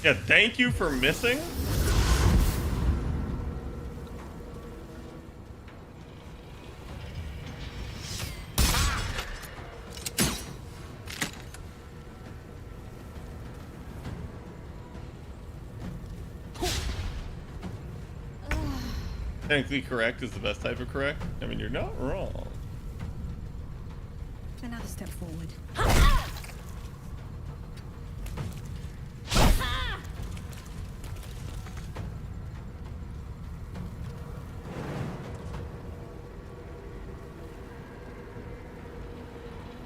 Yeah, thank you for missing. Technically correct is the best type of correct. I mean, you're not wrong. Another step forward.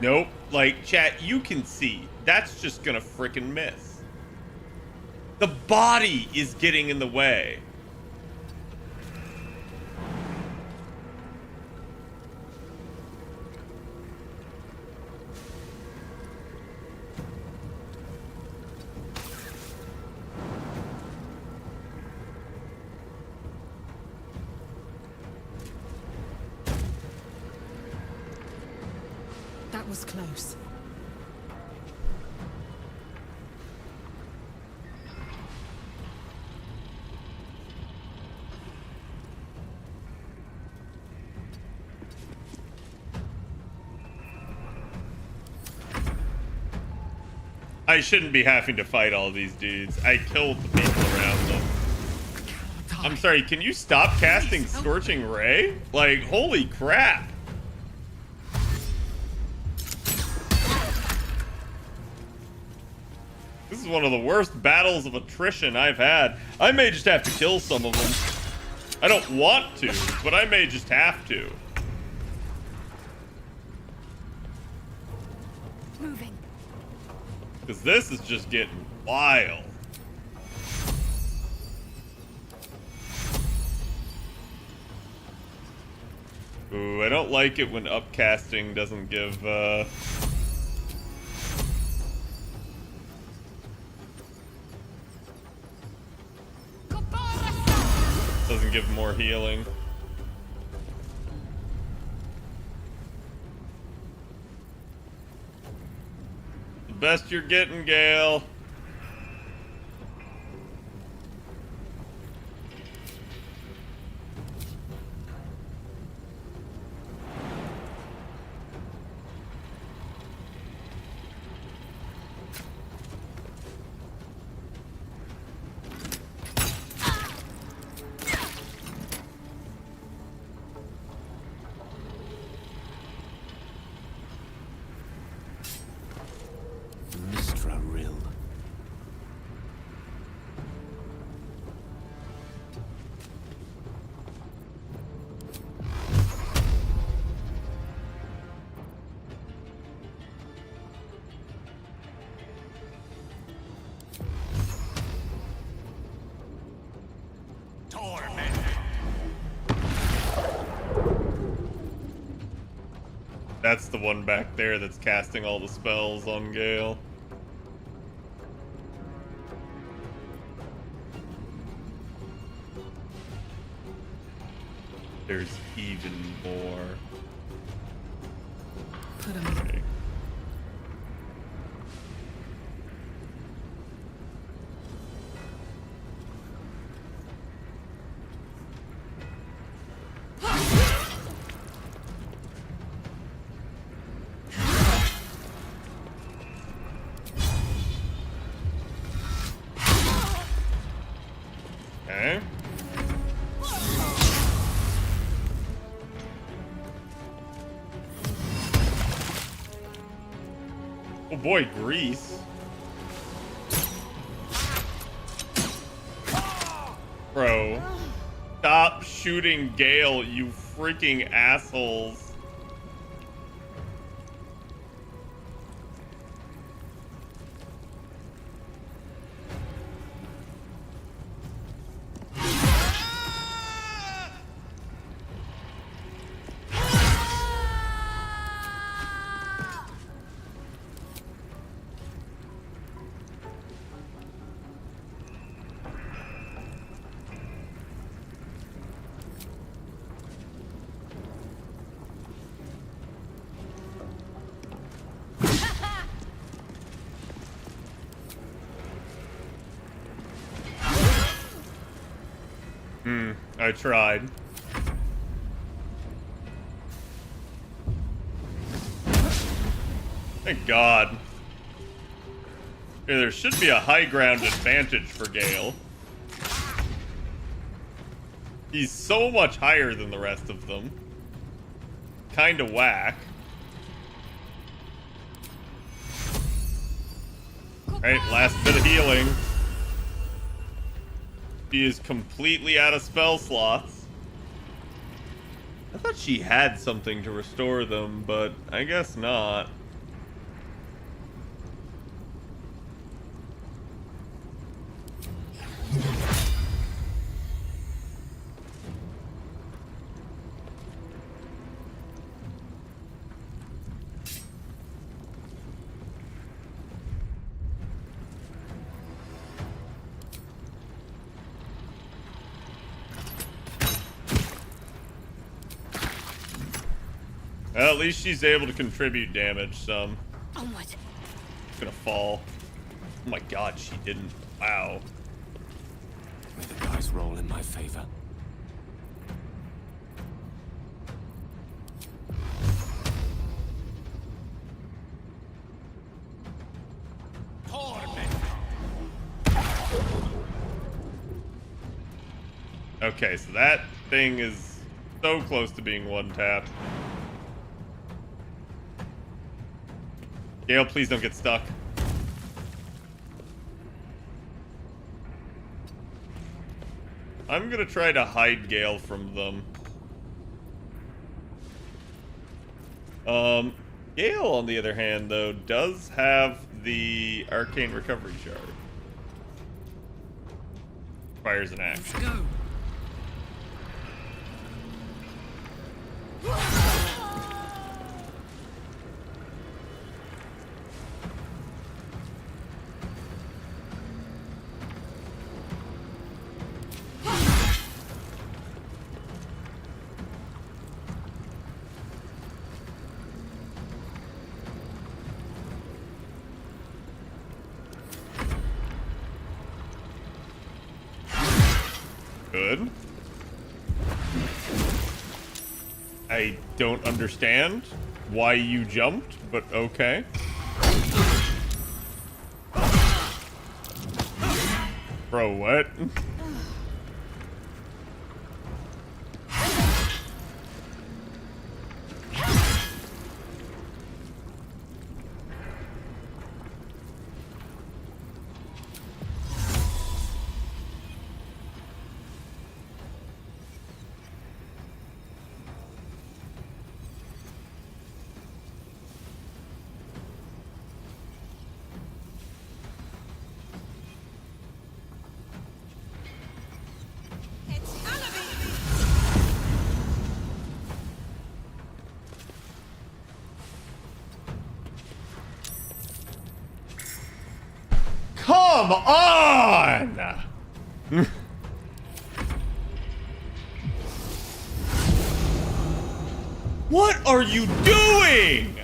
Nope. Like, chat, you can see. That's just gonna frickin' miss. The body is getting in the way. That was close. I shouldn't be having to fight all these dudes. I killed the people around them. I'm sorry, can you stop casting Scorching Ray? Like, holy crap. This is one of the worst battles of attrition I've had. I may just have to kill some of them. I don't want to, but I may just have to. Moving. Because this is just getting wild. Ooh, I don't like it when upcasting doesn't give, doesn't give more healing. The best you're getting, Gale. Mistra Rill. That's the one back there that's casting all the spells on Gale. There's even more. Put him in. Okay. Oh boy, Grease. Bro. Stop shooting Gale, you freaking assholes. I tried. Thank God. Yeah, there should be a high ground advantage for Gale. He's so much higher than the rest of them. Kinda whack. Alright, last bit of healing. She is completely out of spell slots. I thought she had something to restore them, but I guess not. Well, at least she's able to contribute damage some. Onward. It's gonna fall. Oh my god, she didn't. Wow. May the dice roll in my favor. Okay, so that thing is so close to being one tap. Gale, please don't get stuck. I'm gonna try to hide Gale from them. Gale, on the other hand, though, does have the Arcane Recovery Shard. Requires an action. Let's go. Good. I don't understand why you jumped, but okay. Bro, what? Come on! What are you doing?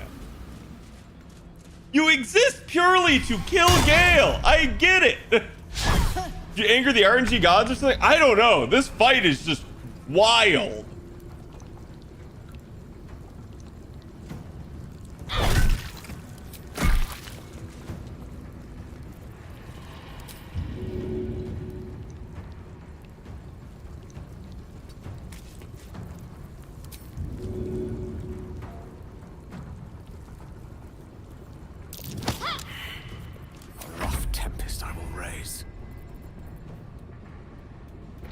You exist purely to kill Gale. I get it. Did you anger the RNG gods or something? I don't know. This fight is just wild.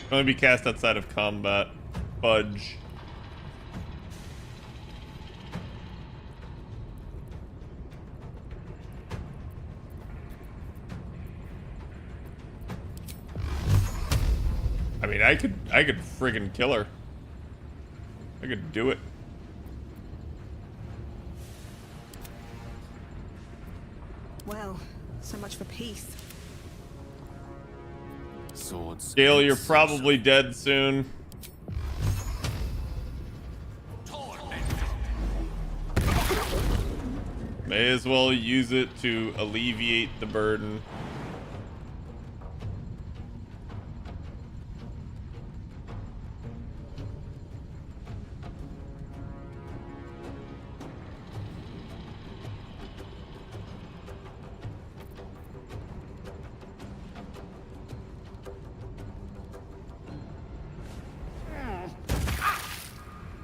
Only be cast outside of combat. Fudge. I mean, I could friggin' kill her. I could do it. Well, so much for peace. Swords. Gale, you're probably dead soon. May as well use it to alleviate the burden.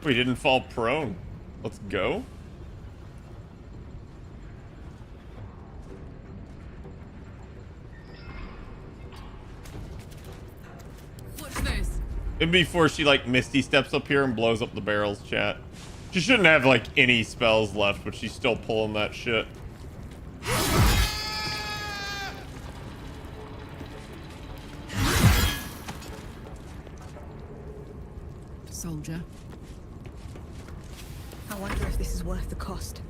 We didn't fall prone. Let's go. Watch this. And before she like Misty steps up here and blows up the barrels, chat. She shouldn't have like any spells left, but she's still pulling that shit. Soldier. I wonder if this is worth the cost.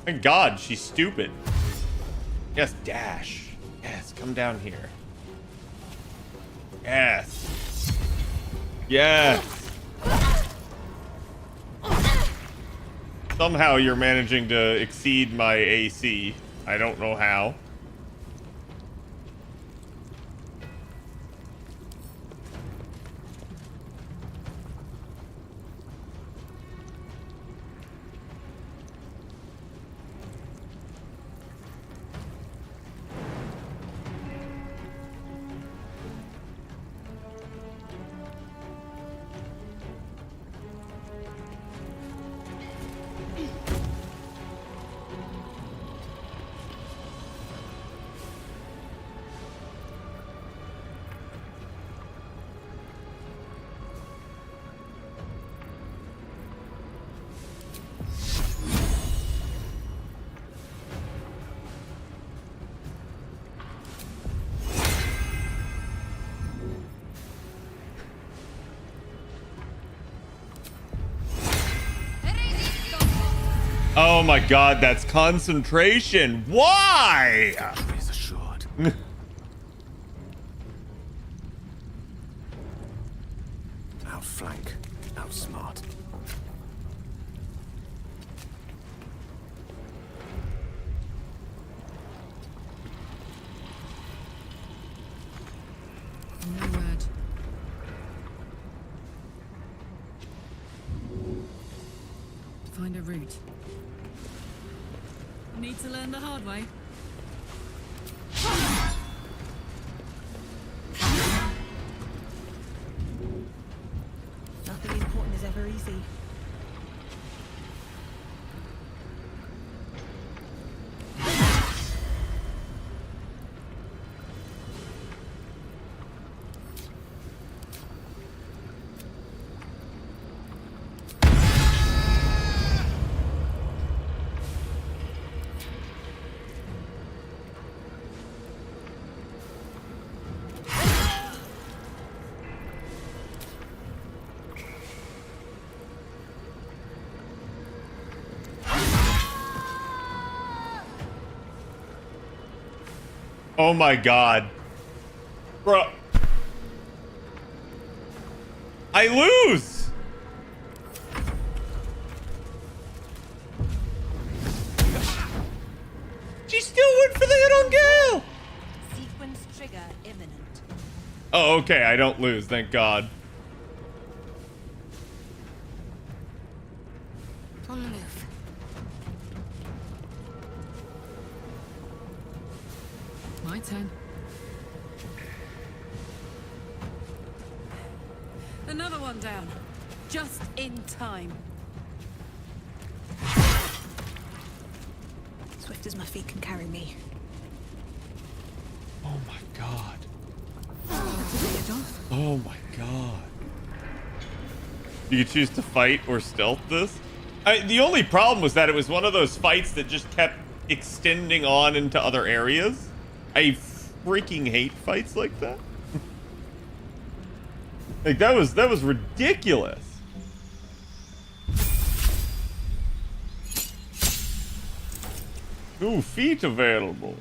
Thank God, she's stupid. Yes, dash. Yes, come down here. Yes. Yes. Somehow you're managing to exceed my AC. I don't know how. Oh my God, that's concentration. Why? Is assured. Outflank, outsmart. No word. Find a route. Need to learn the hard way. Nothing important is ever easy. Oh my God. Bro. I lose. She still went for the hit on Gale. Sequence trigger imminent. Oh, okay. I don't lose. Thank God. On the move. My turn. Another one down. Just in time. Swift as my feet can carry me. Oh my God. Oh my God. You could choose to fight or stealth this. The only problem was that it was one of those fights that just kept extending on into other areas. I freaking hate fights like that. Like that was ridiculous. Ooh, feat available.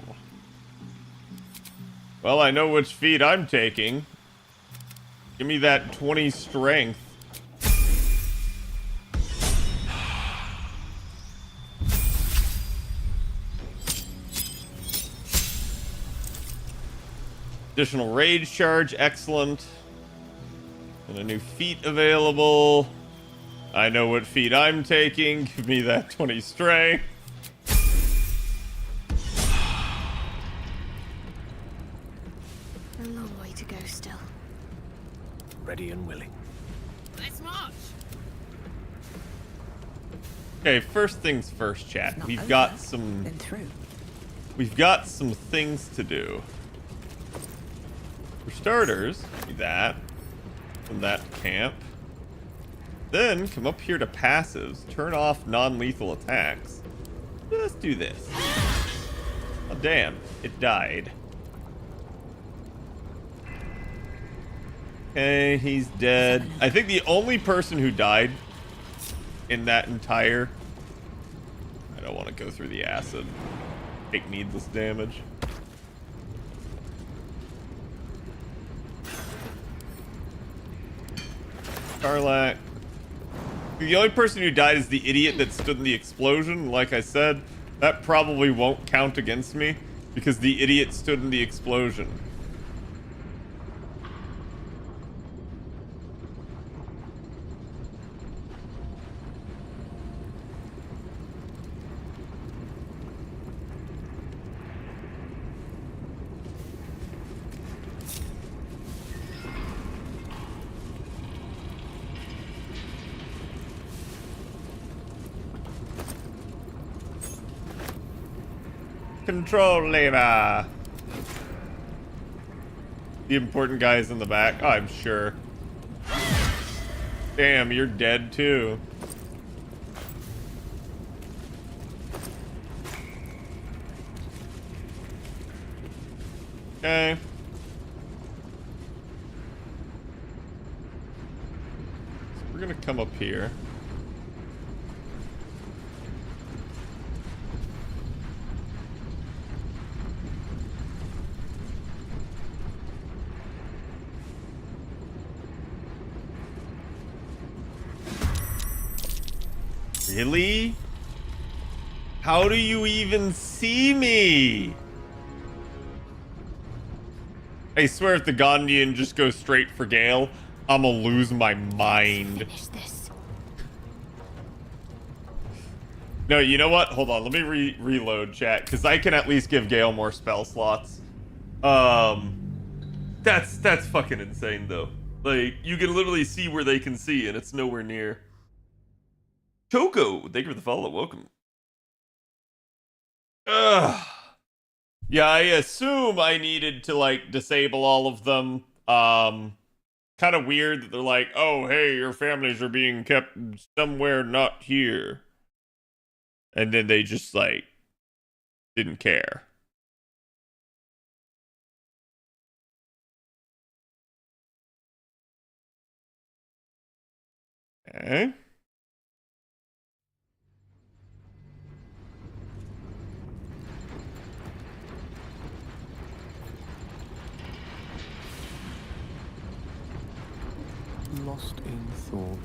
Well, I know which feat I'm taking. Give me that 20 strength. Additional rage charge, excellent. And a new feat available. I know what feat I'm taking. Give me that 20 strength. A long way to go still. Ready and willing. Let's march. Okay, first things first, chat. We've got some things to do. For starters, do that from that camp. Then come up here to passives, turn off non-lethal attacks. Let's do this. Oh damn, it died. Okay, he's dead. I think the only person who died in that entire... I don't want to go through the acid. Take needless damage. Karlak. The only person who died is the idiot that stood in the explosion. Like I said, that probably won't count against me because the idiot stood in the explosion. Control lever. The important guy is in the back. Oh, I'm sure. Damn, you're dead too. Okay. So we're gonna come up here. Really? How do you even see me? I swear if the Gondian just goes straight for Gale, I'ma lose my mind. No, you know what? Hold on, let me reload chat, because I can at least give Gale more spell slots. That's fucking insane though. Like, you can literally see where they can see, and it's nowhere near. Choco, thank you for the follow. Welcome. Ugh. Yeah, I assume I needed to, like, disable all of them. Kind of weird that they're like, oh, hey, your families are being kept somewhere not here. And then they just, like, didn't care. Okay. Lost in thought.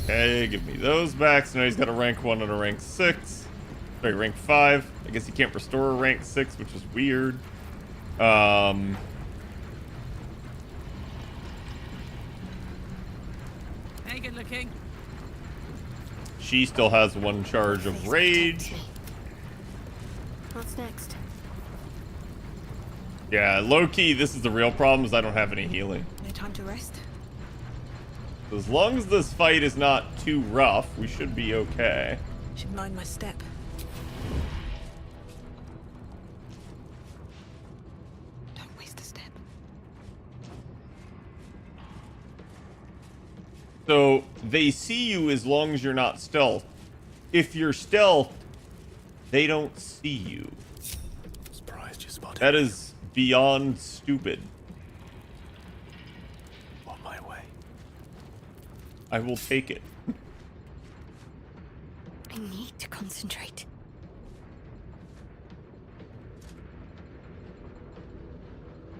Okay, give me those back. So now he's got a rank 1 and a rank 6. Sorry, rank 5. I guess he can't restore a rank 6, which is weird. Hey, good looking. She still has 1 charge of rage. What's next? Yeah, low-key, this is the real problem, is I don't have any healing. No time to rest. As long as this fight is not too rough, we should be okay. Should mind my step. Don't waste a step. So, they see you as long as you're not stealth. If you're stealth, they don't see you. Surprised you spotted. That is beyond stupid. On my way. I will take it. I need to concentrate.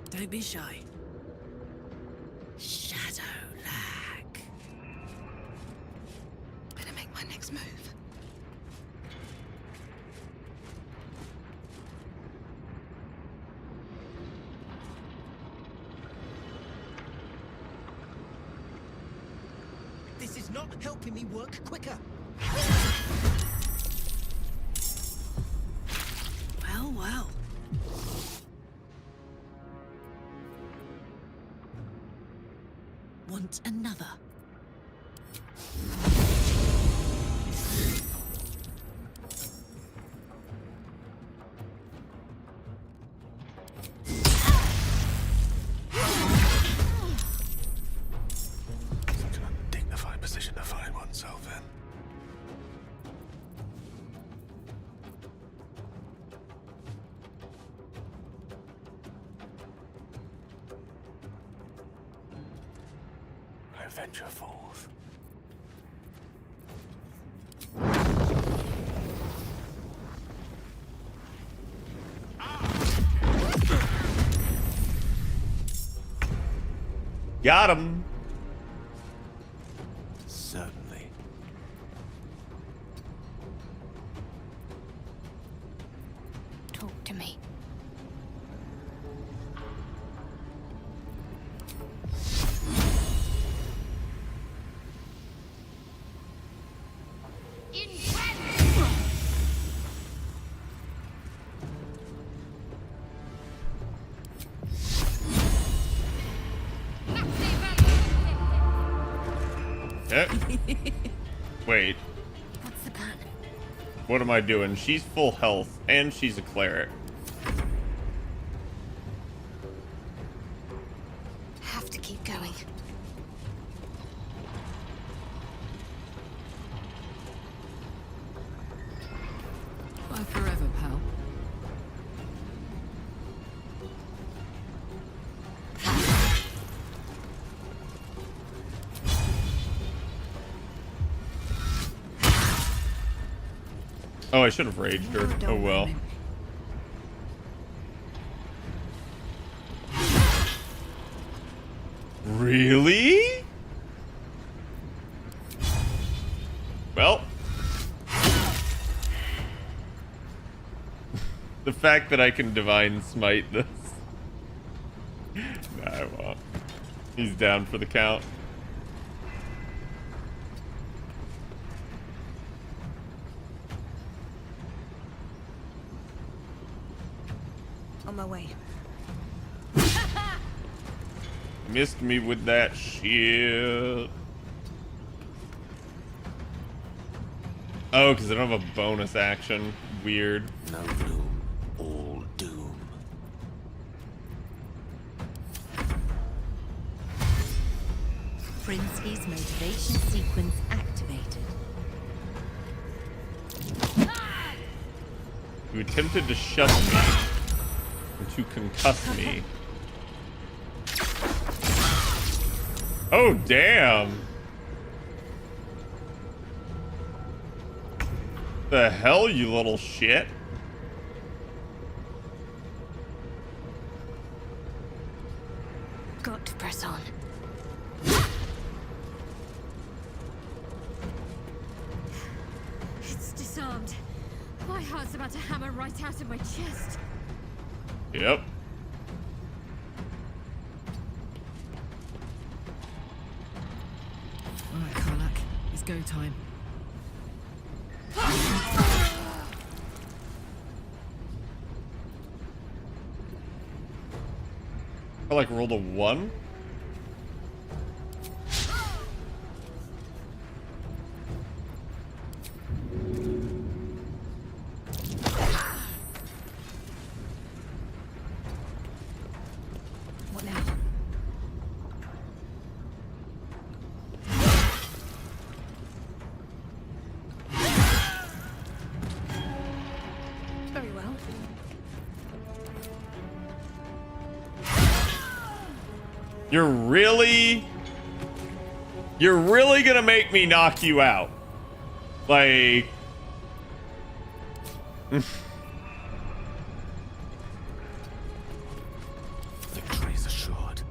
Don't be shy. Shadow lag. not helping me work quicker. Well, well. Want another? Such an undignified position to find oneself in. I venture forth. Got him. Certainly. Talk to me. Eh. Wait. What's the plan? What am I doing? She's full health, and she's a cleric. Have to keep going. Bye forever, pal. Oh, I should have raged her. Oh well. Really? Well. The fact that I can divine smite this. Nah, I won't. He's down for the count. On my way. Missed me with that shit. Oh, because I don't have a bonus action. Weird. No gloom, all doom. Prinsky's motivation sequence activated. You attempted to shove me. And to concuss me. Oh, damn. The hell, you little shit. Got to press on. It's disarmed. My heart's about to hammer right out of my chest. Yep. Alright, Karlak. It's go time. I like rolled a 1. What now? Very well. You're really gonna make me knock you out. Like... Victory's assured.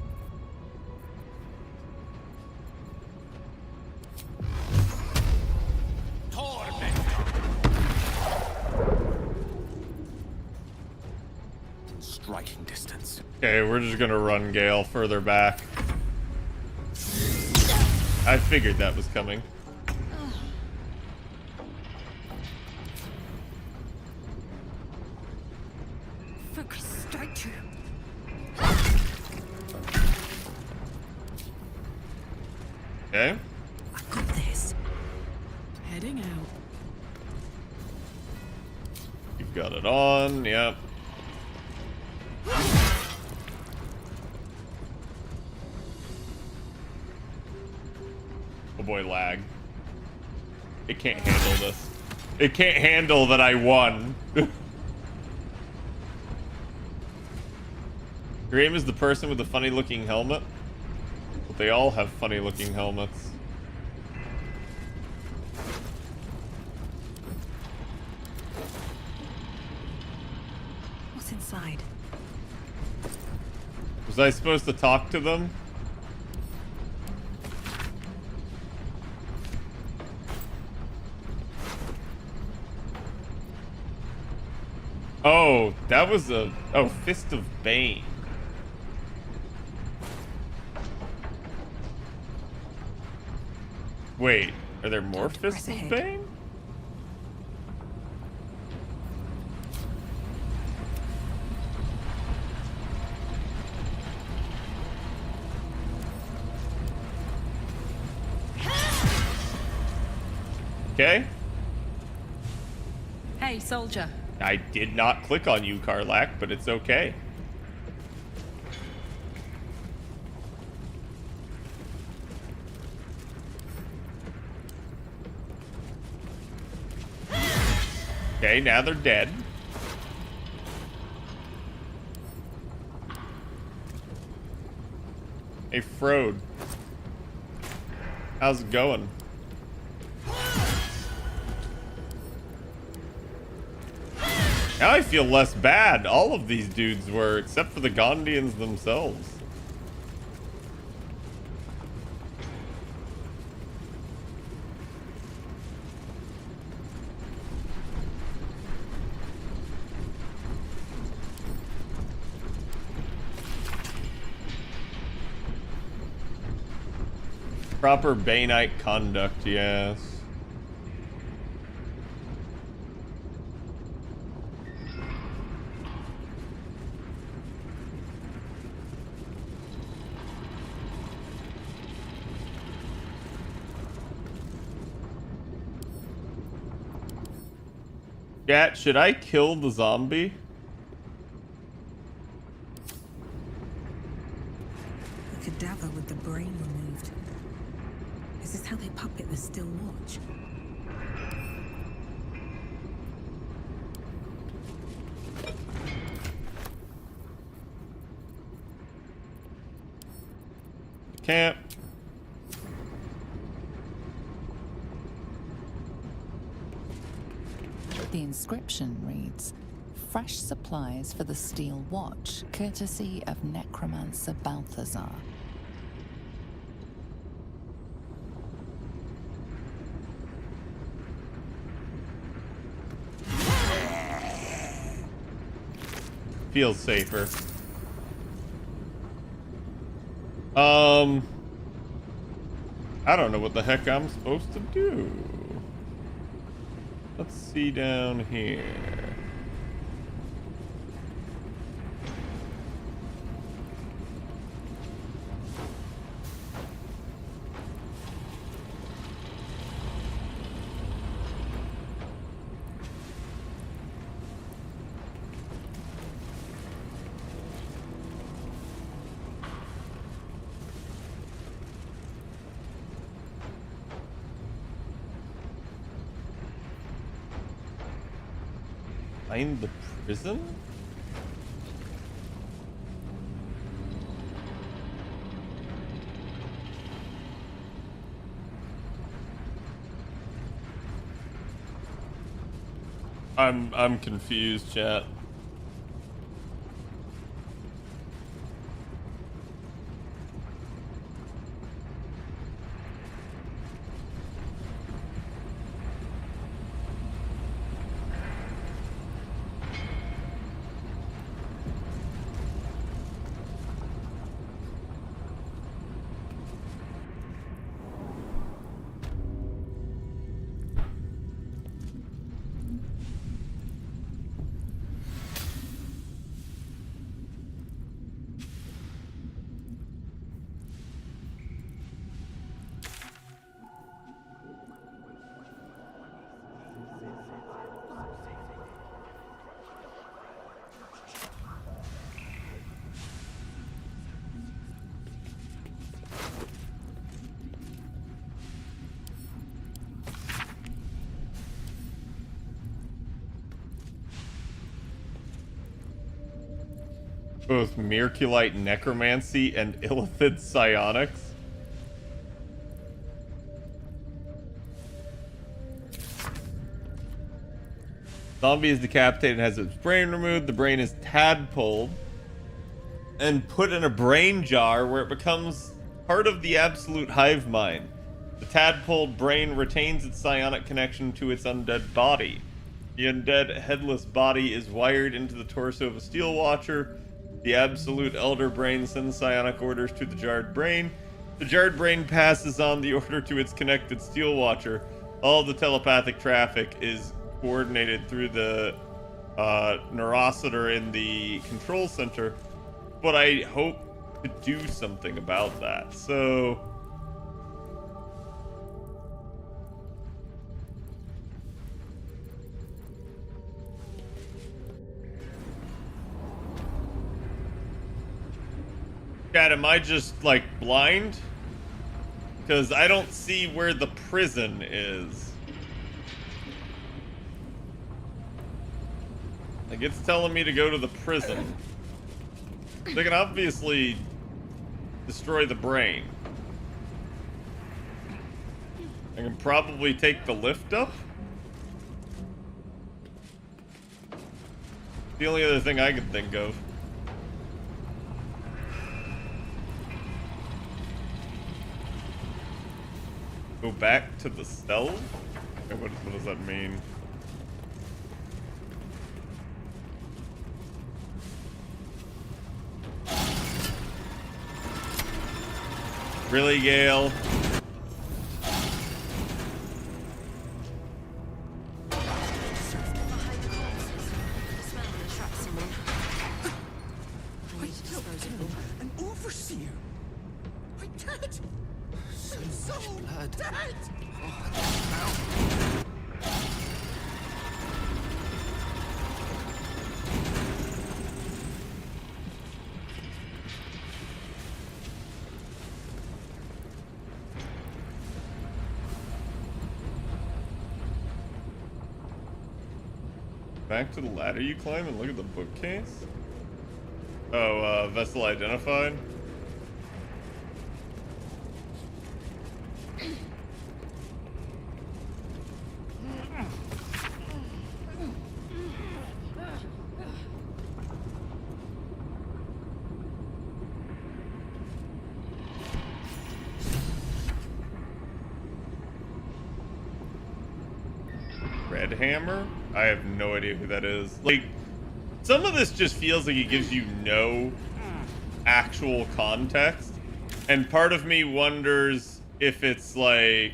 Striking distance. Okay, we're just gonna run Gale further back. I figured that was coming. Focus, strike true. Okay. I've got this. Heading out. You've got it on, yep. Oh boy, lag. It can't handle this. It can't handle that I won. Your aim is the person with the funny looking helmet? But they all have funny looking helmets. What's inside? Was I supposed to talk to them? Oh, that was a... Oh, Fist of Bane. Wait, are there more Fists of Bane? Okay. Hey, soldier. I did not click on you, Karlak, but it's okay. Okay, now they're dead. Hey, Frode. How's it going? Now I feel less bad. All of these dudes were, except for the Gondians themselves. Proper Baneite conduct, yes. Gat, should I kill the zombie? A cadaver with the brain removed. Is this how they puppet the Still Watch? Camp. The inscription reads, "Fresh supplies for the Steel Watch, courtesy of Necromancer Balthazar." Feels safer. I don't know what the heck I'm supposed to do. Let's see down here. Find the prison? I'm confused, chat. both Merculite necromancy and Illithid psionics. Zombie is decapitated and has its brain removed. The brain is tadpoled and put in a brain jar where it becomes part of the absolute hive mind. The tadpoled brain retains its psionic connection to its undead body. The undead headless body is wired into the torso of a steel watcher. The absolute elder brain sends psionic orders to the jarred brain. The jarred brain passes on the order to its connected steel watcher. All the telepathic traffic is coordinated through the neurocitor in the control center, but I hope to do something about that. So Chad, am I just like blind? Because I don't see where the prison is. Like, it's telling me to go to the prison. They can obviously destroy the brain. I can probably take the lift up. The only other thing I could think of. Go back to the cell? Okay, what does that mean? Really, Gale? An overseer. My dad. So blood. Dead. Back to the ladder you climb and look at the bookcase? Oh, vessel identified? Red Hammer? I have no idea who that is. Like, some of this just feels like it gives you no actual context. And part of me wonders if it's like...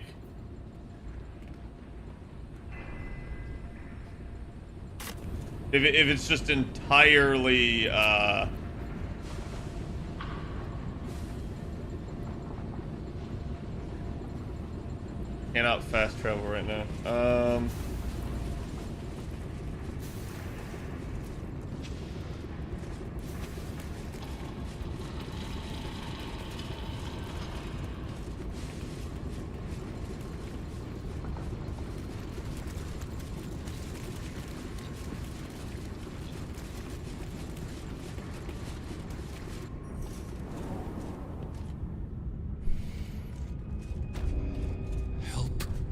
If it's just entirely, cannot fast travel right now.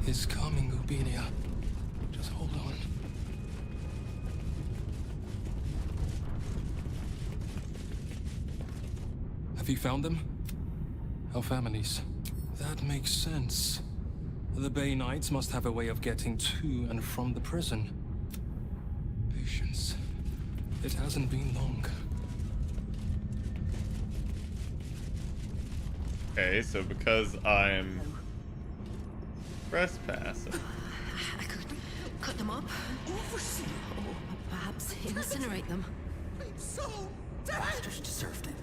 Is coming, Ubinia. Just hold on. Have you found them? Our families. That makes sense. The Bay Knights must have a way of getting to and from the prison. Patience. It hasn't been long. Okay, so because I'm trespassing. I could cut them up. Overseer. Or perhaps incinerate them. So dead. Masters deserved it.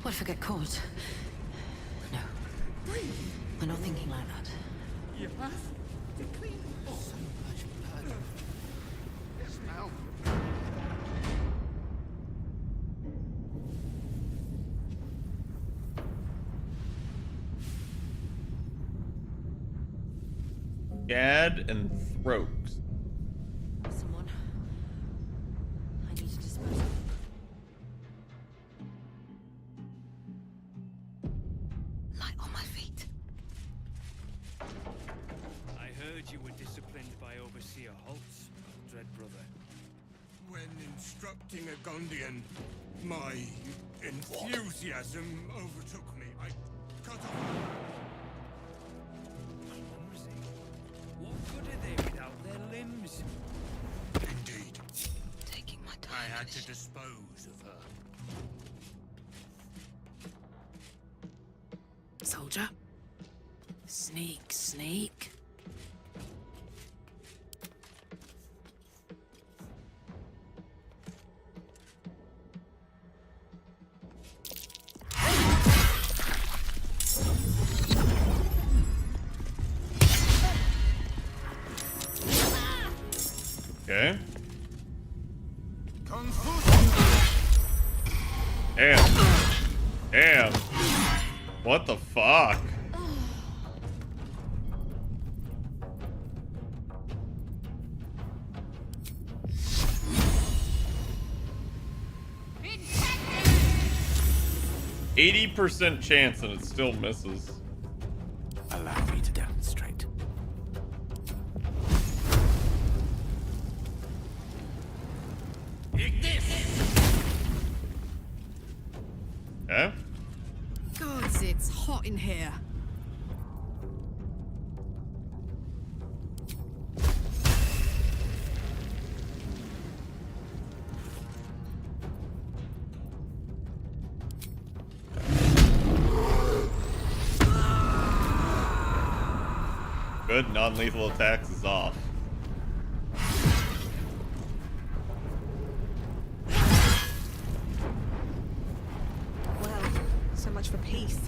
What if I get caught? No. We're not thinking like that. You have to clean up. So much blood. Smell. Gad and Throaks. Someone. I need to dispose of them. you were disciplined by Overseer Holtz, Dread Brother. When instructing a Gondian, my enthusiasm overtook me. I cut off. What good are they without their limbs? Indeed. Taking my time. I had to dispose of her. Soldier. Sneak, sneak. Okay. Damn. Damn. What the fuck? %80 chance and it still misses. Allow me to demonstrate. Okay. Gods, it's hot in here. Good, non-lethal attacks is off. Well, so much for peace.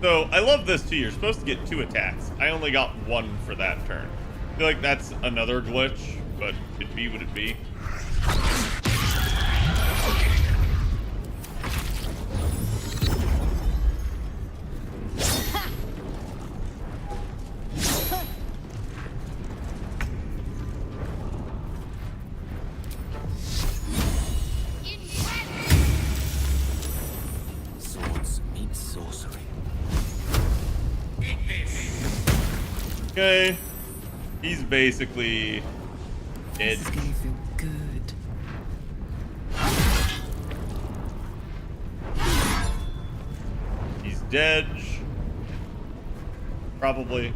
So, I love this too. You're supposed to get 2 attacks. I only got 1 for that turn. I feel like that's another glitch, but it be what it be. Swords meet sorcery. Okay. He's basically dead. This is gonna feel good. He's dead. Probably.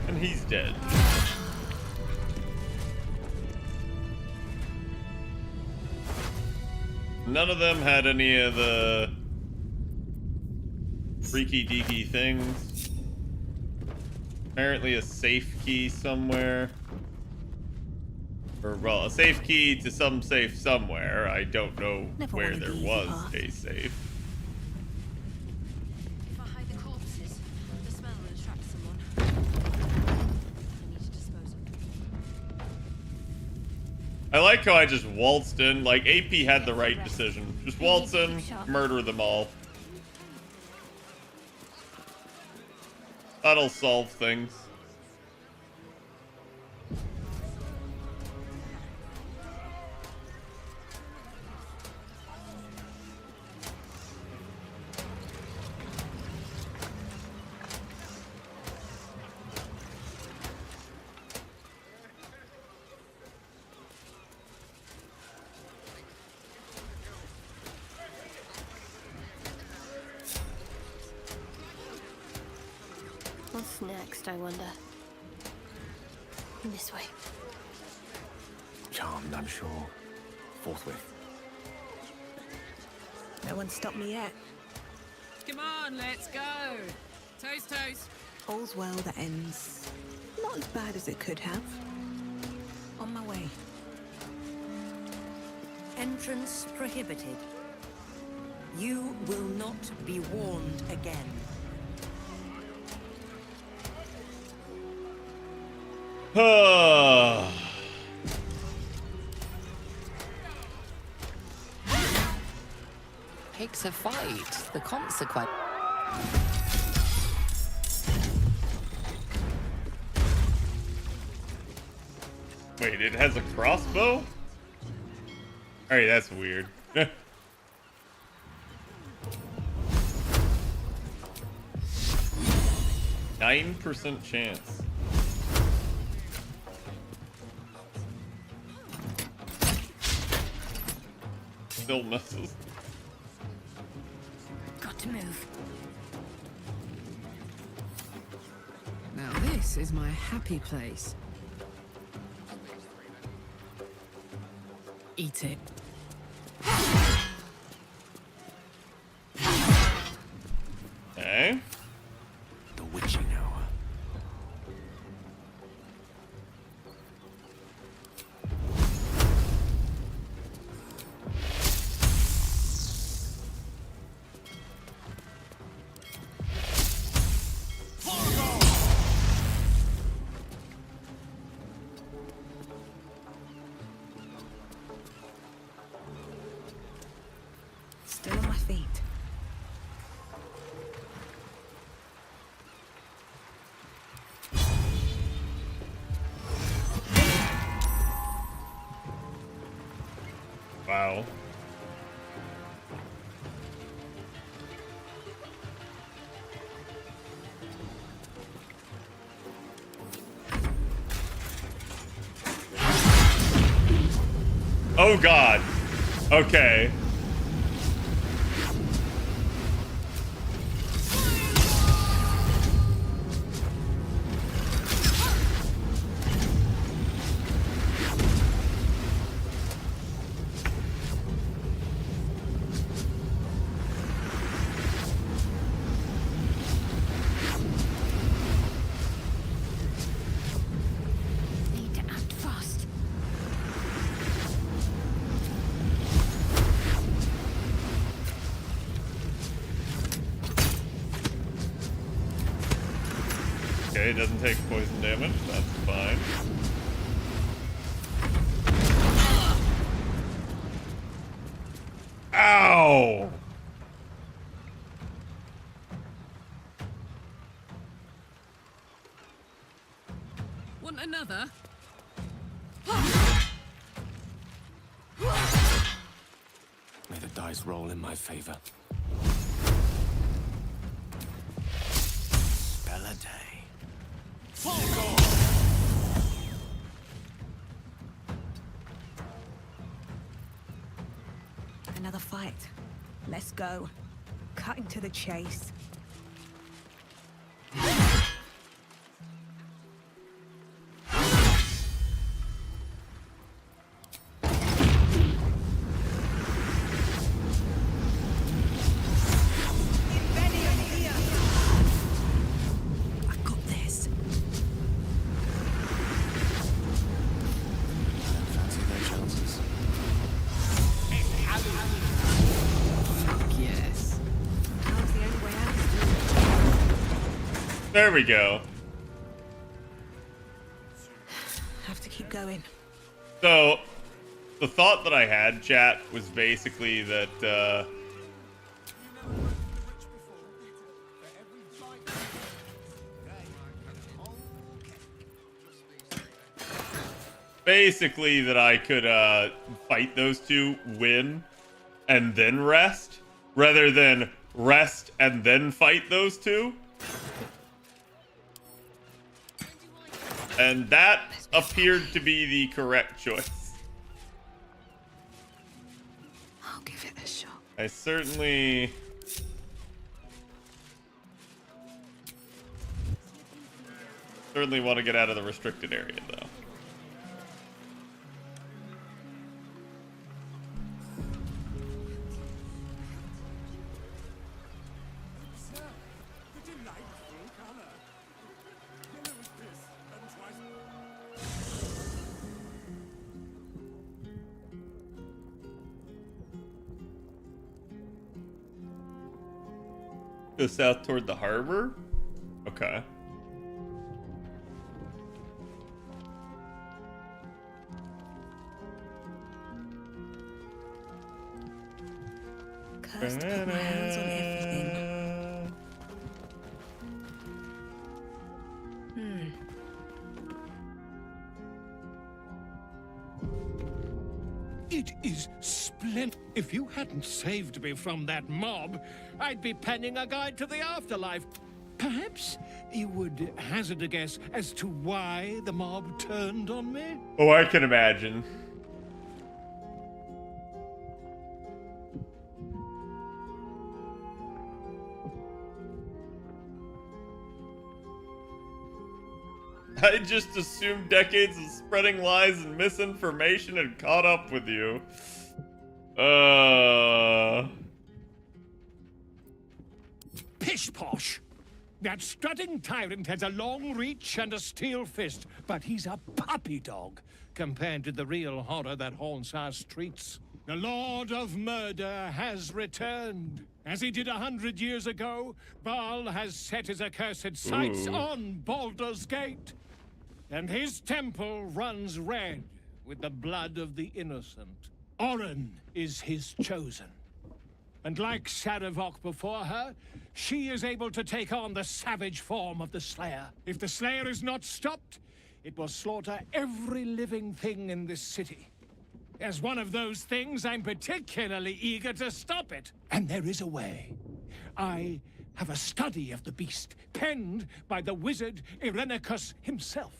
And he's dead. None of them had any of the freaky deaky things. Apparently a safe key somewhere. Or, well, a safe key to some safe somewhere. I don't know where there was a safe. If I hide the corpses, the smell will attract someone. I need to dispose of them. I like how I just waltzed in. Like, AP had the right decision. Just waltz in, murder them all. That'll solve things. What's next, I wonder? This way. Charmed, I'm sure. Forthwith. No one stopped me yet. Come on, let's go. Toast, toast. All's well that ends not as bad as it could have. On my way. Entrance prohibited. You will not be warned again. Takes a fight. The consequence. Wait, it has a crossbow? Alright, that's weird. 9% chance. Still misses. Got to move. Now this is my happy place. Eat it. Okay. The witching hour. Still on my feet. Wow. Oh God. Okay. Need to act fast. Okay, doesn't take poison damage. That's fine. Ow! Want another? May the dice roll in my favor. Spell a day. Another fight. Let's go. Cutting to the chase. I got this. Fancy their chances. Fuck yes. Now's the only way out is through. There we go. Have to keep going. So, the thought that I had, chat, was basically that, basically that I could, fight those two, win, and then rest, rather than rest and then fight those two. And that appeared to be the correct choice. I'll give it a shot. I certainly want to get out of the restricted area, though. Go south toward the harbor? Okay. Cursed to put my hands on everything. It is splendid. If you hadn't saved me from that mob, I'd be penning a guide to the afterlife. Perhaps you would hazard a guess as to why the mob turned on me? Oh, I can imagine. I just assumed decades of spreading lies and misinformation had caught up with you. Pish posh! That strutting tyrant has a long reach and a steel fist, but he's a puppy dog compared to the real horror that haunts our streets. The Lord of Murder has returned. As he did 100 years ago, Baal has set his accursed sights on Baldur's Gate. And his temple runs red with the blood of the innocent. Orin is his chosen. And like Sarevok before her, she is able to take on the savage form of the Slayer. If the Slayer is not stopped, it will slaughter every living thing in this city. As one of those things, I'm particularly eager to stop it. And there is a way. I have a study of the beast, penned by the wizard Irenicus himself.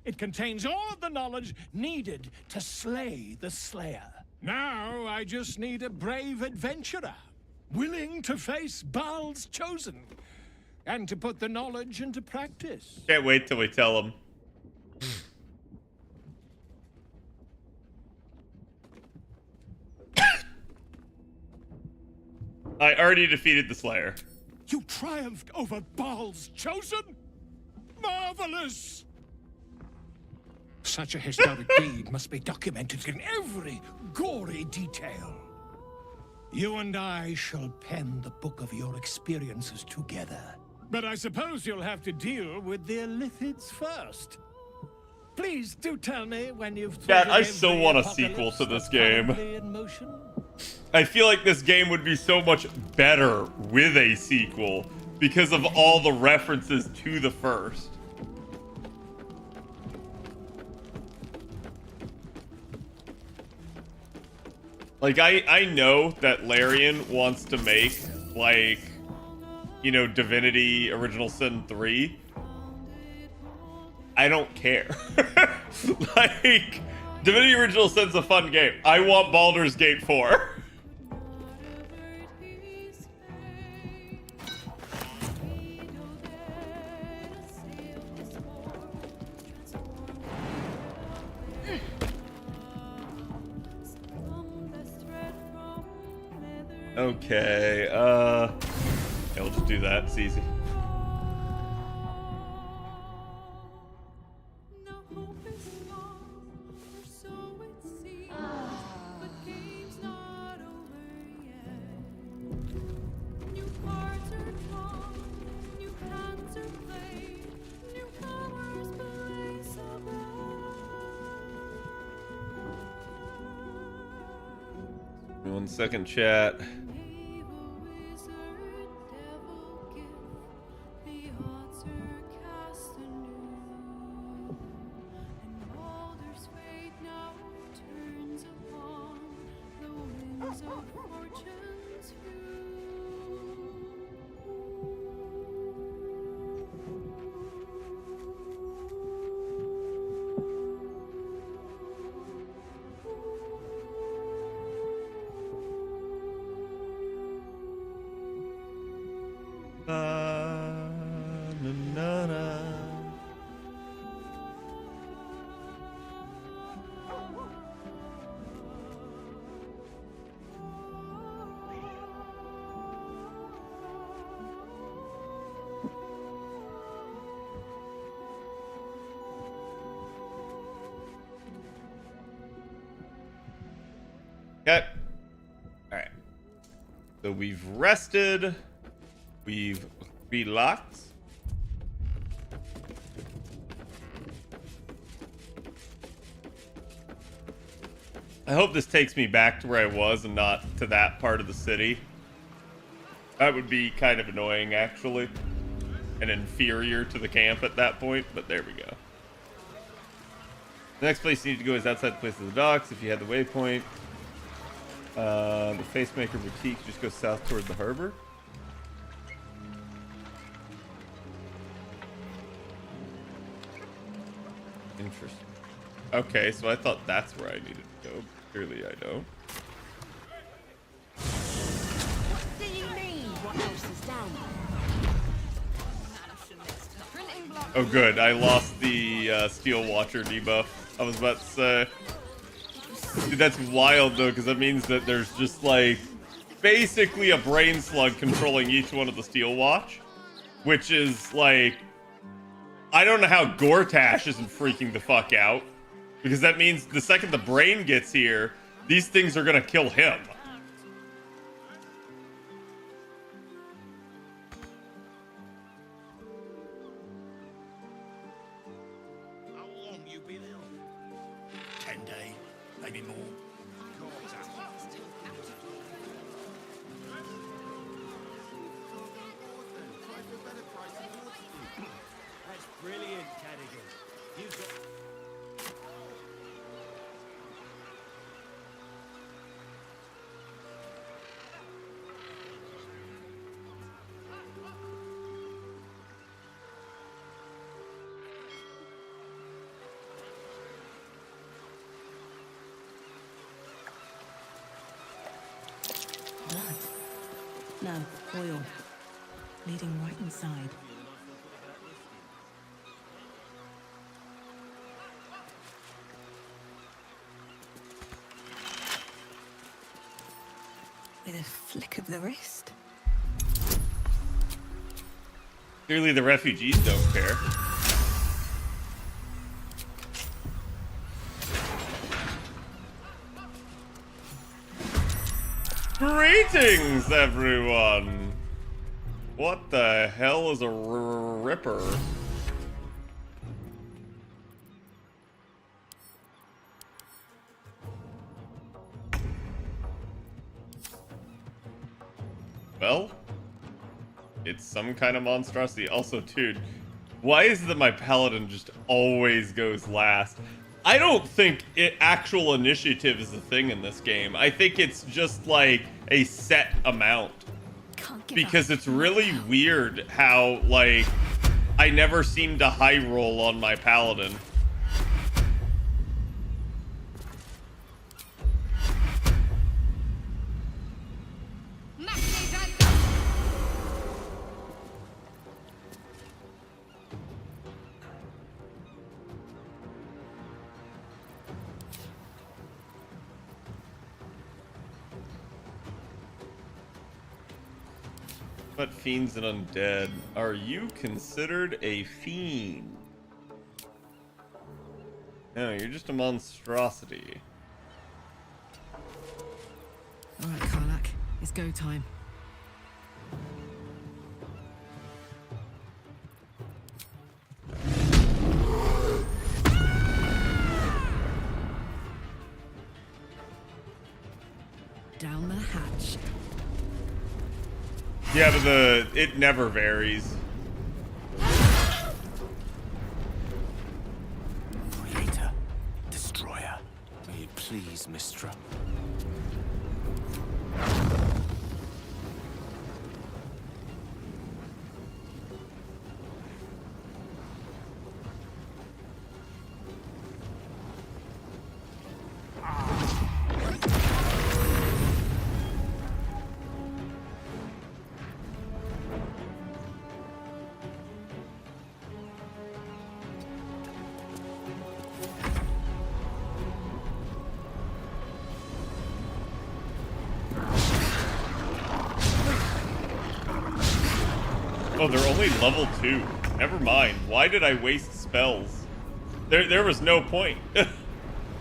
It contains all of the knowledge needed to slay the Slayer. Now, I just need a brave adventurer, willing to face Baal's chosen, and to put the knowledge into practice. Can't wait till we tell him. I already defeated the Slayer. You triumphed over Baal's chosen? Marvelous! Such a historic deed must be documented in every gory detail. You and I shall pen the book of your experiences together. But I suppose you'll have to deal with the Illithids first. Please do tell me when you've thought I so want a sequel to this game. I feel like this game would be so much better with a sequel because of all the references to the first. Like, I know that Larian wants to make, like, you know, Divinity Original Sin 3. I don't care. Like, Divinity Original Sin's a fun game. I want Baldur's Gate 4. Okay, yeah, we'll just do that. It's easy. One second, chat. Okay. Alright. So we've rested. We've relaxed. I hope this takes me back to where I was and not to that part of the city. That would be kind of annoying, actually. And inferior to the camp at that point, but there we go. The next place you need to go is outside the place of the docks. If you had the waypoint, the Facemaker Boutique just goes south toward the harbor. Interesting. Okay, so I thought that's where I needed to go. Clearly I don't. What do you mean? What else is down there? Oh good, I lost the Steel Watcher debuff. I was about to say. Dude, that's wild though, because that means that there's just like basically a brain slug controlling each one of the Steel Watch. Which is like, I don't know how Gortash isn't freaking the fuck out. Because that means the second the brain gets here, these things are gonna kill him. How long you been ill? 10 days, maybe more. That's brilliant, Cadigan. You've got... Blood. No, oil. Leading right inside. With a flick of the wrist. Clearly the refugees don't care. Greetings, everyone! What the hell is a ripper? Well, it's some kind of monstrosity. Also, dude, why is it that my paladin just always goes last? I don't think actual initiative is a thing in this game. I think it's just like a set amount. Because it's really weird how, like, I never seem to high roll on my paladin. But fiends and undead, are you considered a fiend? No, you're just a monstrosity. Alright, Karlak. It's go time. Down the hatch. Yeah, but it never varies. Creator, destroyer. May it please, Mistra. Oh, they're only level 2. Never mind. Why did I waste spells? There was no point.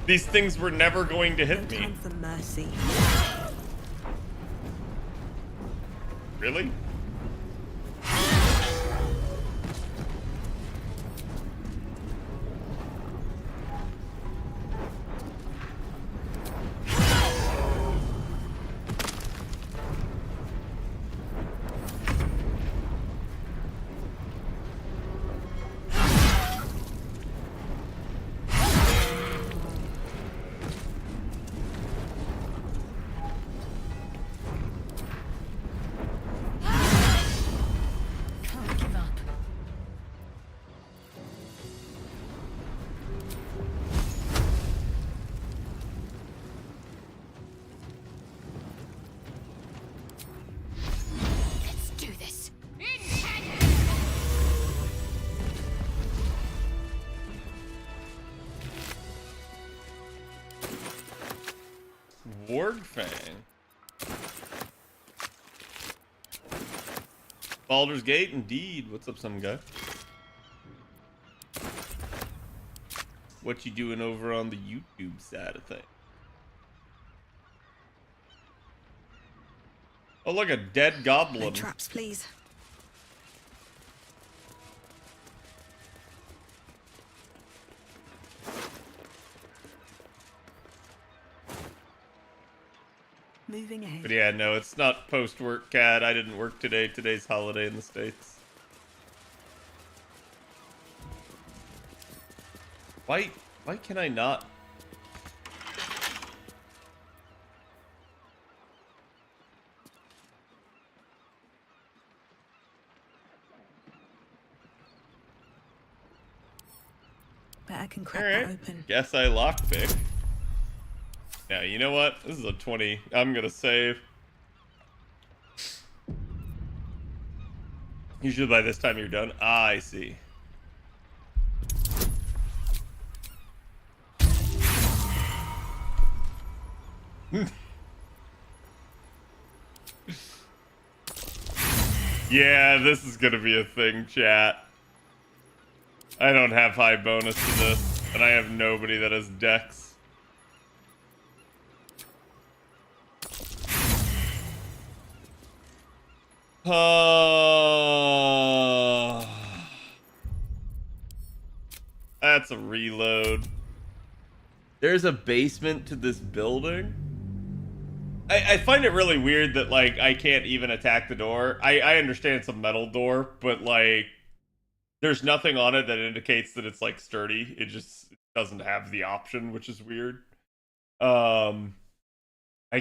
These things were never going to hit me. Time for mercy. Really? Borg Fang. Baldur's Gate, indeed. What's up, some guy? What you doing over on the YouTube side of things? Oh, look, a dead goblin. No traps, please. Moving ahead. But yeah, no, it's not post-work, Cat. I didn't work today. Today's holiday in the States. Why can I not? Bet I can crack that open. Guess I lockpick. Now, you know what? This is a 20. I'm gonna save. Usually by this time you're done. Ah, I see. Yeah, this is gonna be a thing, chat. I don't have high bonus to this, and I have nobody that has dex. That's a reload. There's a basement to this building? I find it really weird that, like, I can't even attack the door. I understand it's a metal door, but, like, there's nothing on it that indicates that it's, like, sturdy. It just doesn't have the option, which is weird. I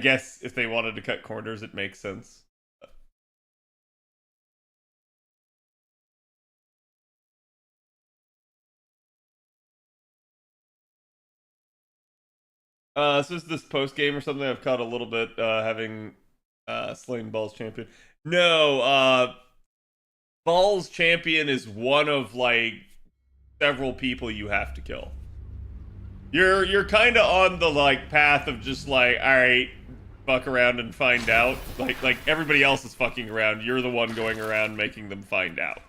guess if they wanted to cut corners, it makes sense. So is this post game or something? I've caught a little bit, having slain Ball's champion. No, Ball's champion is one of like several people you have to kill. You're kind of on the like path of just like, all right, fuck around and find out. Like everybody else is fucking around. You're the one going around making them find out.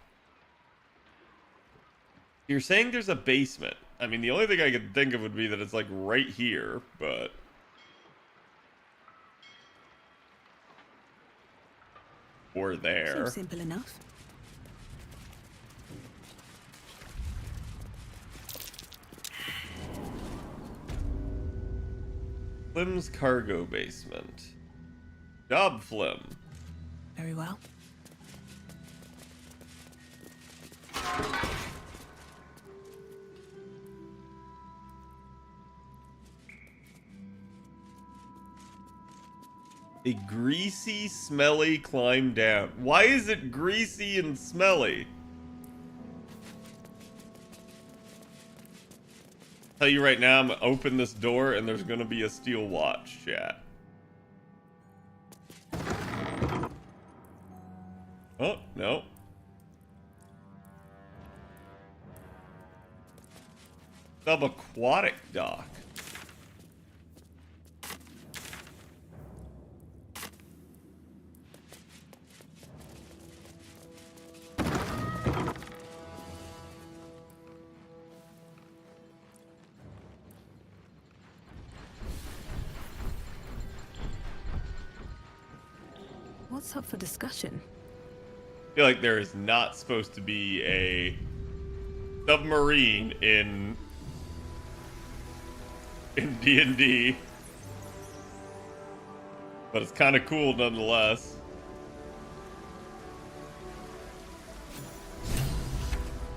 You're saying there's a basement. I mean, the only thing I could think of would be that it's like right here, but or there. Seems simple enough. Flim's cargo basement. Job, Flim. Very well. A greasy, smelly climb down. Why is it greasy and smelly? Tell you right now, I'm gonna open this door and there's gonna be a steel watch, chat. Oh, no. Subaquatic dock. What's up for discussion? I feel like there is not supposed to be a submarine in D&D, but it's kind of cool nonetheless.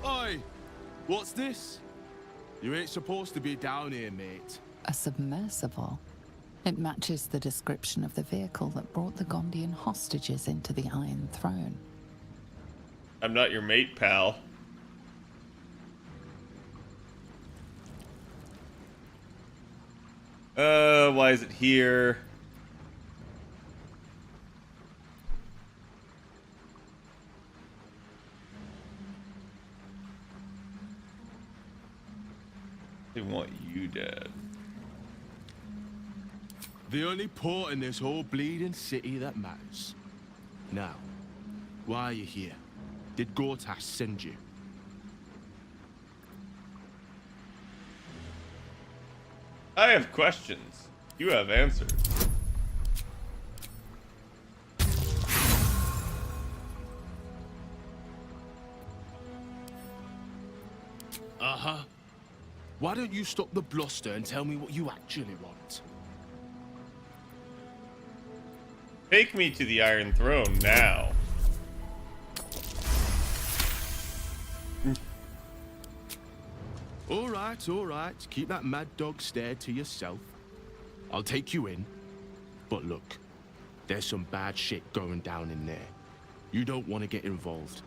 Oi! What's this? You ain't supposed to be down here, mate. A submersible. It matches the description of the vehicle that brought the Gondian hostages into the Iron Throne. I'm not your mate, pal. Why is it here? They want you dead. the only port in this whole bleeding city that matters. Now, why are you here? Did Gortash send you? I have questions. You have answers. Uh-huh. Why don't you stop the bluster and tell me what you actually want? Take me to the Iron Throne now. All right. Keep that mad dog stare to yourself. I'll take you in. But look, there's some bad shit going down in there. You don't want to get involved.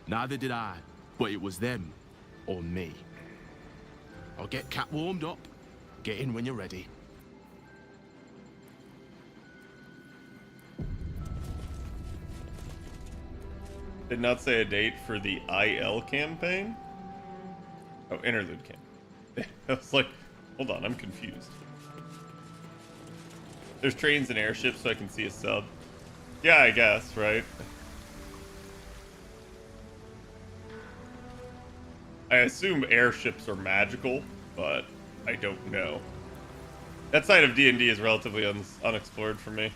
Neither did I, but it was them or me. I'll get Cat warmed up. Get in when you're ready. Did not say a date for the IL campaign? Oh, interlude campaign. I was like, hold on, I'm confused. There's trains and airships, so I can see a sub. Yeah, I guess, right? I assume airships are magical, but I don't know. That side of D&D is relatively unexplored for me.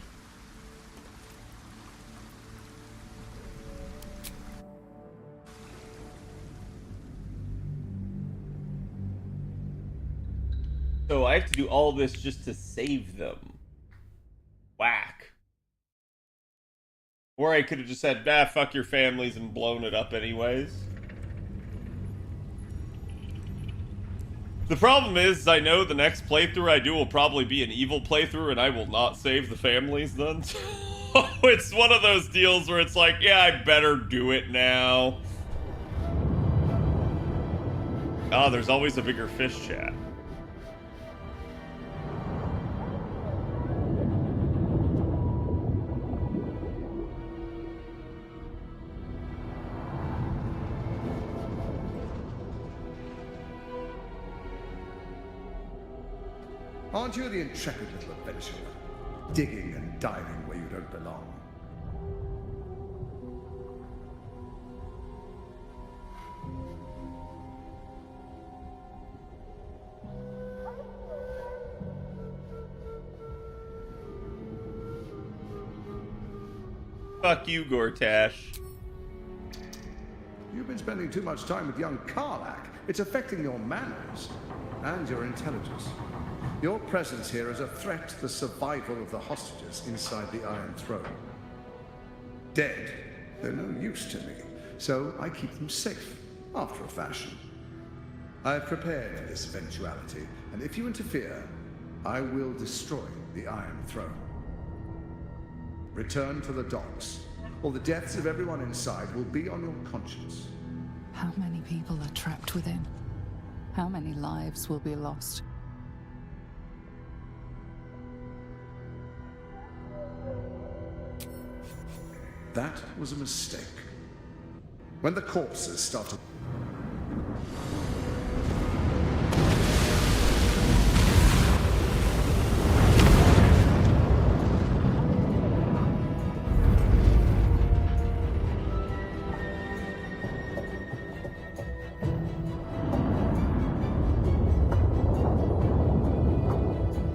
So I have to do all this just to save them. Whack. Or I could have just said, nah, fuck your families and blown it up anyways. The problem is, I know the next playthrough I do will probably be an evil playthrough, and I will not save the families then. So it's one of those deals where it's like, yeah, I better do it now. Ah, there's always a bigger fish, chat. Aren't you the intrepid little adventurer, digging and diving where you don't belong? Fuck you, Gortash. You've been spending too much time with young Karlach. It's affecting your manners and your intelligence. Your presence here is a threat to the survival of the hostages inside the Iron Throne. Dead, they're no use to me, so I keep them safe, after a fashion. I've prepared for this eventuality, and if you interfere, I will destroy the Iron Throne. Return to the docks, or the deaths of everyone inside will be on your conscience. How many people are trapped within? How many lives will be lost? That was a mistake. When the corpses start to...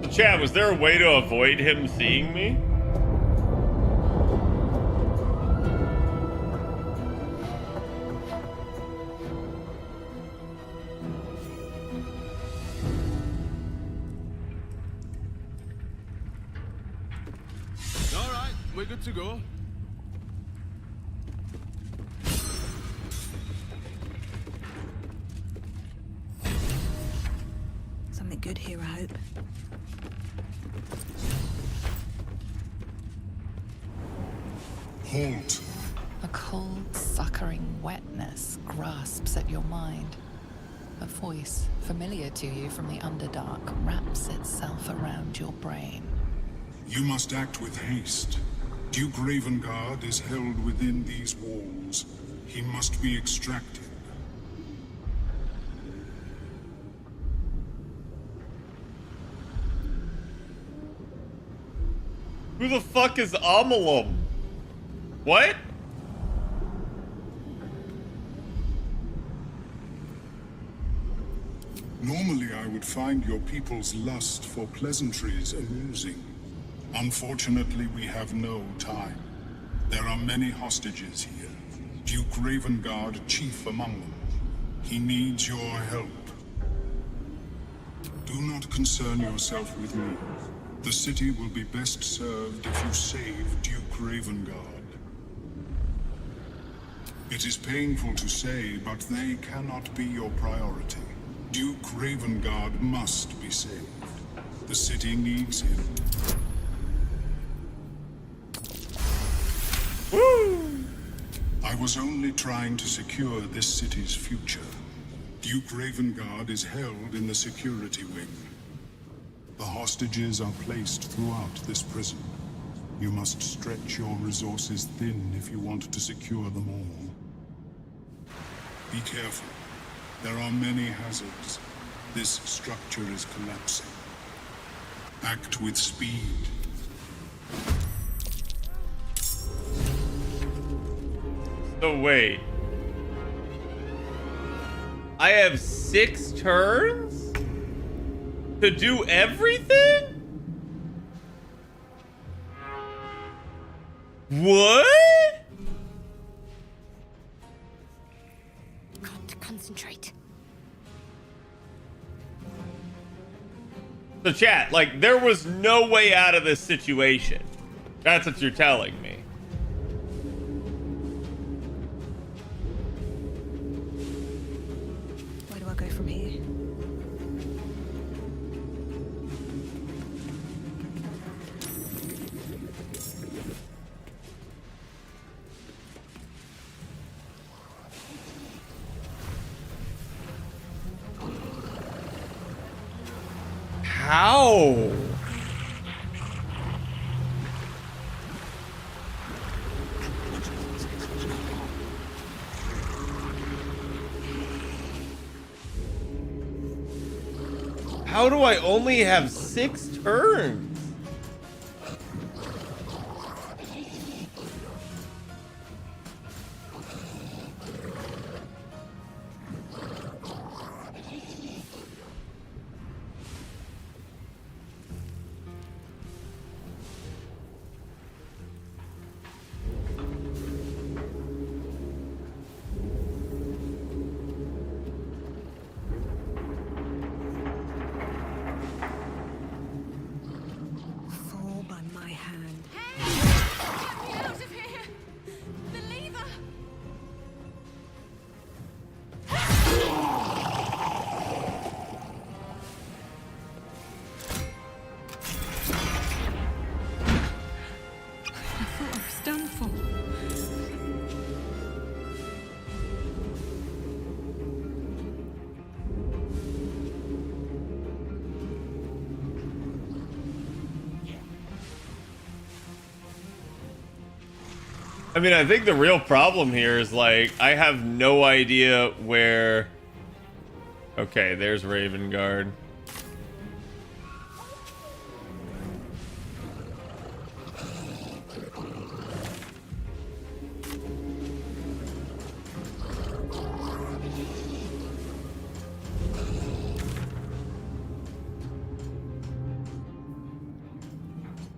Chat, was there a way to avoid him seeing me? We're good to go. Something good here, I hope. Halt. A cold, suckering wetness grasps at your mind. A voice, familiar to you from the Underdark, wraps itself around your brain. You must act with haste. Duke Ravengard is held within these walls. He must be extracted. Who the fuck is Amalum? What? Normally, I would find your people's lust for pleasantries amusing. Unfortunately, we have no time. There are many hostages here. Duke Ravengard, chief among them. He needs your help. Do not concern yourself with me. The city will be best served if you save Duke Ravengard. It is painful to say, but they cannot be your priority. Duke Ravengard must be saved. The city needs him. Woo! I was only trying to secure this city's future. Duke Ravengard is held in the security wing. The hostages are placed throughout this prison. You must stretch your resources thin if you want to secure them all. Be careful. There are many hazards. This structure is collapsing. Act with speed. So wait. I have 6 turns to do everything? What? Got to concentrate. So chat, like, there was no way out of this situation. That's what you're telling me. Where do I go from here? How? How do I only have 6 turns? Fall by my hand. Get out of here! The lever! I thought I was done for. I mean, I think the real problem here is, like, I have no idea where... Okay, there's Ravengard.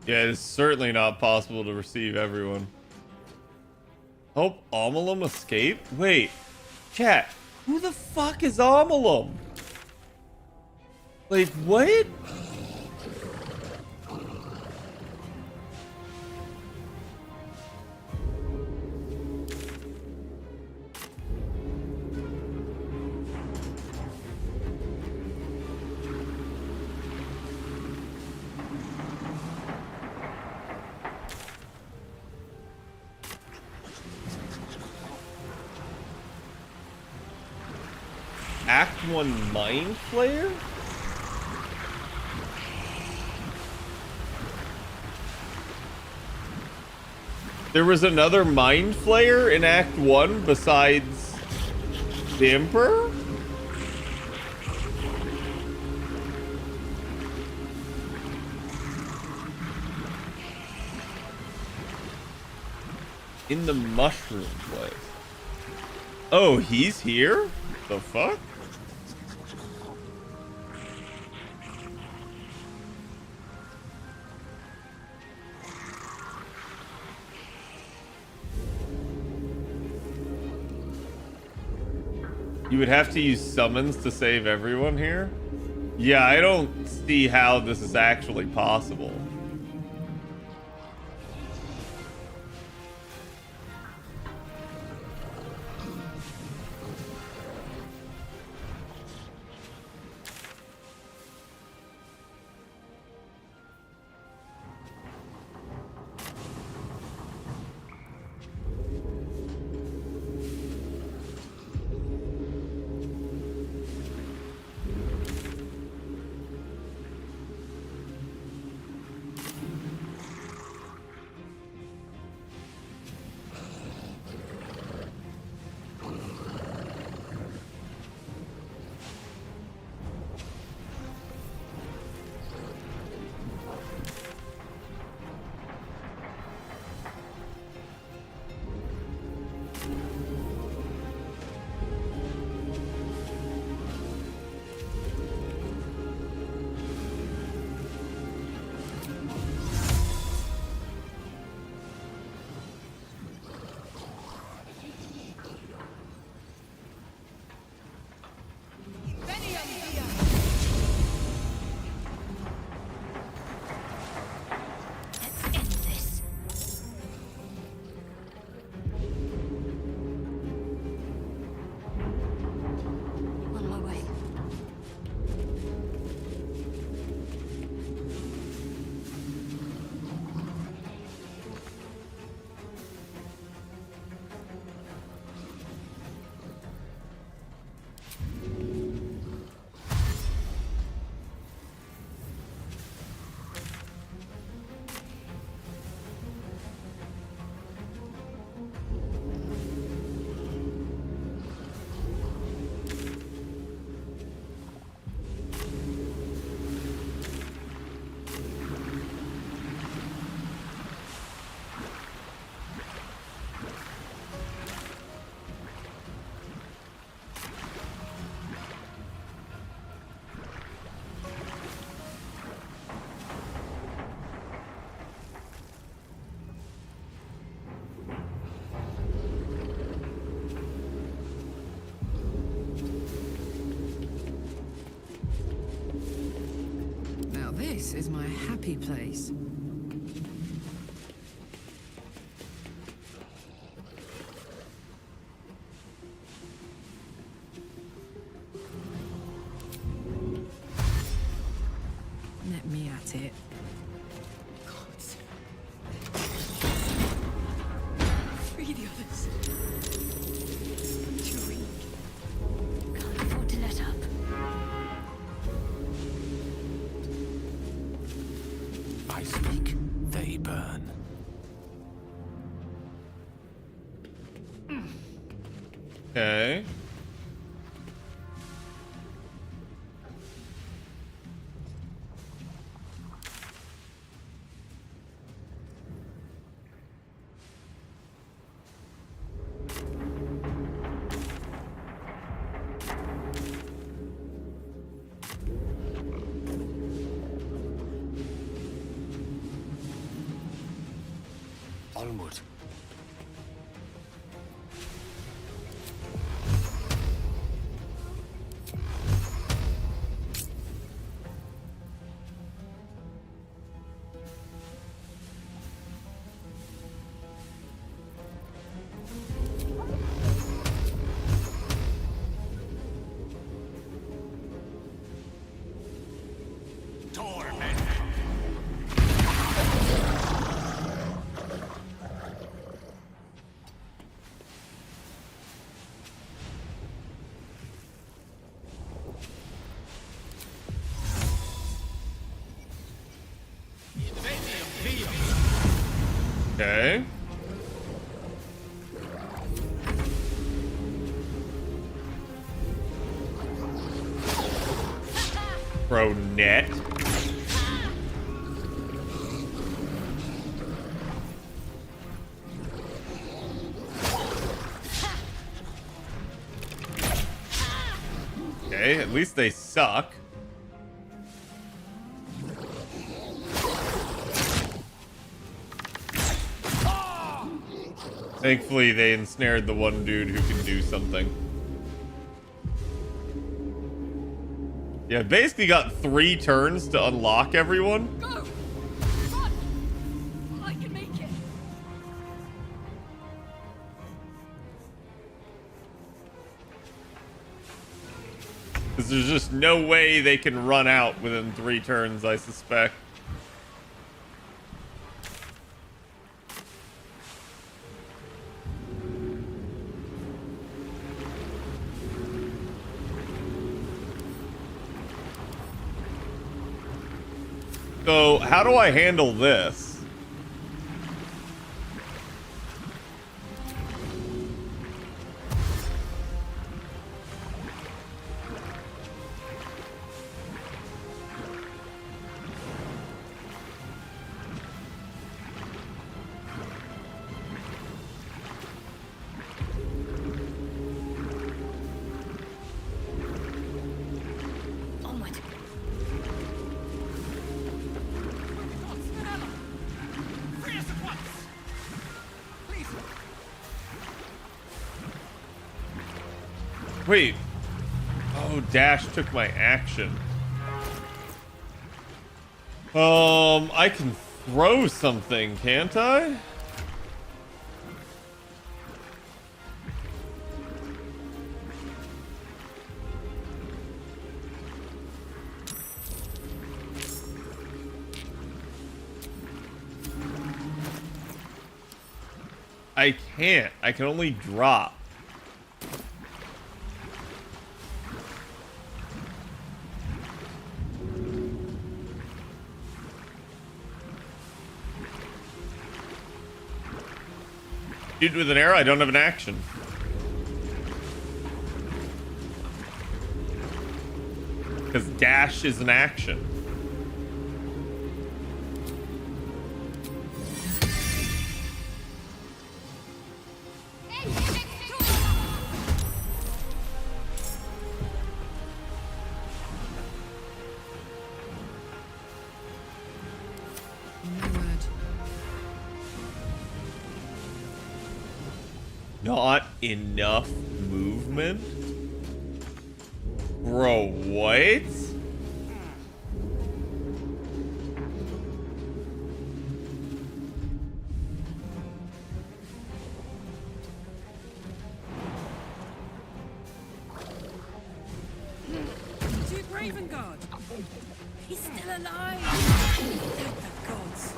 Yeah, it's certainly not possible to receive everyone. Hope Amalum escaped? Wait, chat, who the fuck is Amalum? Like, what? Act 1 Mind Flayer? There was another Mind Flayer in Act 1 besides the Emperor? In the mushroom place. Oh, he's here? The fuck? You would have to use summons to save everyone here? Yeah, I don't see how this is actually possible. This is my happy place. Let me at it. Free the others. Too weak. Can't afford to let up. I speak, they burn. Okay. Onward. Okay. Bro, net. Okay, at least they suck. Thankfully, they ensnared the one dude who can do something. Yeah, basically got 3 turns to unlock everyone. Go! Run! I can make it. Because there's just no way they can run out within 3 turns, I suspect. So, how do I handle this? Oh my. Free us at once! Please! Wait. Oh, dash took my action. I can throw something, can't I? I can't. I can only drop. Shoot with an arrow, I don't have an action. Because dash is an action. Not enough movement? Bro, what? Duke Ravengard! He's still alive! Thank the gods.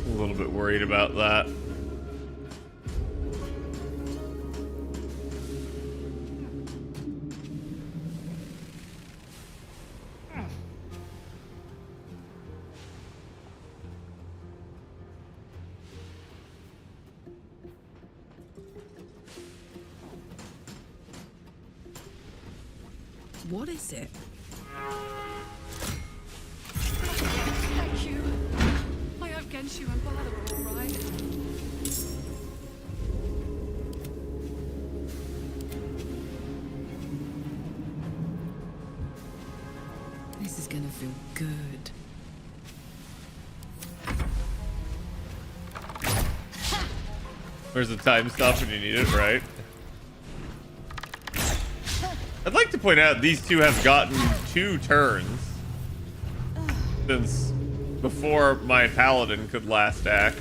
A little bit worried about that. What is it? Thank you. I hope Genshu and Bala are all right. This is gonna feel good. Where's the time stop when you need it, right? I'd like to point out these two have gotten 2 turns since before my paladin could last act.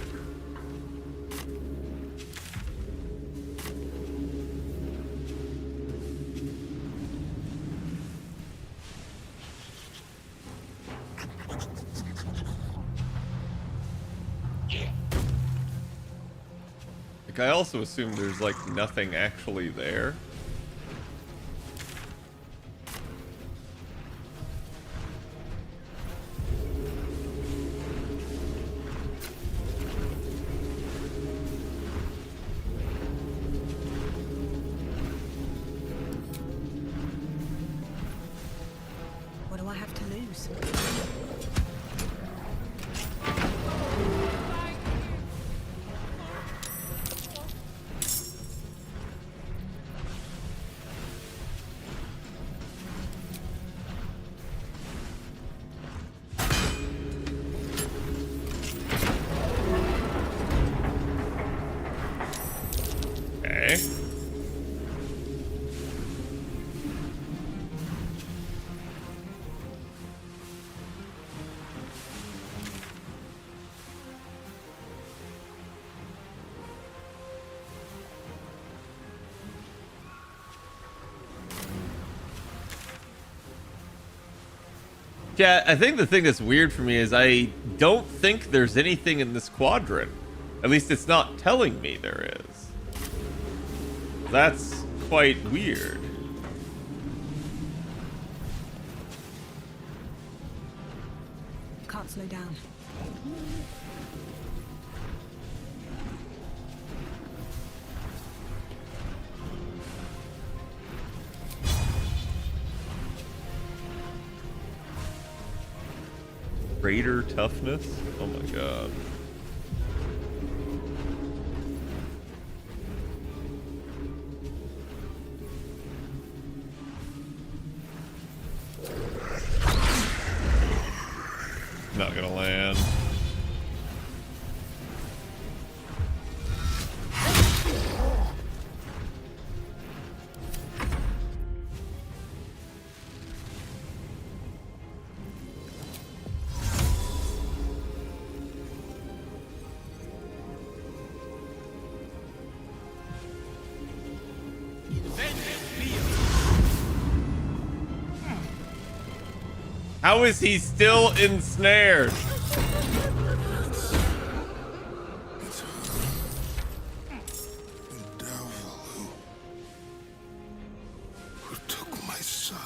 Like, I also assume there's, like, nothing actually there. What do I have to lose? Okay. Yeah, I think the thing that's weird for me is I don't think there's anything in this quadrant. At least it's not telling me there is. That's quite weird. Can't slow down. Raider toughness? Oh my god. Not gonna land. How is he still ensnared? Who took my son?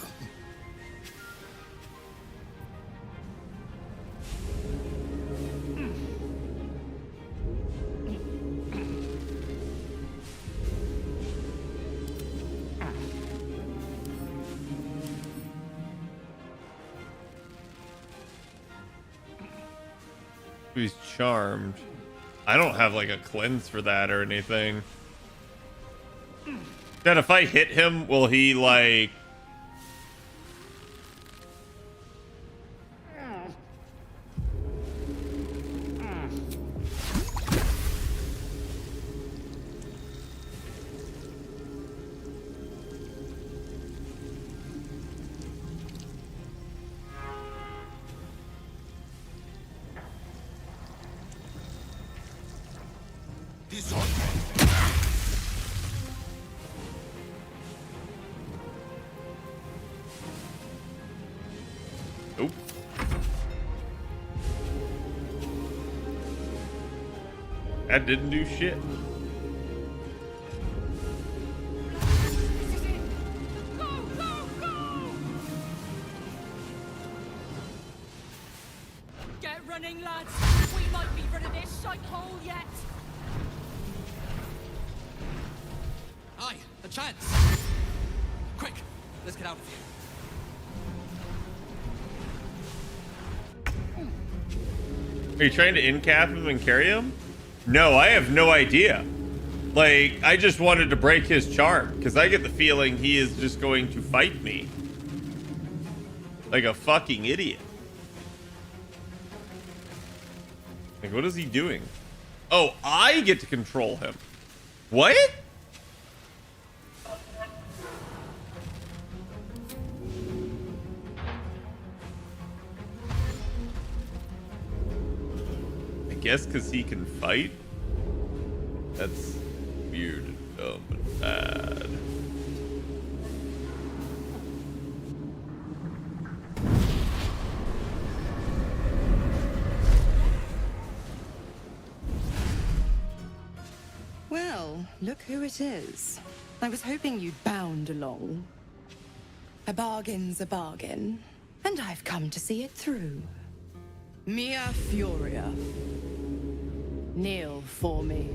He's charmed. I don't have like a cleanse for that or anything. Then if I hit him, will he like... Nope. That didn't do shit. Get running, lads. We might be rid of this shite hole yet. Aye, a chance. Quick, let's get out of here. Are you trying to in-cap him and carry him? No, I have no idea. Like, I just wanted to break his charm, because I get the feeling he is just going to fight me. Like a fucking idiot. Like, what is he doing? Oh, I get to control him. What? I guess because he can fight? That's weird and dumb and bad. look who it is. I was hoping you'd bound along. A bargain's a bargain, and I've come to see it through. Mia Furia. Kneel for me.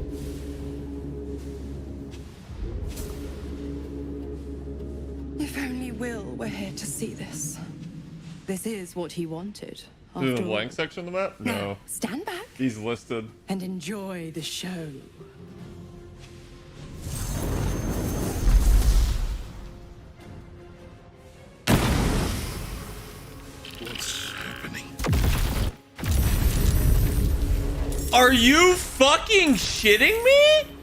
If only Will were here to see this. This is what he wanted. There's a After blank all. section on the map? Now, No. stand back He's listed. and enjoy the show. What's happening? Are you fucking shitting me?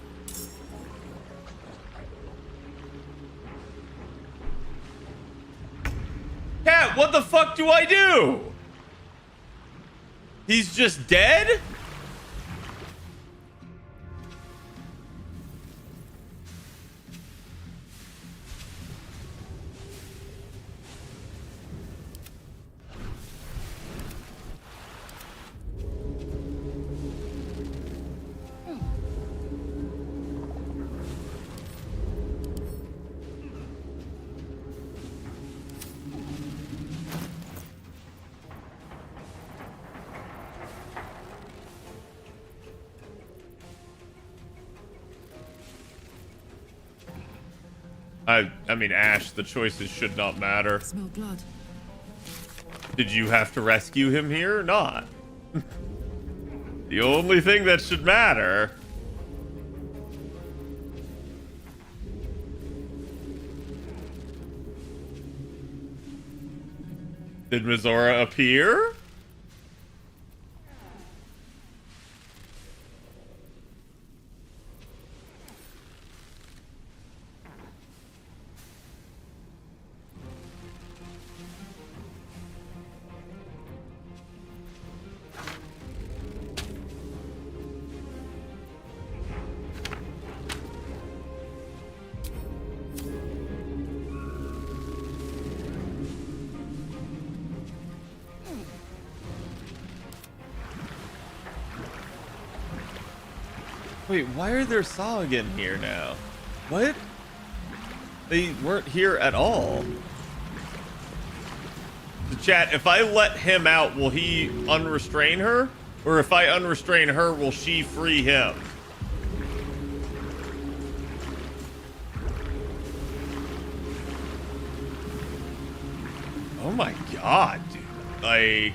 Cat, what the fuck do I do? He's just dead? I mean, Ash, the choices should not matter. Smell blood. Did you have to rescue him here or not? The only thing that should matter. Did Mizora appear? Wait, why are there Sahuagin here now? What? They weren't here at all. The chat, if I let him out, will he unrestrain her? Or if I unrestrain her, will she free him? Oh my god, dude. Like...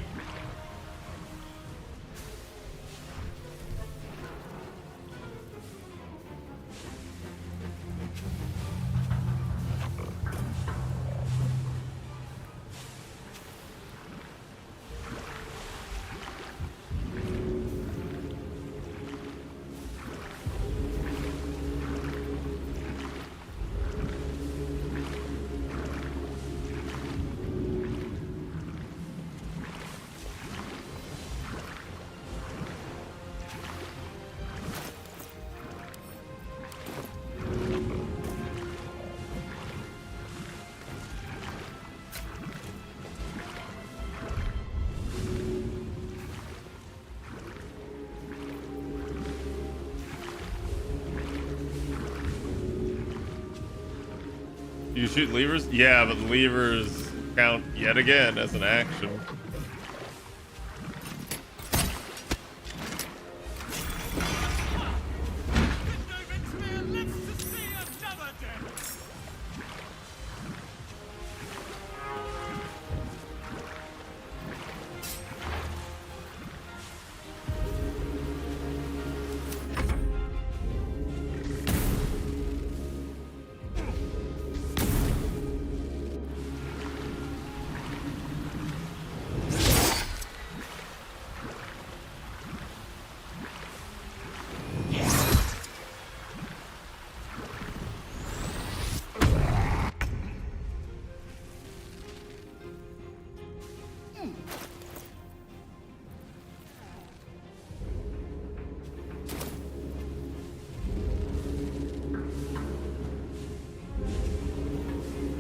You shoot levers? Yeah, but levers count yet again as an action.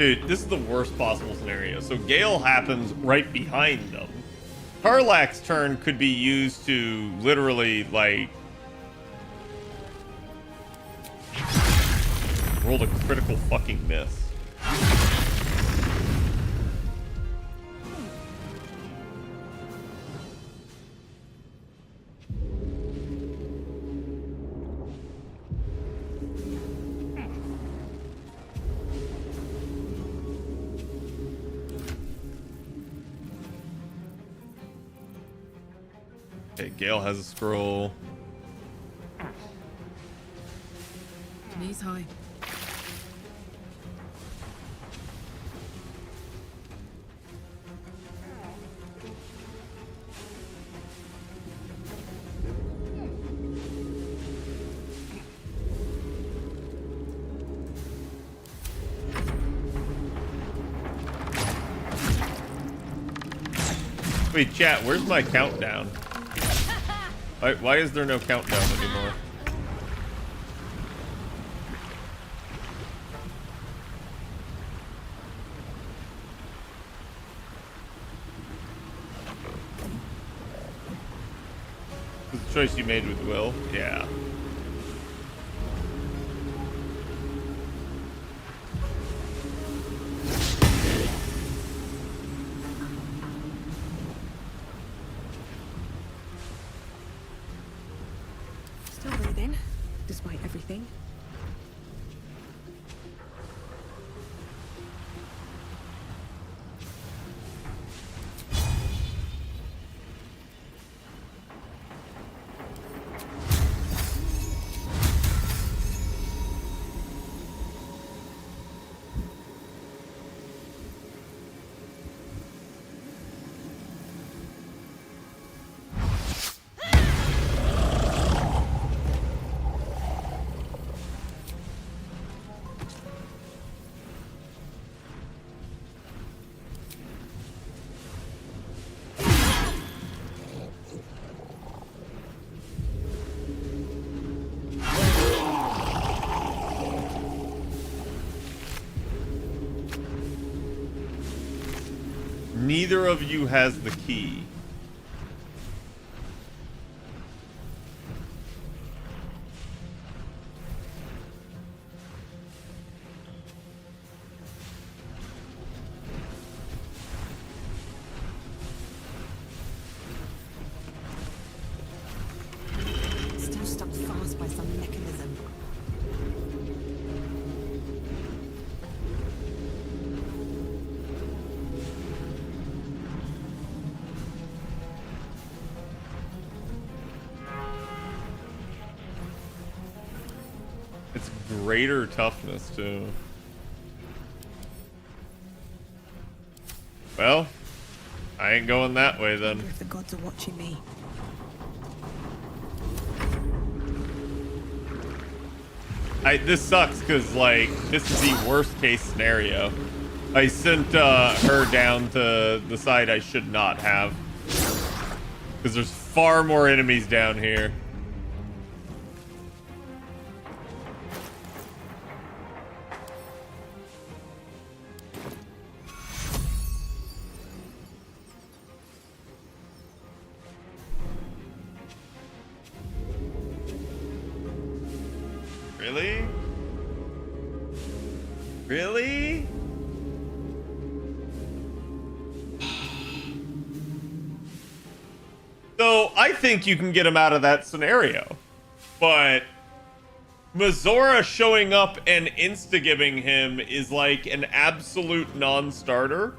Dude, this is the worst possible scenario. So Gale happens right behind them. Karlak's turn could be used to literally, like... rolled a critical fucking miss. Okay, Gale has a scroll. Knees high. Wait, chat, where's my countdown? Why is there no countdown anymore? Was the choice you made with Will? Yeah. Still breathing, despite everything. Neither of you has the key. Still stuck fast by some mechanism. It's greater toughness too. Well, I ain't going that way then. If the gods are watching me. This sucks because like this is the worst case scenario. I sent her down to the side I should not have because there's far more enemies down here. Really? Really? So I think you can get him out of that scenario, but Mazora showing up and insta-giving him is like an absolute non-starter.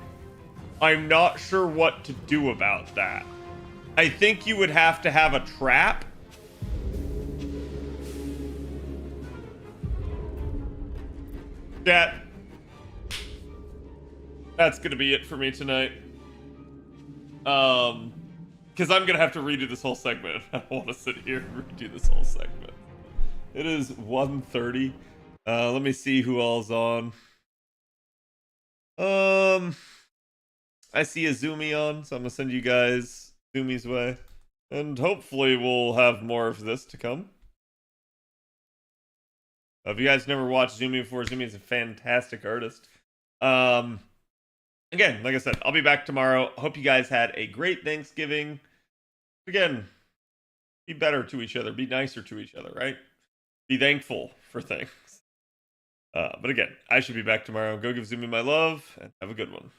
I'm not sure what to do about that. I think you would have to have a trap. Chat. That's gonna be it for me tonight. Because I'm gonna have to redo this whole segment. I don't want to sit here and redo this whole segment. It is 1:30. Let me see who all's on. I see a Zoomy on, so I'm gonna send you guys Zoomy's way, and hopefully we'll have more of this to come. If you guys never watched Zoomy before, Zoomy is a fantastic artist. Again, like I said, I'll be back tomorrow. Hope you guys had a great Thanksgiving. Again, be better to each other. Be nicer to each other, right? Be thankful for things. But again, I should be back tomorrow. Go give Zumi my love, and have a good one.